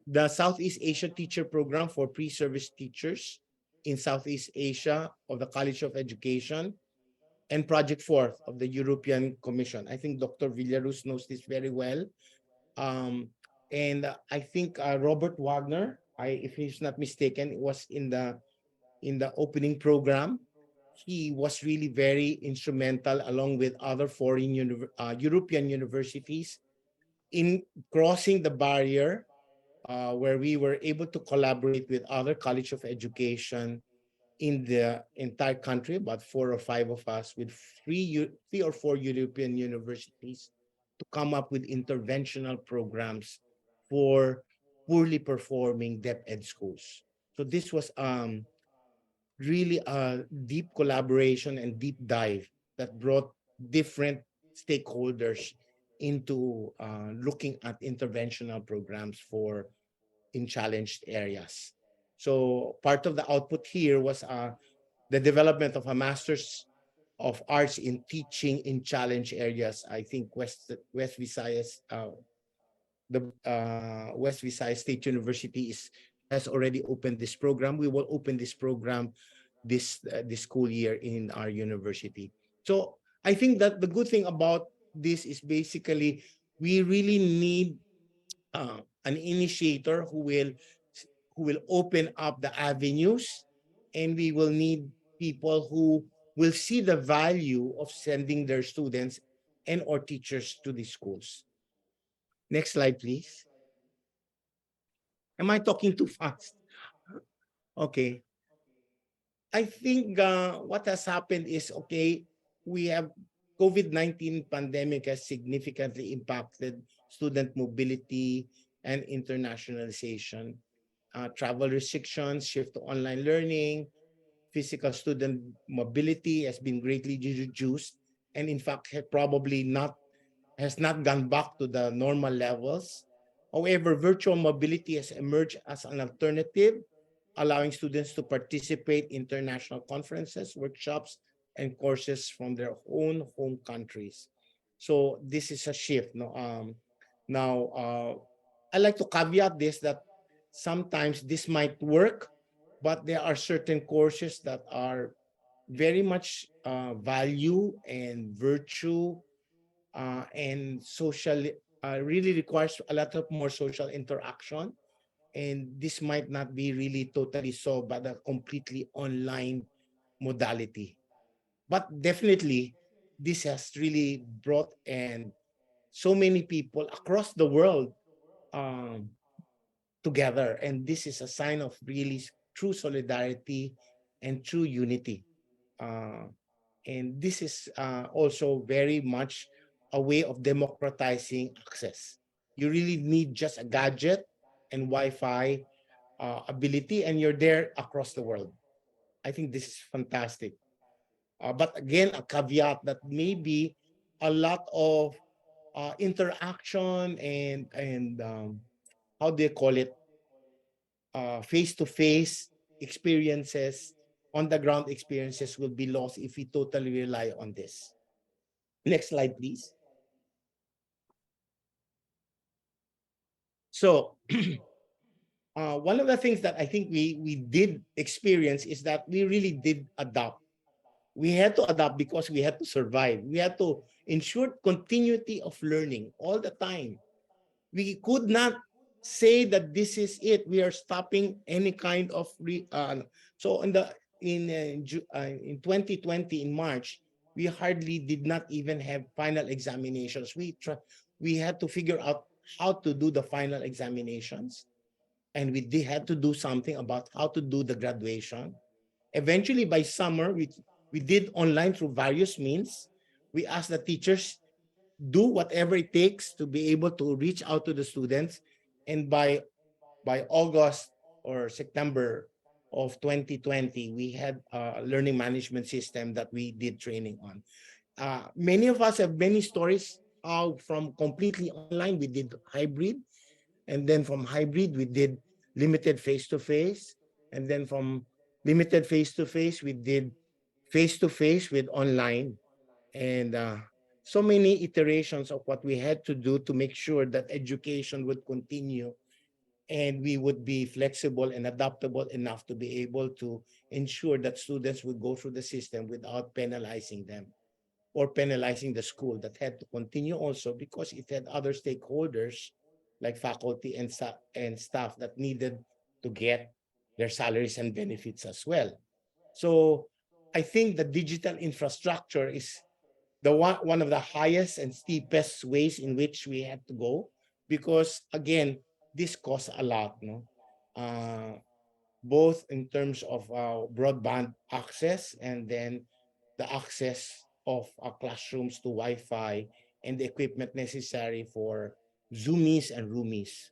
the Southeast Asia Teacher Program for pre-service teachers in Southeast Asia of the College of Education, and Project Fourth of the European Commission. I think Dr. Villarus knows this very well. Um, and I think Robert Wagner, if he's not mistaken, was in the opening program. He was really very instrumental, along with other foreign European universities, in crossing the barrier, where we were able to collaborate with other College of Education in the entire country, about 4 or 5 of us, with three or four European universities, to come up with interventional programs for poorly performing DepEd ed schools. So this was really a deep collaboration and deep dive that brought different stakeholders into looking at interventional programs for in challenged areas. So part of the output here was the development of a Master's of Arts in Teaching in Challenge Areas. I think West Visayas, the West Visayas State University has already opened this program. We will open this program this school year in our university. So I think that the good thing about this is basically we really need an initiator who will open up the avenues, and we will need people who will see the value of sending their students and or teachers to these schools. Next slide, please. Am I talking too fast? Okay. I think what has happened is, okay, we have COVID-19 pandemic has significantly impacted student mobility and internationalization. Travel restrictions, shift to online learning, physical student mobility has been greatly reduced, and in fact probably has not gone back to the normal levels. However, virtual mobility has emerged as an alternative, allowing students to participate in international conferences, workshops, and courses from their own home countries. So this is a shift. I like to caveat this that sometimes this might work, but there are certain courses that are very much value and virtue and social, really requires a lot of more social interaction. And this might not be really totally solved by the completely online modality. But definitely, this has really brought in so many people across the world together. And this is a sign of really true solidarity and true unity. And this is also very much a way of democratizing access. You really need just a gadget and Wi-Fi ability, and you're there across the world. I think this is fantastic. But again, a caveat that maybe a lot of interaction and how do you call it, face-to-face experiences, on-the-ground experiences will be lost if we totally rely on this. Next slide, please. So one of the things that I think we did experience is that we really did adapt. We had to adapt because we had to survive. We had to ensure continuity of learning all the time. We could not say that this is it. We are stopping any kind of so in 2020 in March, we hardly did not even have final examinations. We had to figure out how to do the final examinations, and we had to do something about how to do the graduation. Eventually, by summer, we did online through various means. We asked the teachers do whatever it takes to be able to reach out to the students, and by August or September, of 2020, we had a learning management system that we did training on. Many of us have many stories how from completely online, we did hybrid. And then from hybrid, we did limited face-to-face. And then from limited face-to-face, we did face-to-face with online. And so many iterations of what we had to do to make sure that education would continue and we would be flexible and adaptable enough to be able to ensure that students would go through the system without penalizing them or penalizing the school that had to continue also because it had other stakeholders like faculty and staff that needed to get their salaries and benefits as well. So I think the digital infrastructure is one of the highest and steepest ways in which we had to go because again, this costs a lot, no? Uh, Both in terms of broadband access and then the access of classrooms to Wi-Fi and the equipment necessary for Zoomies and Roomies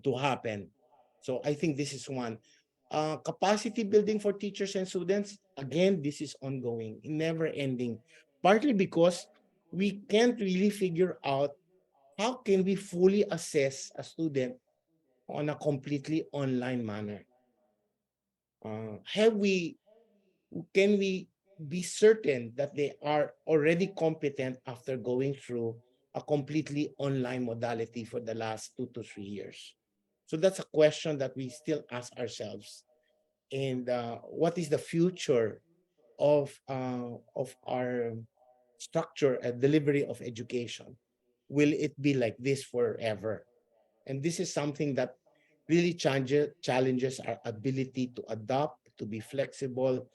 to happen. So I think this is one. Capacity building for teachers and students, again, this is ongoing, never ending, partly because we can't really figure out how can we fully assess a student on a completely online manner. Have we Can we be certain that they are already competent after going through a completely online modality for the last 2 to 3 years? So that's a question that we still ask ourselves. And what is the future of our structure and delivery of education? Will it be like this forever? And this is something that really challenges our ability to adapt, to be flexible,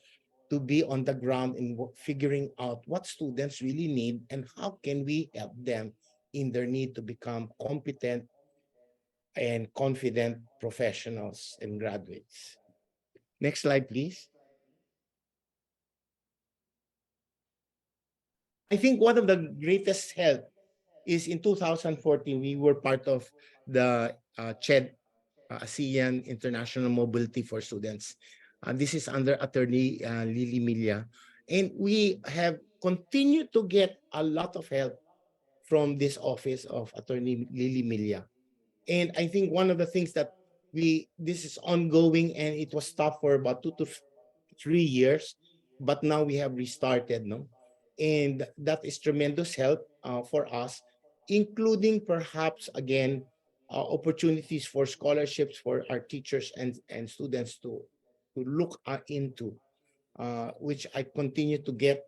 to be on the ground in figuring out what students really need and how can we help them in their need to become competent and confident professionals and graduates. Next slide, please. I think one of the greatest help is in 2014, we were part of the CHED, ASEAN International Mobility for Students. This is under Attorney Lily Milla. And we have continued to get a lot of help from this office of Attorney Lily Milla. And I think one of the things that this is ongoing and it was stopped for about 2 to 3 years, but now we have restarted, no? And that is tremendous help for us, including perhaps again opportunities for scholarships for our teachers and students to look into, which I continue to get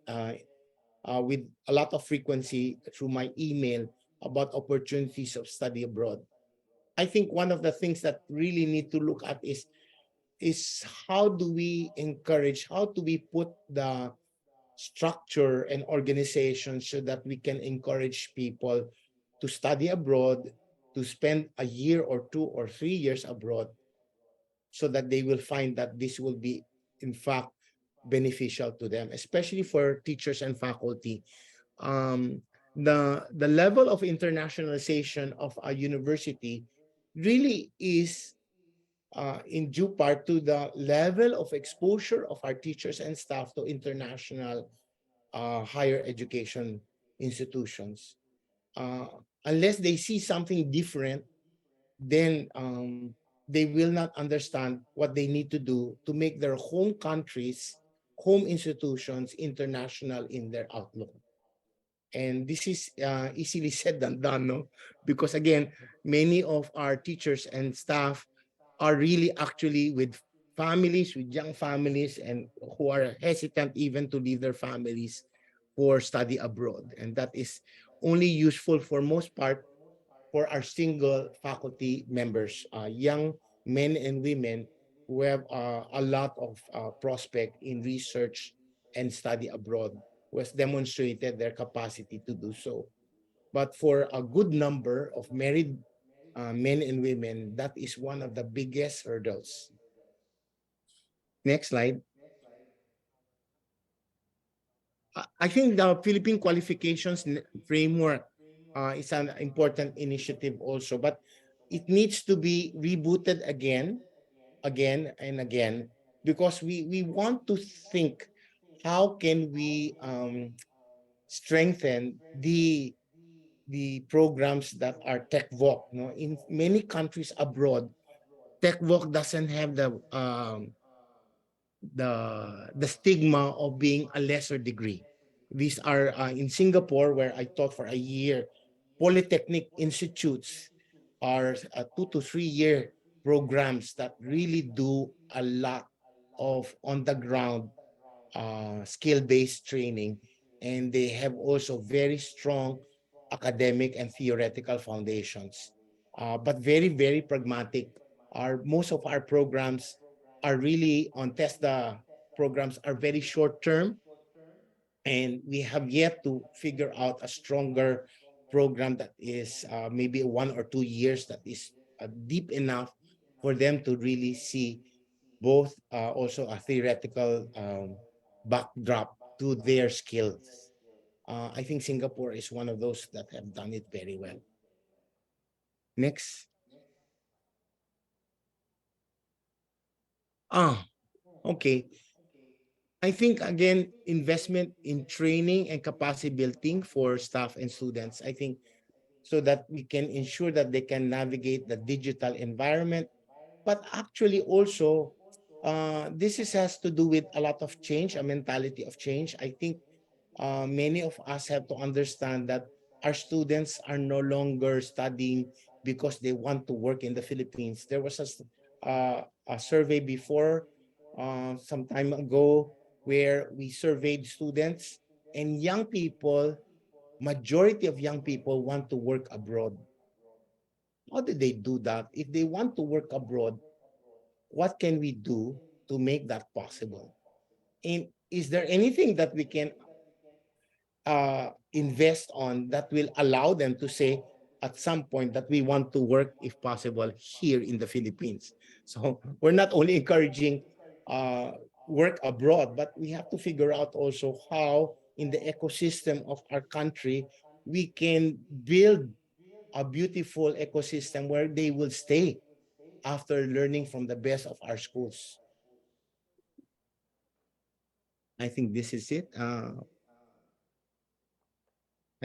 with a lot of frequency through my email about opportunities of study abroad. I think one of the things that really need to look at is how do we encourage, how do we put the structure and organization so that we can encourage people to study abroad, to spend a year or 2 or 3 years abroad, so that they will find that this will be, in fact, beneficial to them, especially for teachers and faculty. Um, the level of internationalization of a university really is in due part to the level of exposure of our teachers and staff to international higher education institutions. Uh, Unless they see something different, then they will not understand what they need to do to make their home countries, home institutions international in their outlook. And this is easily said than done, no? Because again, many of our teachers and staff are really actually with families, with young families, and who are hesitant even to leave their families for study abroad. And that is only useful for most part for our single faculty members, young men and women who have a lot of prospect in research and study abroad, who has demonstrated their capacity to do so. But for a good number of married men and women, that is one of the biggest hurdles. Next slide. I think the Philippine qualifications framework is an important initiative also, but it needs to be rebooted again again and again because we want to think how can we strengthen the programs that are tech voc. No, in many countries abroad, tech voc doesn't have the stigma of being a lesser degree. These are in Singapore, where I taught for a year. Polytechnic institutes are 2 to 3 year programs that really do a lot of on the ground skill-based training, and they have also very strong academic and theoretical foundations, but very, very pragmatic. Most of our programs are really on TESDA programs are very short term, and we have yet to figure out a stronger program that is maybe 1 or 2 years that is deep enough for them to really see both also a theoretical backdrop to their skills. I think Singapore is one of those that have done it very well. Next. Okay. I think again, investment in training and capacity building for staff and students. I think so that we can ensure that they can navigate the digital environment, but actually also has to do with a lot of change, a mentality of change. I think many of us have to understand that our students are no longer studying because they want to work in the Philippines. There was a survey before some time ago where we surveyed students, and young people, majority of young people want to work abroad. How do they do that? If they want to work abroad, what can we do to make that possible? And is there anything that we can invest on that will allow them to say at some point that we want to work, if possible, here in the Philippines? So we're not only encouraging work abroad, but we have to figure out also how in the ecosystem of our country we can build a beautiful ecosystem where they will stay after learning from the best of our schools. I think this is it. I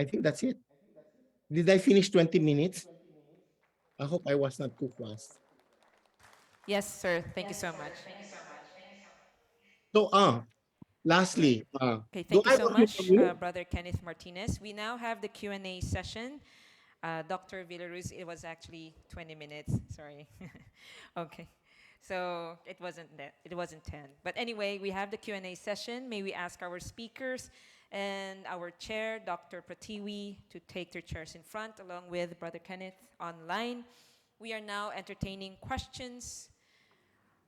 think that's it. Did I finish 20 minutes? I hope I was not too fast. Yes, sir. Thank you so much. So, Right. lastly, Okay, do thank you I so want to hear much, from you? Brother Kenneth Martinez. We now have the Q&A session. Dr. Villaruz, it was actually 20 minutes. Sorry. Okay. So it wasn't 10. But anyway, we have the Q&A session. May we ask our speakers and our chair, Dr. Pratiwi, to take their chairs in front along with Brother Kenneth online. We are now entertaining questions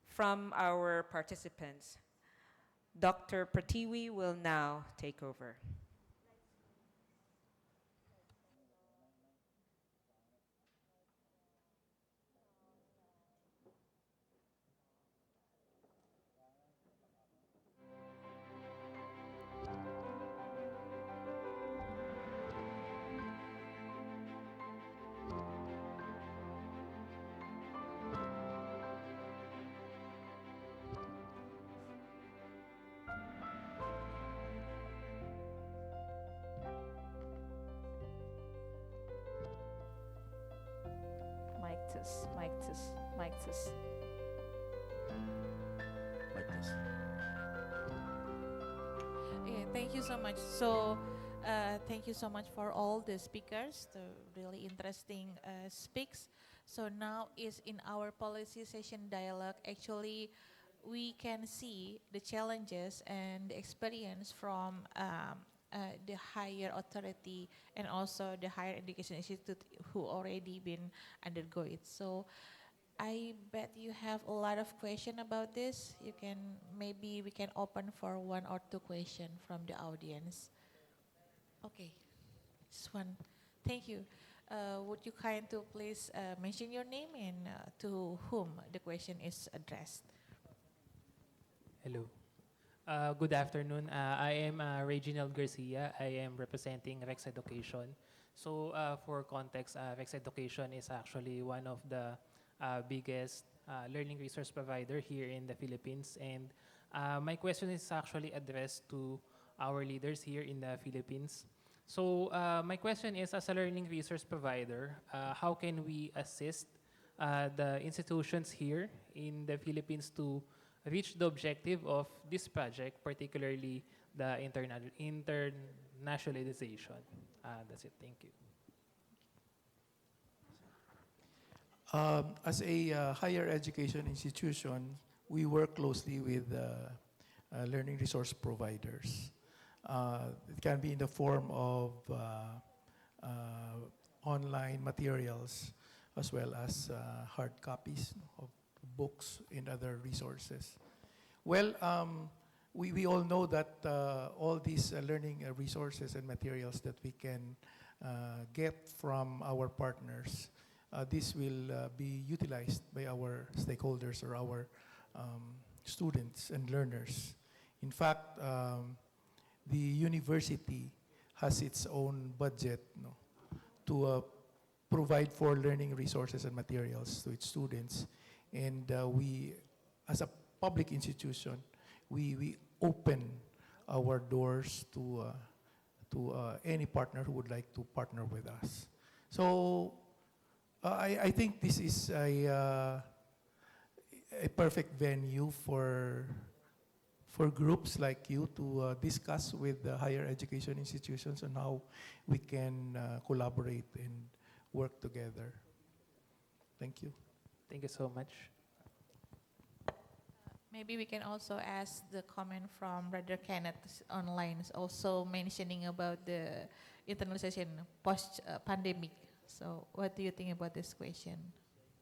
from our participants. Dr. Pratiwi will now take over. Mic test, mic test, mic test. Like this. Yeah, thank you so much. Thank you so much for all the speakers, the really interesting speaks. So now is in our policy session dialogue. Actually, we can see the challenges and the experience from the higher authority and also the higher education institute who already been undergo it. So I bet you have a lot of question about this. Maybe we can open for 1 or 2 question from the audience. Okay, this one. Thank you. Would you kind to please mention your name and to whom the question is addressed? Hello. Good afternoon. I am Reginald Garcia. I am representing Rex Education. So for context, Rex Education is actually one of the biggest learning resource provider here in the Philippines. And my question is actually addressed to our leaders here in the Philippines. So my question is, as a learning resource provider, how can we assist the institutions here in the Philippines to reach the objective of this project, particularly the internationalization? That's it. Thank you. As a higher education institution, we work closely with learning resource providers. It can be in the form of online materials as well as hard copies of books and other resources. Well, we all know that all these learning resources and materials that we can get from our partners, this will be utilized by our stakeholders or our students and learners. In fact, the university has its own budget, no, to provide for learning resources and materials to its students. And we, as a public institution, we open our doors to any partner who would like to partner with us. So I think this is a perfect venue for groups like you to discuss with the higher education institutions on how we can collaborate and work together. Thank you. Thank you so much. Maybe we can also ask the comment from Brother Kenneth online, also mentioning about the internalization post-pandemic. So what do you think about this question?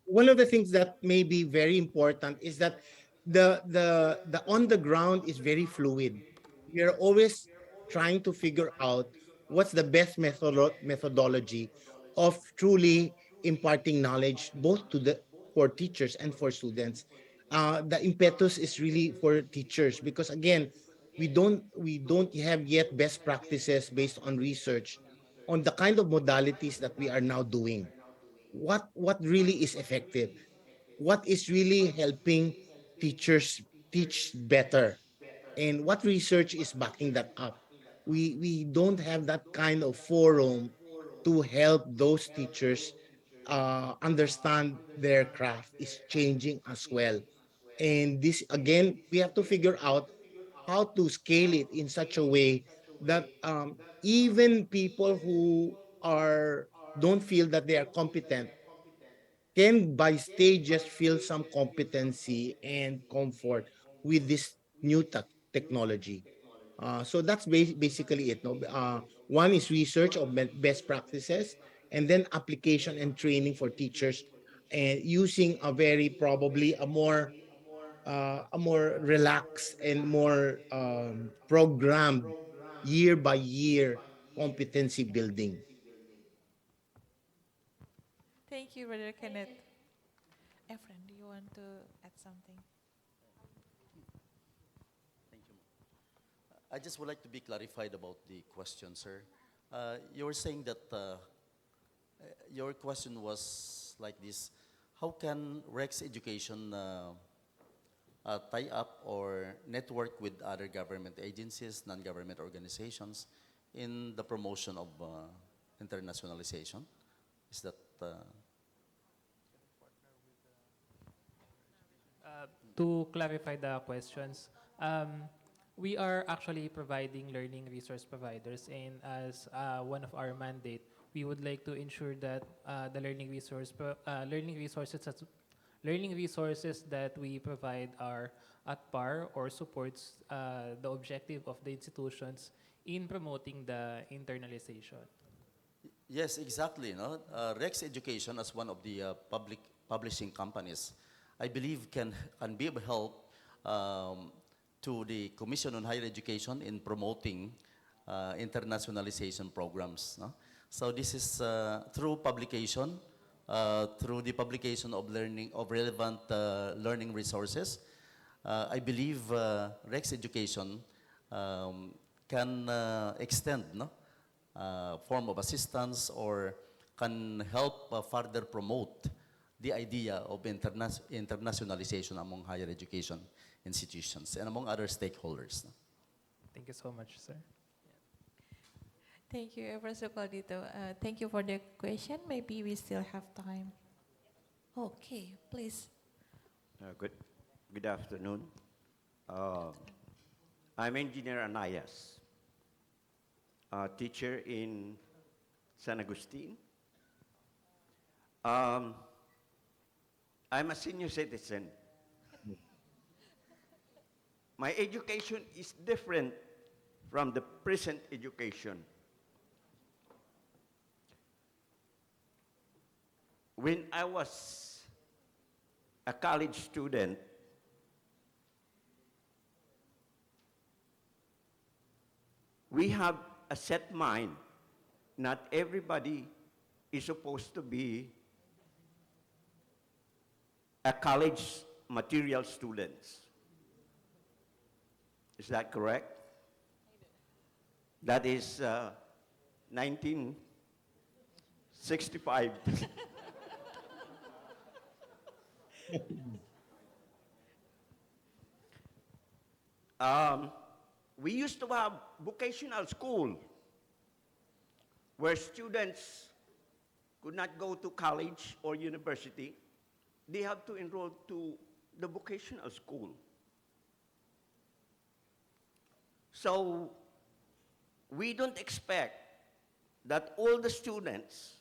One of the things that may be very important is that the on the ground is very fluid. We are always trying to figure out what's the best methodology of truly imparting knowledge both to the for teachers and for students. The impetus is really for teachers because again, we don't have yet best practices based on research on the kind of modalities that we are now doing. What really is effective, what is really helping teachers teach better, and what research is backing that up. We don't have that kind of forum to help those teachers understand their craft is changing as well. And this again, we have to figure out how to scale it in such a way that even people who are don't feel that they are competent can by stages feel some competency and comfort with this new technology. So that's basically it. No? One is research of best practices, and then application and training for teachers, and using a very probably a more relaxed and more programmed year by year competency building. Thank you, Brother Kenneth. Efren, do you want to add something? Thank you. I just would like to be clarified about the question, sir. You were saying that your question was like this: how can Rex Education tie up or network with other government agencies, non-government organizations in the promotion of internationalization? Is that To clarify the questions, we are actually providing learning resource providers, and as one of our mandate, we would like to ensure that the learning resources that we provide are at par or supports the objective of the institutions in promoting the internalization. Yes, exactly. No? Rex Education, as one of the public publishing companies, I believe can be of help to the Commission on Higher Education in promoting internationalization programs. No? So this is through publication, through the publication of relevant learning resources. I believe Rex Education can extend, no, form of assistance or can help further promote the idea of internationalization among higher education institutions and among other stakeholders. Thank you so much, sir. Thank you, Professor Claudito. Thank you for the question. Maybe we still have time. Okay, please. Good afternoon. I'm Engineer Anayas, a teacher in San Agustin. I'm a senior citizen. My education is different from the present education. When I was a college student, we have a set mind. Not everybody is supposed to be a college material student. Is that correct? That is 1965. We used to have vocational school where students could not go to college or university. They have to enroll to the vocational school. So we don't expect that all the students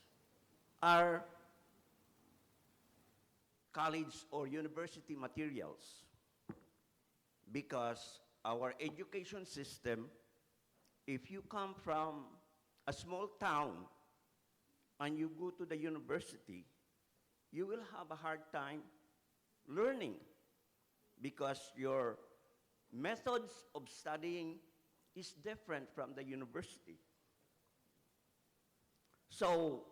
are college or university materials, because our education system, if you come from a small town and you go to the university, you will have a hard time learning because your methods of studying is different from the university. So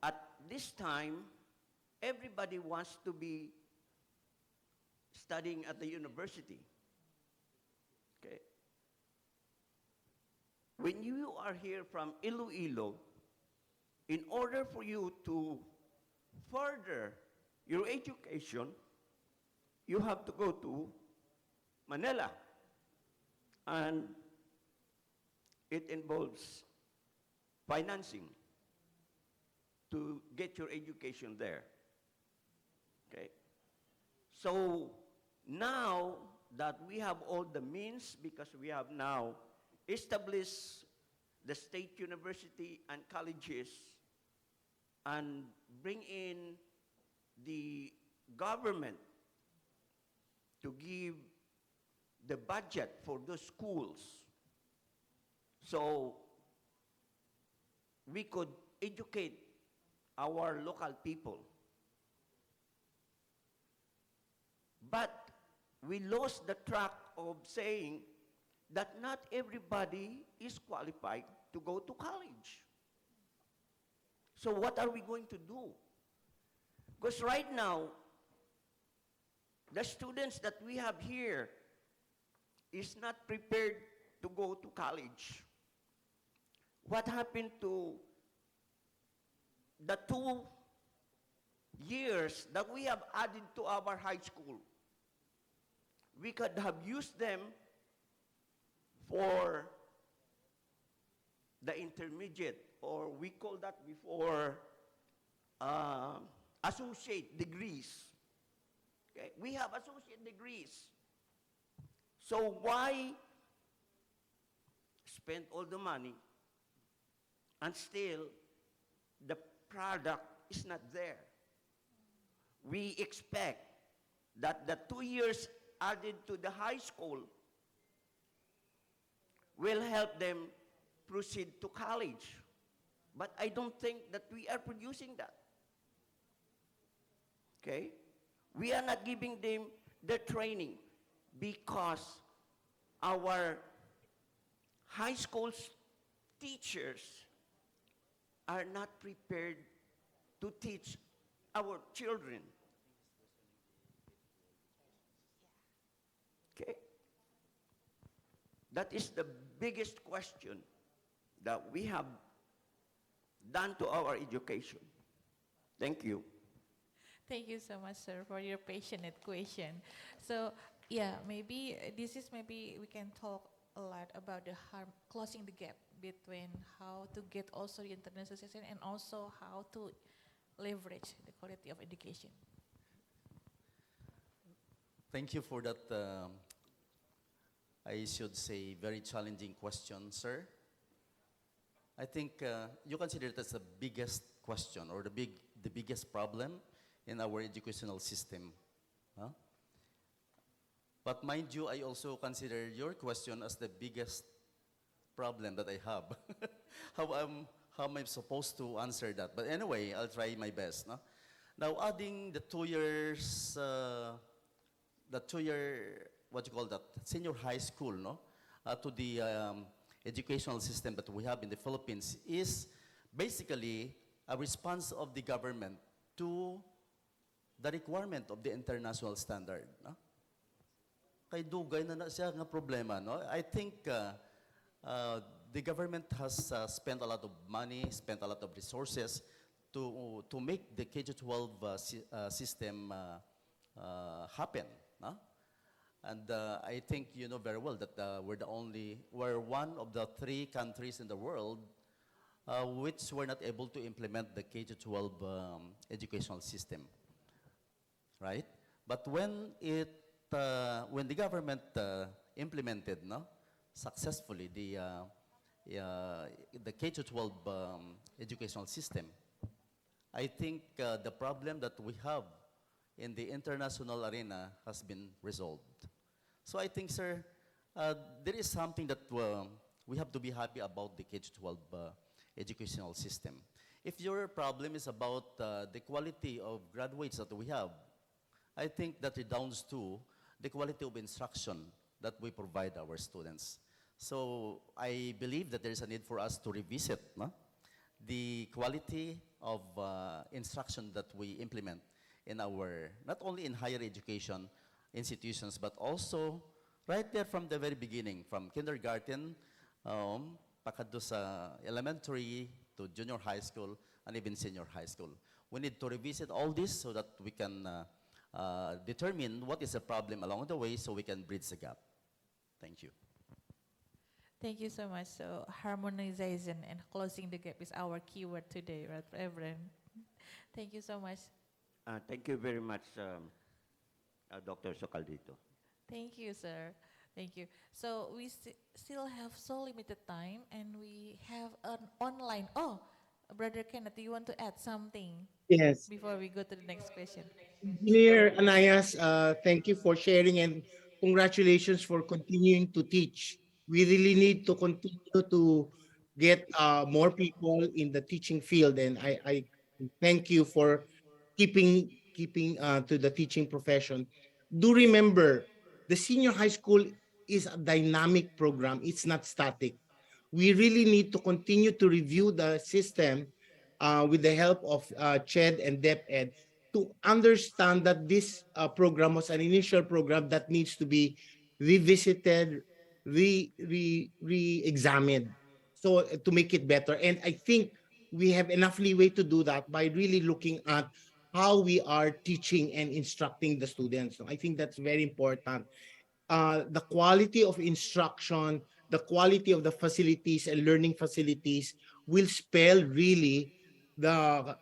at this time, everybody wants to be studying at the university. Okay. When you are here from Iloilo, in order for you to further your education, you have to go to Manila. And it involves financing to get your education there. Okay. So now that we have all the means, because we have now established the state university and colleges and bring in the government to give the budget for those schools, so we could educate our local people. But we lost the track of saying that not everybody is qualified to go to college. So what are we going to do? Because right now, the students that we have here is not prepared to go to college. What happened to the 2 years that we have added to our high school? We could have used them for the intermediate, or we call that before associate degrees. Okay? We have associate degrees. So why spend all the money and still the product is not there? We expect that the 2 years added to the high school will help them proceed to college. But I don't think that we are producing that. Okay? We are not giving them the training because our high school teachers are not prepared to teach our children. Okay? That is the biggest question that we have done to our education. Thank you. Thank you so much, sir, for your passionate question. So, yeah, maybe this is maybe we can talk a lot about the harm, closing the gap between how to get also the internationalization and also how to leverage the quality of education. Thank you for that, I should say, very challenging question, sir. I think you consider it as the biggest question or the biggest problem in our educational system. Huh? But mind you, I also consider your question as the biggest problem that I have. How am I supposed to answer that? But anyway, I'll try my best. No? Now, adding the 2 year, what you call that, senior high school, no, to the educational system that we have in the Philippines is basically a response of the government to the requirement of the international standard. No? Kay dugay na siya nga problema. No? I think the government has spent a lot of money, spent a lot of resources to make the K-12 system happen. No? And I think you know very well that we're one of the 3 countries in the world which were not able to implement the K-12 educational system, right? But when the government implemented, no, successfully the K-12 educational system, I think the problem that we have in the international arena has been resolved. So I think, sir, there is something that we have to be happy about the K-12 educational system. If your problem is about the quality of graduates that we have, I think that redounds to the quality of instruction that we provide our students. So I believe that there is a need for us to revisit, no, the quality of instruction that we implement in our, not only in higher education institutions, but also right there from the very beginning, from kindergarten, pakadto sa elementary to junior high school, and even senior high school. We need to revisit all this so that we can determine what is the problem along the way so we can bridge the gap. Thank you. Thank you so much. So harmonization and closing the gap is our keyword today, right, Reverend? Thank you so much. Thank you very much, Dr. Socaldito. Thank you, sir. Thank you. So we still have so limited time, and we have an online. Oh, Brother Kenneth, do you want to add something Yes. before we go to the next question? Engineer Anayas, thank you for sharing and congratulations for continuing to teach. We really need to continue to get more people in the teaching field, and I thank you for keeping to the teaching profession. Do remember, the senior high school is a dynamic program. It's not static. We really need to continue to review the system with the help of CHED and DepEd to understand that this program was an initial program that needs to be revisited, re-examined, so to make it better. And I think we have enough leeway to do that by really looking at how we are teaching and instructing the students. So I think that's very important. The quality of instruction, the quality of the facilities and learning facilities will spell really the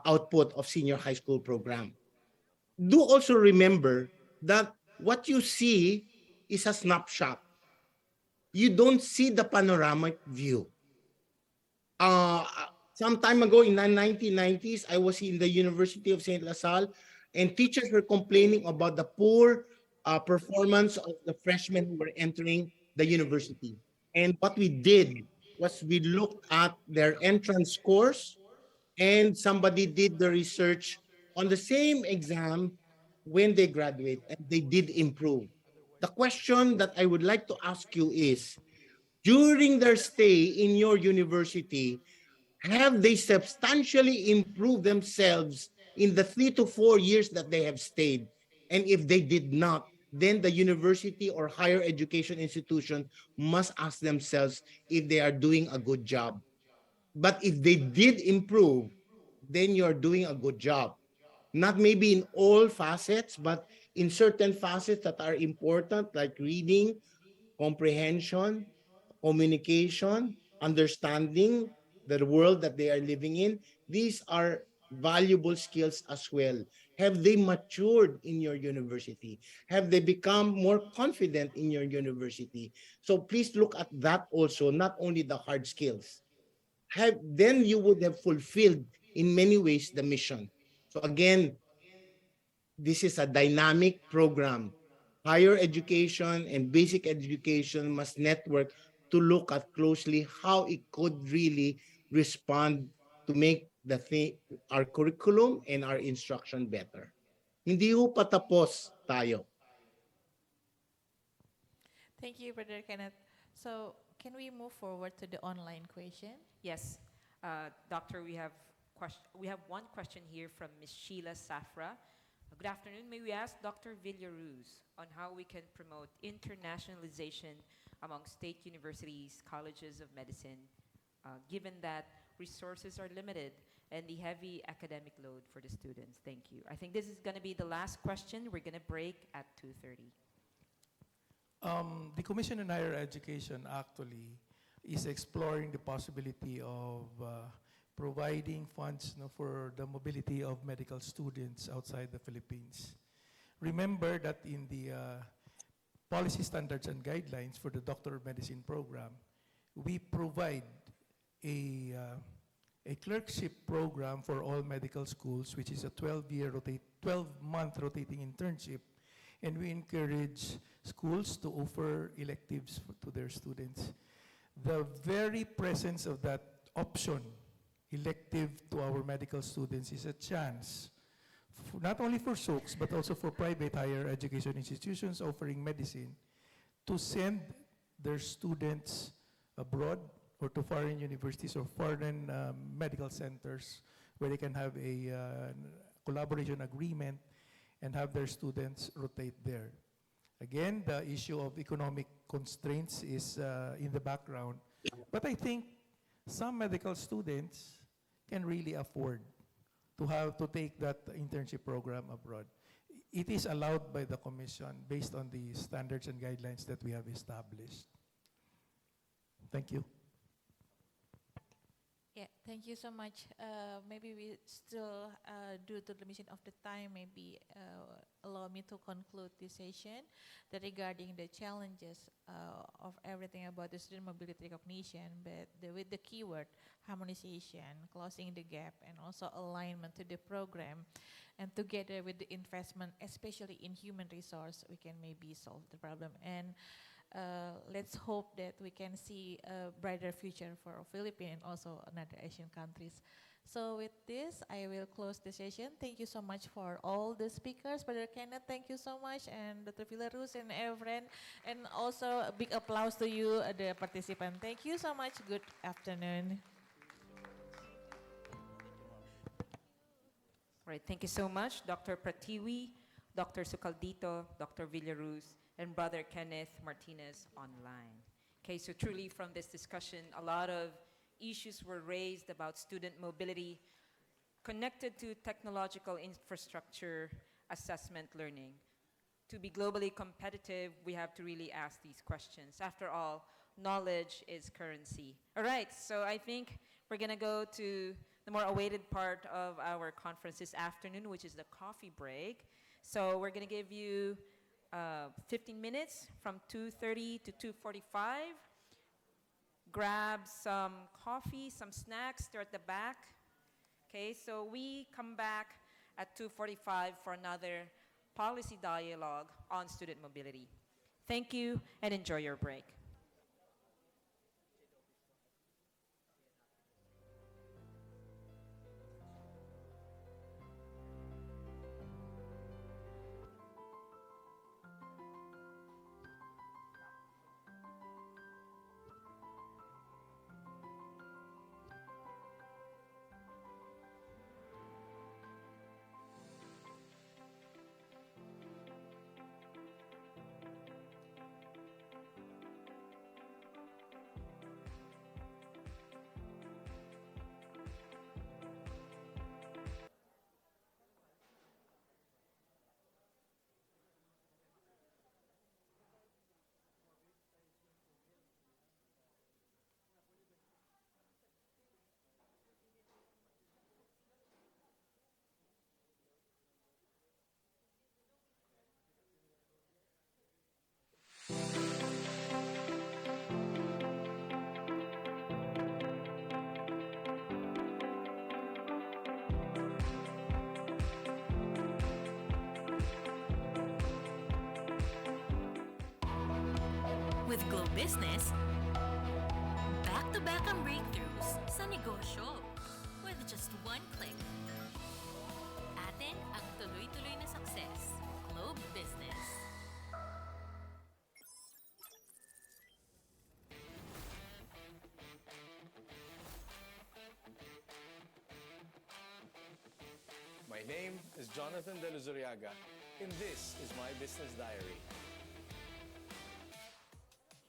output of senior high school program. Do also remember that what you see is a snapshot. You don't see the panoramic view. Uh, some time ago in the 1990s, I was in the University of St. LaSalle, and teachers were complaining about the poor performance of the freshmen who were entering the university. And what we did was we looked at their entrance scores, and somebody did the research on the same exam when they graduate, and they did improve. The question that I would like to ask you is, during their stay in your university, have they substantially improved themselves in the 3 to 4 years that they have stayed? And if they did not, then the university or higher education institution must ask themselves if they are doing a good job. But if they did improve, then you're doing a good job. Not maybe in all facets, but in certain facets that are important, like reading, comprehension, communication, understanding the world that they are living in. These are valuable skills as well. Have they matured in your university? Have they become more confident in your university? So please look at that also, not only the hard skills. Then you would have fulfilled in many ways the mission. So again, this is a dynamic program. Higher education and basic education must network to look at closely how it could really respond to make our curriculum and our instruction better. Hindi ho patapos tayo. Thank you, Brother Kenneth. So, can we move forward to the online question? Yes, Doctor, we have one question here from Ms. Sheila Safra. Good afternoon. May we ask Dr. Villaruz on how we can promote internationalization among state universities, colleges of medicine, given that resources are limited and the heavy academic load for the students? Thank you. I think this is going to be the last question. We're going to break at 2:30. The Commission on Higher Education actually is exploring the possibility of providing funds for the mobility of medical students outside the Philippines. Remember that in the policy standards and guidelines for the Doctor of Medicine program, we provide a clerkship program for all medical schools, which is a 12-month rotating internship, and we encourage schools to offer electives to their students. The very presence of that option, elective to our medical students, is a chance, not only for SOCs, but also for private higher education institutions offering medicine, to send their students abroad or to foreign universities or foreign medical centers where they can have a collaboration agreement and have their students rotate there. Again, the issue of economic constraints is in the background. But I think some medical students can really afford to have to take that internship program abroad. It is allowed by the Commission based on the standards and guidelines that we have established. Thank you. Yeah, thank you so much. Maybe we still, due to the mission of the time, maybe allow me to conclude this session that regarding the challenges of everything about the student mobility recognition, but with the keyword harmonization, closing the gap, and also alignment to the program, and together with the investment, especially in human resource, we can maybe solve the problem. And let's hope that we can see a brighter future for Philippines and also another Asian countries. So with this, I will close the session. Thank you so much for all the speakers. Brother Kenneth, thank you so much. And Dr. Villaruz and Evren. And also a big applause to you, the participant. Thank you so much. Good afternoon. All right, thank you so much, Dr. Pratiwi, Dr. Sucaldito, Dr. Villaruz, and Brother Kenneth Martinez online. Okay, so truly from this discussion, a lot of issues were raised about student mobility connected to technological infrastructure, assessment, learning. To be globally competitive, we have to really ask these questions. After all, knowledge is currency. All right, so I think we're gonna go to the more awaited part of our conference this afternoon, which is the coffee break. So we're gonna give you 15 minutes from 2:30 to 2:45. Grab some coffee, some snacks, they're at the back. Okay, so we come back at 2:45 for another policy dialogue on student mobility. Thank you and enjoy your break. With Globe Business, back-to-back ang breakthroughs sa negosyo with just one click. Atin ang tuloy-tuloy na success. Globe Business. My name is Jonathan De Luzuriaga, and this is my business diary.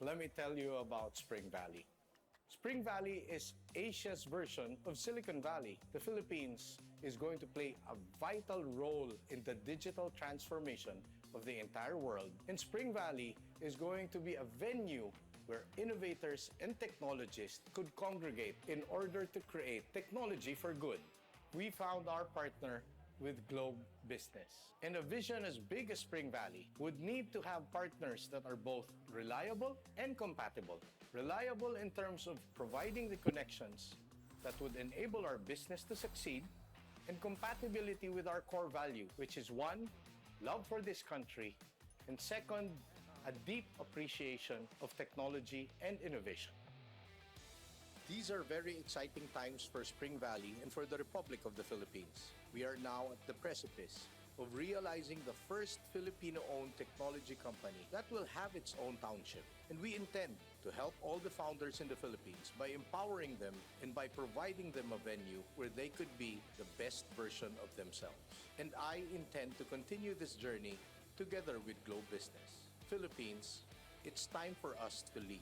Let me tell you about Spring Valley. Spring Valley is Asia's version of Silicon Valley. The Philippines is going to play a vital role in the digital transformation of the entire world. And Spring Valley is going to be a venue where innovators and technologists could congregate in order to create technology for good. We found our partner with Globe Business. And a vision as big as Spring Valley would need to have partners that are both reliable and compatible. Reliable in terms of providing the connections that would enable our business to succeed, and compatibility with our core value, which is one, love for this country, and second, a deep appreciation of technology and innovation. These are very exciting times for Spring Valley and for the Republic of the Philippines. We are now at the precipice of realizing the first Filipino-owned technology company that will have its own township. And we intend to help all the founders in the Philippines by empowering them and by providing them a venue where they could be the best version of themselves. And I intend to continue this journey together with Globe Business. Philippines, it's time for us to lead.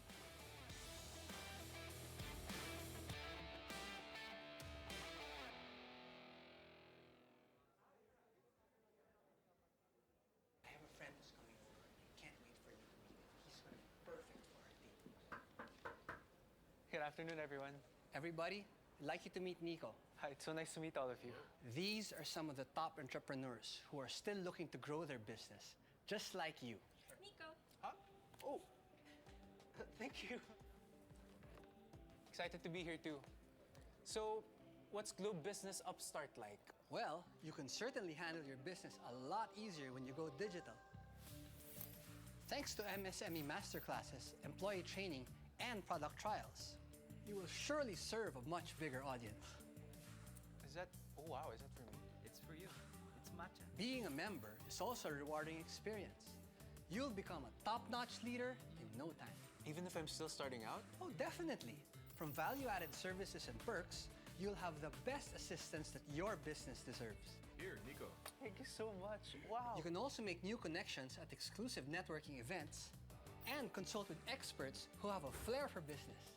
I have a friend who's coming over. I can't wait for you to meet him. He's going to be perfect for our team. Good afternoon, everyone. Everybody, I'd like you to meet Nico. Hi, it's so nice to meet all of you. These are some of the top entrepreneurs who are still looking to grow their business, just like you. Nico. Oh, thank you. Excited to be here too. So, what's Globe Business Upstart like? Well, you can certainly handle your business a lot easier when you go digital. Thanks to MSME masterclasses, employee training, and product trials, you will surely serve a much bigger audience. Is that, oh wow, is that for me? It's for you. It's matcha. Being a member is also a rewarding experience. You'll become a top-notch leader in no time. Even if I'm still starting out? Oh, definitely. From value-added services and perks, you'll have the best assistance that your business deserves. Here, Nico. Thank you so much. Wow. You can also make new connections at exclusive networking events and consult with experts who have a flair for business.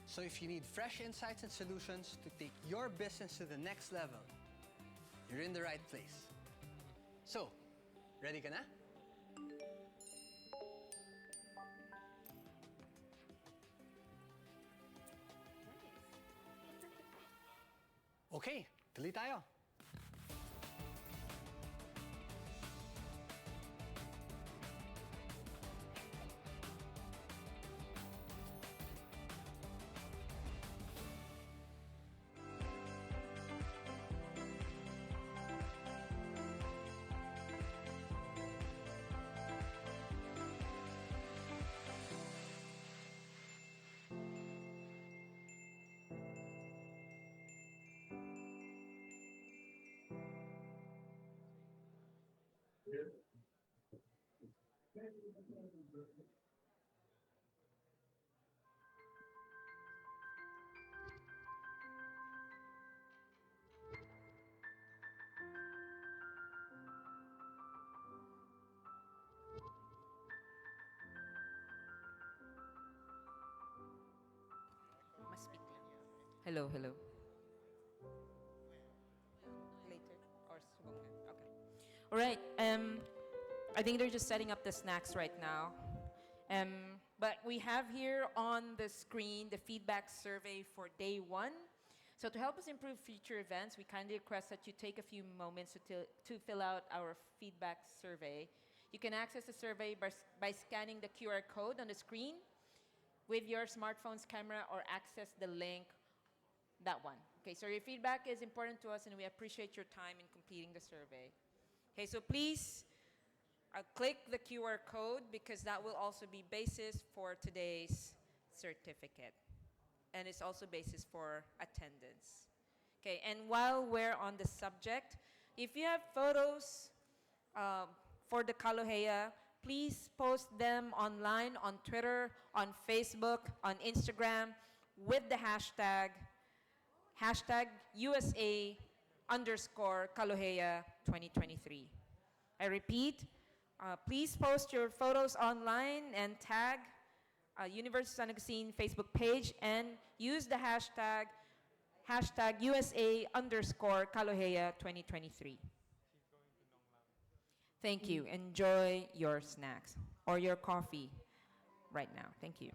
So if you need fresh insights and solutions to take your business to the next level, you're in the right place. So, ready ka na? Okay, tuloy tayo. Mas speak lang. Hello, hello. Later or soon. Okay. All right. I think they're just setting up the snacks right now. But we have here on the screen the feedback survey for day 1. So to help us improve future events, we kindly request that you take a few moments to fill out our feedback survey. You can access the survey by scanning the QR code on the screen with your smartphone's camera or access the link, that one. Okay, so your feedback is important to us and we appreciate your time in completing the survey. Okay, so please click the QR code because that will also be basis for today's certificate. And it's also basis for attendance. Okay, and while we're on the subject, if you have photos for the CALOHEA, please post them online on Twitter, on Facebook, on Instagram with the hashtag USA underscore CALOHEA 2023. I repeat, please post your photos online and tag University of San Agustin Facebook page and use the hashtag USA underscore CALOHEA 2023. Thank you. Enjoy your snacks or your coffee right now. Thank you.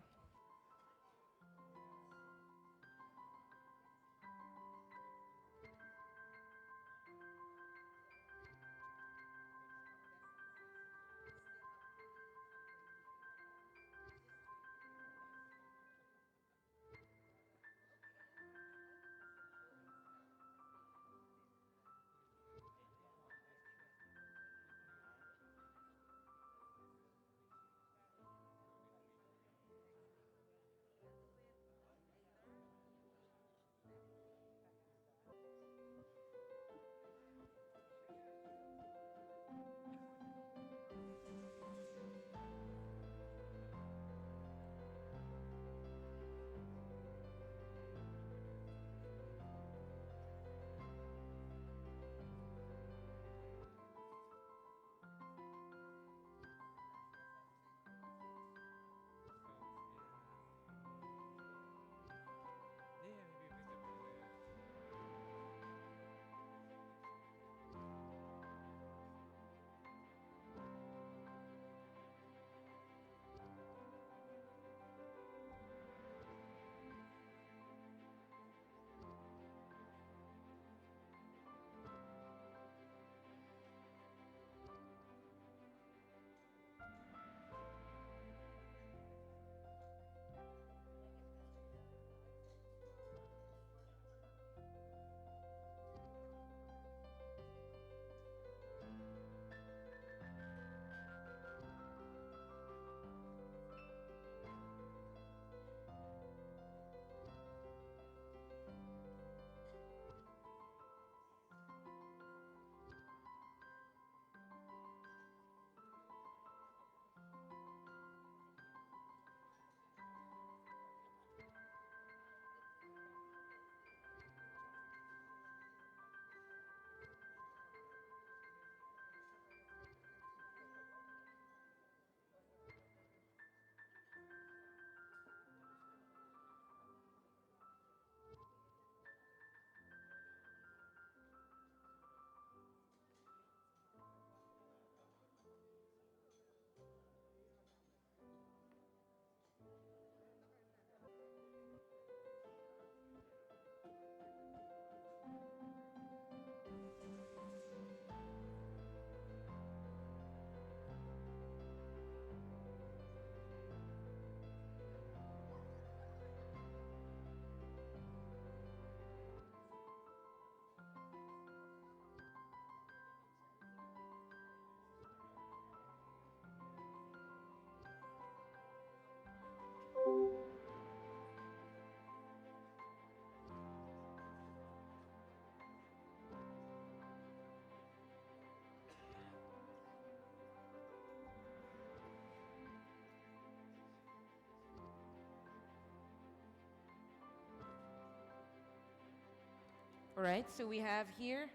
All right, so we have here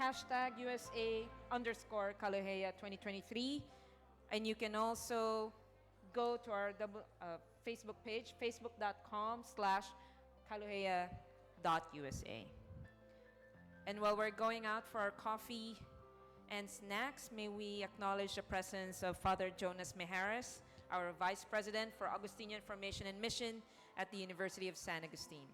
hashtag USA underscore CALOHEA 2023. And you can also go to our Facebook page, facebook.com/calohea.usa. And while we're going out for our coffee and snacks, may we acknowledge the presence of Father Jonas Mejares, our Vice President for Augustinian Formation and Mission at the University of San Agustin.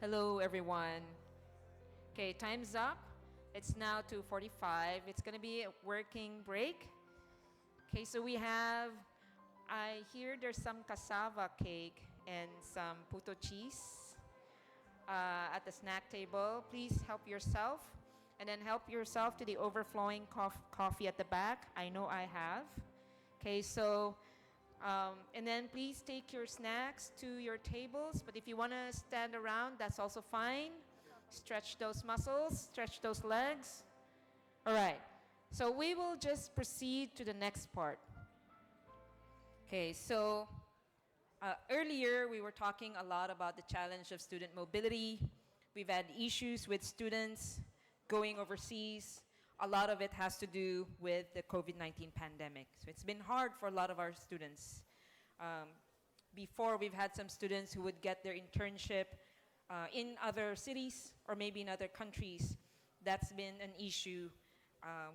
Hello, everyone. Okay, time's up. It's now 2:45. It's gonna be a working break. Okay, so we have, I hear there's some cassava cake and some puto cheese at the snack table. Please help yourself. And then help yourself to the overflowing coffee at the back. I know I have. Okay, so, and then please take your snacks to your tables. But if you want to stand around, that's also fine. Stretch those muscles, stretch those legs. All right, so we will just proceed to the next part. Okay, so earlier we were talking a lot about the challenge of student mobility. We've had issues with students going overseas. A lot of it has to do with the COVID-19 pandemic. So it's been hard for a lot of our students. Before, we've had some students who would get their internship in other cities or maybe in other countries. That's been an issue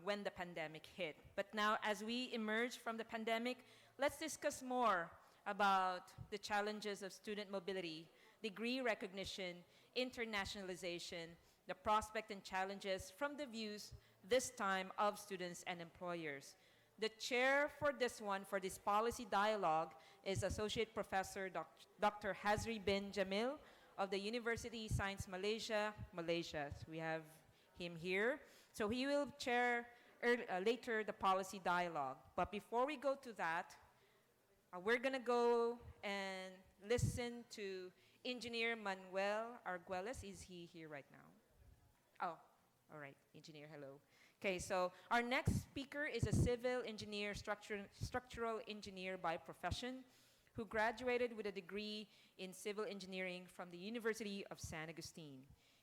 when the pandemic hit. But now, as we emerge from the pandemic, let's discuss more about the challenges of student mobility, degree recognition, internationalization, the prospect and challenges from the views this time of students and employers. The chair for this one, for this policy dialogue, is Associate Professor Dr. Hazri bin Jamil of the University Science Malaysia, Malaysia. So we have him here. So he will chair later the policy dialogue. But before we go to that, we're gonna go and listen to Engineer Manuel Arguelles. Is he here right now? Oh, all right, engineer, hello. Okay, so our next speaker is a civil engineer, structural engineer by profession, who graduated with a degree in civil engineering from the University of San Agustin.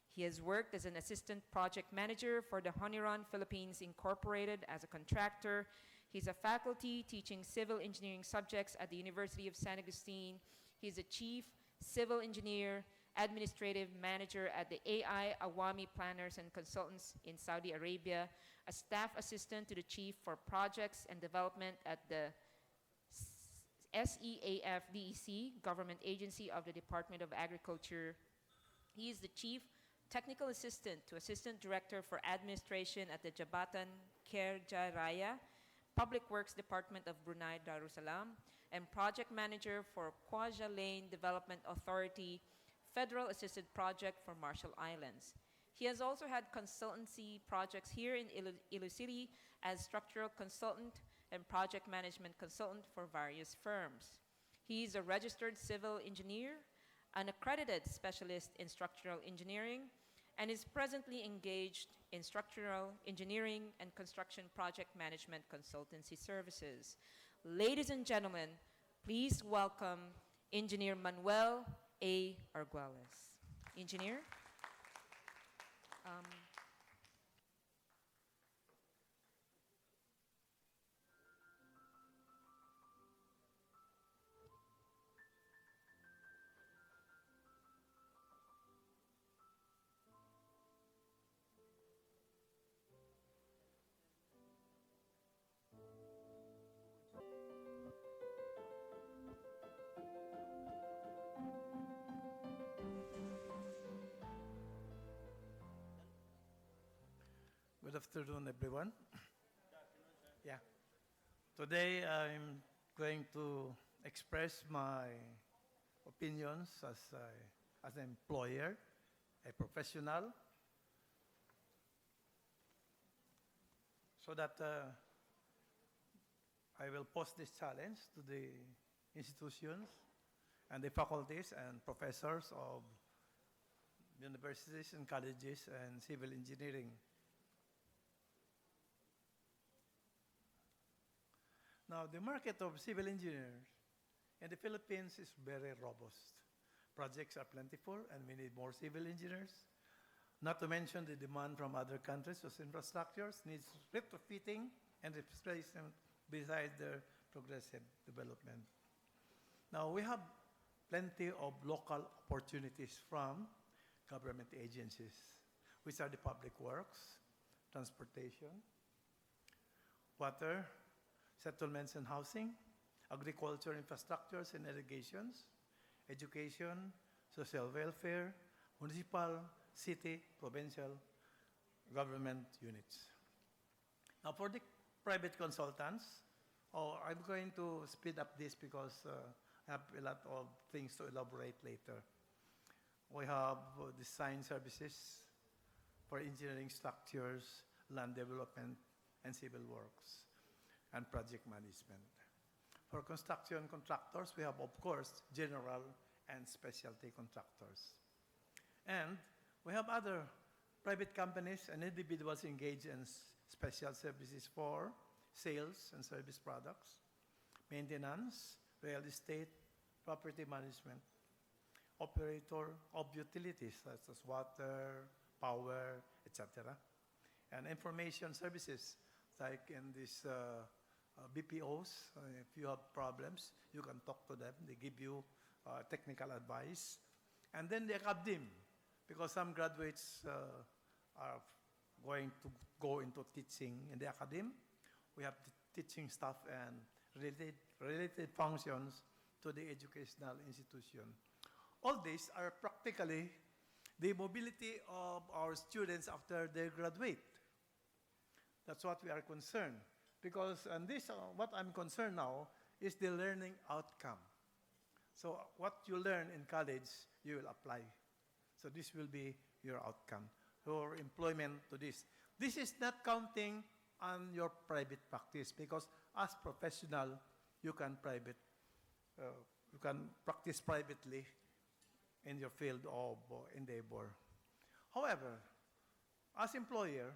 He has worked as an assistant project manager for the Honiron Philippines Incorporated as a contractor. He's a faculty teaching civil engineering subjects at the University of San Agustin. He's a chief civil engineer, administrative manager at the AI Awami Planners and Consultants in Saudi Arabia, a staff assistant to the chief for projects and development at the SEAF DEC, government agency of the Department of Agriculture. He is the chief technical assistant to assistant director for administration at the Jabatan Kerja Raya, Public Works Department of Brunei Darussalam, and project manager for Quaja Lane Development Authority, Federal Assisted Project for Marshall Islands. He has also had consultancy projects here in Iloilo City as structural consultant and project management consultant for various firms. He is a registered civil engineer, an accredited specialist in structural engineering, and is presently engaged in structural engineering and construction project management consultancy services. Ladies and gentlemen, please welcome Engineer Manuel A. Arguelles. Engineer? Good afternoon, everyone. Yeah. Today, I'm going to express my opinions as an employer, a professional, so that I will pose this challenge to the institutions and the faculties and professors of universities and colleges and civil engineering. Now, the market of civil engineers in the Philippines is very robust. Projects are plentiful and we need more civil engineers. Not to mention the demand from other countries whose infrastructures needs retrofitting and replacement besides their progressive development. Now, we have plenty of local opportunities from government agencies, which are the public works, transportation, water, settlements and housing, agriculture infrastructures and irrigations, education, social welfare, municipal, city, provincial government units. Now for the private consultants, I'm going to speed up this because I have a lot of things to elaborate later. We have design services for engineering structures, land development, and civil works, and project management. For construction contractors, we have, of course, general and specialty contractors. And we have other private companies and individuals engaged in special services for sales and service products, maintenance, real estate, property management, operator of utilities such as water, power, etc. And information services, like in these BPOs, if you have problems, you can talk to them. They give you technical advice. And then the academe, because some graduates are going to go into teaching in the academe. We have the teaching staff and related functions to the educational institution. All these are practically the mobility of our students after they graduate. That's what we are concerned. Because, and this, what I'm concerned now, is the learning outcome. So what you learn in college, you will apply. So this will be your outcome, your employment to this. This is not counting on your private practice, because as professional, you can practice privately in your field of endeavor. However, as employer,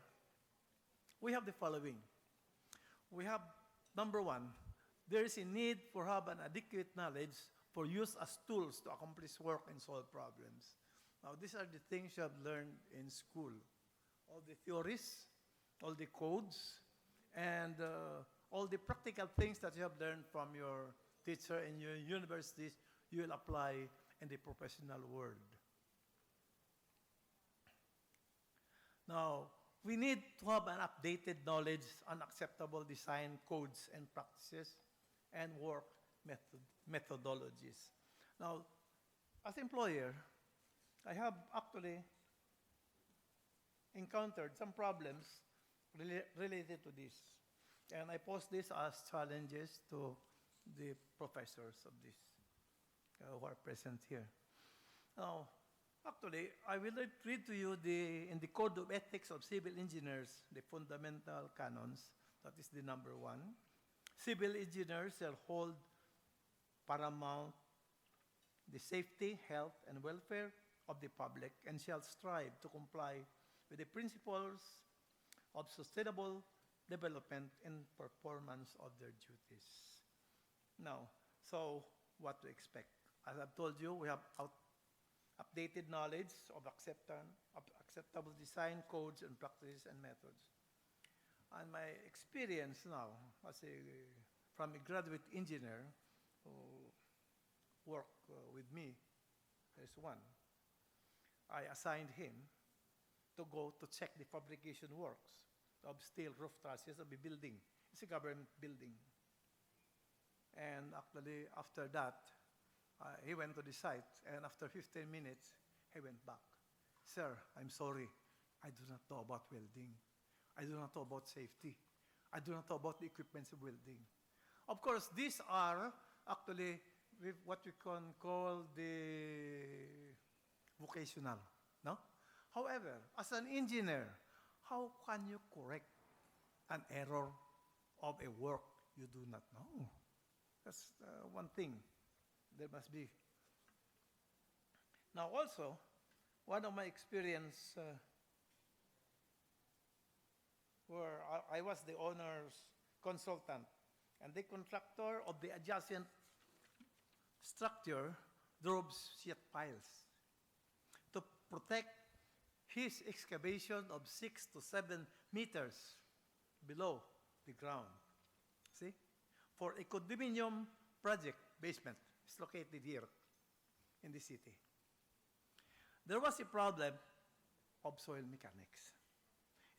we have the following. We have, number one, there is a need for have an adequate knowledge for use as tools to accomplish work and solve problems. Now, these are the things you have learned in school. All the theories, all the codes, and all the practical things that you have learned from your teacher in your universities, you will apply in the professional world. Now, we need to have an updated knowledge on acceptable design codes and practices and work methodologies. Now, as employer, I have actually encountered some problems related to this. And I post this as challenges to the professors of this who are present here. Now, actually, I will read to you in the Code of Ethics of Civil Engineers, the fundamental canons, that is the number 1. Civil engineers shall hold paramount the safety, health, and welfare of the public, and shall strive to comply with the principles of sustainable development in performance of their duties. Now, so what to expect? As I've told you, we have updated knowledge of acceptable design codes and practices and methods. And my experience now from a graduate engineer who worked with me, there's one. I assigned him to go to check the fabrication works of steel roof trusses of a building. It's a government building. And actually, after that, he went to the site, and after 15 minutes, he went back. Sir, I'm sorry. I do not know about welding. I do not know about safety. I do not know about the equipments of welding. Of course, these are actually what we can call the vocational, no? However, as an engineer, how can you correct an error of a work you do not know? That's one thing. There must be. Now also, one of my experience where I was the owner's consultant, and the contractor of the adjacent structure drove sheet piles to protect his excavation of 6 to 7 meters below the ground. See? For a condominium project basement. It's located here in the city. There was a problem of soil mechanics.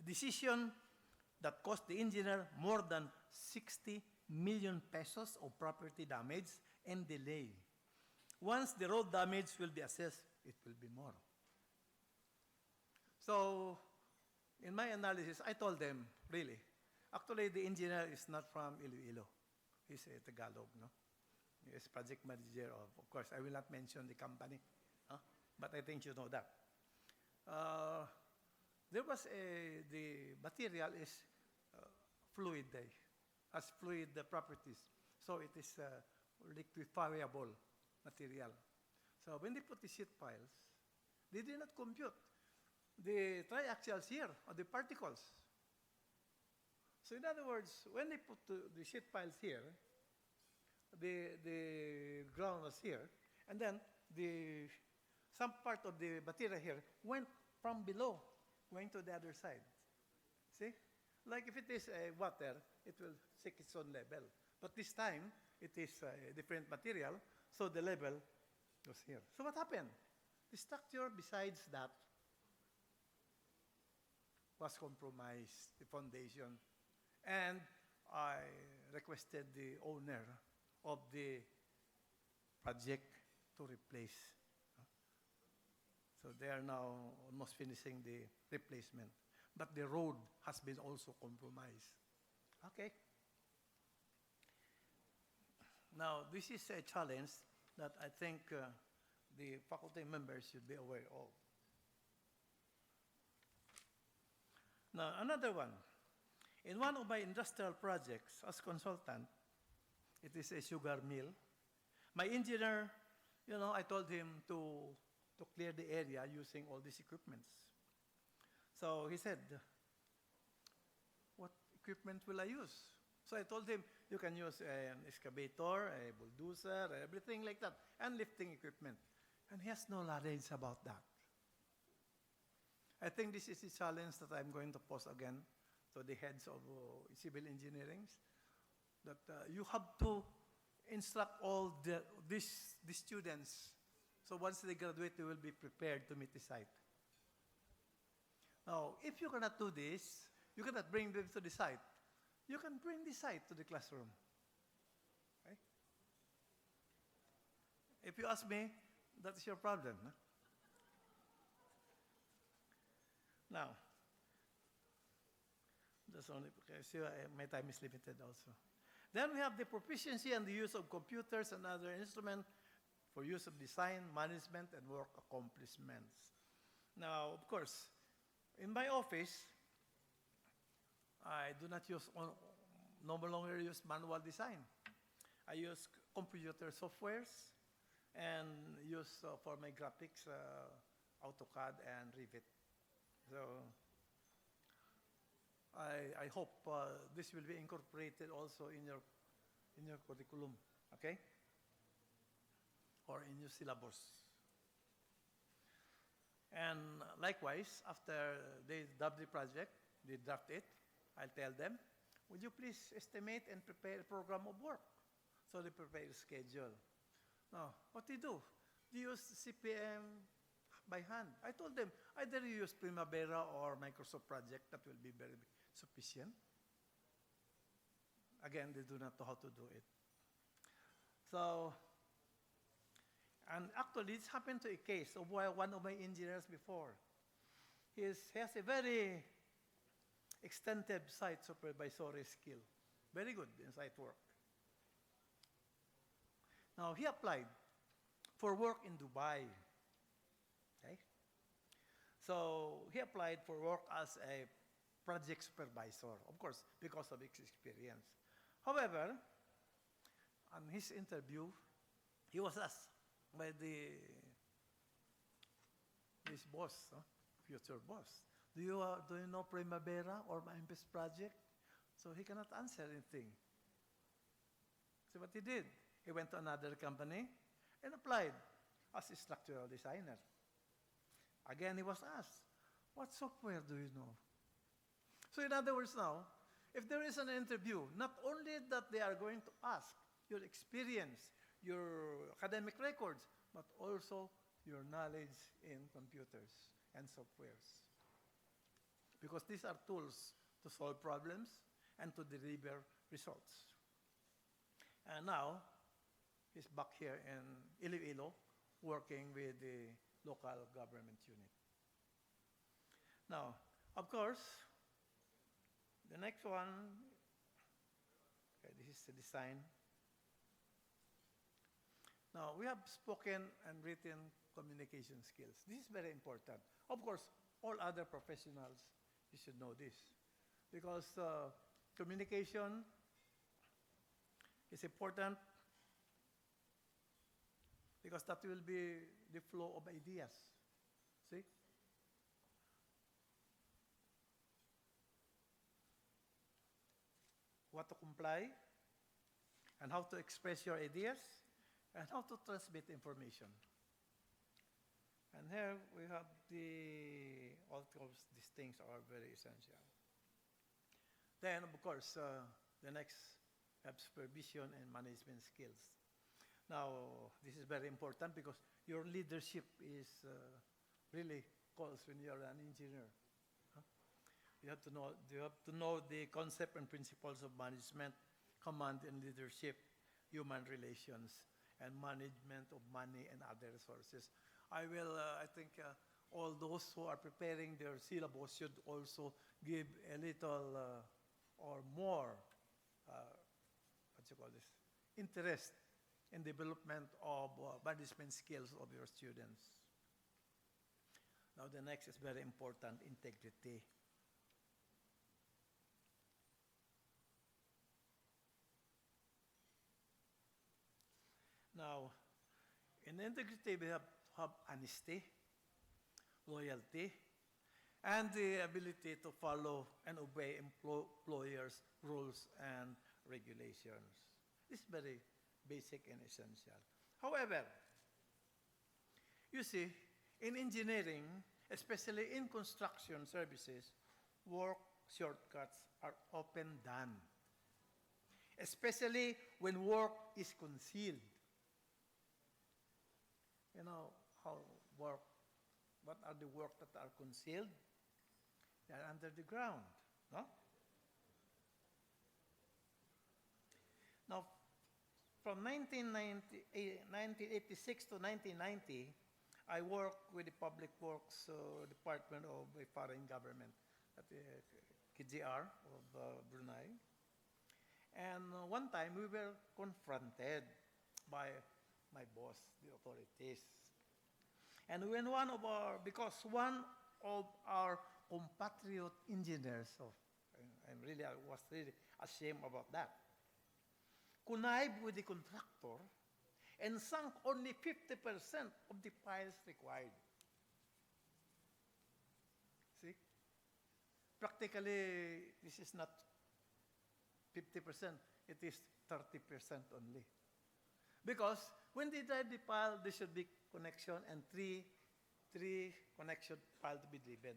A decision that cost the engineer more than 60 million pesos of property damage and delay. Once the road damage will be assessed, it will be more. So, in my analysis, I told them, really, actually the engineer is not from Iloilo. He's a Tagalog, no? He's project manager of course, I will not mention the company, huh? But I think you know that. There was the material is fluid, has fluid properties. So it is liquefiable material. So when they put the sheet piles, they did not compute the triaxial shear or the particles. So in other words, when they put the sheet piles here, the ground was here, and then some part of the material here went from below, going to the other side. See? Like if it is water, it will seek its own level. But this time, it is a different material, so the level was here. So what happened? The structure besides that was compromised, the foundation. And I requested the owner of the project to replace. So they are now almost finishing the replacement. But the road has been also compromised. Okay. Now, this is a challenge that I think the faculty members should be aware of. Now, another one. In one of my industrial projects as consultant, it is a sugar mill. My engineer, you know, I told him to clear the area using all these equipments. So he said, what equipment will I use? So I told him, you can use an excavator, a bulldozer, everything like that, and lifting equipment. And he has no knowledge about that. I think this is a challenge that I'm going to pose again to the heads of civil engineering, that you have to instruct all these students. So once they graduate, they will be prepared to meet the site. Now, if you cannot do this, you cannot bring them to the site. You can bring the site to the classroom. Okay? If you ask me, that's your problem. Huh? Now, that's only because my time is limited also. Then we have the proficiency and the use of computers and other instruments for use of design, management, and work accomplishments. Now, of course, in my office, I do not use, no longer use manual design. I use computer softwares and use for my graphics AutoCAD and Revit. So I hope this will be incorporated also in your curriculum, okay? Or in your syllabus. And likewise, after they draft the project, they draft it, I'll tell them, would you please estimate and prepare a program of work? So they prepare a schedule. Now, what do? They use CPM by hand. I told them, either you use Primavera or Microsoft Project, that will be very sufficient. Again, they do not know how to do it. So, and actually, this happened to a case of one of my engineers before. He has a very extensive site supervisory skill. Very good in site work. Now, he applied for work in Dubai. Okay? So, he applied for work as a project supervisor, of course, because of his experience. However, on his interview, he was asked by his boss, future boss, do you know Primavera or Impes project? So he cannot answer anything. So what he did, he went to another company and applied as a structural designer. Again, he was asked, what software do you know? So in other words now, if there is an interview, not only that they are going to ask your experience, your academic records, but also your knowledge in computers and softwares. Because these are tools to solve problems and to deliver results. And now, he's back here in Iloilo, working with the local government unit. Now, of course, the next one, okay, this is the design. Now, we have spoken and written communication skills. This is very important. Of course, all other professionals, you should know this. Because communication is important because that will be the flow of ideas. See? What to comply, and how to express your ideas, and how to transmit information. And here we have all of these things are very essential. Then, of course, the next have supervision and management skills. Now, this is very important because your leadership is really calls when you're an engineer. Huh? You have to know the concept and principles of management, command and leadership, human relations, and management of money and other resources. I think all those who are preparing their syllabus should also give a little or more, interest in development of management skills of your students. Now the next is very important, integrity. Now, in integrity, we have honesty, loyalty, and the ability to follow and obey employers' rules and regulations. This is very basic and essential. However, you see, in engineering, especially in construction services, work shortcuts are often done, especially when work is concealed. You know how what are the work that are concealed? They are under the ground, no? Now, from 1986 to 1990, I worked with the Public Works Department of a foreign government at the KJR of Brunei. And one time we were confronted by my boss, the authorities. And when because one of our compatriot engineers, I was really ashamed about that, connived with the contractor and sunk only 50% of the piles required. See? Practically, this is not 50%, it is 30% only. Because when they drive the pile, there should be connection and three connection pile to be driven.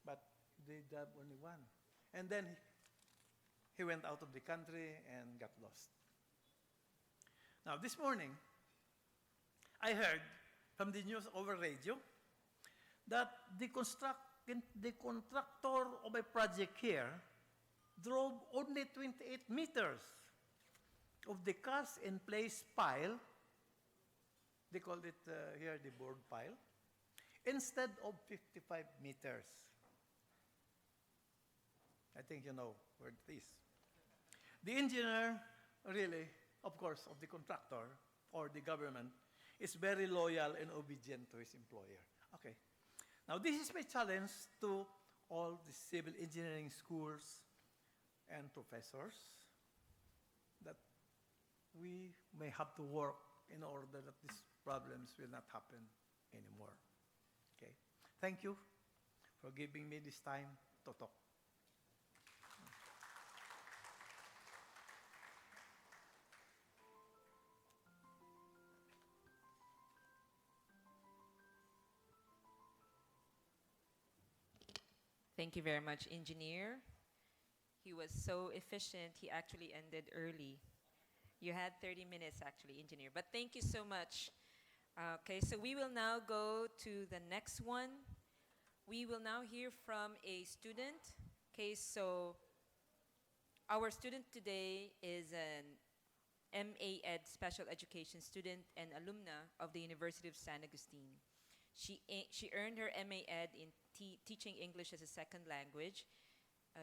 But they drive only one. And then he went out of the country and got lost. Now, this morning, I heard from the news over radio that the contractor of a project here drove only 28 meters of the cast-in-place pile, they call it here the board pile, instead of 55 meters. I think you know where it is. The engineer, really, of course, of the contractor or the government, is very loyal and obedient to his employer. Okay. Now, this is my challenge to all the civil engineering schools and professors, that we may have to work in order that these problems will not happen anymore. Okay. Thank you for giving me this time to talk. Thank you very much, engineer. He was so efficient, he actually ended early. You had 30 minutes actually, engineer, but thank you so much. Okay, so we will now go to the next one. We will now hear from a student. Okay, so our student today is an MA Ed Special Education student and alumna of the University of San Agustin. She earned her MA Ed in teaching English as a second language.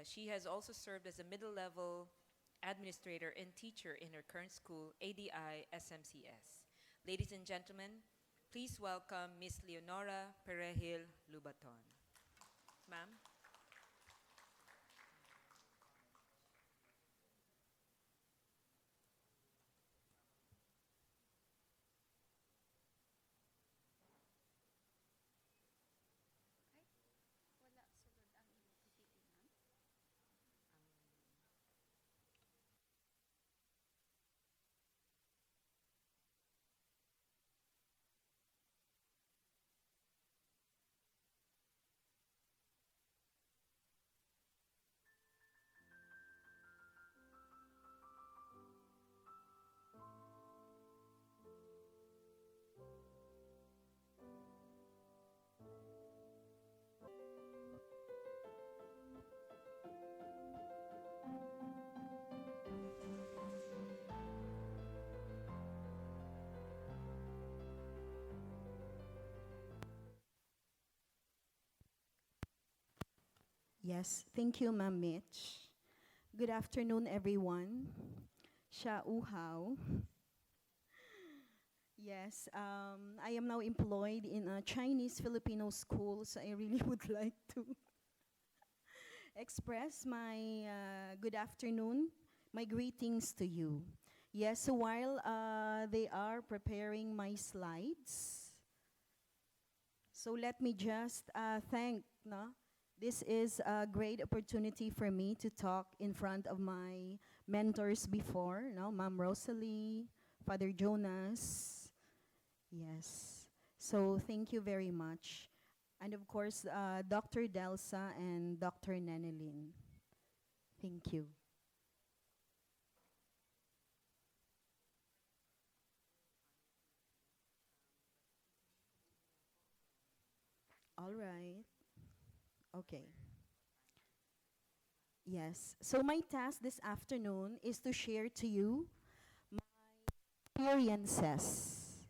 She has also served as a middle level administrator and teacher in her current school, ADI SMCS. Ladies and gentlemen, please welcome Miss Leonora Perejil Lubaton. Ma'am. Yes, thank you, Ma'am Mitch. Good afternoon, everyone. Siya uhaw. Yes, I am now employed in a Chinese-Filipino school, so I really would like to express my good afternoon, my greetings to you. Yes, so while they are preparing my slides, so let me just thank, no? This is a great opportunity for me to talk in front of my mentors before, no? Ma'am Rosalie, Father Jonas. Yes. So thank you very much. And of course, Dr. Delsa and Dr. Nenelin. Thank you. All right. Okay. Yes. So my task this afternoon is to share to you my experiences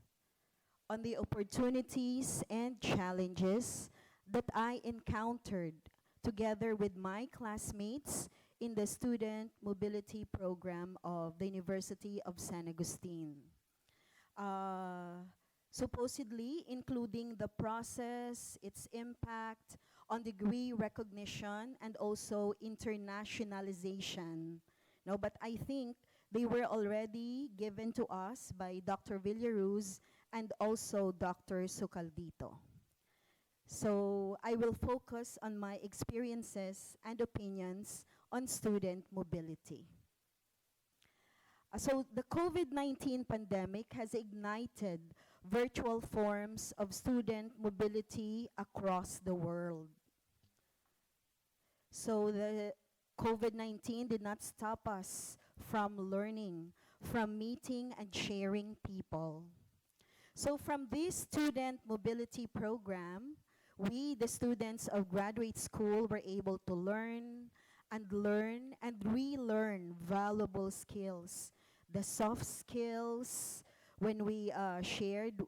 on the opportunities and challenges that I encountered together with my classmates in the Student Mobility Program of the University of San Agustin. Supposedly including the process, its impact on degree recognition, and also internationalization. No, but I think they were already given to us by Dr. Villaruz and also Dr. Sucaldito. So I will focus on my experiences and opinions on student mobility. So the COVID-19 pandemic has ignited virtual forms of student mobility across the world. So the COVID-19 did not stop us from learning, from meeting and sharing people. So from this student mobility program, we, the students of graduate school, were able to learn and relearn valuable skills. The soft skills when we shared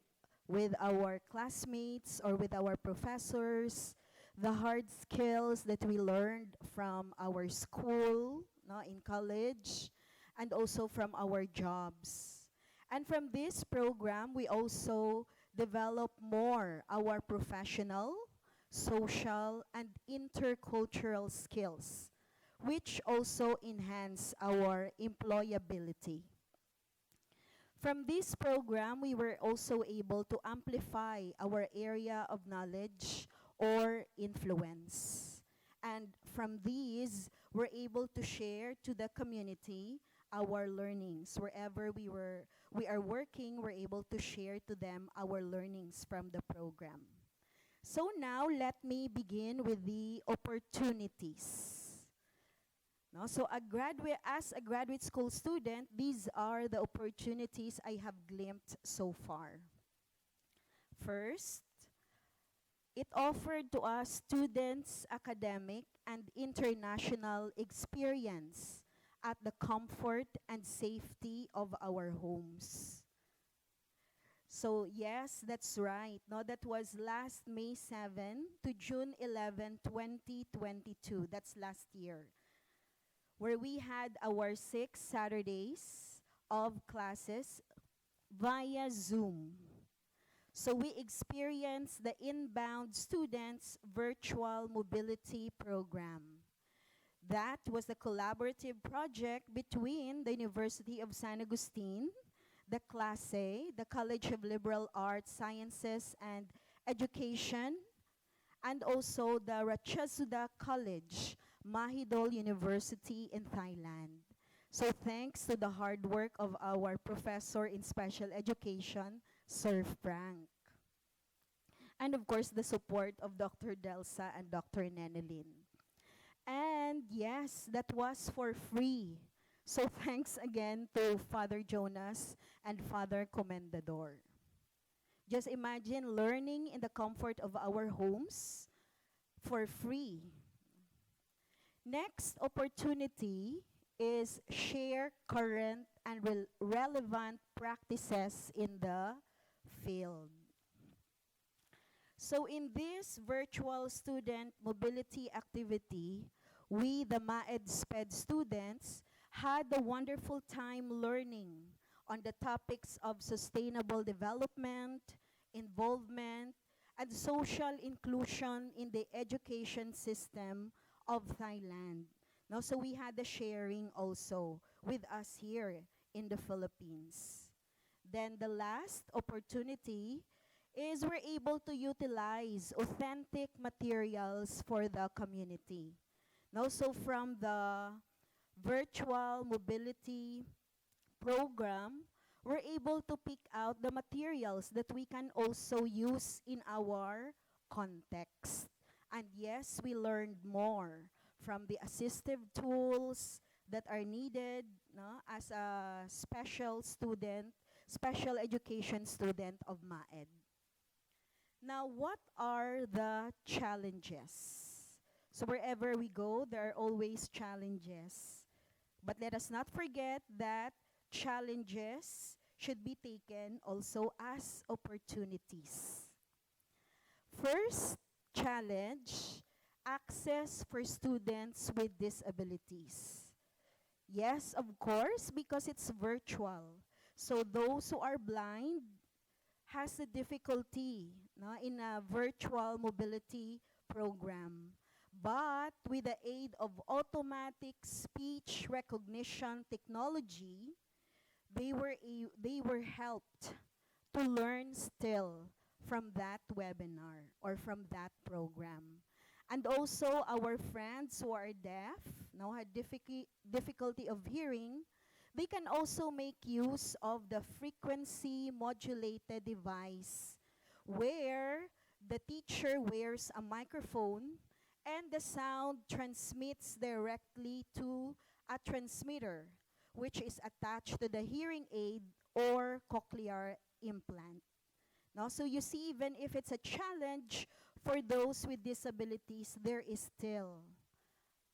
with our classmates or with our professors, the hard skills that we learned from our school, no, in college, and also from our jobs. And from this program, we also develop more our professional, social, and intercultural skills, which also enhance our employability. From this program, we were also able to amplify our area of knowledge or influence. And from these, we're able to share to the community our learnings. Wherever we are working, we're able to share to them our learnings from the program. So now let me begin with the opportunities. No, so as a graduate school student, these are the opportunities I have glimpsed so far. First, it offered to us students academic and international experience at the comfort and safety of our homes. So yes, that's right. No, that was last May 7 to June 11, 2022. That's last year, where we had our 6 Saturdays of classes via Zoom. So we experienced the inbound students virtual mobility program. That was a collaborative project between the University of San Agustin, the CLASE, the College of Liberal Arts, Sciences, and Education, and also the Ratchasuda College, Mahidol University in Thailand. So thanks to the hard work of our professor in special education, Sir Frank. And of course, the support of Dr. Delsa and Dr. Nenelin. And yes, that was for free. So thanks again to Father Jonas and Father Comendador. Just imagine learning in the comfort of our homes for free. Next opportunity is share current and relevant practices in the field. So in this virtual student mobility activity, we, the MAED SPED students, had a wonderful time learning on the topics of sustainable development, involvement, and social inclusion in the education system of Thailand. Now, so we had the sharing also with us here in the Philippines. Then the last opportunity is we're able to utilize authentic materials for the community. Now, so from the virtual mobility program, we're able to pick out the materials that we can also use in our context. And yes, we learned more from the assistive tools that are needed, no, as a special student, special education student of MAED. Now, what are the challenges? So wherever we go, there are always challenges. But let us not forget that challenges should be taken also as opportunities. First challenge, access for students with disabilities. Yes, of course, because it's virtual. So those who are blind has a difficulty, no, in a virtual mobility program. But with the aid of automatic speech recognition technology, they were helped to learn still from that webinar or from that program. And also our friends who are deaf, now had difficulty of hearing, they can also make use of the frequency modulated device where the teacher wears a microphone and the sound transmits directly to a transmitter, which is attached to the hearing aid or cochlear implant. Now, so you see, even if it's a challenge for those with disabilities, there is still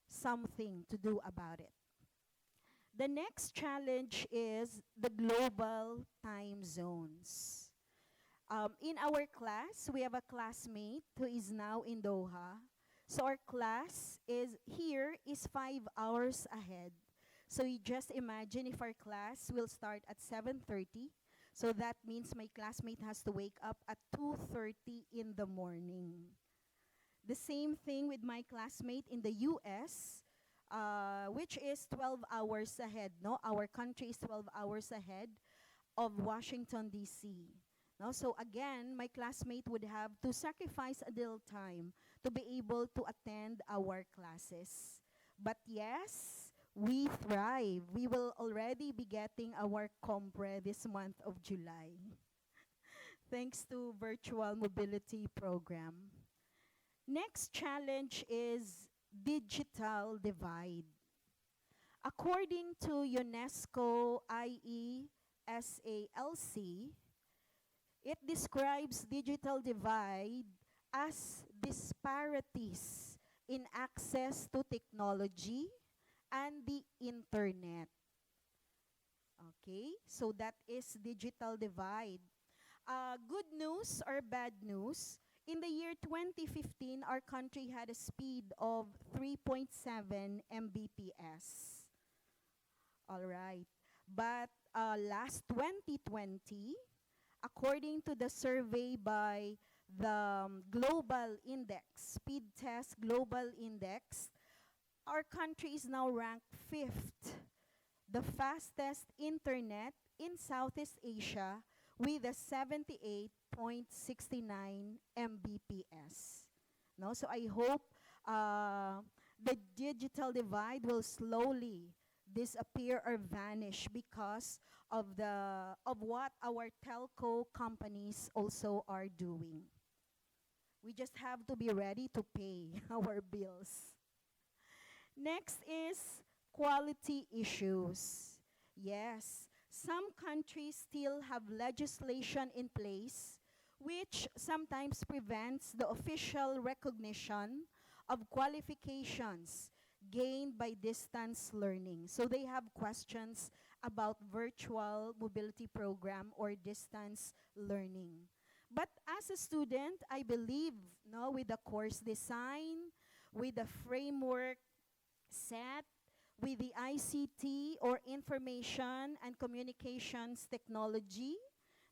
something to do about it. The next challenge is the global time zones. In our class, we have a classmate who is now in Doha. So our class is here is 5 hours ahead. So you just imagine if our class will start at 7:30. So that means my classmate has to wake up at 2:30 in the morning. The same thing with my classmate in the US, which is 12 hours ahead. No, our country is 12 hours ahead of Washington, D.C. No, so again, my classmate would have to sacrifice a little time to be able to attend our classes. But yes, we thrive. We will already be getting our compre this month of July, thanks to virtual mobility program. Next challenge is digital divide. According to UNESCO IESALC, it describes digital divide as disparities in access to technology and the internet. Okay, so that is digital divide. Good news or bad news? In the year 2015, our country had a speed of 3.7 Mbps. All right. But last 2020, according to the survey by the Global Index, Speed Test Global Index, our country is now ranked 5th, the fastest internet in Southeast Asia with a 78.69 Mbps. No, so I hope the digital divide will slowly disappear or vanish because of what our telco companies also are doing. We just have to be ready to pay our bills. Next is quality issues. Yes, some countries still have legislation in place which sometimes prevents the official recognition of qualifications gained by distance learning. So they have questions about virtual mobility program or distance learning. But as a student, I believe, no, with the course design, with the framework set, with the ICT or information and communications technology,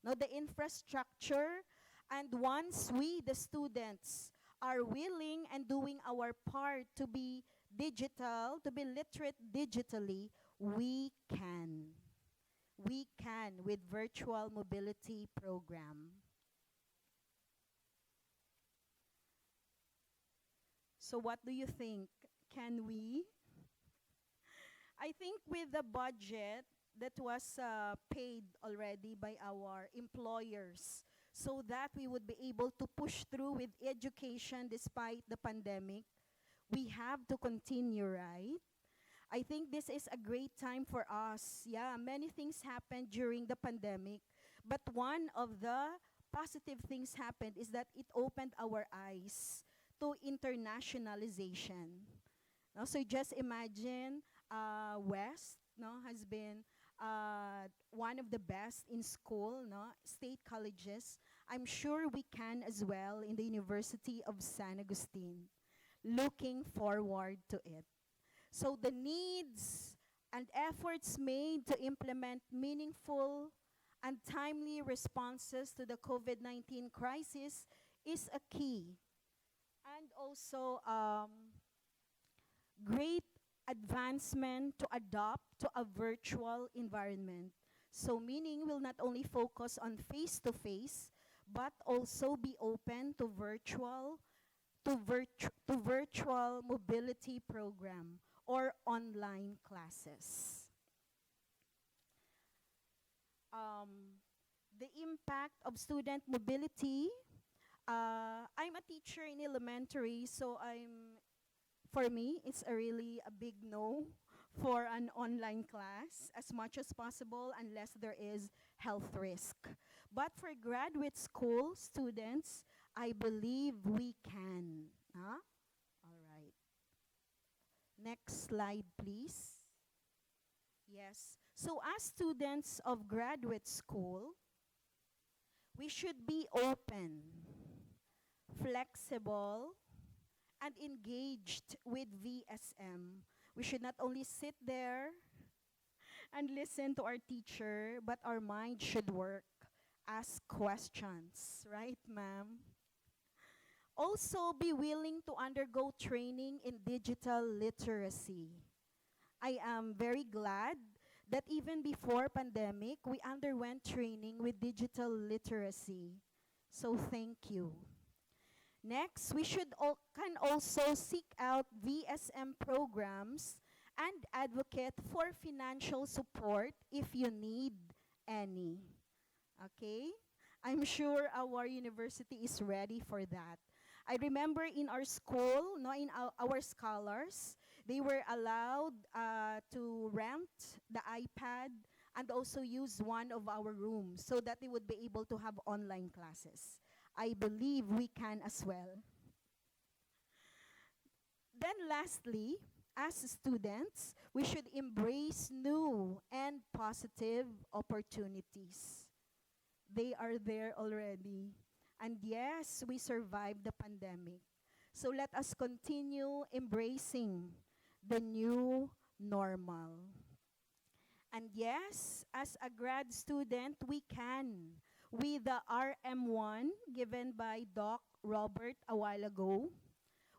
no, the infrastructure, and once we, the students, are willing and doing our part to be digital, to be literate digitally, we can. We can with virtual mobility program. So what do you think? Can we? I think with the budget that was paid already by our employers so that we would be able to push through with education despite the pandemic, we have to continue, right? I think this is a great time for us. Yeah, many things happened during the pandemic, but one of the positive things happened is that it opened our eyes to internationalization. No, so just imagine West, no, has been one of the best in school, no, state colleges. I'm sure we can as well in the University of San Agustin. Looking forward to it. So the needs and efforts made to implement meaningful and timely responses to the COVID-19 crisis is a key. And also great advancement to adopt to a virtual environment. So meaning we'll not only focus on face-to-face, but also be open to virtual mobility program or online classes. The impact of student mobility. I'm a teacher in elementary, so for me, it's really a big no for an online class as much as possible unless there is health risk. But for graduate school students, I believe we can. Huh? All right. Next slide, please. Yes. So as students of graduate school, we should be open, flexible, and engaged with VSM. We should not only sit there and listen to our teacher, but our mind should work. Ask questions, right, ma'am? Also, be willing to undergo training in digital literacy. I am very glad that even before pandemic, we underwent training with digital literacy. So thank you. Next, we can also seek out VSM programs and advocate for financial support if you need any. Okay? I'm sure our university is ready for that. I remember in our school, no, in our scholars, they were allowed to rent the iPad and also use one of our rooms so that they would be able to have online classes. I believe we can as well. Then lastly, as students, we should embrace new and positive opportunities. They are there already. And yes, we survived the pandemic. So let us continue embracing the new normal. And yes, as a grad student, we can. With the RM1 given by Doc Robert a while ago,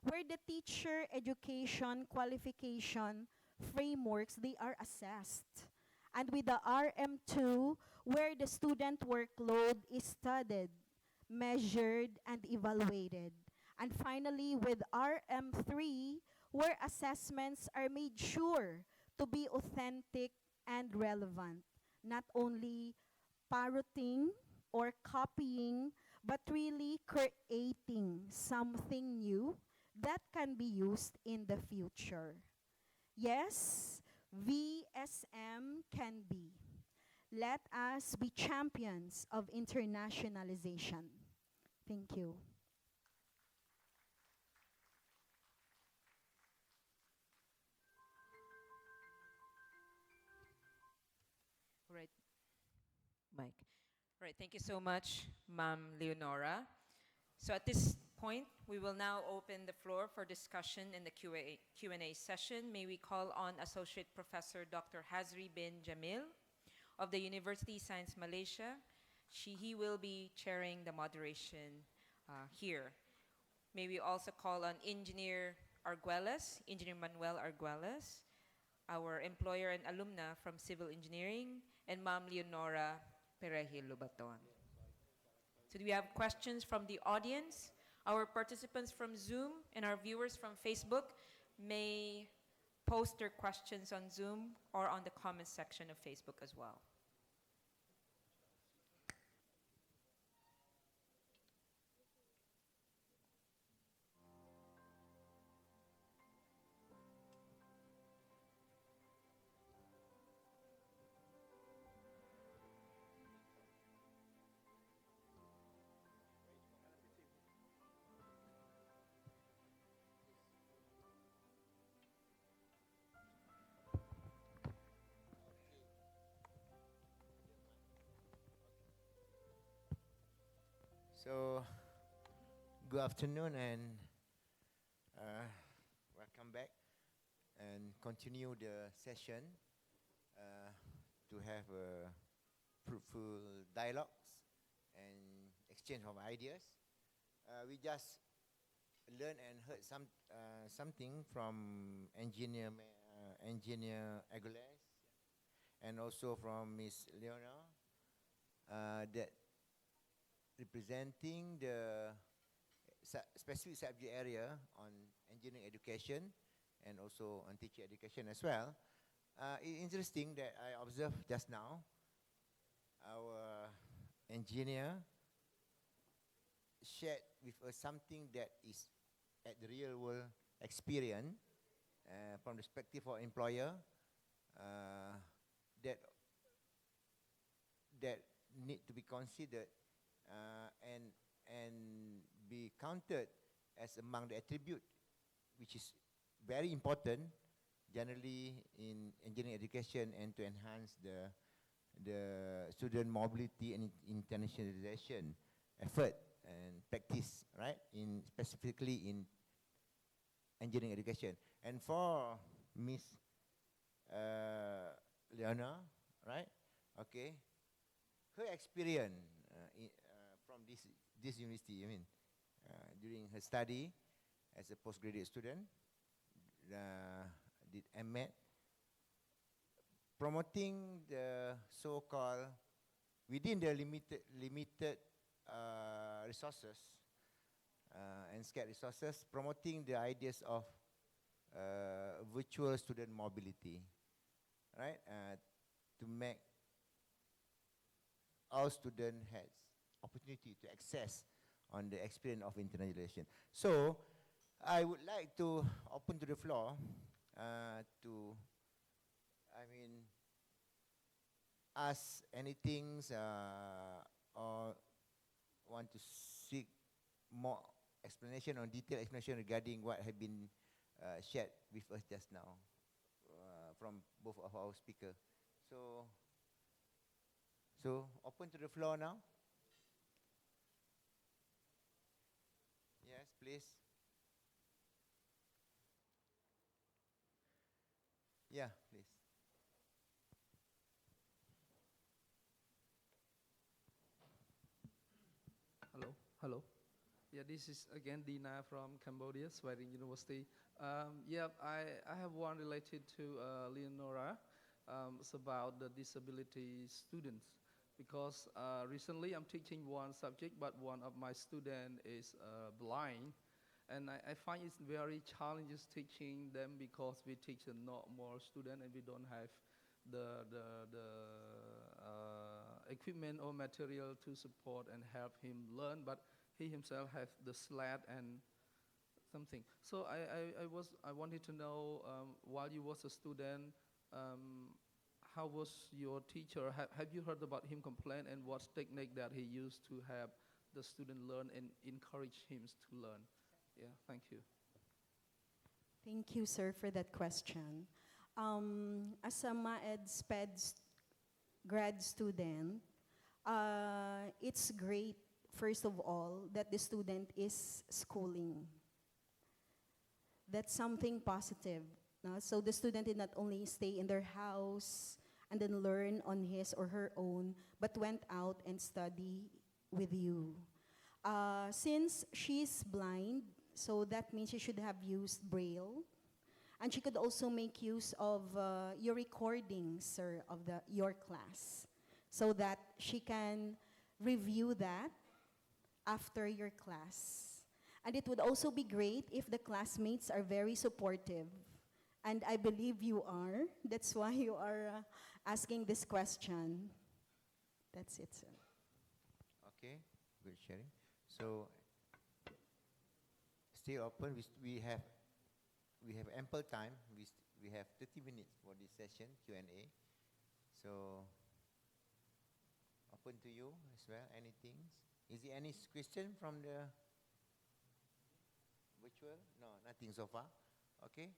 where the teacher education qualification frameworks, they are assessed. And with the RM2, where the student workload is studied, measured, and evaluated. And finally, with RM3, where assessments are made sure to be authentic and relevant, not only parroting or copying, but really creating something new that can be used in the future. Yes, VSM can be. Let us be champions of internationalization. Thank you. Right, Mike. Right, thank you so much, Ma'am Leonora. So at this point, we will now open the floor for discussion in the Q&A session. May we call on Associate Professor Dr. Hazri bin Jamil of the University Science Malaysia. He will be chairing the moderation here. May we also call on Engineer Arguelles, Engineer Manuel Arguelles, our employer and alumna from Civil Engineering, and Ma'am Leonora Perejil Lubaton. So do we have questions from the audience? Our participants from Zoom and our viewers from Facebook may post their questions on Zoom or on the comments section of Facebook as well. So, good afternoon and welcome back and continue the session to have fruitful dialogues and exchange of ideas. We just learned and heard something from engineer Aguiles and also from Miss Leona that representing the specific subject area on engineering education and also on teacher education as well. It's interesting that I observed just now our engineer shared with us something that is at the real world experience from the perspective of employer that need to be considered and be counted as among the attribute which is very important generally in engineering education and to enhance the student mobility and internationalization effort and practice, right? In specifically in engineering education. And for Miss Leona, right? Okay, her experience from this university, I mean, during her study as a postgraduate student, did MEd, promoting the so-called within the limited resources and scarce resources, promoting the ideas of virtual student mobility, right? To make all students has opportunity to access on the experience of internationalization. So I would like to open to the floor to, I mean, ask anything or want to seek more explanation or detailed explanation regarding what have been shared with us just now from both of our speakers. So open to the floor now. please. Yeah, please. Hello, hello. Yeah, this is again Dina from Cambodia, Swearing University. Yeah, I have one related to Leonora. It's about the disability students because recently I'm teaching one subject, but one of my student is blind, and I find it's very challenging teaching them because we teach a lot more student and we don't have the equipment or material to support and help him learn, but he himself has the sled and something. So I wanted to know while you was a student, how was your teacher? Have you heard about him complain and what technique that he used to help the student learn and encourage him to learn? Yeah, thank you. Thank you, sir, for that question. As a MAED SPED grad student, it's great, first of all, that the student is schooling. That's something positive. No? So the student did not only stay in their house and then learn on his or her own, but went out and study with you. Since she's blind, so that means she should have used Braille. And she could also make use of your recordings, sir, of your class, so that she can review that after your class. And it would also be great if the classmates are very supportive. And I believe you are. That's why you are asking this question. That's it, sir. Okay, good sharing. So, stay open. We have ample time. We have 30 minutes for this session, Q&A. So, open to you as well, anything. Is there any question from the virtual? No, nothing so far. Okay.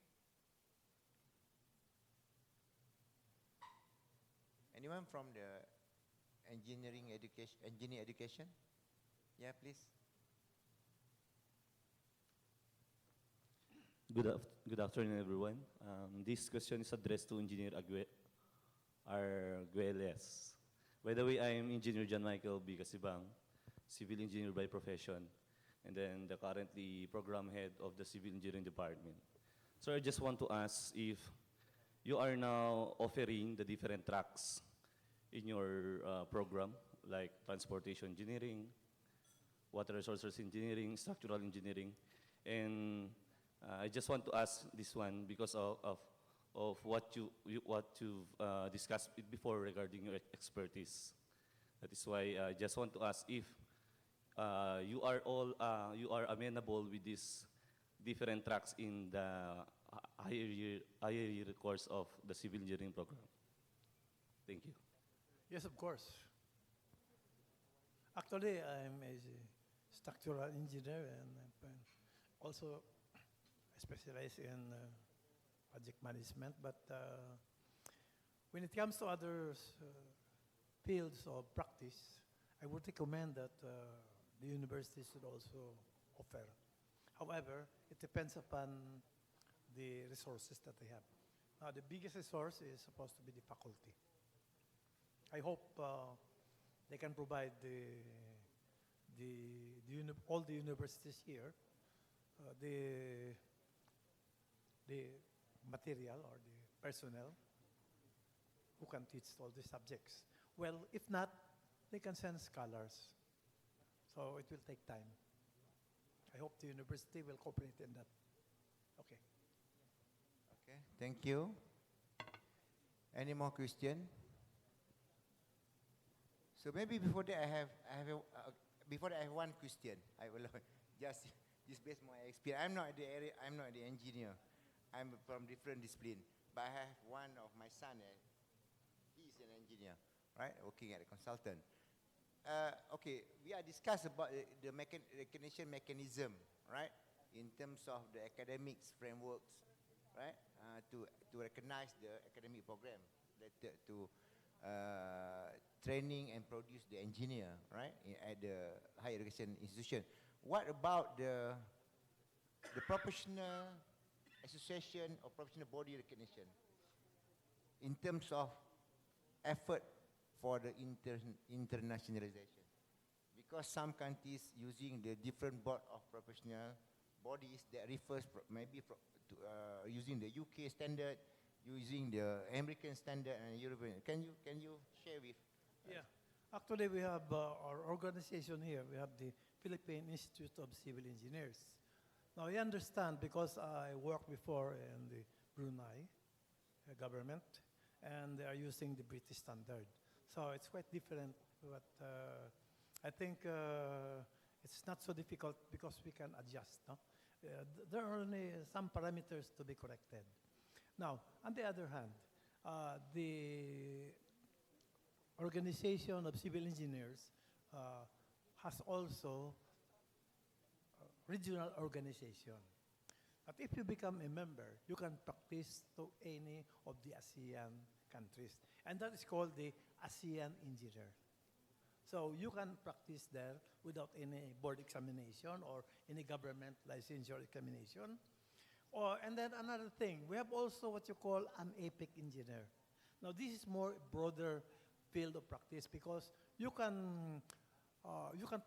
Anyone from the engineering education? Yeah, please. Good afternoon, everyone. This question is addressed to Engineer Arguelles. By the way, I am Engineer John Michael B. Casibang, civil engineer by profession, and then the currently program head of the civil engineering department. So I just want to ask if you are now offering the different tracks in your program, like transportation engineering, water resources engineering, structural engineering, and I just want to ask this one because of what you've discussed before regarding your expertise. That is why I just want to ask if you are amenable with these different tracks in the higher year course of the civil engineering program. Thank you. Yes, of course. Actually, I'm a structural engineer and I'm also specialize in project management. But when it comes to other fields of practice, I would recommend that the university should also offer. However, it depends upon the resources that they have. Now, the biggest resource is supposed to be the faculty. I hope they can provide all the universities here the material or the personnel who can teach all the subjects. Well, if not, they can send scholars. So it will take time. I hope the university will cooperate in that. Okay. Okay, thank you. Any more question? So maybe before that, I have one question. I will just based on my experience. I'm not the engineer. I'm from different discipline. But I have one of my son. He's an engineer, right? Working at a consultant. Okay, we are discussed about the recognition mechanism, right? In terms of the academics frameworks, right? To recognize the academic program related to training and produce the engineer, right? At the higher education institution. What about the the professional association or professional body recognition in terms of effort for the internationalization. Because some countries using the different board of professional bodies that refers maybe to, using the UK standard, using the American standard and European. Can you share with? Yeah, actually we have our organization here. We have the Philippine Institute of Civil Engineers. Now I understand because I worked before in the Brunei government, and they are using the British standard. So it's quite different, but I think it's not so difficult because we can adjust. No? There are only some parameters to be corrected. Now, on the other hand, the Organization of Civil Engineers has also regional organization. But if you become a member, you can practice to any of the ASEAN countries. And that is called the ASEAN Engineer. So you can practice there without any board examination or any government licensure examination. And then another thing, we have also what you call an APEC engineer. Now this is more broader field of practice because you can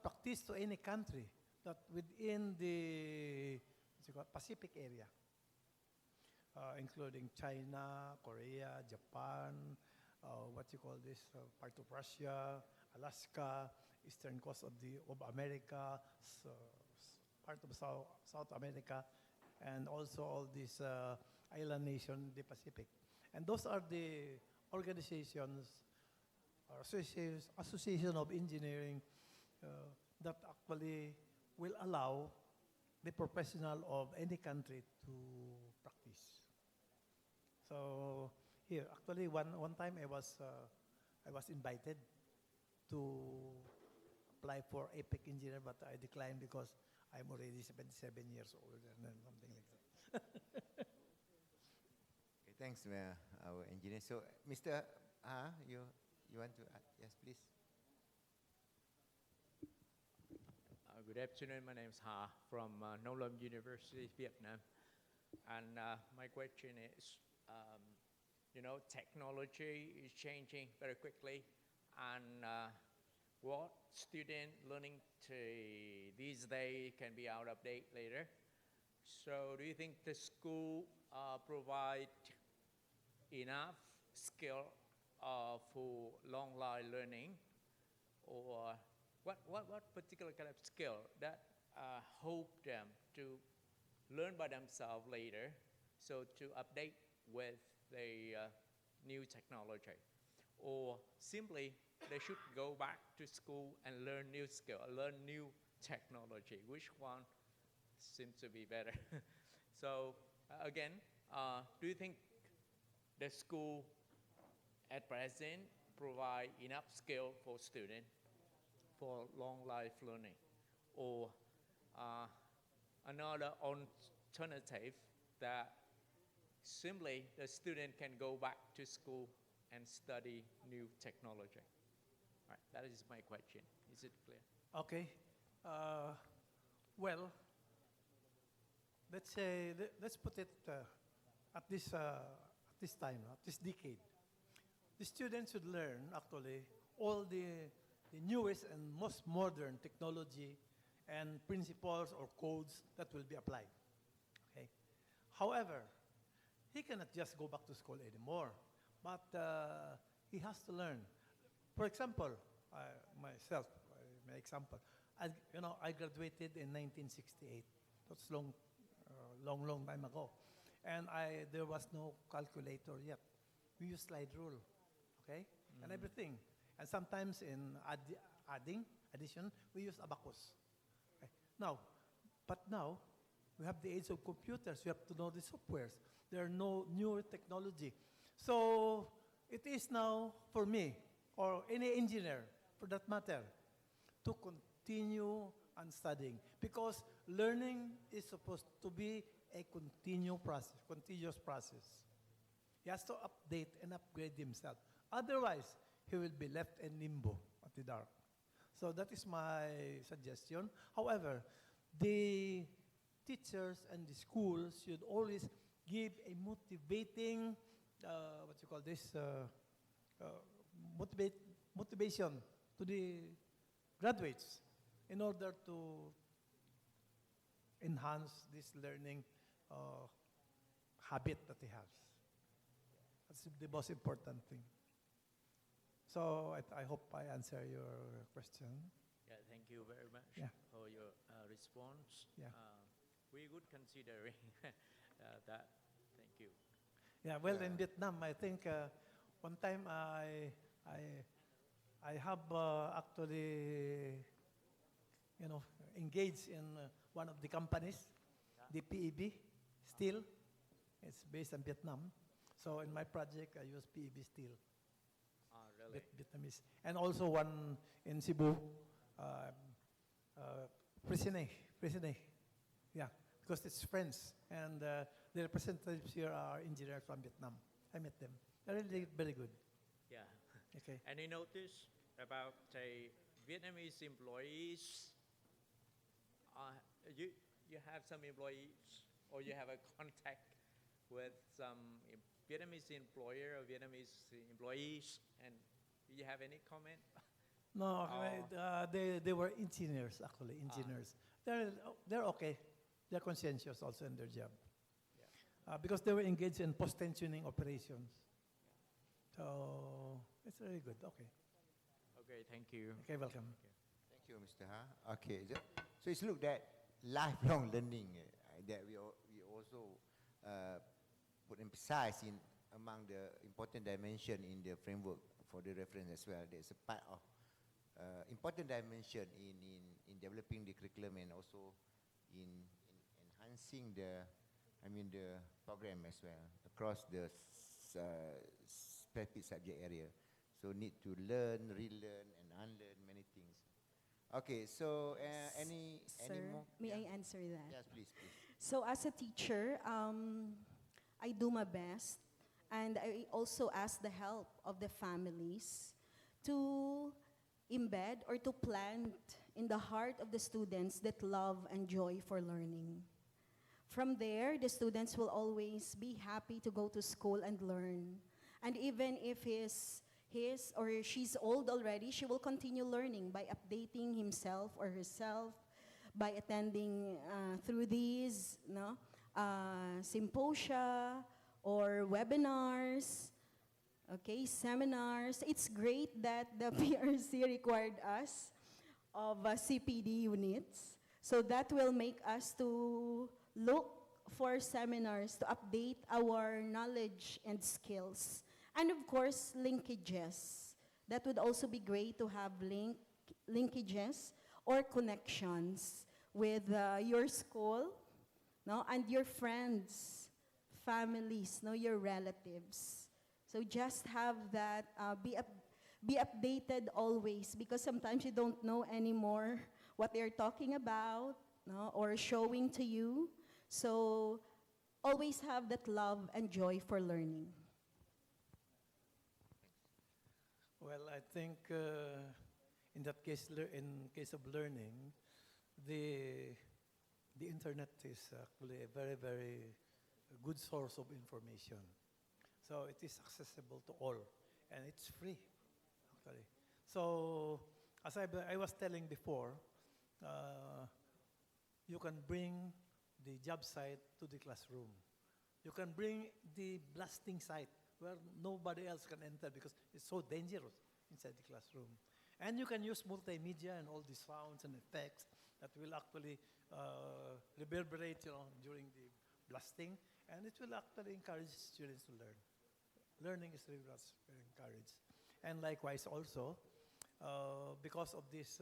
practice to any country that within the Pacific area, including China, Korea, Japan, what you call this, part of Russia, Alaska, eastern coast of America, part of South America, and also all these island nations in the Pacific. And those are the organizations, association of engineering that actually will allow the professional of any country to practice. So here, actually, one time I was invited to apply for APEC engineer, but I declined because I'm already 77 years old and then something like that. Okay, thanks, our engineer. So, Mr. You want to add? Yes, please. Good afternoon. My name is Ha from Nông Lâm University, Vietnam. And my question is, technology is changing very quickly, and what student learning these days can be out of date later. So do you think the school provide enough skill for long life learning, or what particular kind of skill that help them to learn by themselves later, so to update with the new technology, or simply they should go back to school and learn new skill, learn new technology? Which one seems to be better? So again, do you think the school at present provide enough skill for students for long life learning, or another alternative that simply the student can go back to school and study new technology? All right, that is my question. Is it clear? Okay. Well, let's put it at this time, at this decade. The students should learn actually all the newest and most modern technology and principles or codes that will be applied. Okay. However, he cannot just go back to school anymore, but he has to learn. For example, myself, my example, I graduated in 1968. That's long time ago, and there was no calculator yet. We used slide rule, okay, and everything. And sometimes in addition, we use abacus. Okay. Now we have the age of computers. You have to know the softwares. There are no newer technology. So it is now for me, or any engineer for that matter, to continue on studying, because learning is supposed to be a continuous process. He has to update and upgrade himself. Otherwise, he will be left in limbo at the dark. So that is my suggestion. However, the teachers and the schools should always give a motivating, what you call this, motivation to the graduates in order to enhance this learning habit that he has. That's the most important thing. So I hope I answer your question. Yeah, thank you very much Yeah. for your response. Yeah. We would considering that. Thank you. Yeah, well, in Vietnam, I think one time I have actually, engaged in one of the companies, the PEB, steel. It's based in Vietnam. So in my project, I use PEB steel. Really? Vietnamese. And also one in Cebu, Fresnay. Yeah, because it's friends. And the representatives here are engineers from Vietnam. I met them. They're really very good. Yeah. Okay. Any notice about Vietnamese employees? You have some employees, or you have a contact with some Vietnamese employer or Vietnamese employees, and do you have any comment? No, they were engineers, actually, engineers. They're okay. They're conscientious also in their job. Because they were engaged in post-tensioning operations. So it's really good. Okay. Okay, thank you. Okay, welcome. Thank you, Mr. Ha. Okay, so it's looked at lifelong learning that we also put emphasize in among the important dimension in the framework for the reference as well. There's a part of important dimension in developing the curriculum and also in enhancing the program as well across the specific subject area. So need to learn, relearn, and unlearn many things. Okay, so any more? May I answer that? Yes, please. So as a teacher, I do my best, and I also ask the help of the families to embed or to plant in the heart of the students that love and joy for learning. From there, the students will always be happy to go to school and learn. And even if his or she's old already, she will continue learning by updating himself or herself, by attending through these symposia or webinars, okay, seminars. It's great that the PRC required us of CPD units. So that will make us to look for seminars to update our knowledge and skills. And of course, linkages. That would also be great to have linkages or connections with your school, and your friends, families, your relatives. So just have that, be updated always, because sometimes you don't know anymore what they're talking about, or showing to you. So always have that love and joy for learning. Well, I think in that case, in case of learning, the internet is actually a very, very good source of information. So it is accessible to all, and it's free, actually. So as I was telling before, you can bring the job site to the classroom. You can bring the blasting site where nobody else can enter because it's so dangerous inside the classroom. And you can use multimedia and all the sounds and effects that will actually reverberate during the blasting, and it will actually encourage students to learn. Learning is really very encouraged. And likewise also, because of these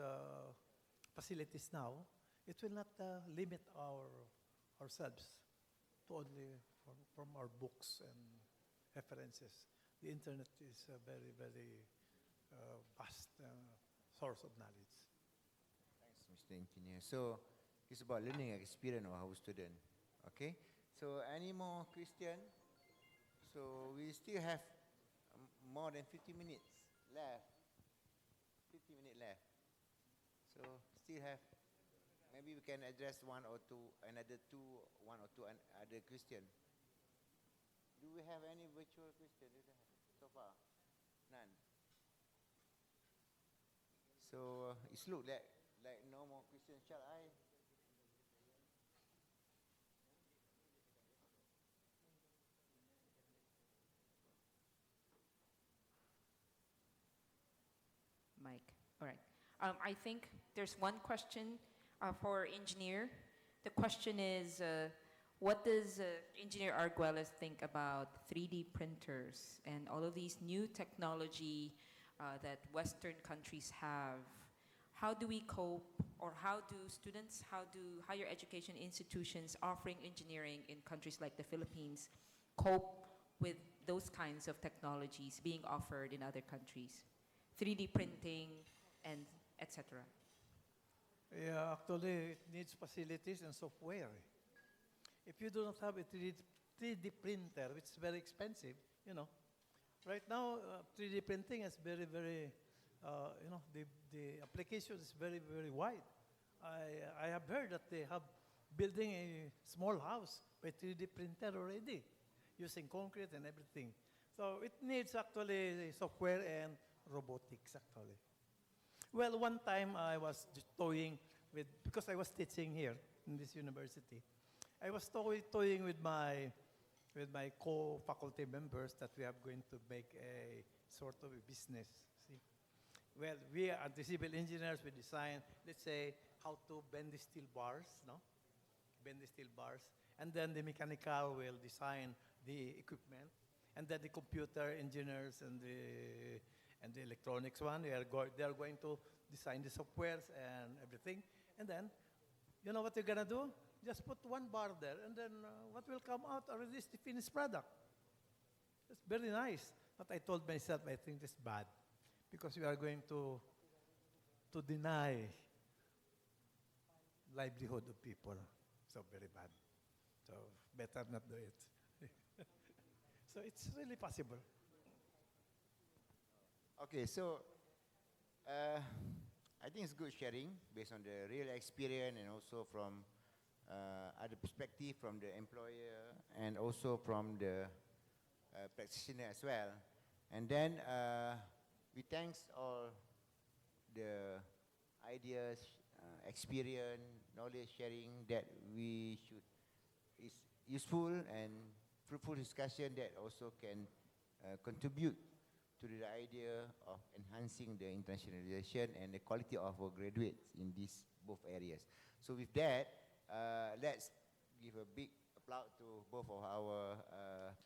facilities now, it will not limit ourselves to only from our books and references. The internet is a very, very vast source of knowledge. Thanks, Mr. Engineer. So it's about learning experience of our student. Okay. So any more question? So we still have more than 50 minutes left. 50 minutes left. So still have maybe we can address one or two, one or two other question. Do we have any virtual question so far? None. So it's look like no more questions. Shall I? Mike. All right. I think there's one question for engineer. The question is, what does Engineer Arguelles think about 3D printers and all of these new technology that Western countries have? How do we cope, or how do students, how do higher education institutions offering engineering in countries like the Philippines cope with those kinds of technologies being offered in other countries? 3D printing and etc. Yeah, actually, it needs facilities and software. If you do not have a 3D printer, which is very expensive, you know, right now 3D printing is very, very, the application is very, very wide. I have heard that they have building a small house by 3D printer already, using concrete and everything. So it needs actually software and robotics actually. Well, one time I was just toying with, because I was teaching here in this university, I was toying with my co-faculty members that we are going to make a sort of a business. See, well, we are the civil engineers. We design, let's say, how to bend the steel bars, no? Bend the steel bars, and then the mechanical will design the equipment, and then the computer engineers and the electronics one, they are going to design the softwares and everything. And then, you know what you're gonna do? Just put one bar there, and then what will come out already is the finished product. It's very nice. But I told myself, I think this is bad, because we are going to deny livelihood of people. So very bad. So better not do it. So it's really possible. Okay, so I think it's good sharing based on the real experience and also from other perspective from the employer and also from the practitioner as well. And then we thanks all the ideas, experience, knowledge sharing that we should is useful and fruitful discussion that also can contribute to the idea of enhancing the internationalization and the quality of our graduates in these both areas. So with that, let's give a big applause to both of our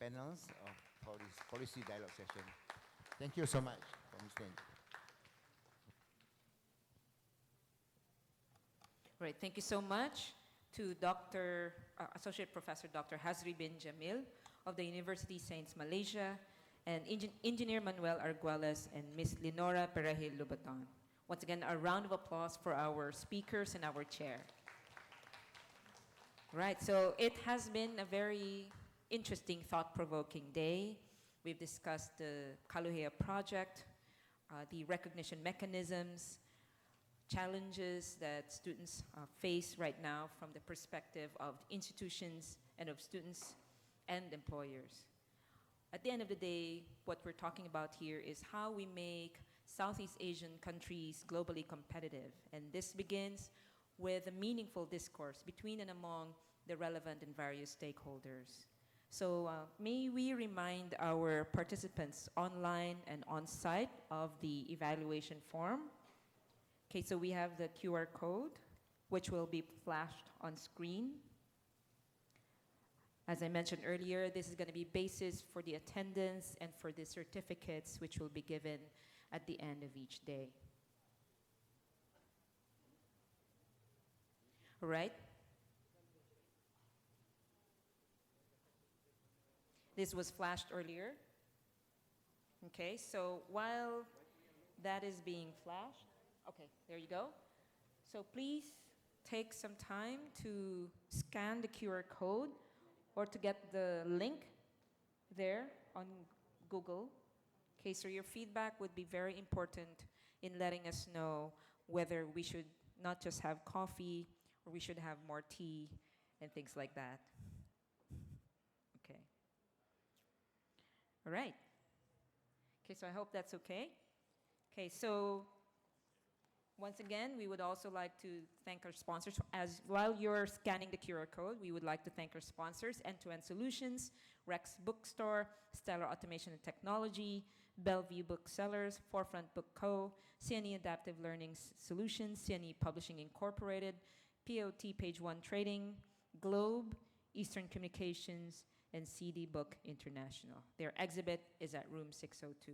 panels for this policy dialogue session. Thank you so much for listening. Right, thank you so much to Dr. Associate Professor Dr. Hazri bin Jamil of the University Saints Malaysia, and Engineer Manuel Arguelles and Ms. Lenora Perahil Lubaton. Once again, a round of applause for our speakers and our chair. Right, so it has been a very interesting, thought-provoking day. We've discussed the CALOHEA project, the recognition mechanisms, challenges that students face right now from the perspective of institutions and of students and employers. At the end of the day, what we're talking about here is how we make Southeast Asian countries globally competitive. And this begins with a meaningful discourse between and among the relevant and various stakeholders. So may we remind our participants online and on-site of the evaluation form. Okay, so we have the QR code, which will be flashed on screen. As I mentioned earlier, this is going to be basis for the attendance and for the certificates, which will be given at the end of each day. All right? This was flashed earlier. Okay, so while that is being flashed, okay, there you go. So please take some time to scan the QR code or to get the link there on Google. Okay, so your feedback would be very important in letting us know whether we should not just have coffee or we should have more tea and things like that. Okay. All right. Okay, so I hope that's okay. Okay, so once again, we would also like to thank our sponsors. As while you're scanning the QR code, we would like to thank our sponsors, End-to-End Solutions, Rex Bookstore, Stellar Automation and Technology, Bellevue Booksellers, Forefront Book Co., CNE Adaptive Learning Solutions, CNE Publishing Incorporated, POT Page One Trading, Globe, Eastern Communications, and CD Book International. Their exhibit is at room 602.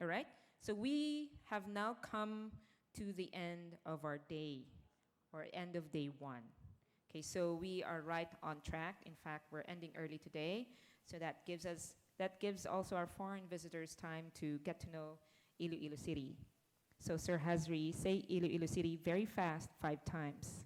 All right, so we have now come to the end of our day, or end of day one. Okay, so we are right on track. In fact, we're ending early today, so that gives also our foreign visitors time to get to know Iloilo City. So Sir Hazri, say Iloilo City very fast 5 times.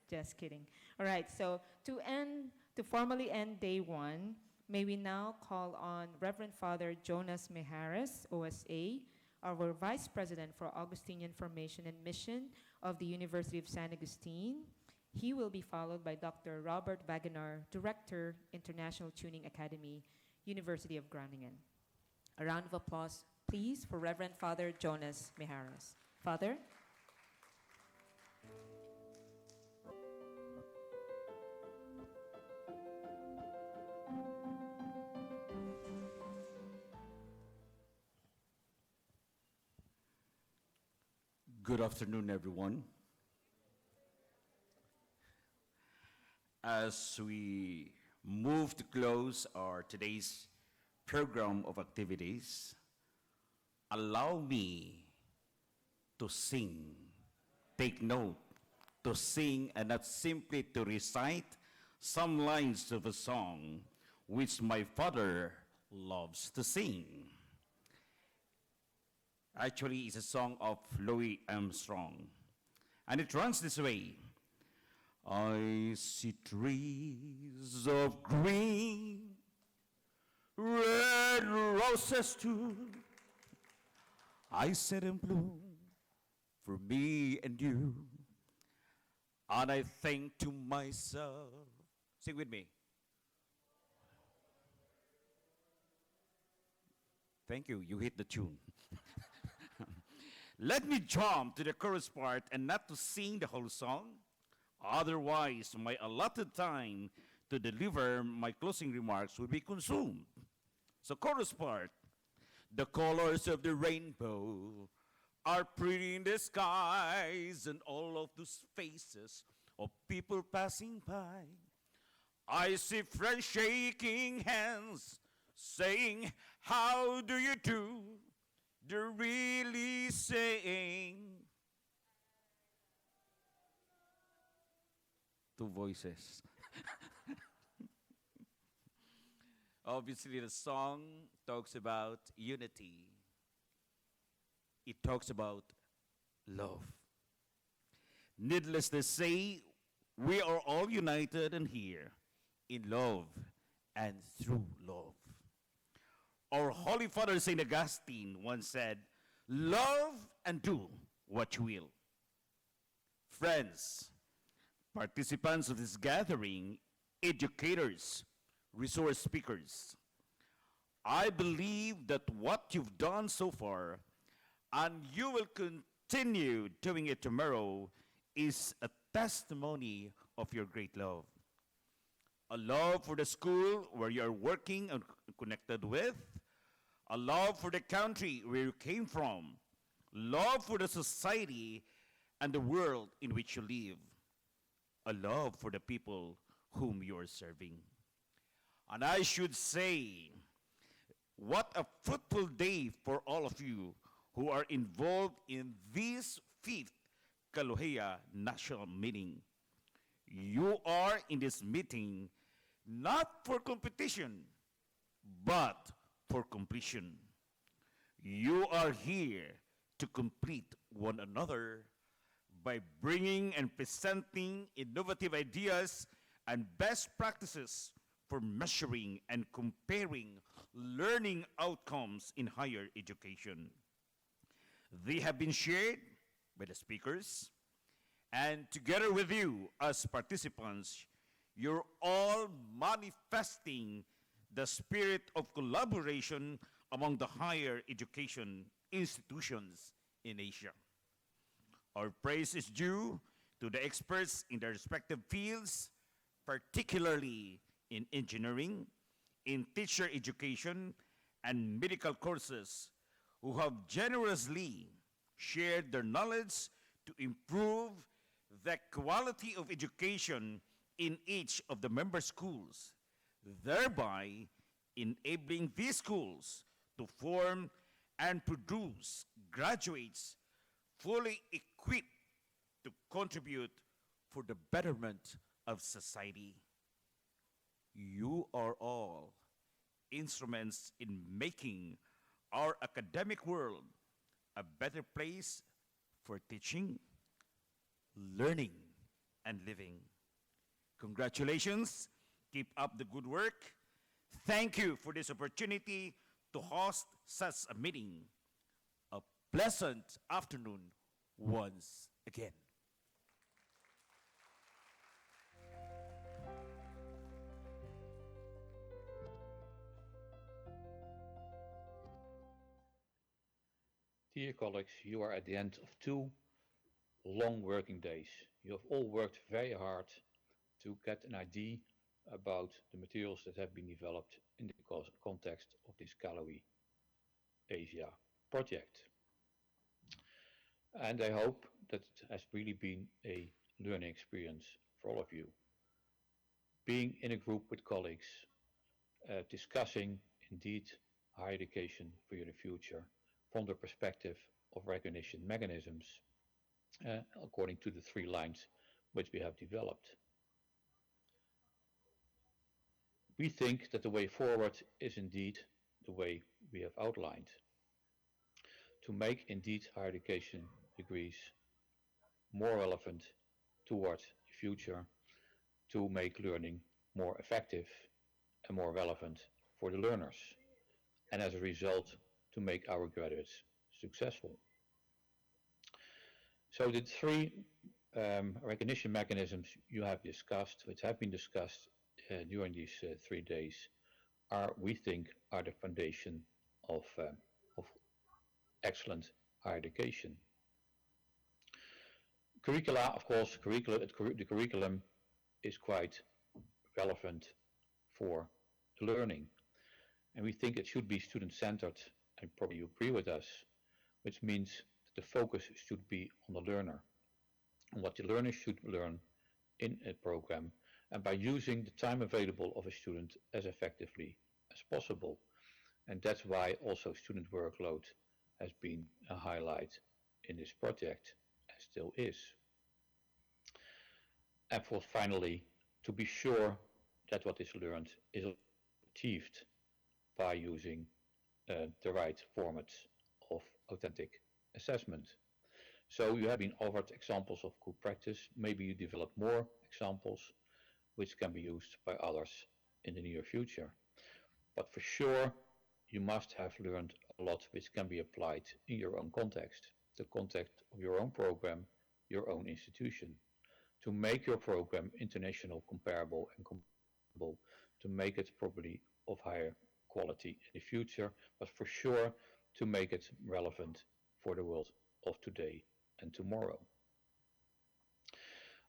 Just kidding. All right, so to formally end day one, may we now call on Reverend Father Jonas Mejares, OSA, our Vice President for Augustinian Formation and Mission of the University of San Agustin. He will be followed by Dr. Robert Wagener, Director, International Tuning Academy, University of Groningen. A round of applause, please, for Reverend Father Jonas Mejares. Father? Good afternoon, everyone. As we move to close our today's program of activities, allow me to sing. Take note, to sing and not simply to recite some lines of a song which my father loves to sing. Actually, it's a song of Louis Armstrong. And it runs this way. I see trees of green, red roses too. I see them bloom for me and you. And I think to myself, sing with me. Thank you, you hit the tune. Let me jump to the chorus part and not to sing the whole song. Otherwise, my allotted time to deliver my closing remarks will be consumed. So chorus part. The colors of the rainbow are pretty in the skies, and all of those faces of people passing by. I see friends shaking hands, saying, how do you do? They're really saying, 2 voices. Obviously, the song talks about unity. It talks about love. Needless to say, we are all united and here in love and through love. Our Holy Father St. Augustine once said, love and do what you will. Friends, participants of this gathering, educators, resource speakers, I believe that what you've done so far, and you will continue doing it tomorrow, is a testimony of your great love. A love for the school where you are working and connected with, a love for the country where you came from, love for the society and the world in which you live, a love for the people whom you are serving. And I should say, what a fruitful day for all of you who are involved in this 5th CALOHEA national meeting. You are in this meeting not for competition, but for completion. You are here to complete one another by bringing and presenting innovative ideas and best practices for measuring and comparing learning outcomes in higher education. They have been shared by the speakers, and together with you as participants, you're all manifesting the spirit of collaboration among the higher education institutions in Asia. Our praise is due to the experts in their respective fields, particularly in engineering, in teacher education, and medical courses, who have generously shared their knowledge to improve the quality of education in each of the member schools, thereby enabling these schools to form and produce graduates fully equipped to contribute for the betterment of society. You are all instruments in making our academic world a better place for teaching, learning, and living. Congratulations. Keep up the good work. Thank you for this opportunity to host such a meeting. A pleasant afternoon once again. Dear colleagues, you are at the end of 2 long working days. You have all worked very hard to get an idea about the materials that have been developed in the context of this CALOHEA Asia project. And I hope that it has really been a learning experience for all of you. Being in a group with colleagues, discussing indeed higher education for the future from the perspective of recognition mechanisms, according to the 3 lines which we have developed. We think that the way forward is indeed the way we have outlined. To make indeed higher education degrees more relevant towards the future, to make learning more effective and more relevant for the learners, and as a result, to make our graduates successful. So the 3 recognition mechanisms you have discussed, which have been discussed during these 3 days, we think, are the foundation of excellent higher education. Curricula, of course, the curriculum is quite relevant for the learning, and we think it should be student-centered, and probably you agree with us, which means that the focus should be on the learner, on what the learner should learn in a program, and by using the time available of a student as effectively as possible. And that's why also student workload has been a highlight in this project, and still is. And for finally, to be sure that what is learned is achieved by using the right formats of authentic assessment. So you have been offered examples of good practice. Maybe you develop more examples which can be used by others in the near future. But for sure, you must have learned a lot which can be applied in your own context, the context of your own program, your own institution, to make your program international, comparable, and compatible, to make it probably of higher quality in the future, but for sure to make it relevant for the world of today and tomorrow.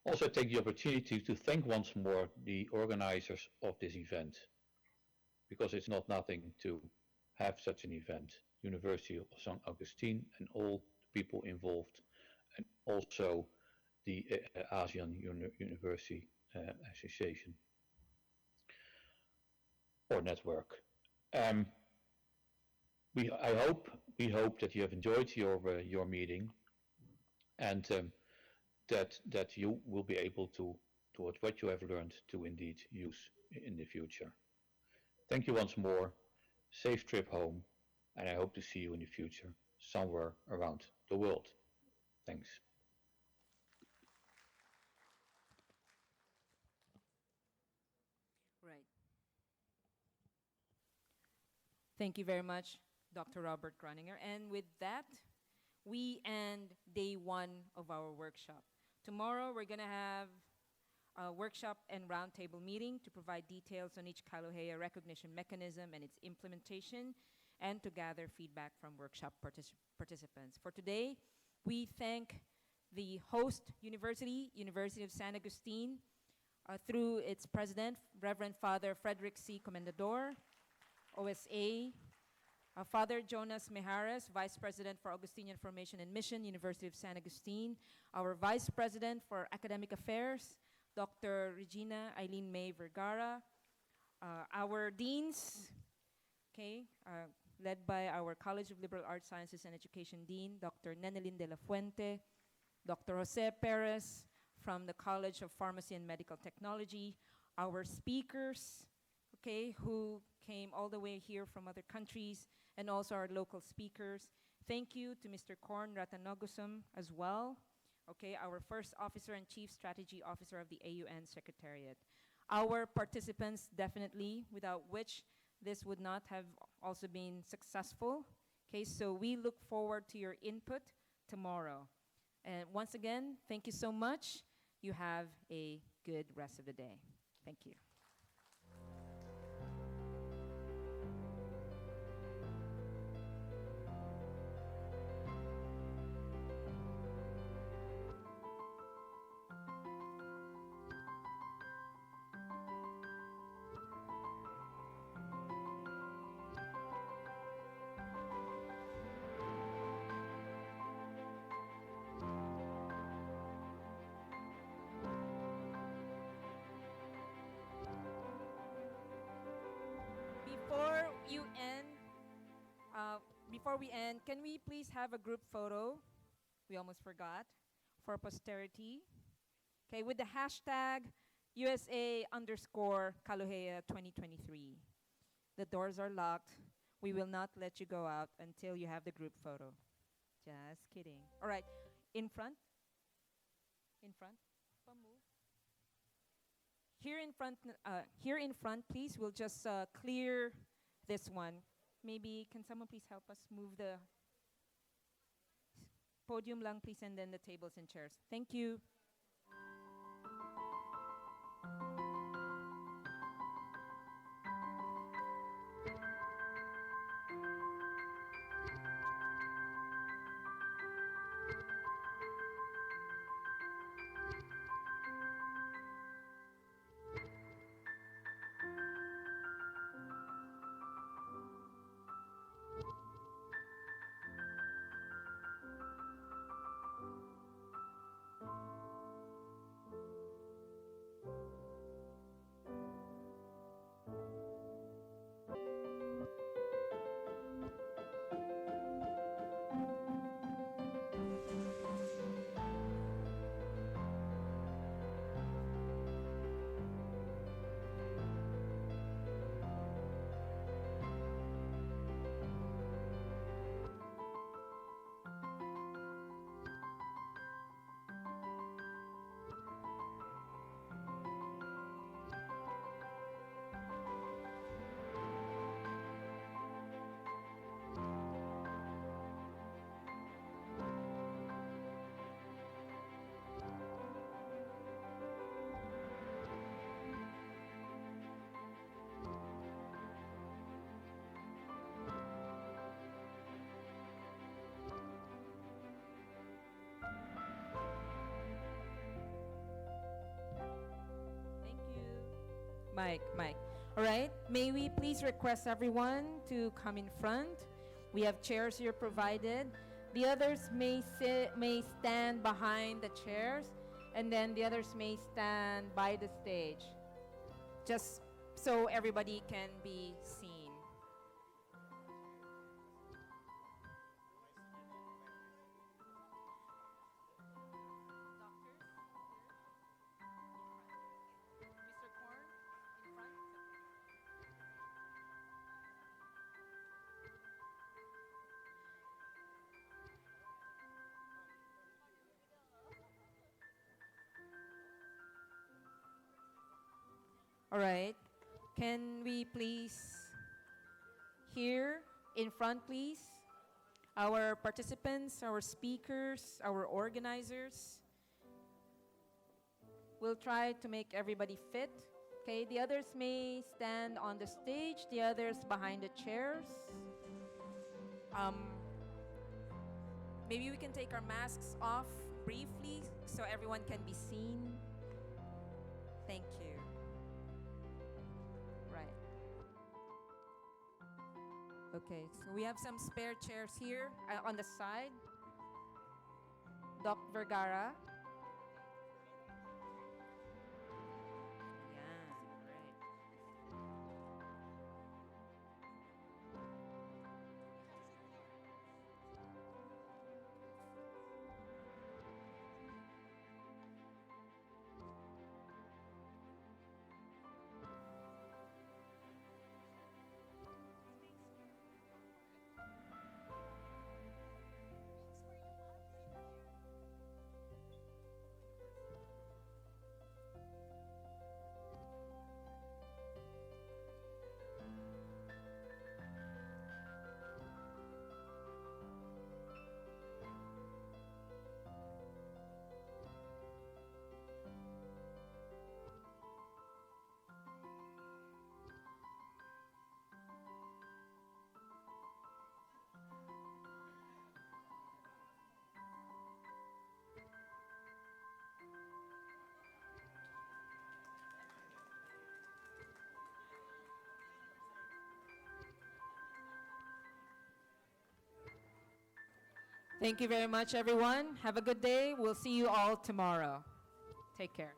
Also take the opportunity to thank once more the organizers of this event, because it's not nothing to have such an event. University of St. Agustin and all the people involved, and also the ASEAN University Association or network. We hope that you have enjoyed your meeting, and that you will be able to what you have learned to indeed use in the future. Thank you once more. Safe trip home, and I hope to see you in the future somewhere around the world. Thanks. Right. Thank you very much, Dr. Robert Groninger. And with that, we end day one of our workshop. Tomorrow, we're going to have a workshop and roundtable meeting to provide details on each CALOHEA recognition mechanism and its implementation, and to gather feedback from workshop participants. For today, we thank the host university, University of San Agustin, through its president, Reverend Father Frederick C. Comendador, OSA, Father Jonas Mejares, Vice President for Augustinian Formation and Mission, University of San Agustin, our Vice President for Academic Affairs, Dr. Regina Eileen May Vergara, our deans, okay, led by our College of Liberal Arts, Sciences and Education Dean, Dr. Nenelin de la Fuente, Dr. Jose Perez from the College of Pharmacy and Medical Technology, our speakers, okay, who came all the way here from other countries, and also our local speakers. Thank you to Mr. Korn Ratanogosum as well, okay, our first officer and chief strategy officer of the AUN Secretariat. Our participants, definitely, without which this would not have also been successful. Okay, so we look forward to your input tomorrow. And once again, thank you so much. You have a good rest of the day. Thank you. Before we end, can we please have a group photo? We almost forgot, for posterity. Okay, with the hashtag USA_CALOHEA 2023. The doors are locked. We will not let you go out until you have the group photo. Just kidding. All right, in front. In front. Here in front, please. We'll just clear this one. Maybe can someone please help us move the podium lang, please, and then the tables and chairs. Thank you. Mike. All right, may we please request everyone to come in front. We have chairs here provided. The others may stand behind the chairs, and then the others may stand by the stage, just so everybody can be seen. All right. Can we please here in front, please? our participants, our speakers, our organizers. We'll try to make everybody fit. Okay, the others may stand on the stage, the others behind the chairs. Maybe we can take our masks off briefly so everyone can be seen. Thank you. Right. Okay, so we have some spare chairs here on the side. Doc Vergara. Thank you very much, everyone. Have a good day. We'll see you all tomorrow. Take care.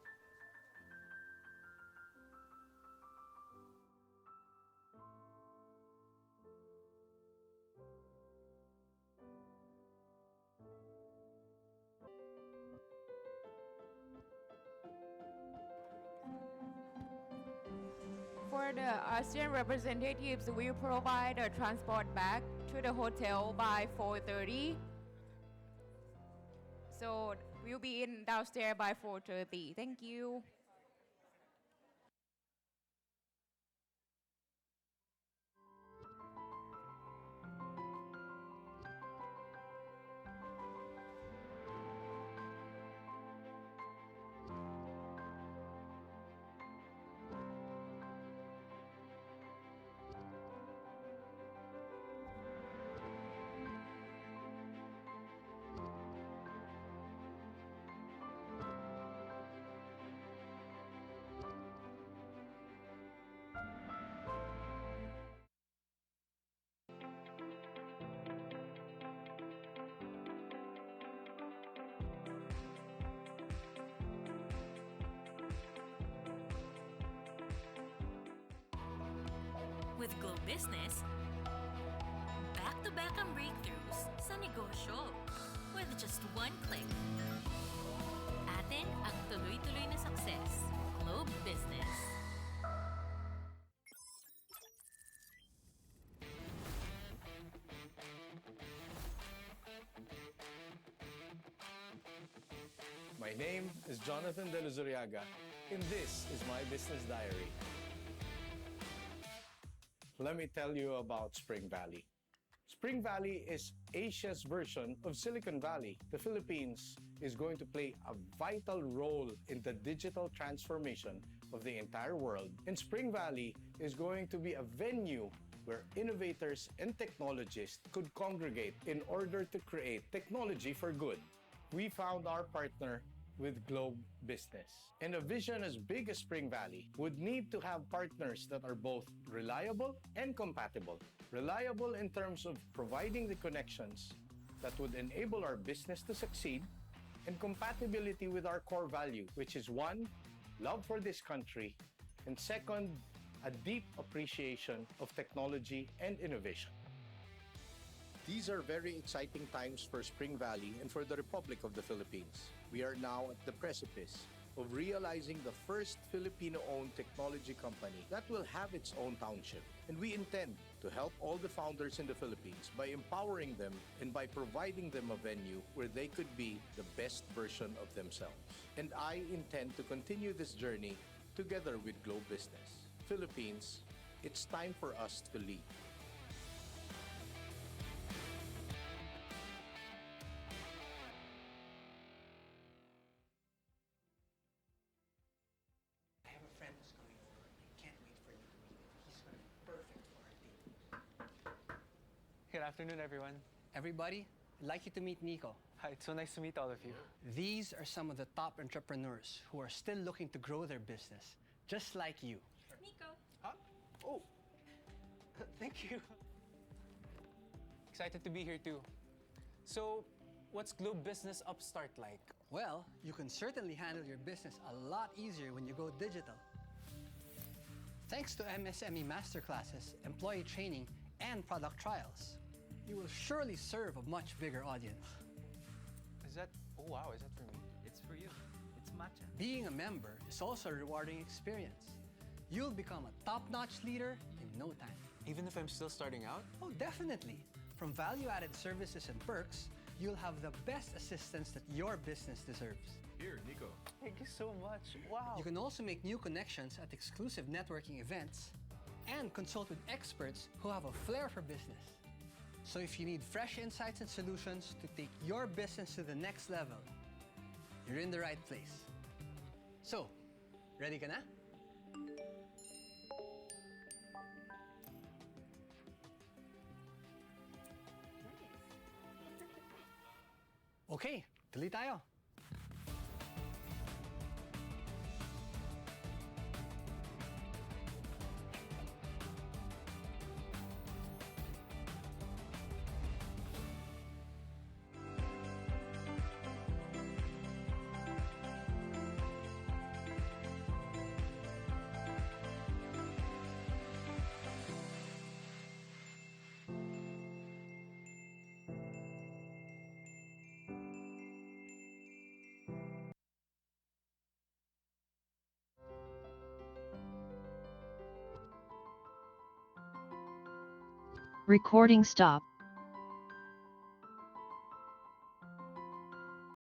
For the ASEAN representatives, we provide a transport back to the hotel by 4:30. So we'll be in downstairs by 4:30. Thank you. With Globe Business, back-to-back ang breakthroughs sa negosyo with just one click. Atin ang tuloy-tuloy na success. Globe Business. My name is Jonathan De Luzuriaga, and this is my business diary. Let me tell you about Spring Valley. Spring Valley is Asia's version of Silicon Valley. The Philippines is going to play a vital role in the digital transformation of the entire world. And Spring Valley is going to be a venue where innovators and technologists could congregate in order to create technology for good. We found our partner with Globe Business. And a vision as big as Spring Valley would need to have partners that are both reliable and compatible. Reliable in terms of providing the connections that would enable our business to succeed, and compatibility with our core value, which is one, love for this country, and second, a deep appreciation of technology and innovation. These are very exciting times for Spring Valley and for the Republic of the Philippines. We are now at the precipice of realizing the first Filipino-owned technology company that will have its own township. And we intend to help all the founders in the Philippines by empowering them and by providing them a venue where they could be the best version of themselves. And I intend to continue this journey together with Globe Business. Philippines, it's time for us to lead. afternoon, everyone. Everybody, I'd like you to meet Nico. Hi, it's so nice to meet all of you. These are some of the top entrepreneurs who are still looking to grow their business, just like you. Nico. Oh, thank you. Excited to be here too. So, what's Globe Business Upstart like? Well, you can certainly handle your business a lot easier when you go digital. Thanks to MSME masterclasses, employee training, and product trials, you will surely serve a much bigger audience. Is that, oh wow, is that for me? It's for you. It's matcha. Being a member is also a rewarding experience. You'll become a top-notch leader in no time. Even if I'm still starting out? Oh, definitely. From value-added services and perks, you'll have the best assistance that your business deserves. Here, Nico. Thank you so much. Wow. You can also make new connections at exclusive networking events and consult with experts who have a flair for business. So if you need fresh insights and solutions to take your business to the next level, you're in the right place. So, ready ka na? Okay, tuloy tayo. Recording stop.